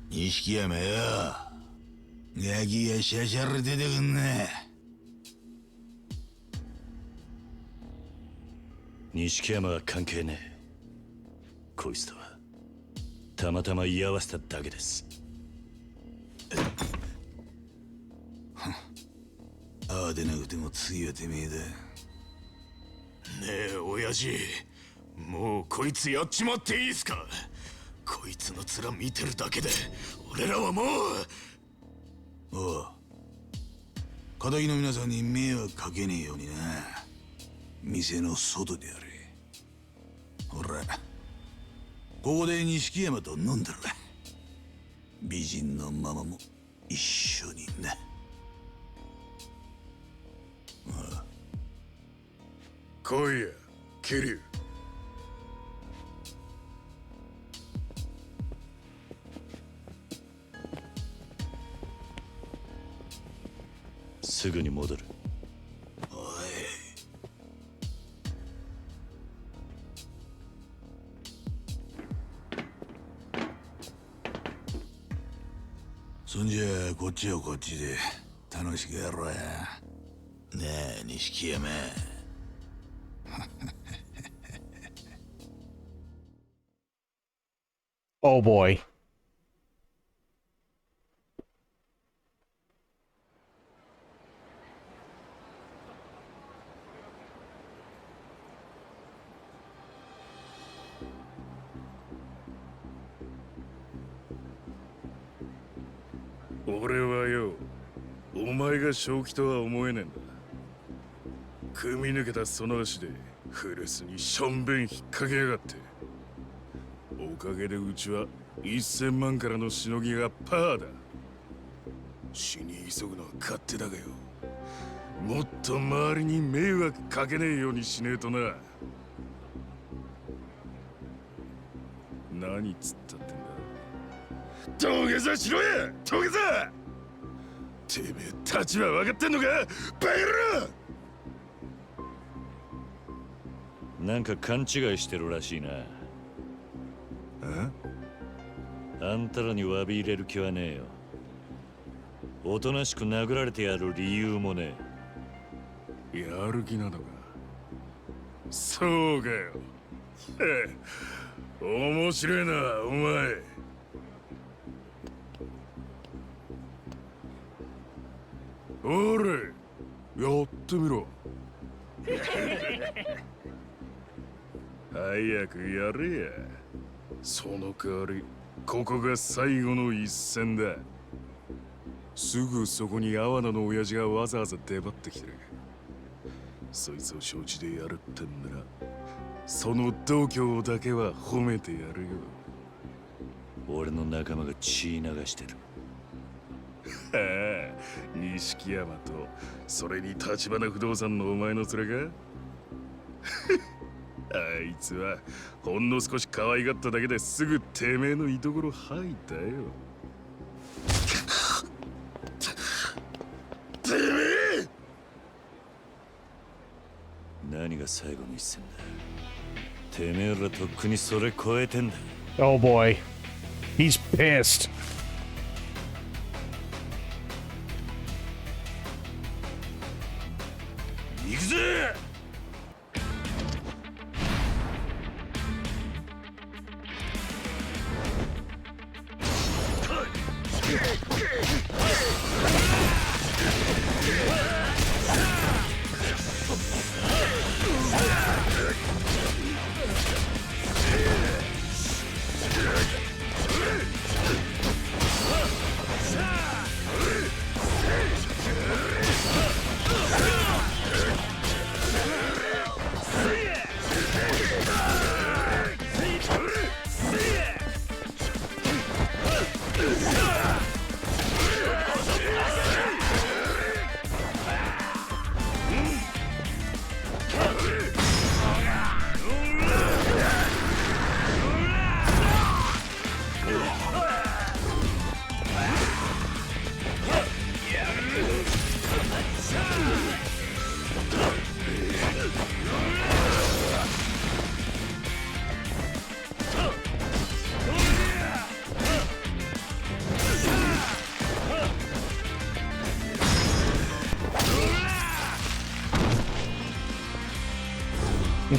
錦山よ、ガキがシャシャラ出てくんな。錦山は関係ねえ。こいつとはたまたま居合わせただけです。ああでなくても次はてめえだ。ねえ親父、もうこいつやっちまっていいっすか？こいつの面見てるだけで俺らはもう。おう、片木の皆さんに迷惑かけねえようにな。店の外であれ。ほら、ここで錦山と飲んだら美人のママも一緒にな。ああ、来いや、桐生。すぐに戻る。おい、そんじゃあこっちはこっちで楽しくやろうや。なあ錦山。Oh boy.「俺はよ、お前が正気とは思えねえんだ。組み抜けたその足で古巣にしょんべん引っ掛けやがって。おかげでうちは1000万からのしのぎがパーだ。死に急ぐのは勝手だがよ、もっと周りに迷惑かけねえようにしねえとな。何つったってんだ。土下座しろや、土下座。てめえ立場分かってんのか、バカ野郎。なんか勘違いしてるらしいな。あんたらに詫び入れる気はねえよ。おとなしく殴られてやる理由もねえ。やる気なのか。そうかよ。面白いなお前。おれ、やってみろ。早くやれや。その代わりここが最後の一戦だ。すぐそこに阿波野の親父がわざわざ出張ってきてる。そいつを承知でやるってんならその度胸だけは褒めてやるよ。俺の仲間が血流してる。はあ、錦山とそれに橘不動産のお前の連れか。あいつはほんの少し可愛がっただけですぐてめえの居所吐いたよ。てめえ！何が最後の一戦だ。てめえらとっくにそれ超えてんだ。 Oh boy. He's pissed. 行くぜ！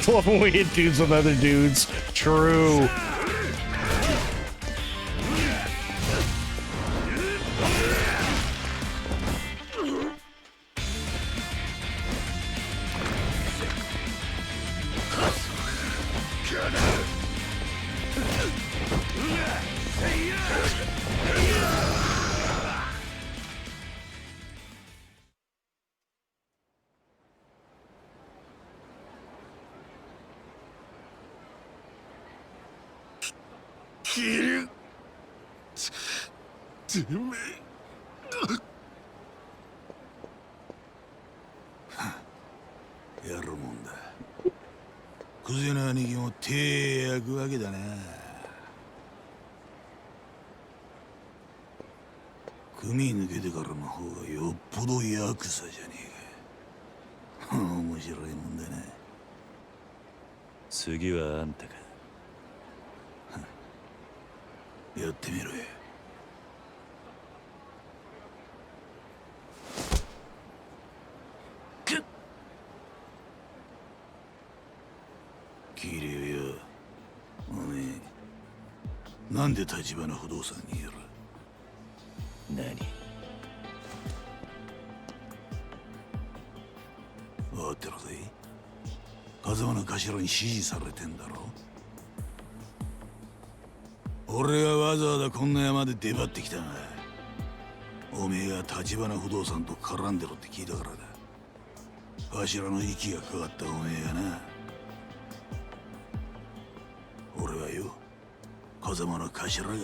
just love when we hit dudes with other dudes. True.やるもんだ。クゼの兄貴も手焼くわけだな。組抜けてからの方がよっぽどヤクザじゃねえか。面白いもんだな。次はあんたか。やってみろよ。キリュウよ、おめえなんで立花不動産にいる？何？分かってるぜ。風間の頭に指示されてんだろ。俺がわざわざこんな山で出張ってきたが、おめえが立花不動産と絡んでろって聞いたからだ。頭の息がかかったおめえがな。俺はよ、風間の頭が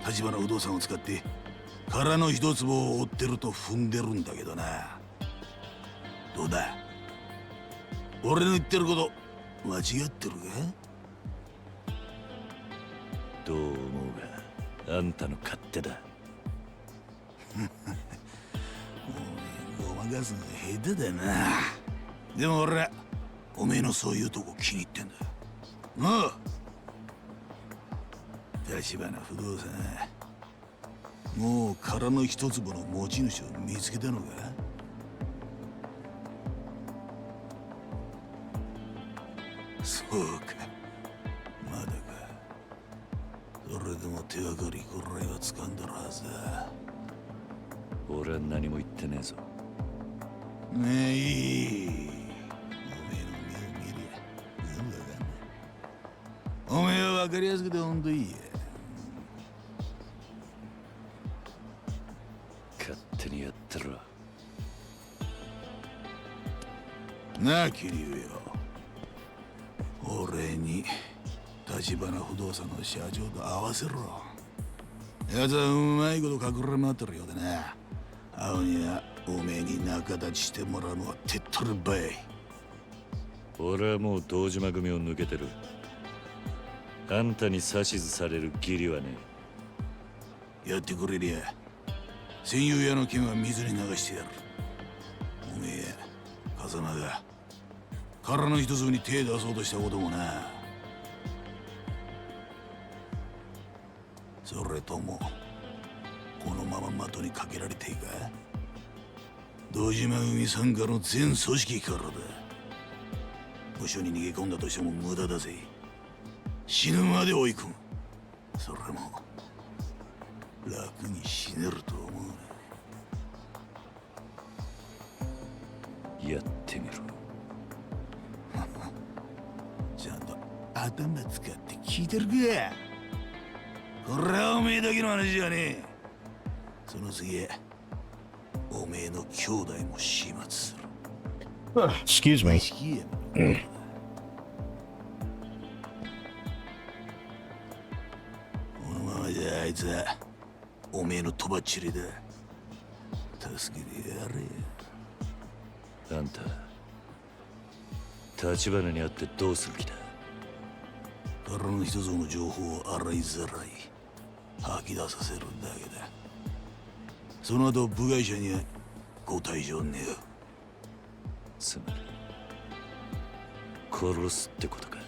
立花不動産を使って殻の一坪を追ってると踏んでるんだけどな。どうだ、俺の言ってること間違ってるか？どう思うが、あんたの勝手だ。おめえごまかすのが下手だな。でも俺はおめえのそういうとこ気に入ってんだ。なあ、立花不動産、もう殻の一坪の持ち主を見つけたのか？そうか、まだか。それでも手がかりぐらいは掴んだはずだ。俺は何も言ってねえぞ。ねえ、いい。おめえの目を見りゃ全部わかんない。おめえは分かりやすくてほんといいや。勝手にやってろ。なあ、桐生よ。俺に立花不動産の社長と合わせろ。奴はうまいこと隠れ回ってるようでな。青にはおめえに仲立ちしてもらうのは手っ取り早い。俺はもう堂島組を抜けてる。あんたに指図される義理はね。やってくれりゃ戦友屋の剣は水に流してやる。おめえや風間が殻の一粒に手出そうとしたこともな。それともこのまま的にかけられていいか？堂島組傘下の全組織からだ。無所に逃げ込んだとしても無駄だぜ。死ぬまで追い込む。それも楽に死ねると思うな。やってみろ。ちゃんと頭使って聞いてるか？これはおめえだけの話じゃねえ。その次おめえの兄弟も始末する。Excuse me. このままじゃあいつはおめえのとばっちりだ。助けてやれ。あんた立花に会ってどうする気だ？殻の一つの情報を洗いざらい吐き出させるだけだ。その後部外者にはご退場ねえよ。つまり殺すってことか。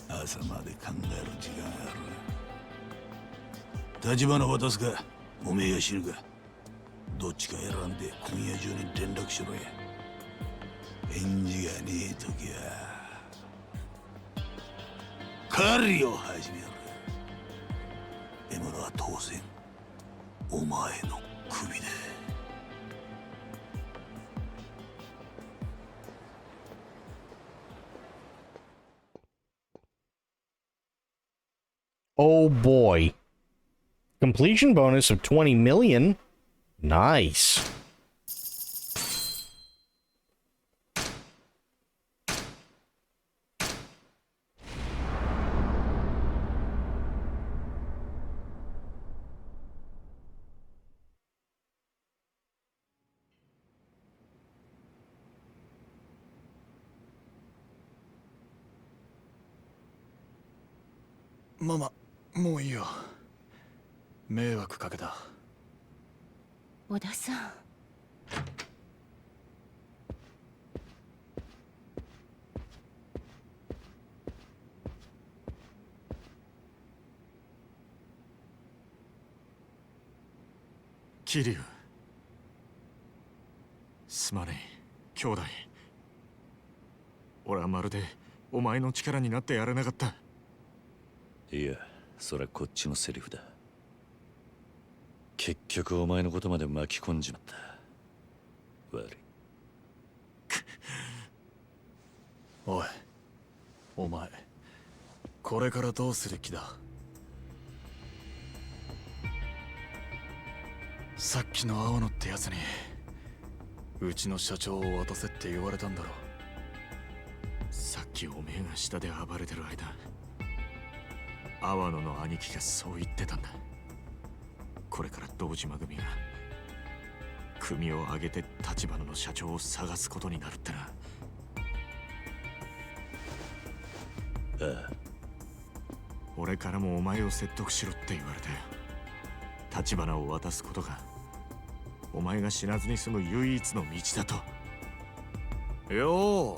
朝まで考える時間ある。立花渡すかおめえが死ぬか、どっちか選んで今夜中に連絡しろや。返事がねえときは狩りを始める。獲物は当然お前の首だ。Oh boy. Completion bonus of 20 million. Nice. Mama, もういいよ。迷惑かけた。小田さん。桐生。すまねえ、兄弟。俺はまるでお前の力になってやれなかった。いや、それはこっちのセリフだ。結局お前のことまで巻き込んじまった。悪い。おい、お前、これからどうする気だ？さっきの青野ってやつにうちの社長を渡せって言われたんだろ。さっきおめえが下で暴れてる間、阿波野の兄貴がそう言ってたんだ。これから堂島組が組を挙げて橘の社長を探すことになるってな。ああ。俺からもお前を説得しろって言われたよ。橘を渡すことがお前が死なずに済む唯一の道だと。よう、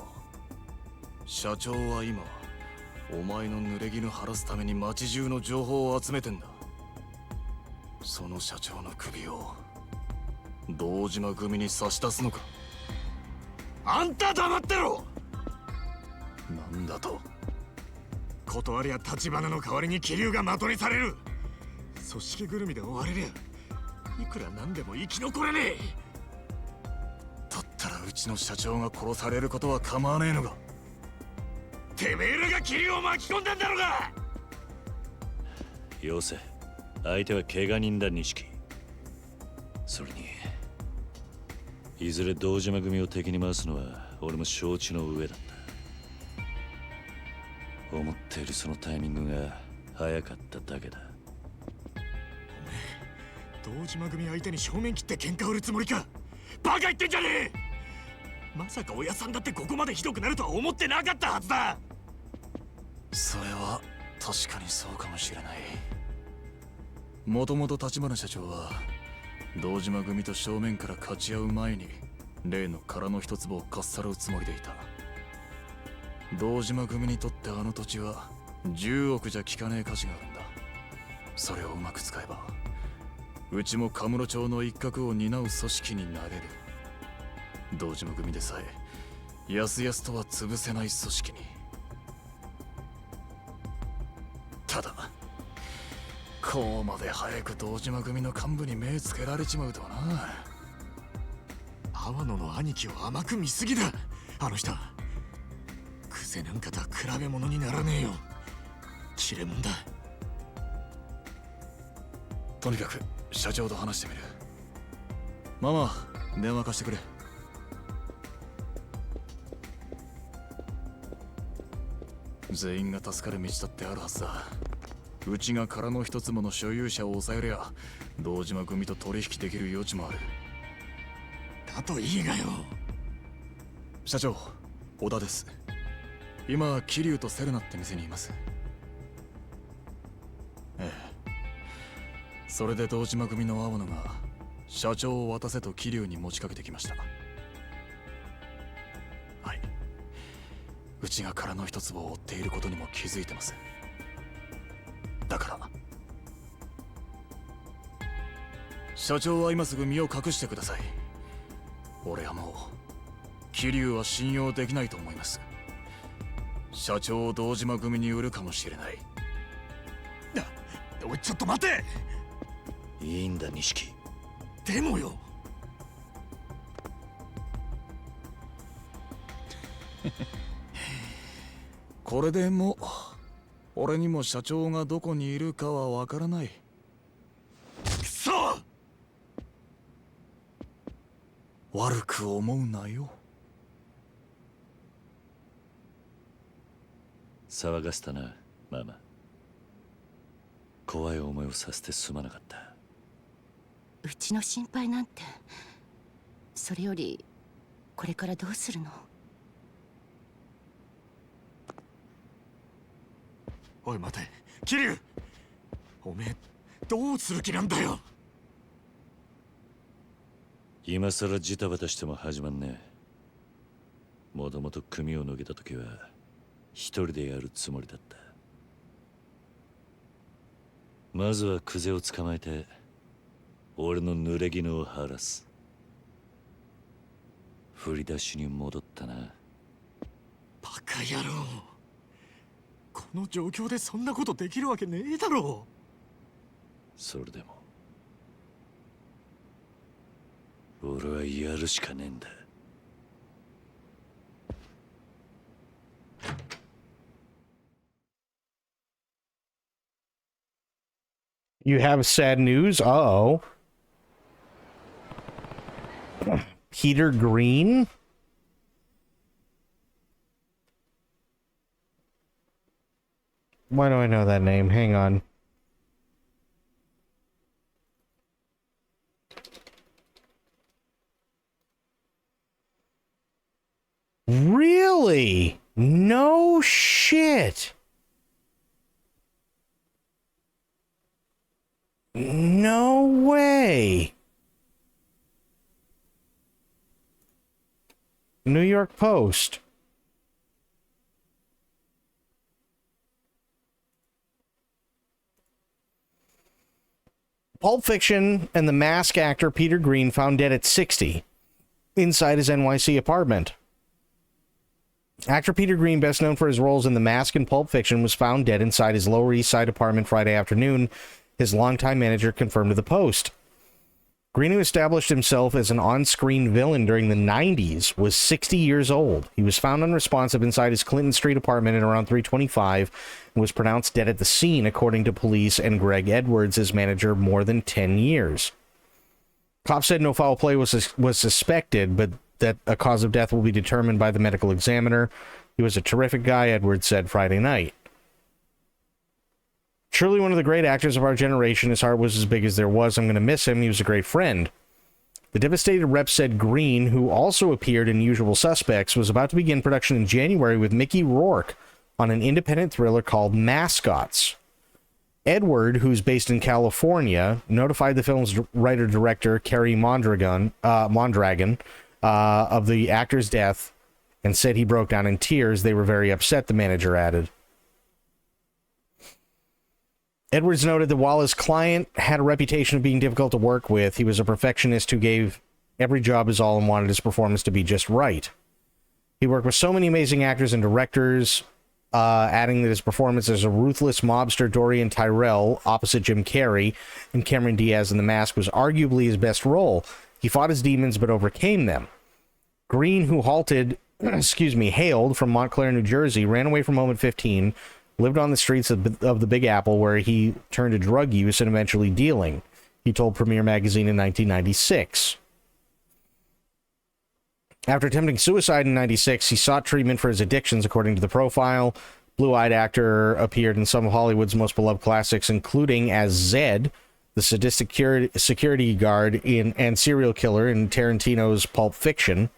社長は今お前の濡れ衣晴らすために町中の情報を集めてんだ。その社長の首を堂島組に差し出すのか？あんた黙ってろ！なんだと？断りゃ橘の代わりに桐生が的にされる。組織ぐるみで追われりゃいくらなんでも生き残れねえ。だったらうちの社長が殺されることは構わねえのか？てめえらが桐生を巻き込んだんだろうが！よせ、相手は怪我人だ、錦。それにいずれ堂島組を敵に回すのは俺も承知の上だった。思っているそのタイミングが早かっただけだ。堂島組相手に正面切って喧嘩売るつもりか？バカ言ってんじゃねえ！まさか親さんだってここまでひどくなるとは思ってなかったはずだ。それは確かにそうかもしれない。もともと橘社長は堂島組と正面から勝ち合う前に例の殻の一粒をかっさらうつもりでいた。堂島組にとってあの土地は10億じゃ効かねえ価値があるんだ。それをうまく使えばうちもカムロ町の一角を担う組織になれる。堂島組でさえやすやすとは潰せない組織に。ただこうまで早く堂島組の幹部に目つけられちまうとはな。阿波野の兄貴を甘く見すぎだ。あの人クゼなんかとは比べ物にならねえよ。切れ者だ。とにかく社長と話してみる。ママ、電話貸してくれ。全員が助かる道だってあるはずだ。うちが殻の一つもの所有者を抑えりゃ堂島組と取引できる余地もある。だといいがよ。社長、小田です。今桐生とセルナって店にいます。ええ。それで堂島組の青野が社長を渡せと桐生に持ちかけてきました。はい。うちが殻の一粒を追っていることにも気づいてます。だから社長は今すぐ身を隠してください。俺はもう桐生は信用できないと思います。社長を堂島組に売るかもしれない。おい、ちょっと待て。いいんだ錦。でもよ。これでもう俺にも社長がどこにいるかはわからない。くそ！悪く思うなよ。騒がせたな、ママ。怖い思いをさせてすまなかった。うちの心配なんて。それよりこれからどうするの？おい待て、桐生。おめえどうする気なんだよ。今さらジタバタしても始まんねえ。もともと組を抜けた時は一人でやるつもりだった。まずはクゼを捕まえて俺の濡れ衣を晴らす。振り出しに戻ったな。バカ野郎。この状況でそんなことできるわけねえだろ。それでも俺はやるしかねえんだ。You have sad news? Uh-oh. Peter Green? Why do I know that name? Hang on. Really? No shit. No way. New York Post. Pulp Fiction and The Mask actor Peter Green found dead at 60 inside his NYC apartment. Actor Peter Green, best known for his roles in The Mask and Pulp Fiction, was found dead inside his Lower East Side apartment Friday afternoon, his longtime manager confirmed to the Post. Green, who established himself as an on-screen villain during the 90s, was 60 years old. He was found unresponsive inside his Clinton Street apartment at around 3:25 and was pronounced dead at the scene, according to police and Greg Edwards, his manager, more than 10 years. Cops said no foul play was suspected, but that a cause of death will be determined by the medical examiner. He was a terrific guy, Edwards said Friday night. Truly one of the great actors of our generation. His heart was as big as there was. I'm going to miss him. He was a great friend. The devastated rep said Green, who also appeared in Usual Suspects, was about to begin production in January with Mickey Rourke on an independent thriller called Mascots. Edward, who's based in California, notified the film's writer-director, Kerry Mondragon, of the actor's death and said he broke down in tears. They were very upset, the manager added. Edwards noted that while his client had a reputation of being difficult to work with, he was a perfectionist who gave every job his all and wanted his performance to be just right. He worked with so many amazing actors and directors, adding that his performance as a ruthless mobster Dorian Tyrell opposite Jim Carrey and Cameron Diaz in The Mask was arguably his best role. He fought his demons but overcame them. Green, who hailed from Montclair, New Jersey, ran away from home at 15, lived on the streets of the Big Apple, where he turned to drug use and eventually dealing, he told Premiere Magazine in 1996. After attempting suicide in 96, he sought treatment for his addictions, according to the profile. Blue-eyed actor appeared in some of Hollywood's most beloved classics, including as Zed, the sadistic security guard and serial killer in Tarantino's Pulp Fiction.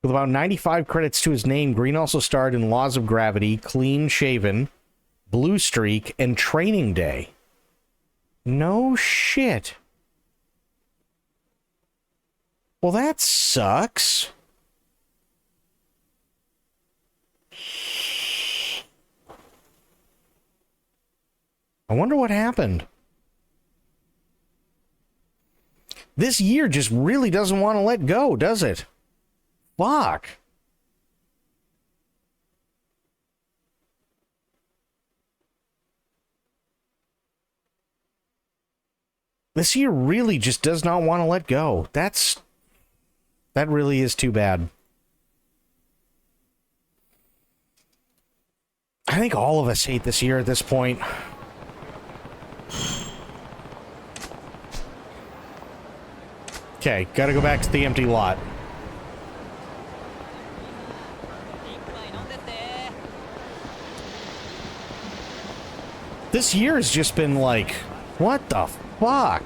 With about 95 credits to his name, Green also starred in Laws of Gravity, Clean Shaven, Blue Streak, and Training Day. No shit. Well, that sucks. I wonder what happened. This year just really doesn't want to let go, does it? fuck? This year really just does not want to let go. That really is too bad. I think all of us hate this year at this point. Okay, gotta go back to the empty lot. This year has just been like, what the fuck?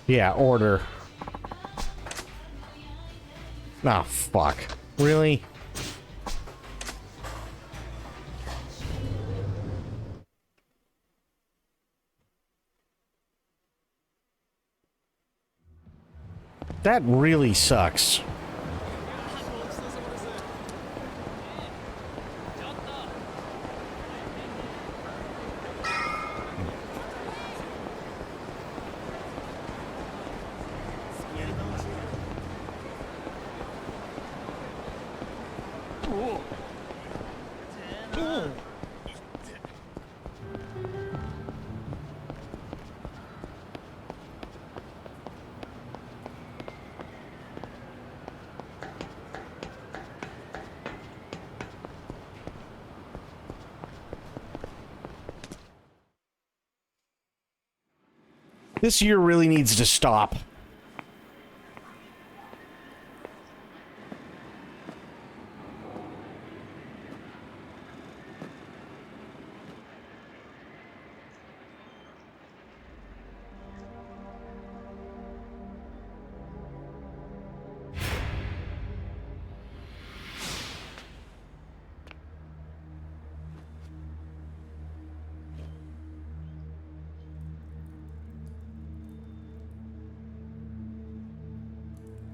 Yeah, order. Oh, fuck. Really? That really sucks. This year really needs to stop.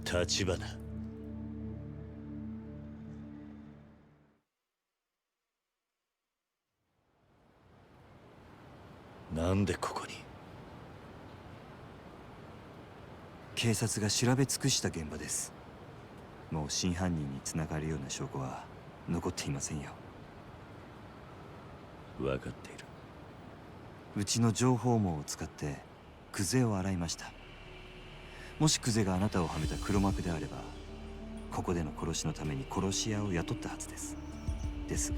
立花。なんでここに？警察が調べ尽くした現場です。もう真犯人につながるような証拠は残っていませんよ。分かっている。うちの情報網を使ってクゼを洗いました。もしクゼがあなたをはめた黒幕であれば、ここでの殺しのために殺し屋を雇ったはずです。ですが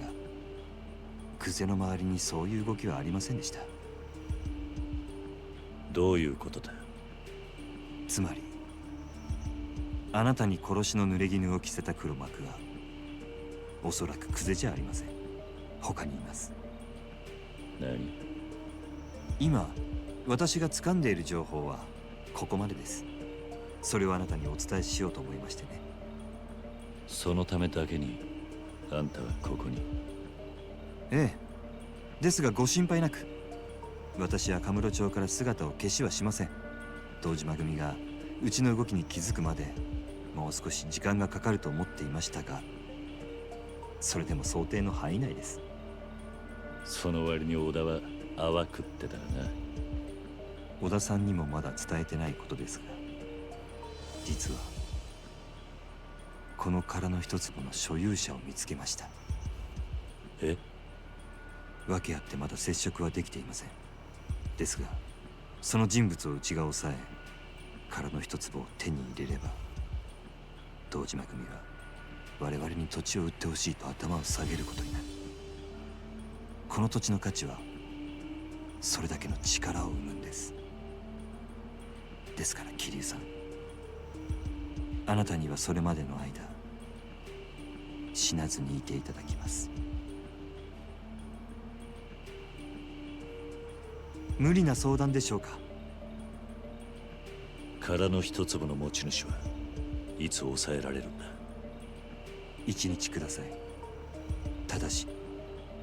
クゼの周りにそういう動きはありませんでした。どういうことだ？つまりあなたに殺しの濡れ衣を着せた黒幕はおそらくクゼじゃありません。他にいます。何？今私が掴んでいる情報はここまでです。それをあなたにお伝えしようと思いましてね。そのためだけにあんたはここに？ええ。ですがご心配なく、私はカムロ町から姿を消しはしません。堂島組がうちの動きに気づくまでもう少し時間がかかると思っていましたが、それでも想定の範囲内です。その割に小田は淡くってたらな。小田さんにもまだ伝えてないことですが、実はこの殻の一粒の所有者を見つけました。え？訳あってまだ接触はできていません。ですがその人物をうちが抑え、殻の一粒を手に入れれば、堂島組は我々に土地を売ってほしいと頭を下げることになる。この土地の価値はそれだけの力を生むんです。ですから桐生さん、あなたにはそれまでの間死なずにいていただきます。無理な相談でしょうか？殻の一粒の持ち主はいつ抑えられるんだ？1日ください。ただし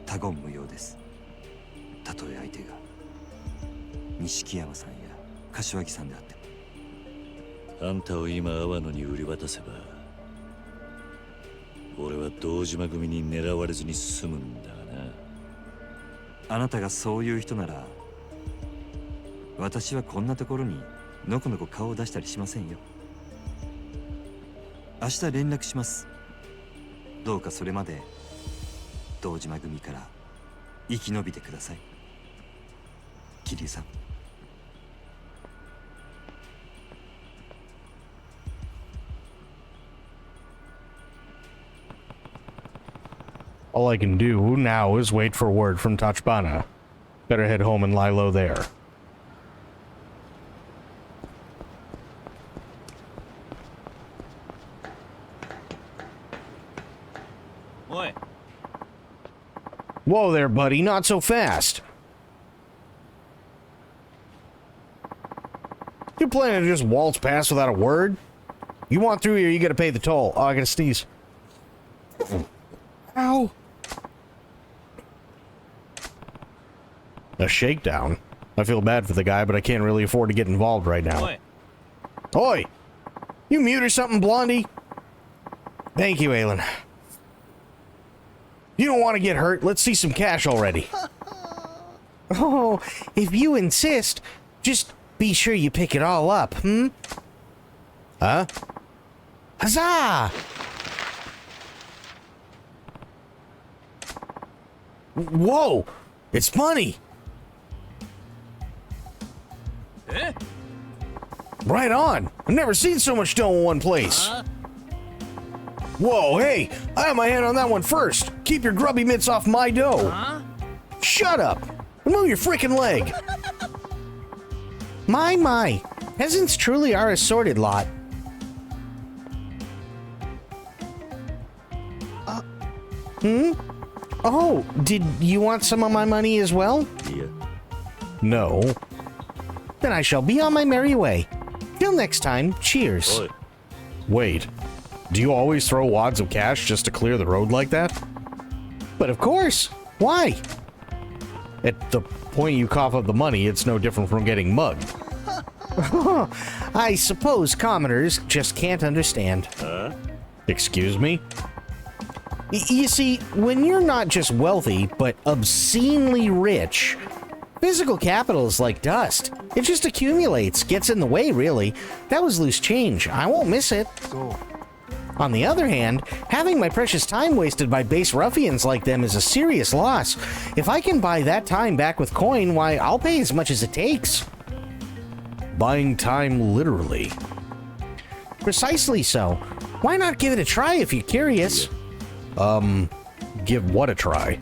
他言無用です。たとえ相手が錦山さんや柏木さんであっても。あんたを今阿波野に売り渡せば俺は堂島組に狙われずに済むんだがな。あなたがそういう人なら、私はこんなところにのこのこ顔を出したりしませんよ。明日連絡します。どうかそれまで堂島組から生き延びてください。桐生さん。All I can do now is wait for word from Tachibana. Better head home and lie low there. Oi. Whoa there, buddy. Not so fast. You planning to just waltz past without a word? You want through here, you gotta pay the toll. Oh, I gotta sneeze. Ow. A shakedown. I feel bad for the guy, but I can't really afford to get involved right now. Oi. Oi! You mute or something, Blondie? Thank you, Aelin. You don't want to get hurt. Let's see some cash already. Oh, if you insist, just be sure you pick it all up, hmm? Huh? Huzzah! Whoa! It's money! Eh? Right on! I've never seen so much dough in one place. Whoa, hey! I have my hand on that one first! Keep your grubby mitts off my dough! Shut up! Move your freaking leg! My! Peasants truly are a sordid lot. Oh, did you want some of my money as well? Yeah. No. Then I shall be on my merry way. Till next time, cheers. Oi. Wait, do you always throw wads of cash just to clear the road like that? But of course! Why? At the point you cough up the money, it's no different from getting mugged. I suppose commoners just can't understand. Huh? Excuse me? You see, when you're not just wealthy, but obscenely rich, physical capital is like dust. It just accumulates, gets in the way, really. That was loose change. I won't miss it. On the other hand, having my precious time wasted by base ruffians like them is a serious loss. If I can buy that time back with coin, why, I'll pay as much as it takes. Buying time literally. Precisely so. Why not give it a try if you're curious? Give what a try?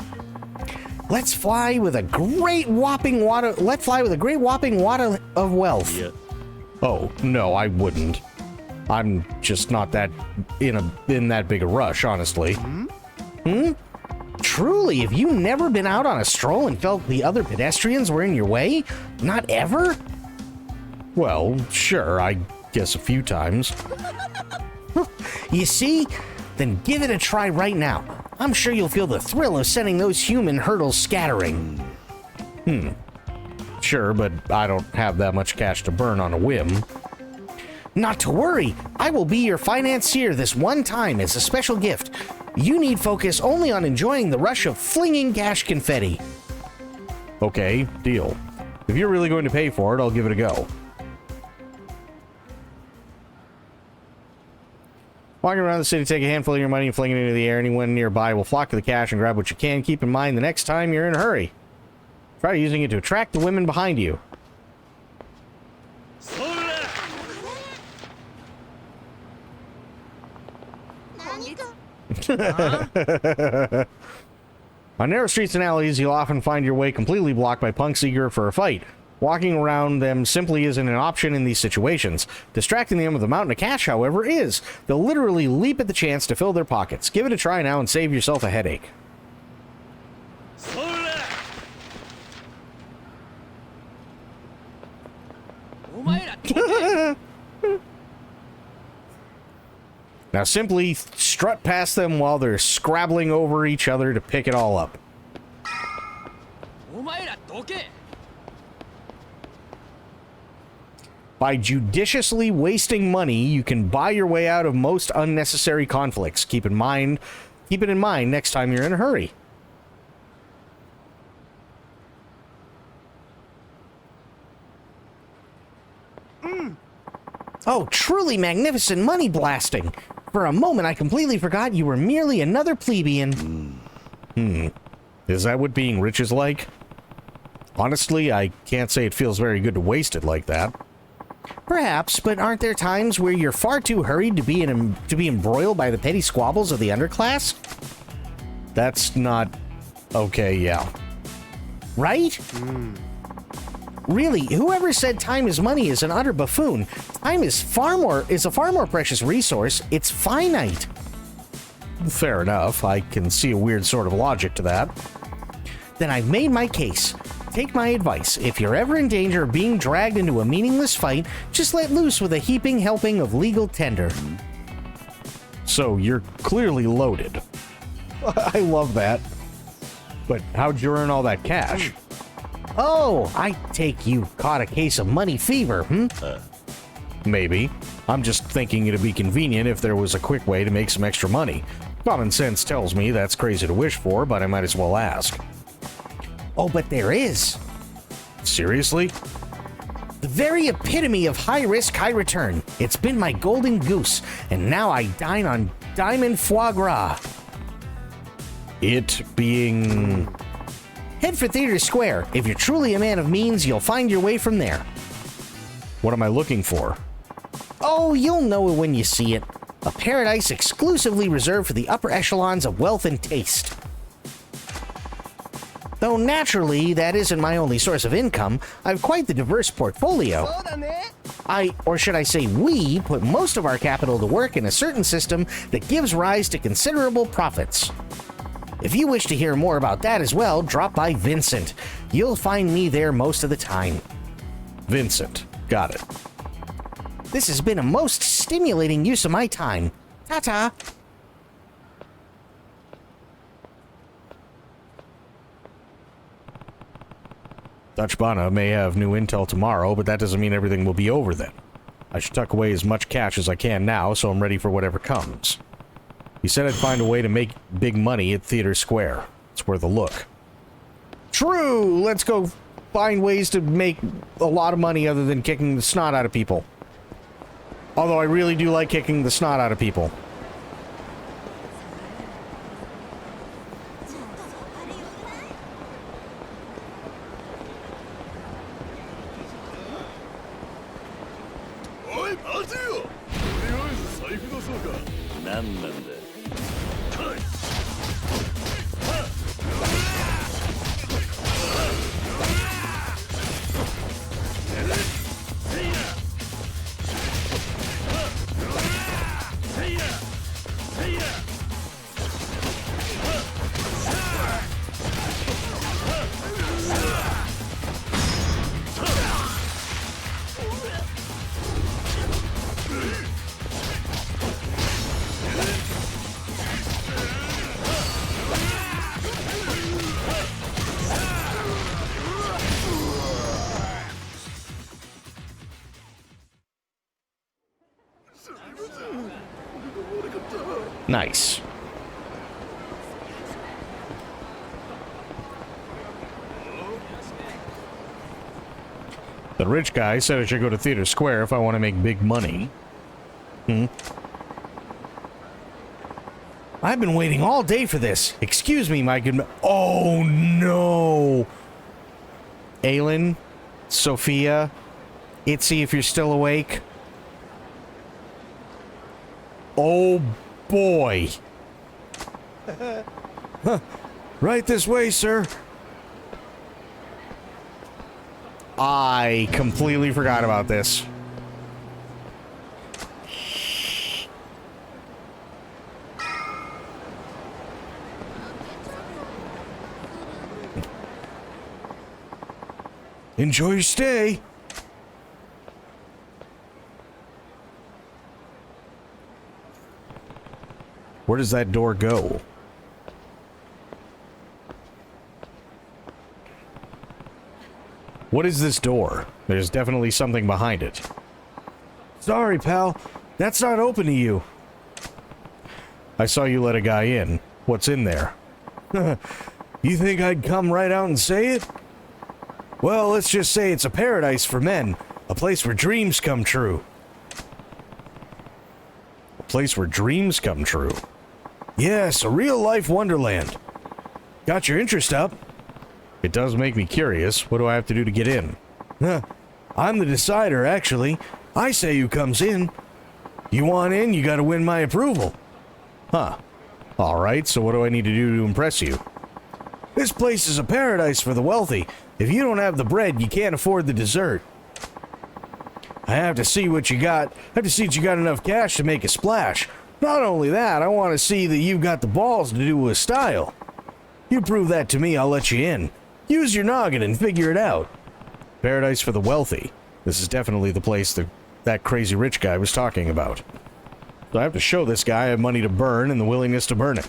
Let's fly with a great whopping wad of wealth. Yeah. Oh, no, I wouldn't. I'm just not that in that big a rush, honestly. Truly, have you never been out on a stroll and felt the other pedestrians were in your way? Not ever? Well, sure, I guess a few times. You see? Then give it a try right now. I'm sure you'll feel the thrill of sending those human hurdles scattering. Sure, but I don't have that much cash to burn on a whim. Not to worry. I will be your financier this one time as a special gift. You need focus only on enjoying the rush of flinging cash confetti. Okay, deal. If you're really going to pay for it, I'll give it a go. Walking around the city, take a handful of your money and fling it into the air. Anyone nearby will flock to the cash and grab what you can. Keep in mind the next time you're in a hurry, try using it to attract the women behind you. On narrow streets and alleys, you'll often find your way completely blocked by punks eager for a fight. Walking around them simply isn't an option in these situations. Distracting them with a mountain of cash, however, is. They'll literally leap at the chance to fill their pockets. Give it a try now and save yourself a headache. Now simply strut past them while they're scrabbling over each other to pick it all up. By judiciously wasting money, you can buy your way out of most unnecessary conflicts. Keep it in mind next time you're in a hurry. Oh, truly magnificent money blasting. For a moment, I completely forgot you were merely another plebeian. Is that what being rich is like? Honestly, I can't say it feels very good to waste it like that. Perhaps, but aren't there times where you're far too hurried to be embroiled by the petty squabbles of the underclass? That's not okay, yeah. Right? Really, whoever said time is money is an utter buffoon. Time is a far more precious resource. It's finite. Fair enough. I can see a weird sort of logic to that. Then I've made my case. Take my advice. If you're ever in danger of being dragged into a meaningless fight, just let loose with a heaping helping of legal tender. So you're clearly loaded. I love that. But how'd you earn all that cash? Oh, I take you caught a case of money fever, Maybe. I'm just thinking it'd be convenient if there was a quick way to make some extra money. Common sense tells me that's crazy to wish for, but I might as well ask. Oh, but there is. Seriously? The very epitome of high risk, high return. It's been my golden goose, and now I dine on diamond foie gras. It being... Head for Theater Square. If you're truly a man of means, you'll find your way from there. What am I looking for? Oh, you'll know it when you see it. A paradise exclusively reserved for the upper echelons of wealth and taste. Though naturally, that isn't my only source of income, I've quite the diverse portfolio. Or should I say we, put most of our capital to work in a certain system that gives rise to considerable profits. If you wish to hear more about that as well, drop by Vincent. You'll find me there most of the time. Vincent. Got it. This has been a most stimulating use of my time. Ta-ta! Dutch Bana may have new intel tomorrow, but that doesn't mean everything will be over then. I should tuck away as much cash as I can now, so I'm ready for whatever comes. He said I'd find a way to make big money at Theater Square. It's worth a look. True! Let's go find ways to make a lot of money other than kicking the snot out of people. Although I really do like kicking the snot out of people. Nice. The rich guy said I should go to Theater Square if I want to make big money. I've been waiting all day for this. Excuse me, my good Oh, no. Aelin, Sophia, Itzy, if you're still awake. Oh, boy. Right this way, sir. I completely forgot about this. Enjoy your stay. Where does that door go? What is this door? There's definitely something behind it. Sorry, pal. That's not open to you. I saw you let a guy in. What's in there? You think I'd come right out and say it? Well, let's just say it's a paradise for men. A place where dreams come true. A place where dreams come true. Yes, a real-life wonderland. Got your interest up? It does make me curious. What do I have to do to get in? I'm the decider, actually. I say who comes in. You want in, you gotta win my approval. Huh. Alright, so what do I need to do to impress you? This place is a paradise for the wealthy. If you don't have the bread, you can't afford the dessert. I have to see what you got. I have to see that you got enough cash to make a splash. Not only that, I want to see that you've got the balls to do it with style. You prove that to me, I'll let you in. Use your noggin and figure it out. Paradise for the wealthy. This is definitely the place that crazy rich guy was talking about. So I have to show this guy I have money to burn and the willingness to burn it.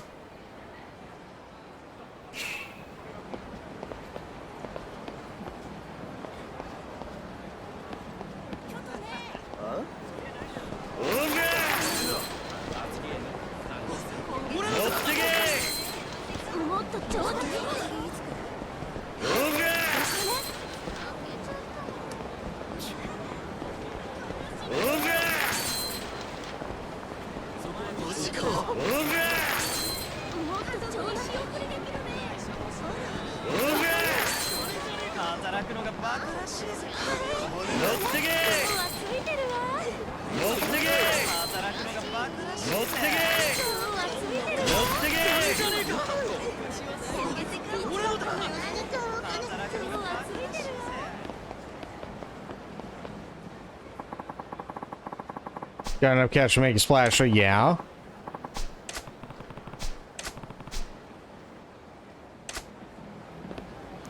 Got enough cash to make a splash, so yeah.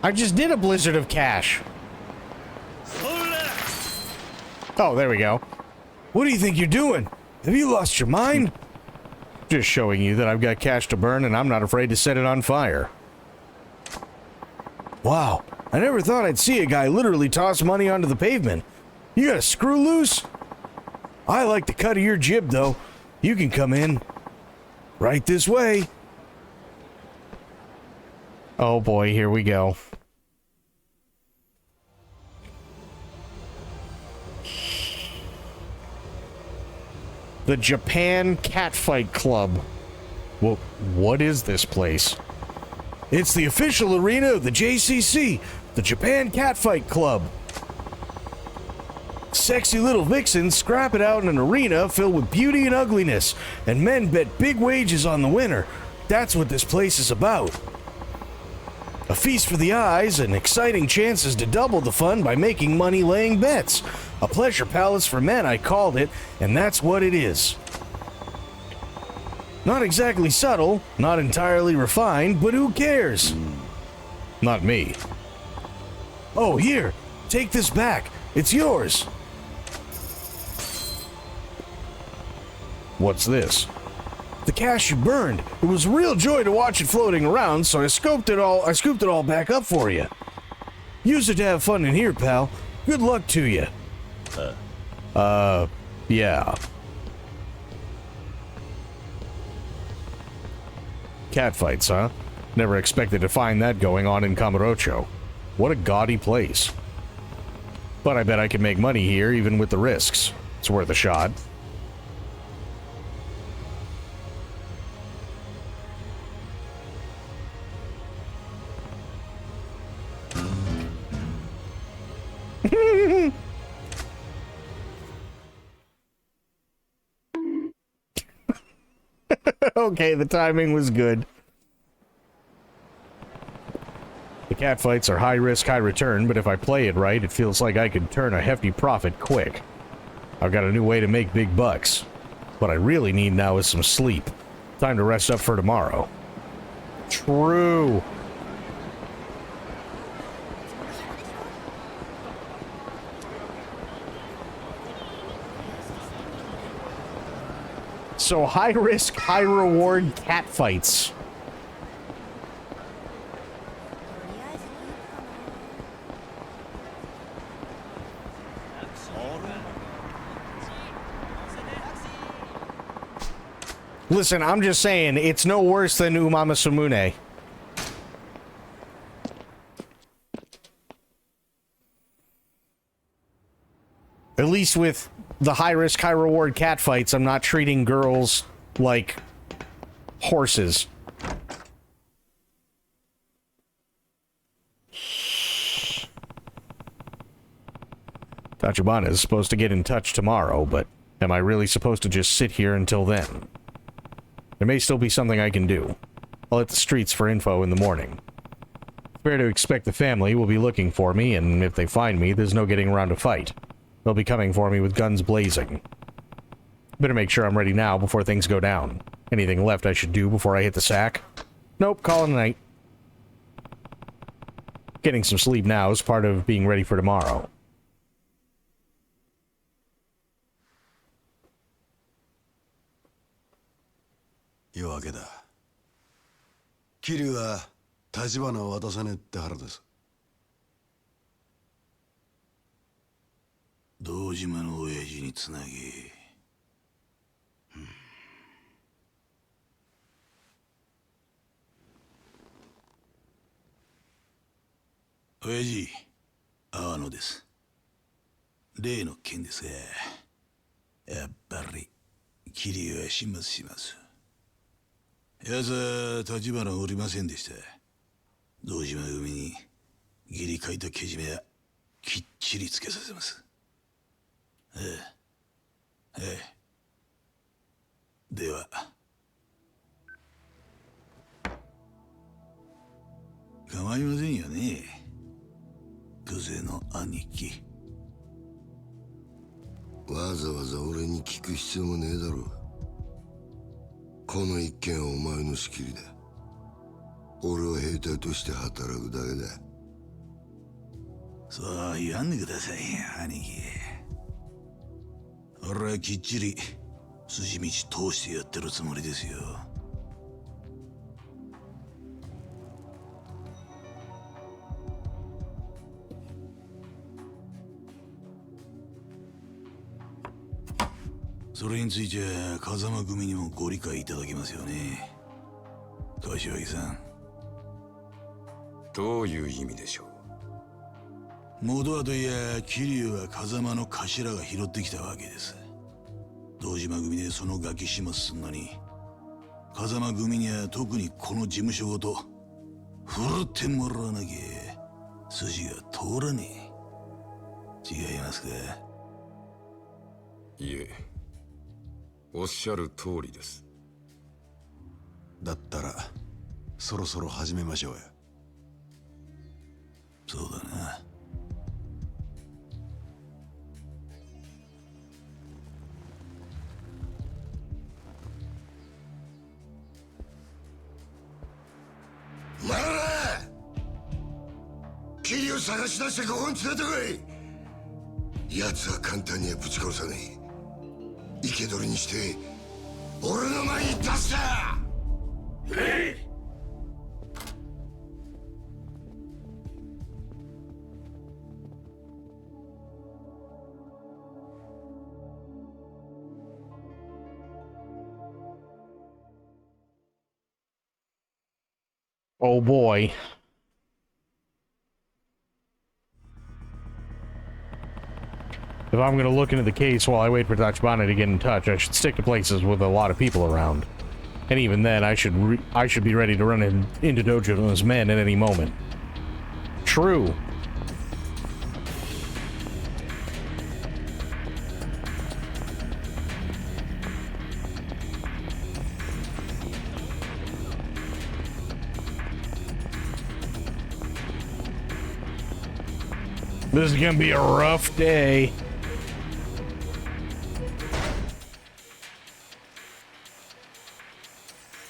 I just did a blizzard of cash. Oh, there we go. What do you think you're doing? Have you lost your mind? Just showing you that I've got cash to burn and I'm not afraid to set it on fire. Wow, I never thought I'd see a guy literally toss money onto the pavement. You got a screw loose? I like the cut of your jib, though. You can come in. Right this way. Oh boy, here we go. The Japan Catfight Club. Well, what is this place? It's the official arena of the JCC, the Japan Catfight Club. Sexy little vixens scrap it out in an arena filled with beauty and ugliness, and men bet big wages on the winner. That's what this place is about. A feast for the eyes and exciting chances to double the fun by making money laying bets. A pleasure palace for men, I called it, and that's what it is. Not exactly subtle, not entirely refined, but who cares? Not me. Oh, here, take this back. It's yours. What's this? The cash you burned. It was a real joy to watch it floating around, so I scooped it all back up for you. Use it to have fun in here, pal. Good luck to you. Yeah. Catfights, huh? Never expected to find that going on in Kamurocho. What a gaudy place. But I bet I can make money here, even with the risks. It's worth a shot. Okay, the timing was good. The catfights are high risk, high return, but if I play it right, it feels like I could turn a hefty profit quick. I've got a new way to make big bucks. What I really need now is some sleep. Time to rest up for tomorrow. True. So high risk, high reward catfights. Listen, I'm just saying, it's no worse than Umama Sumune. At least with the high-risk, high-reward catfights, I'm not treating girls like horses. Tachibana is supposed to get in touch tomorrow, but am I really supposed to just sit here until then? There may still be something I can do. I'll hit the streets for info in the morning. Fair to expect the family will be looking for me, and if they find me, there's no getting around a fight. They'll be coming for me with guns blazing. Better make sure I'm ready now before things go down. Anything left I should do before I hit the sack? Nope, call it a night. Getting some sleep now is part of being ready for tomorrow.夜明けだ。桐生は立花を渡さねえって腹です。堂島の親父につなぎ。親父、阿野です。例の件ですが、やっぱり桐生は始末します。奴は立花をおりませんでした。堂島組に義理書いたけじめはきっちりつけさせます。では。構いませんよね。久世の兄貴。わざわざ俺に聞く必要もねえだろ。この一件はお前の仕切りだ。俺は兵隊として働くだけだ。そう言わんでくださいよ、兄貴。俺はきっちり筋道通してやってるつもりですよ。それについては風間組にもご理解いただけますよね、柏木さん。どういう意味でしょう。元はといや桐生は風間の頭が拾ってきたわけです。堂島組でそのガキ始末すんのに、風間組には特にこの事務所ごと振るってもらわなきゃ筋が通らねえ。違いますか？いえ、おっしゃる通りです。だったらそろそろ始めましょうよ。そうだな。マララ！桐生探し出してここに連れてこい。奴は簡単にはぶち殺さねえ。生け捕りにして俺の前に出した！Oh boy. If I'm going to look into the case while I wait for Tachibana to get in touch, I should stick to places with a lot of people around. And even then, I should be ready to run into Dojo's men at any moment. True. This is gonna be a rough day.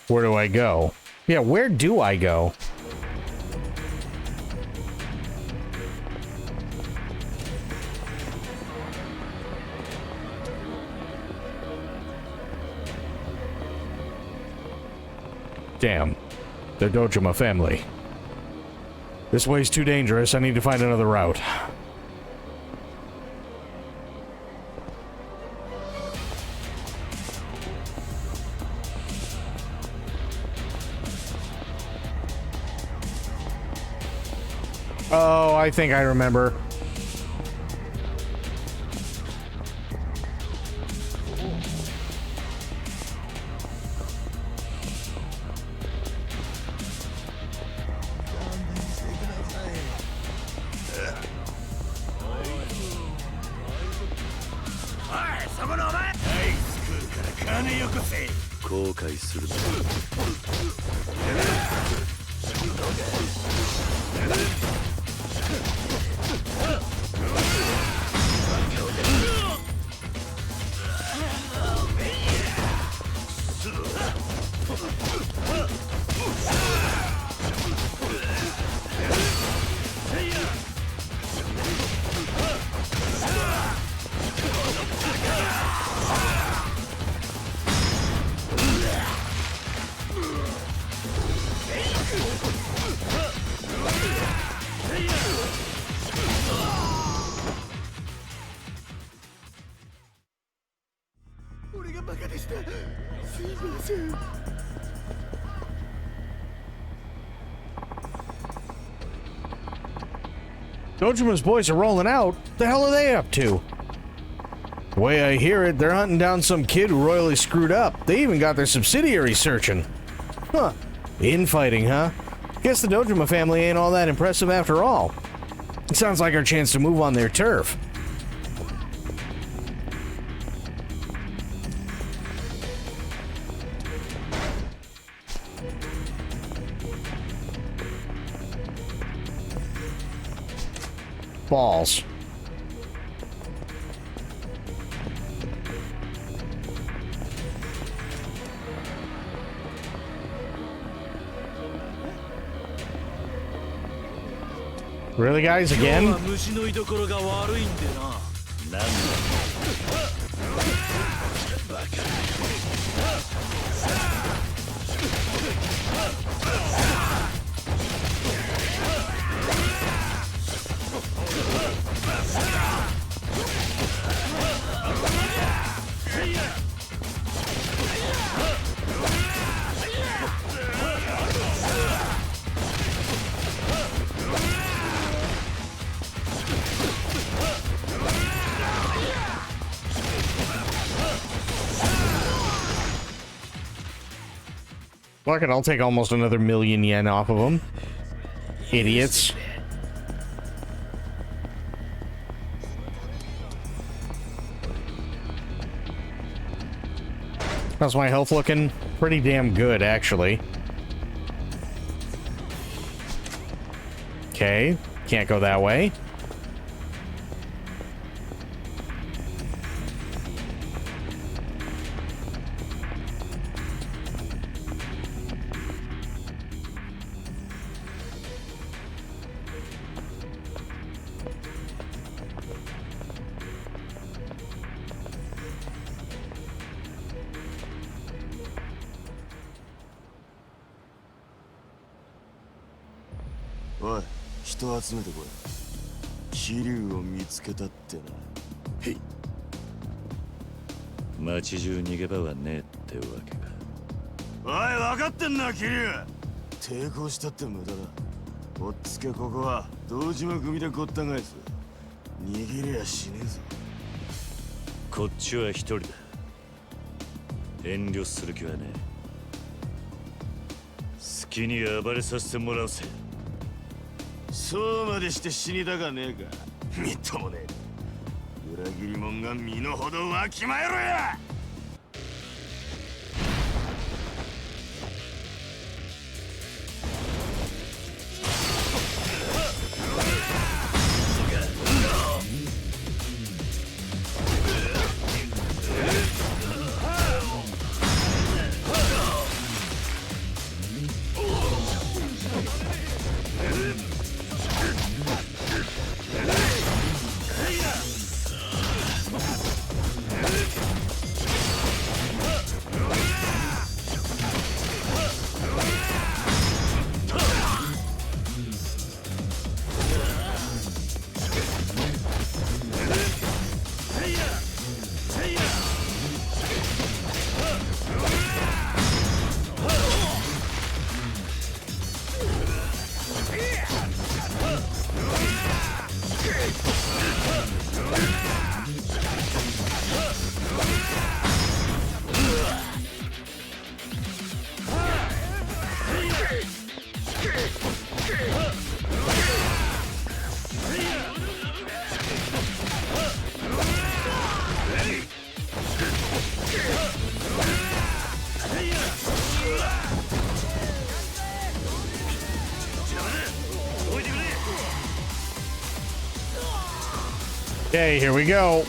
Where do I go? Yeah, where do I go? Damn. They're Dojima family. This way's too dangerous. I need to find another route. Oh, I think I remember. Dojima's boys are rolling out. The hell are they up to? The way I hear it, they're hunting down some kid who royally screwed up. They even got their subsidiary searching. Huh. Infighting, huh? Guess the Dojima family ain't all that impressive after all. It sounds like our chance to move on their turf. Balls. Really, guys, again? Fuck it, I'll take almost another 1,000,000 yen off of them. Idiots. How's my health looking? Pretty damn good, actually. Okay, can't go that way.おい、人集めてこい。桐生を見つけたってな。へい。街中逃げ場はねえってわけか。おい、分かってんな、桐生。抵抗したって無駄だ。おっつけここは堂島組でごった返す。逃げりゃ死ねえぞ。こっちは一人だ。遠慮する気はねえ。好きに暴れさせてもらうぜ。そうまでして死にたかねえか。みっともねえ。裏切り者が身の程わきまえろや。Okay, here we go.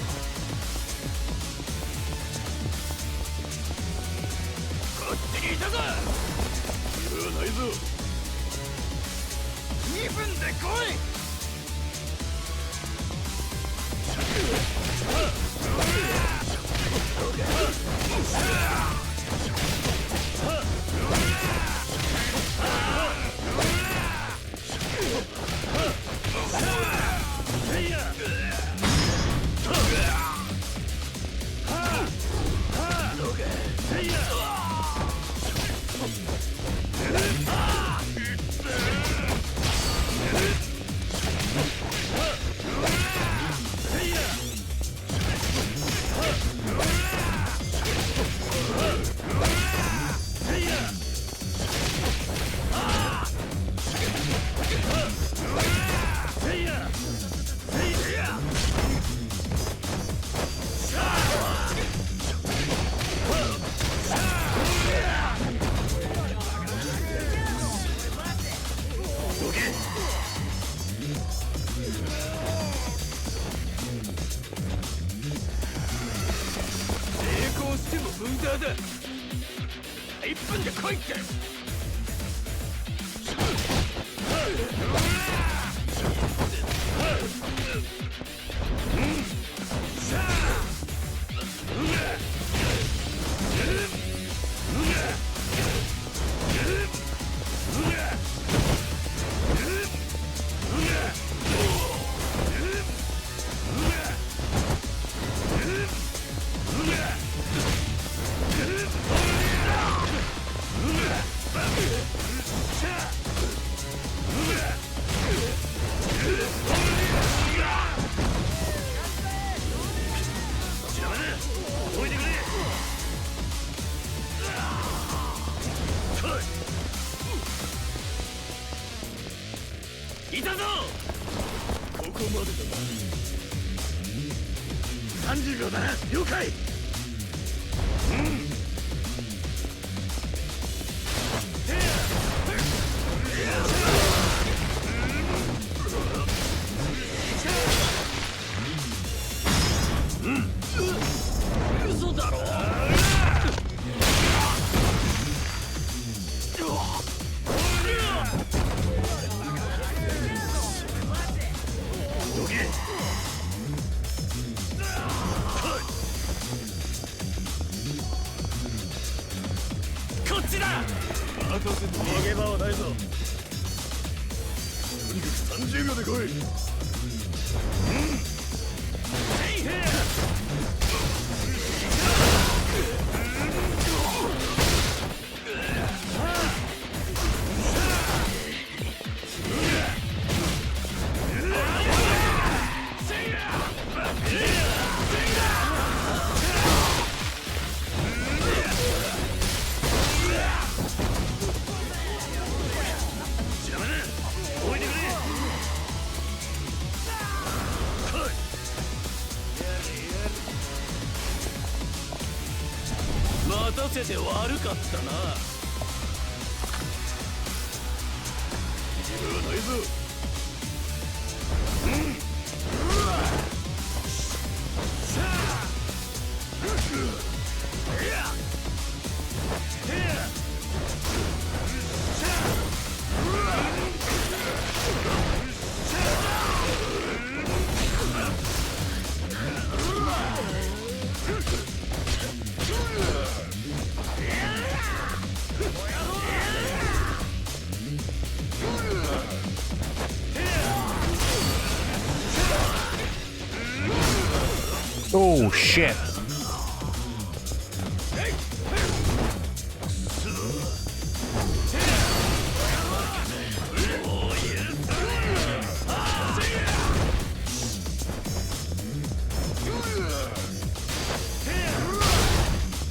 Oh, shit.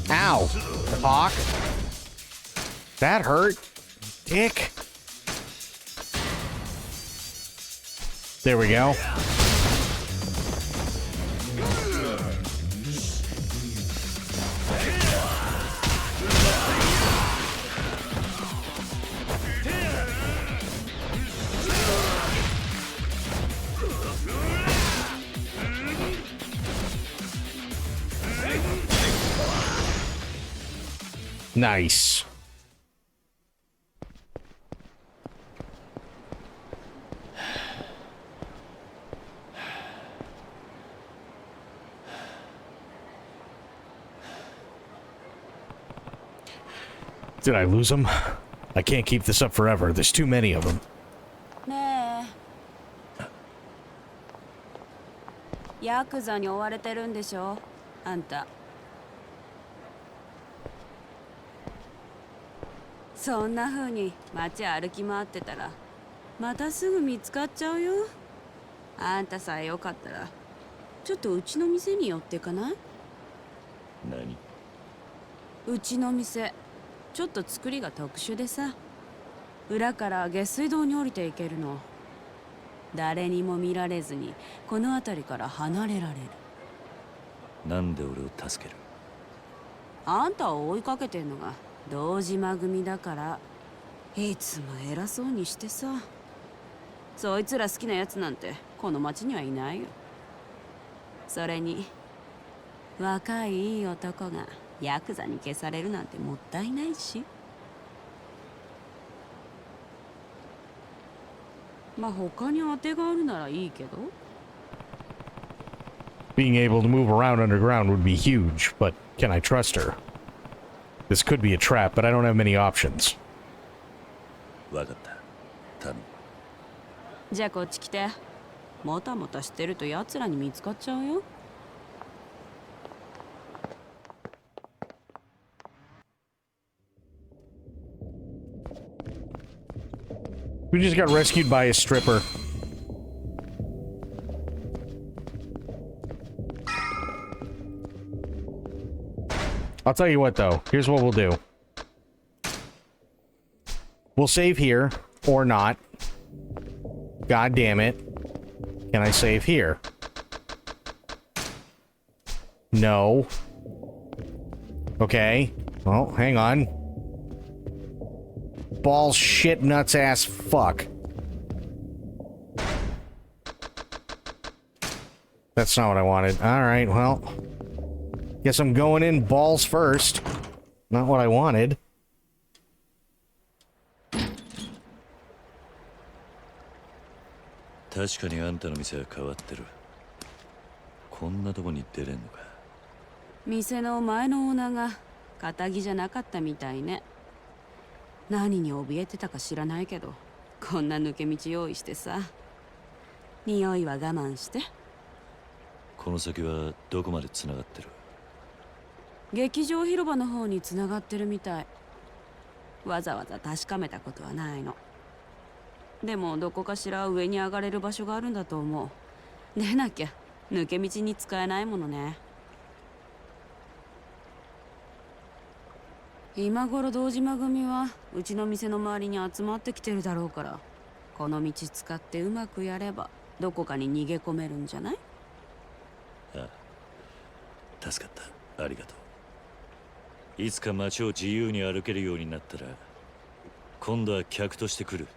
Ow. Hawk. That hurt. Dick. There we go. Nice. Did I lose them? I can't keep this up forever. There's too many of them. ねえ。ヤクザに追われてるんでしょあんた。そんな風に街歩き回ってたらまたすぐ見つかっちゃうよ。あんたさえよかったらちょっとうちの店に寄ってかない？何？うちの店ちょっと作りが特殊でさ、裏から下水道に降りていけるの。誰にも見られずにこの辺りから離れられる。なんで俺を助ける？あんたを追いかけてんのが堂島組だから。いつも偉そうにしてさ。そいつら好きなやつなんてこの町にはいないよ。それに若いいい男がヤクザに消されるなんてもったいないし。まあ他に当てがあるならいいけど。 Being able to move around underground would be huge, but can I trust her? This could be a trap, but I don't have many options. わかった。頼む。じゃあこっち来て。もたもたしてると奴らに見つかっちゃうよ。We just got rescued by a stripper. I'll tell you what, though. Here's what we'll do. We'll save here, or not. God damn it. Can I save here? No. Okay. Well, hang on. Balls, shit, nuts, ass, fuck. That's not what I wanted. Alright, well. Guess I'm going in balls first. Not what I wanted. Mise の前のオーナーが堅気じゃなかったみたいね。何に怯えてたか知らないけど、こんな抜け道用意してさ。匂いは我慢して。この先はどこまでつながってる？劇場広場の方につながってるみたい。わざわざ確かめたことはないの。でもどこかしら上に上がれる場所があるんだと思う。でなきゃ抜け道に使えないものね。今頃堂島組はうちの店の周りに集まってきてるだろうから、この道使ってうまくやればどこかに逃げ込めるんじゃない？ああ、助かった。ありがとう。いつか街を自由に歩けるようになったら今度は客として来る。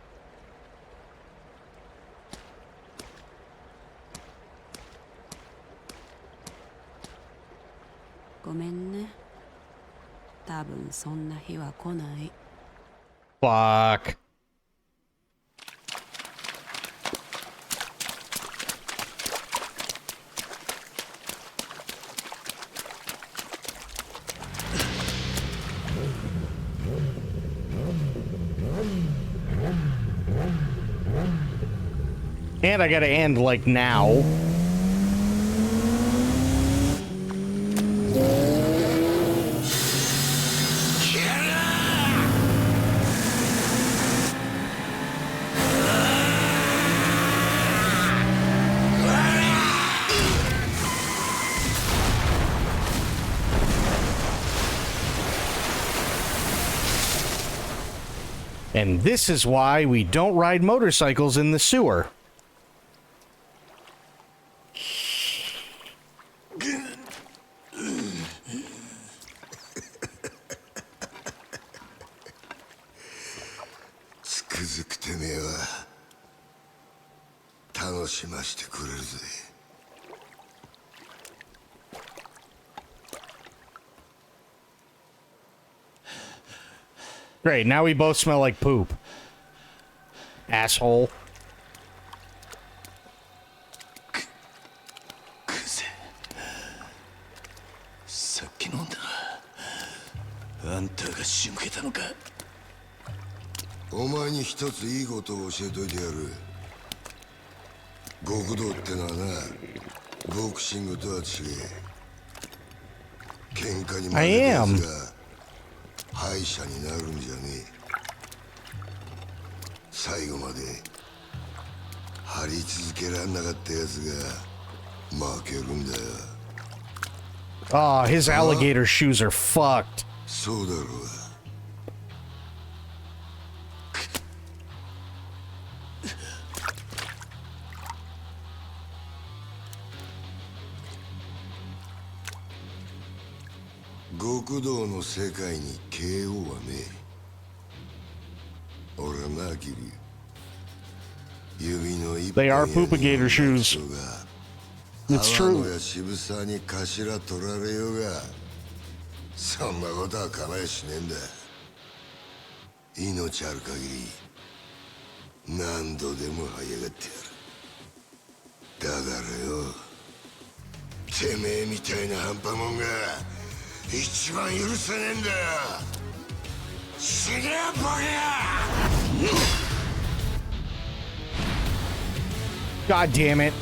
ごめんね。多分そんな日は来ない。Fuck. And I gotta end like now. And this is why we don't ride motorcycles in the sewer. Great, now we both smell like poop. Asshole. さっき飲んだあんたが仕向けたのかお前に一ついいことを教えといてやる極道ってのはなボクシングとは違え喧嘩に負けたやつが敗者になるんじゃねえ最後まで張り続けらんなかったやつが負けるんだよ Oh, his alligator shoes are fucked. そうだろう極道の世界に KO はねえ俺はなキリ指の一 They are Poopigator shoes. It's true. や渋沢に頭取られようがそんなことは構えしねえんだ命ある限り何度でも這い上がってやるだからよてめえみたいな半端もんが一番許せねえんだよ死ねやボケや God damn it.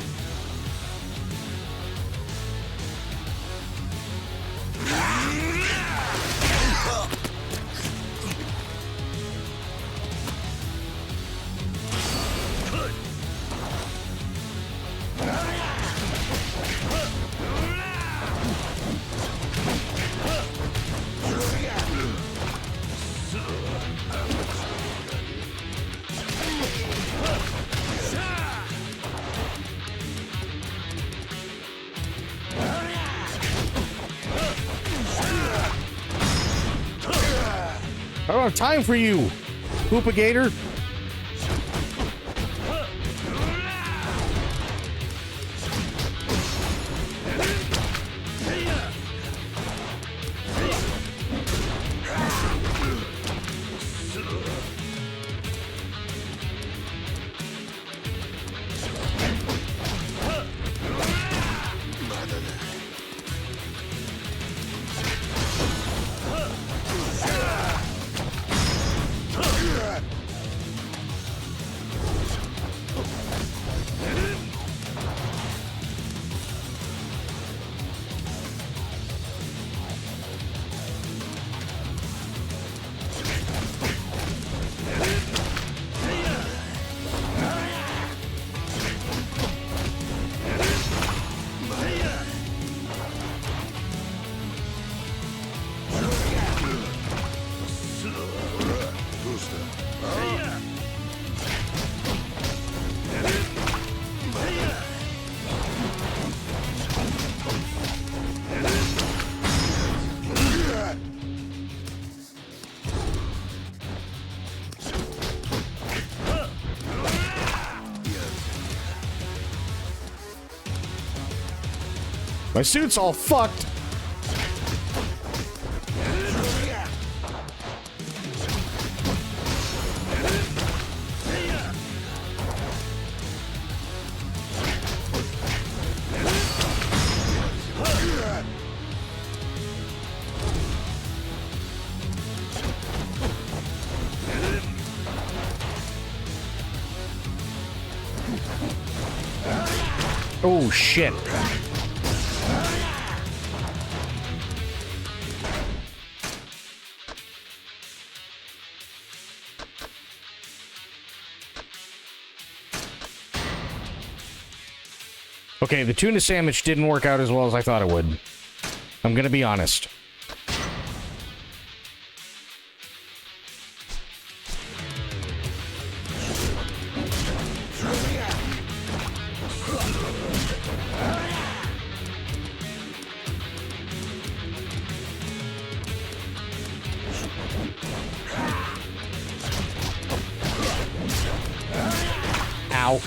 I don't have time for you, Poopigator. My suit's all fucked. Oh shit. Okay, the tuna sandwich didn't work out as well as I thought it would. I'm gonna be honest. Ow.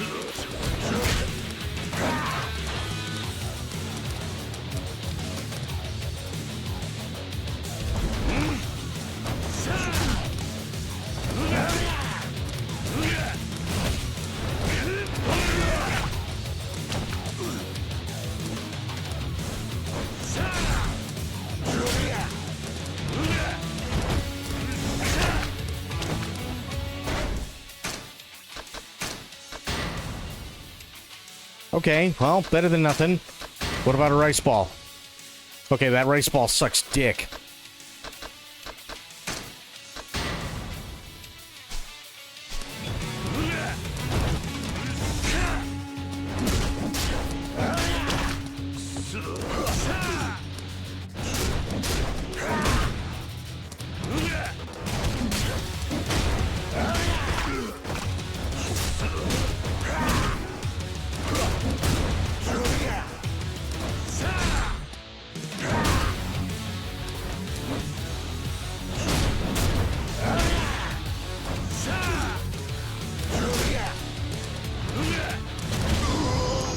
Okay, well, better than nothing. What about a rice ball? Okay, that rice ball sucks dick.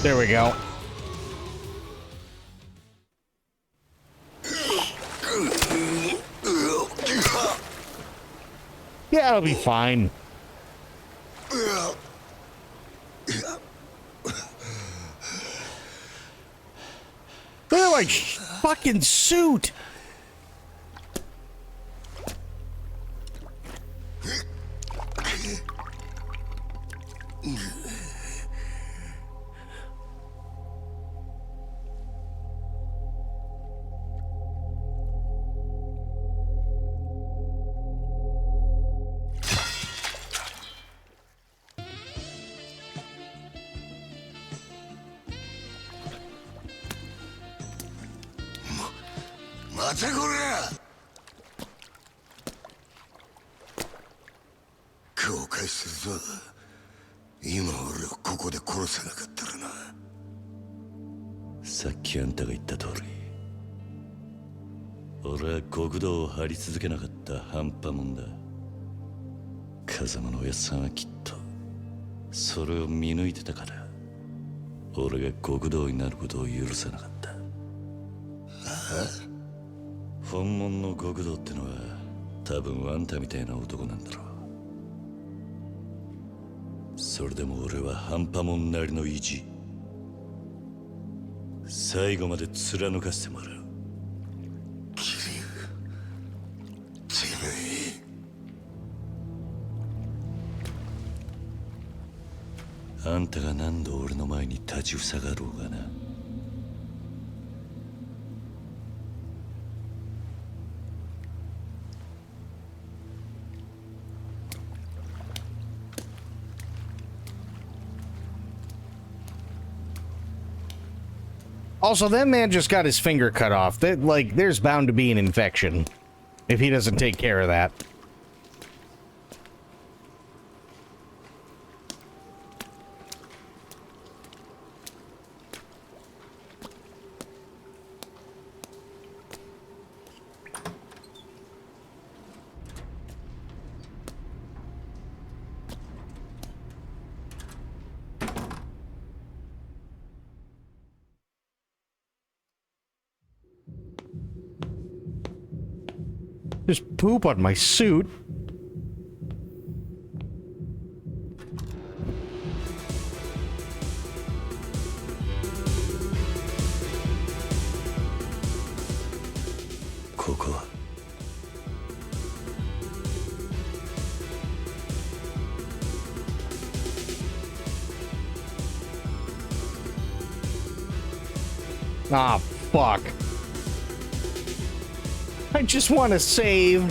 There we go. Yeah, it'll be fine. Look at my fucking suit.さっきあんたが言った通り、俺は極道を張り続けなかった半端もんだ。風間のおやっさんはきっとそれを見抜いてたから、俺が極道になることを許さなかった。本物の極道ってのは多分あんたみたいな男なんだろう。それでも俺は半端もんなりの意地、最後まで貫かせてもらう。あんたが何度俺の前に立ちふさがろうがな。Also, that man just got his finger cut off. That, like, there's bound to be an infection if he doesn't take care of that. Just poop on my suit. Ah, fuck. I just want to save.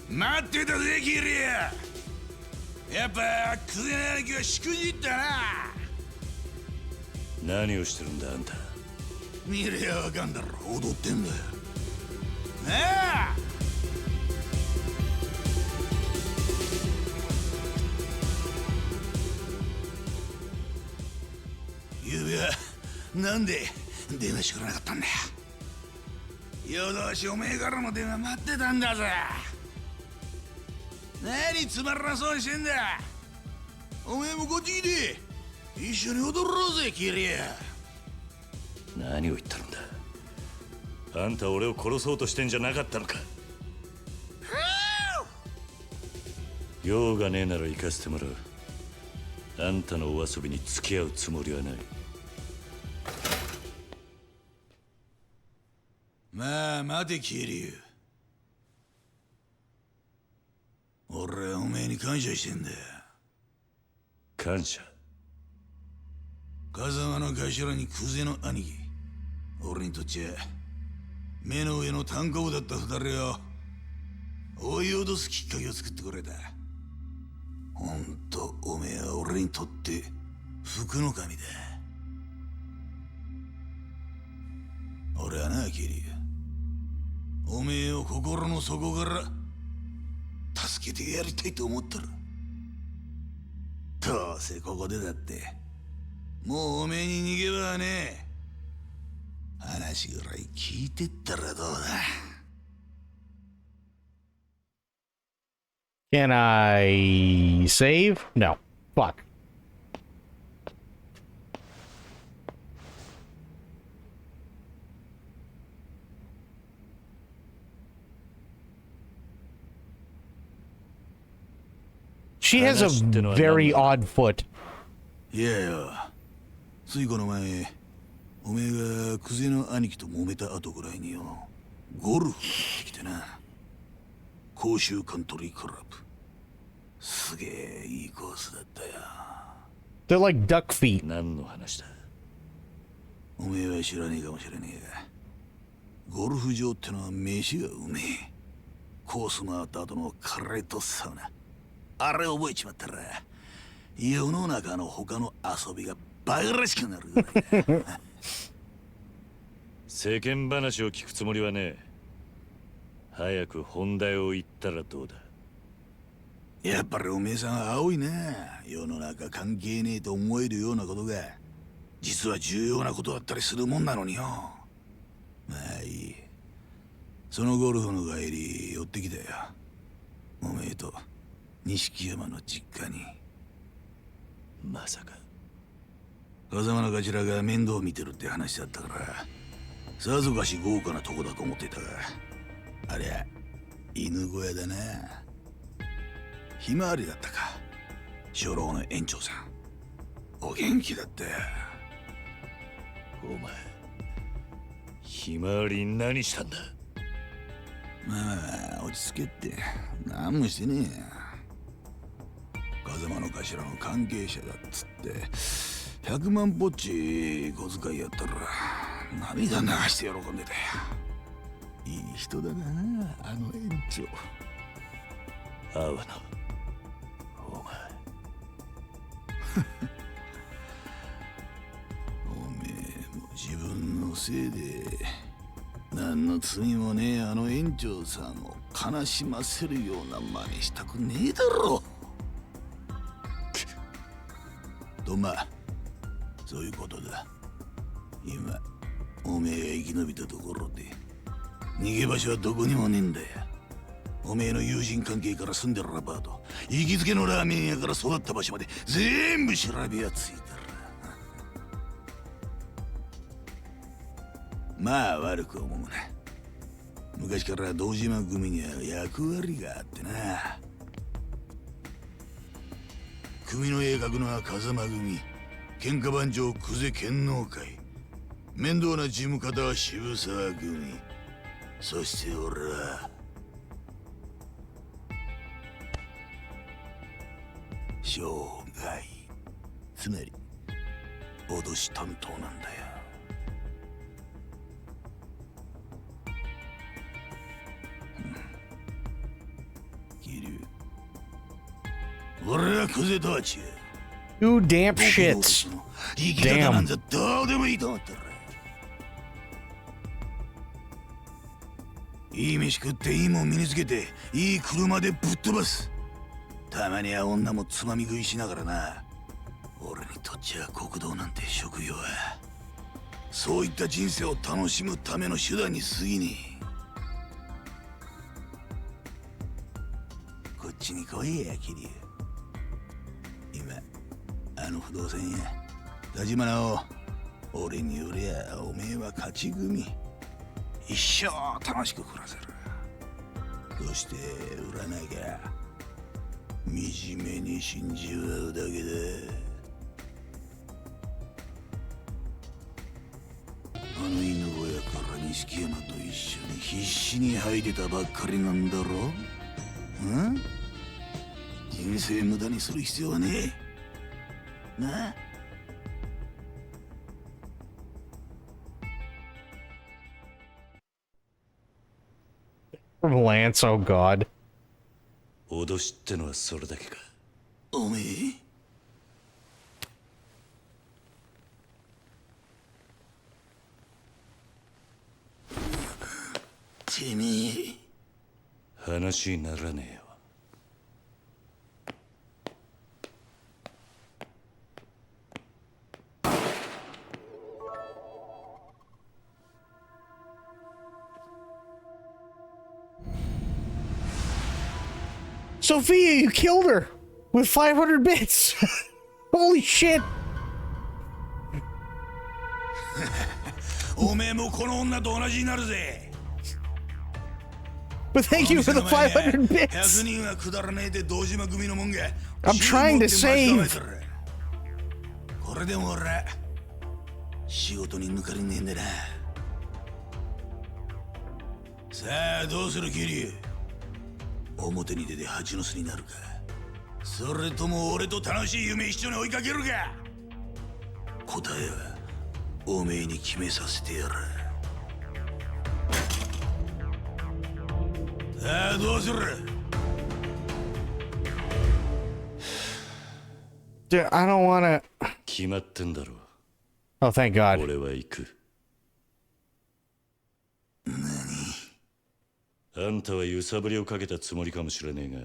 待ってたぜキリア。やっぱクゼ兄貴はしくじったな。何をしてるんだあんた。見りゃわかんだろ、踊ってんだよ。なあ。ゆうべはなんで電話してくれなかったんだよ。夜通しおめえからの電話待ってたんだぜ。何つまらなそうにしてんだ。おめえもこっち来て一緒に踊ろうぜキリア。何を言ってるんだ。あんた俺を殺そうとしてんじゃなかったのか。用がねえなら行かせてもらう。あんたのお遊びに付き合うつもりはない。まああ待てキリュウ。俺はおめえに感謝してんだよ。感謝？風間の頭にクゼの兄貴。俺にとっちゃ目の上の単行部だった二人を追い脅すきっかけを作ってくれた。ほんとおめえは俺にとって福の神だ。俺はなキリュウ、おめえを心の底から助けてやりたいと思ったら、どうせここでだってもうおめえに逃げ場はねえ。話ぐらい聞いてったらどうだ。Can I save? No. Fuck. She has a very odd foot. いやよ、ついこの前おめえがクゼの兄貴と揉めた後ぐらいによ、ゴルフに行ってきてな。甲州カントリークラブ。すげえいいコースだったよ。They're like duck feet. 何の話だ？おめえは知らねえかもしれねえが、ゴルフ場ってのは飯がうめえ。コース回った後のカレーとサウナ、あれ覚えちまったら世の中の他の遊びがバカらしくなるぐらいだ。世間話を聞くつもりはねえ。早く本題を言ったらどうだ。やっぱりおめえさんは青いな。世の中関係ねえと思えるようなことが実は重要なことだったりするもんなのによ。まあいい。そのゴルフの帰り寄ってきたよ、おめえと錦山の実家に。まさか風間の頭が面倒見てるって話だったから、さぞかし豪華なとこだと思っていたが、ありゃ犬小屋だな。ひまわりだったか、初老の園長さん。お元気だったよ。お前ひまわりに何したんだ？まあ落ち着けって何もしてねえよ。風間の頭の関係者だっつって100万ぽっち小遣いやったら涙流して喜んでたよ。いい人だなあの園長。阿波野、お前おめえも自分のせいで何の罪もねえあの園長さんを悲しませるような真似したくねえだろ。とまあそういうことだ。今おめえが生き延びたところで逃げ場所はどこにもねえんだよ。おめえの友人関係から住んでるアパート、行きつけのラーメン屋から育った場所まで全部調べはついてる。まあ悪く思うな。昔から堂島組には役割があってな。組の絵描くのは風間組、喧嘩番長久世剣能会、面倒な事務方は渋沢組、そして俺は生涯、つまり脅し担当なんだよ。俺はクゼとは違う。 Two damp shits. 生き方なん Damn. ざどうでもいいと思ったら、いい飯食っていいもん身につけていい車でぶっ飛ばす。たまには女もつまみ食いしながらな。俺にとっちゃ国道なんて職業はそういった人生を楽しむための手段に過ぎねえ。こっちに来いやキリ。今あの不動産屋立花を俺に売りゃおめえは勝ち組。一生楽しく暮らせる。そして売らなきゃ惨めに死んじまうだけだ。あの犬小屋から錦山と一緒に必死に吐いてたばっかりなんだろ。ん？人生無駄にする必要はねえ。な？Lance, oh god. 脅しってのはそれだけか。おめえてめえ話にならねえよ。Sophia, you killed her with 500 bits. Holy shit. おめえもこの女と同じになるぜ。 But thank you for the 500 bits. 100人はくだらねえで堂島組のもんが I'm trying to save. これでも俺仕事に抜かりねえんだな。さあどうするキリュウ。表に出て蜂の巣になるか、それとも俺と楽しい夢一緒に追いかけるか。答えはおめえに決めさせてやる。さあどうする。 Dude, I don't want to. 決まってんだろ。 Oh, thank God. 俺は行く。あんたは揺さぶりをかけたつもりかもしれねえが、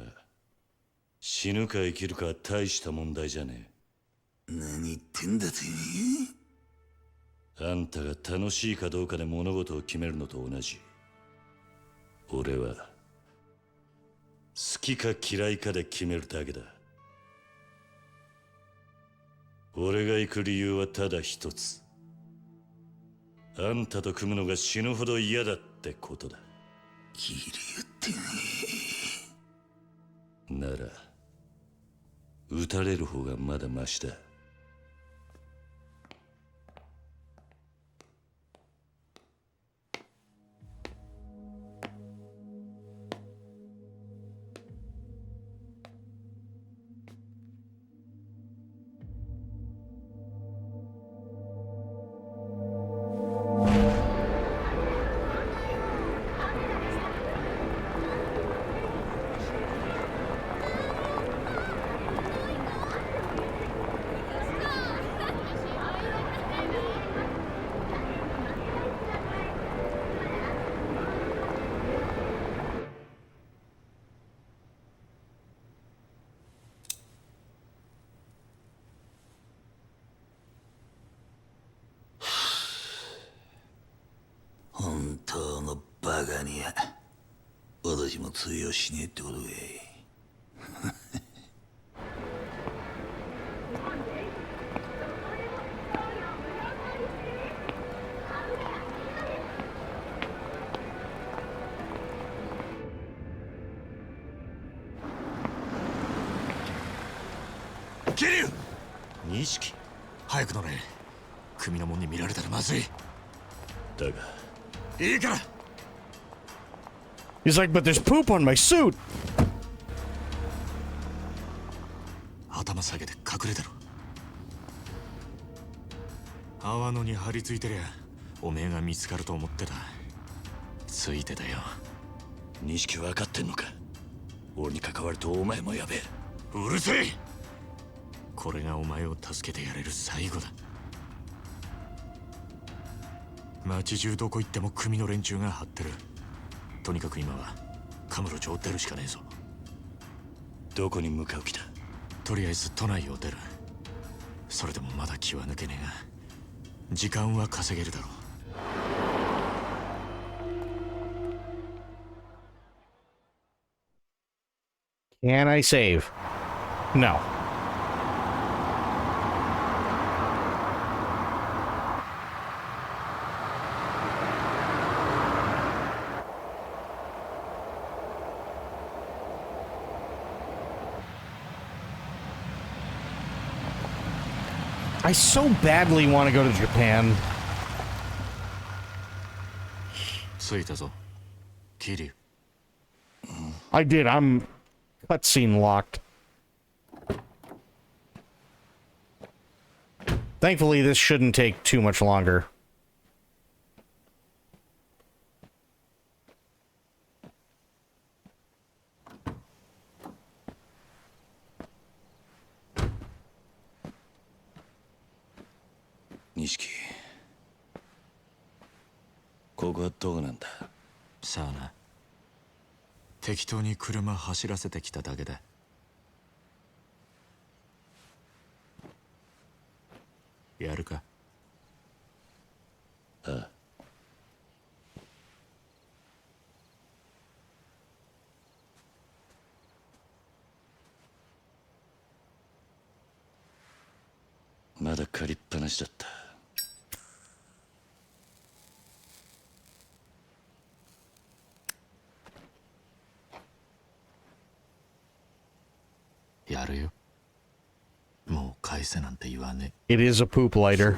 死ぬか生きるかは大した問題じゃねえ。何言ってんだてめえ。あんたが楽しいかどうかで物事を決めるのと同じ。俺は好きか嫌いかで決めるだけだ。俺が行く理由はただ一つ。あんたと組むのが死ぬほど嫌だってことだ。キリュウってねなら撃たれる方がまだマシだ。本当のバカには私も通用しねえってことかい。キリュウ。錦、早く乗れ。組の者に見られたらまずい。だがいいから。 He's like, but there's poop on my suit. 頭下げて隠れてろ。泡野に張り付いてりゃおめえが見つかると思ってた。ついてたよ。錦分かってんのか。俺に関わるとお前もやべえ。うるせえ。これがお前を助けてやれる最後だ。街中どこ行っても組の連中が張ってる。とにかく今はカムロ町を出るしかねえぞ。どこに向かう気だ。とりあえず都内を出る。それでもまだ気は抜けねえが時間は稼げるだろう。Can I save? No. I so badly want to go to Japan. 着いたぞ、桐生。I did. I'm cutscene locked. Thankfully, this shouldn't take too much longer. Nishiki, ここはどこなんだ？さあな。適当に車走らせてきただけだ。やるか？ああ。まだ借りっぱなしだった。やるよ。もう返せなんて言わねえ。It is a poop lighter.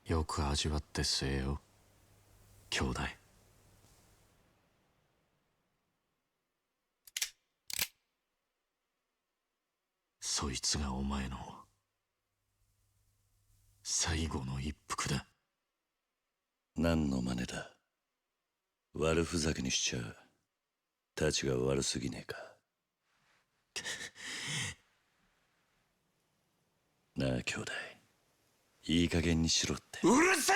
よく味わって吸えよ、兄弟。そいつがお前の最後の一服だ。何の真似だ。悪ふざけにしちゃたちが悪すぎねえか。なあ兄弟、いい加減にしろって。うるせ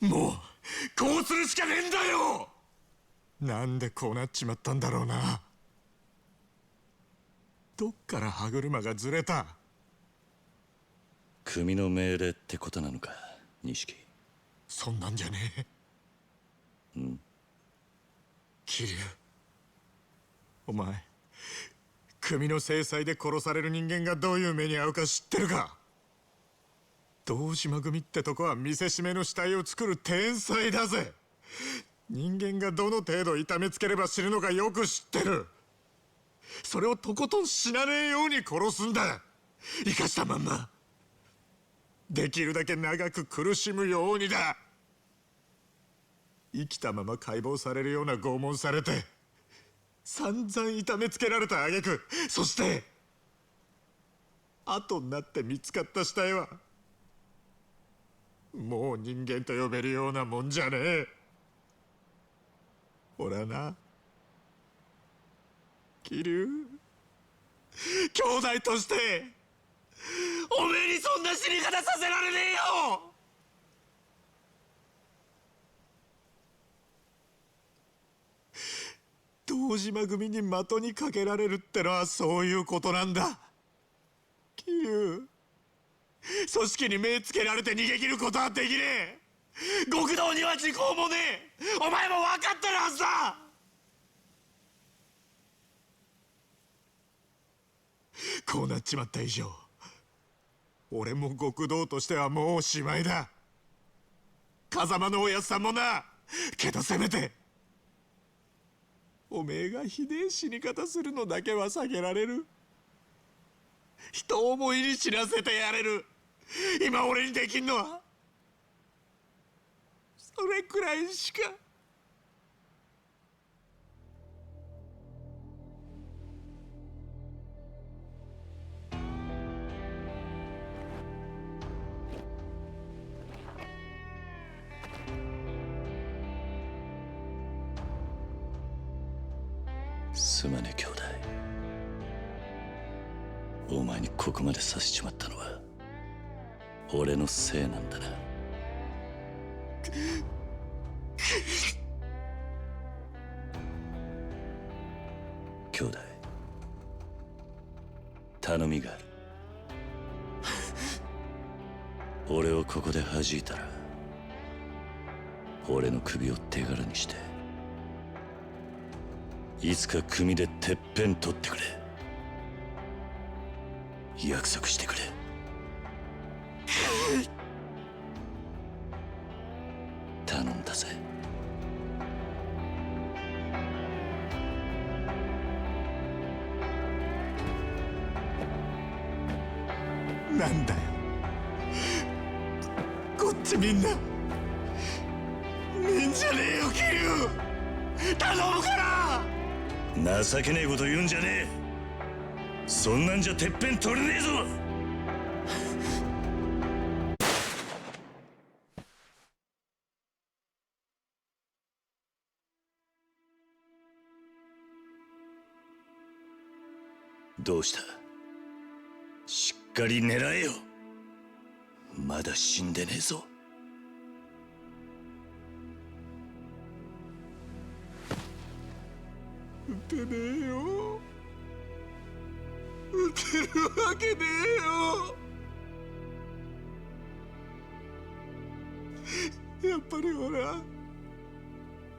え！もうこうするしかねえんだよ。なんでこうなっちまったんだろうな。どっから歯車がずれた？組の命令ってことなのか、錦。そんなんじゃねえ。桐生、お前組の制裁で殺される人間がどういう目に遭うか知ってるか？堂島組ってとこは見せしめの死体を作る天才だぜ。人間がどの程度痛めつければ死ぬのかよく知ってる。それをとことん死なねえように殺すんだ。生かしたまんまできるだけ長く苦しむようにだ。生きたまま解剖されるような拷問されて散々痛めつけられた挙句、そして後になって見つかった死体はもう人間と呼べるようなもんじゃねえ。俺はな、桐生、兄弟としておめえにそんな死に方させられねえよ。堂島組に的にかけられるってのはそういうことなんだ。桐生、組織に目つけられて逃げ切ることはできねえ。極道には時効もねえ。お前も分かってるはずだ。こうなっちまった以上、俺も極道としてはもうおしまいだ。風間のおやつさんもな。けどせめておめえがひでえ死に方するのだけは避けられる。人思いに死なせてやれる。今俺にできんのはそれくらいしか。すまねえ兄弟。お前にここまでさせちまったのは俺のせいなんだな。兄弟、頼みがある。俺をここで弾いたら俺の首を手柄にしていつか組でてっぺん取ってくれ。約束してくれ。頼んだぜ。なんだよ。こっちみんなじゃねえよ、キリュウ。頼むから情けねえこと言うんじゃねえ。そんなんじゃてっぺん取れねえぞ。どうした？しっかり狙えよ。まだ死んでねえぞ。撃てねえよ。撃てるわけねえよ。やっぱり俺は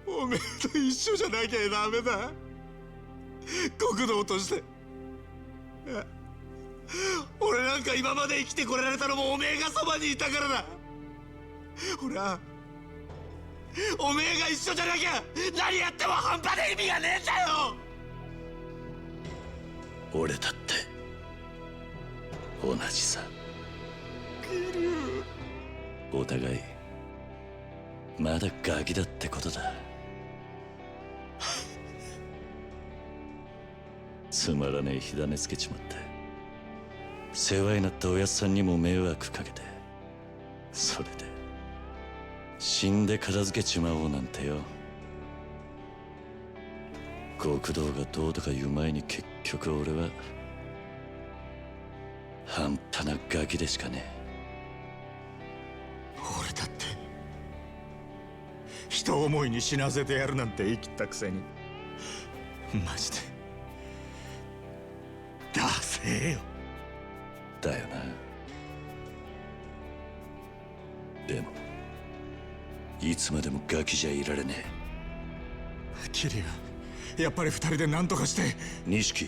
おめえと一緒じゃなきゃダメだ。極道として。俺なんか今まで生きてこられたのもおめえがそばにいたからだ。俺はおめえが一緒じゃなきゃ何やっても半端で意味がねえんだよ。俺だって同じさ。キリュウ。お互いまだガキだってことだ。つまらねえ火種つけちまって、世話になったおやっさんにも迷惑かけて、それで死んで片付けちまおうなんてよ。極道がどうとか言う前に結局俺は半端なガキでしかねえ。俺だって人思いに死なせてやるなんて言い切ったくせに、マジでダセえよ。だよな。でもいつまでもガキじゃいられねえ。キリュウ、やっぱり二人で何とかして。錦、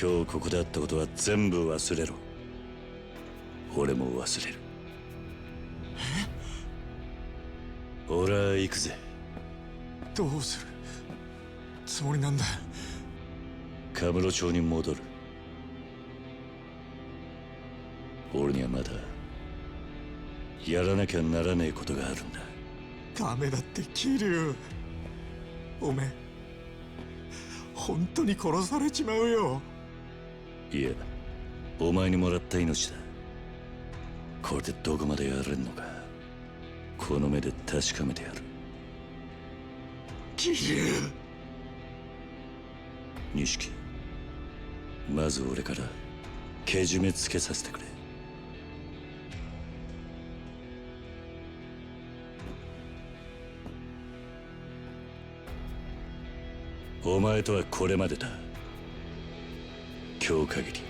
今日ここであったことは全部忘れろ。俺も忘れる。俺は行くぜ。どうするつもりなんだ。カムロ町に戻る。俺にはまだやらなきゃならねえことがあるんだ。ダメだってキリュウ。おめえ本当に殺されちまうよ。いや、お前にもらった命だ。これでどこまでやれんのか、この目で確かめてやる。キリュウ。錦、まず俺からけじめつけさせてくれ。お前とはこれまでだ。今日限り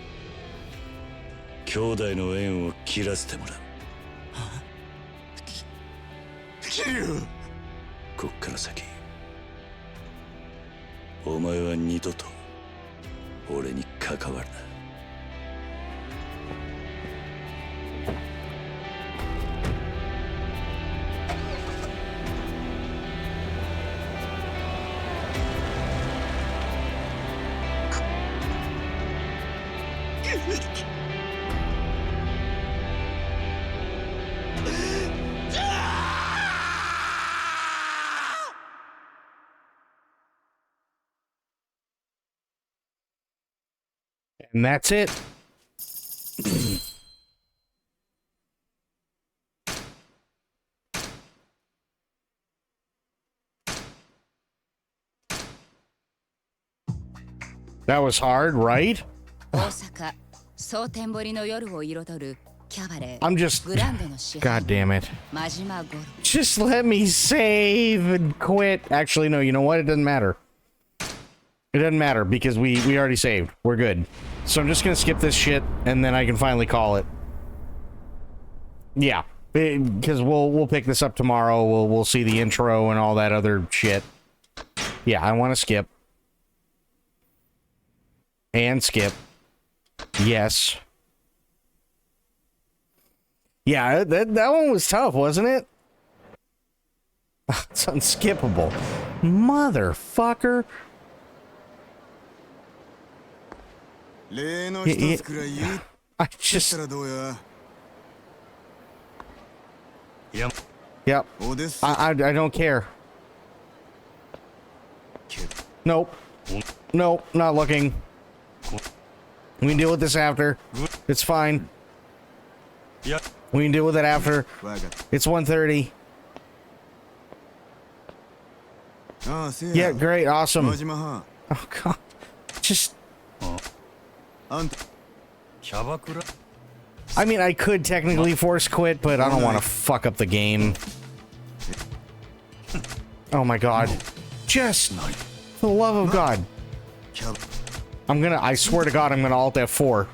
兄弟の縁を切らせてもらう。キリュウ。こっから先お前は二度と俺に関わるな。And that's it. That was hard, right? 大阪蒼天堀の夜を彩るキャバレー I'm just グランデの支 God 配 damn it. 真島五郎 Just let me save and quit. Actually, no, you know what? It doesn't matter. It doesn't matter because we already saved. We're good. So I'm just gonna skip this shit and then I can finally call it. Yeah, because we'll pick this up tomorrow. We'll see the intro and all that other shit. Yeah, I want to skip. And skip. Yes. Yeah, that one was tough, wasn't it? It's unskippable. Motherfucker. 例の一つくらい言う I just... Yep. I don't care. Nope. Nope, not looking. We can deal with this after. It's fine. We can deal with it after. It's 1:30. Yeah, great, awesome. Oh, God. Just... I mean, I could technically force quit, but I don't want to fuck up the game. Oh my God. Just... For the love of God. I swear to God, I'm gonna Alt F4.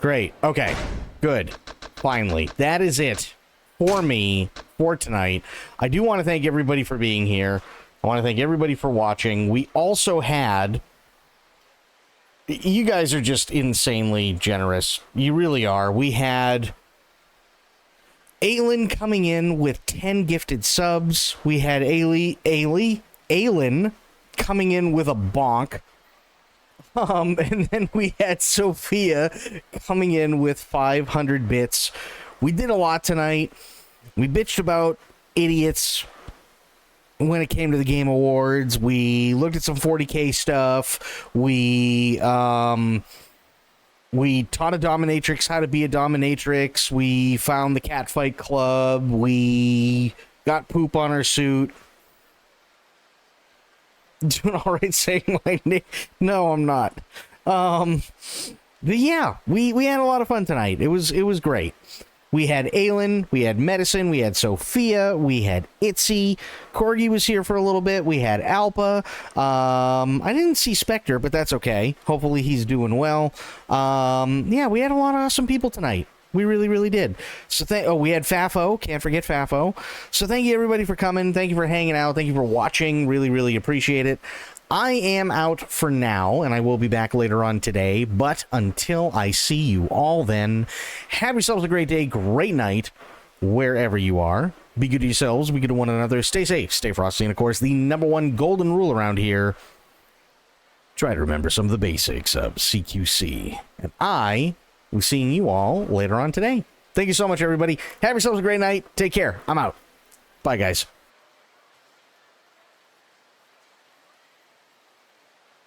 Great. Okay. Good. Finally. That is it for me for tonight. I do want to thank everybody for being here. I want to thank everybody for watching. We also had... You guys are just insanely generous. You really are. We had... Aylin coming in with 10 gifted subs. We had Aylin coming in with a bonk. And then we had Sophia coming in with 500 bits. We did a lot tonight. We bitched about idiots when it came to the Game Awards. We looked at some 40k stuff. We taught a dominatrix how to be a dominatrix. We found the Catfight Club. We got poop on our suit. Doing all right saying my name? No, I'm not. But yeah, we had a lot of fun tonight. It was great. We had Aylin, we had Medicine, we had Sophia, we had Itzy, Corgi was here for a little bit, we had Alpa, I didn't see Spectre, but that's okay. Hopefully he's doing well. Yeah, we had a lot of awesome people tonight. We really, really did. So we had Fafo, can't forget Fafo. So thank you everybody for coming, thank you for hanging out, thank you for watching, really, really appreciate it. I am out for now, and I will be back later on today, but until I see you all then, have yourselves a great day, great night, wherever you are. Be good to yourselves, be good to one another, stay safe, stay frosty, and of course, the #1 golden rule around here, try to remember some of the basics of CQC. And I will be seeing you all later on today. Thank you so much, everybody. Have yourselves a great night. Take care. I'm out. Bye, guys.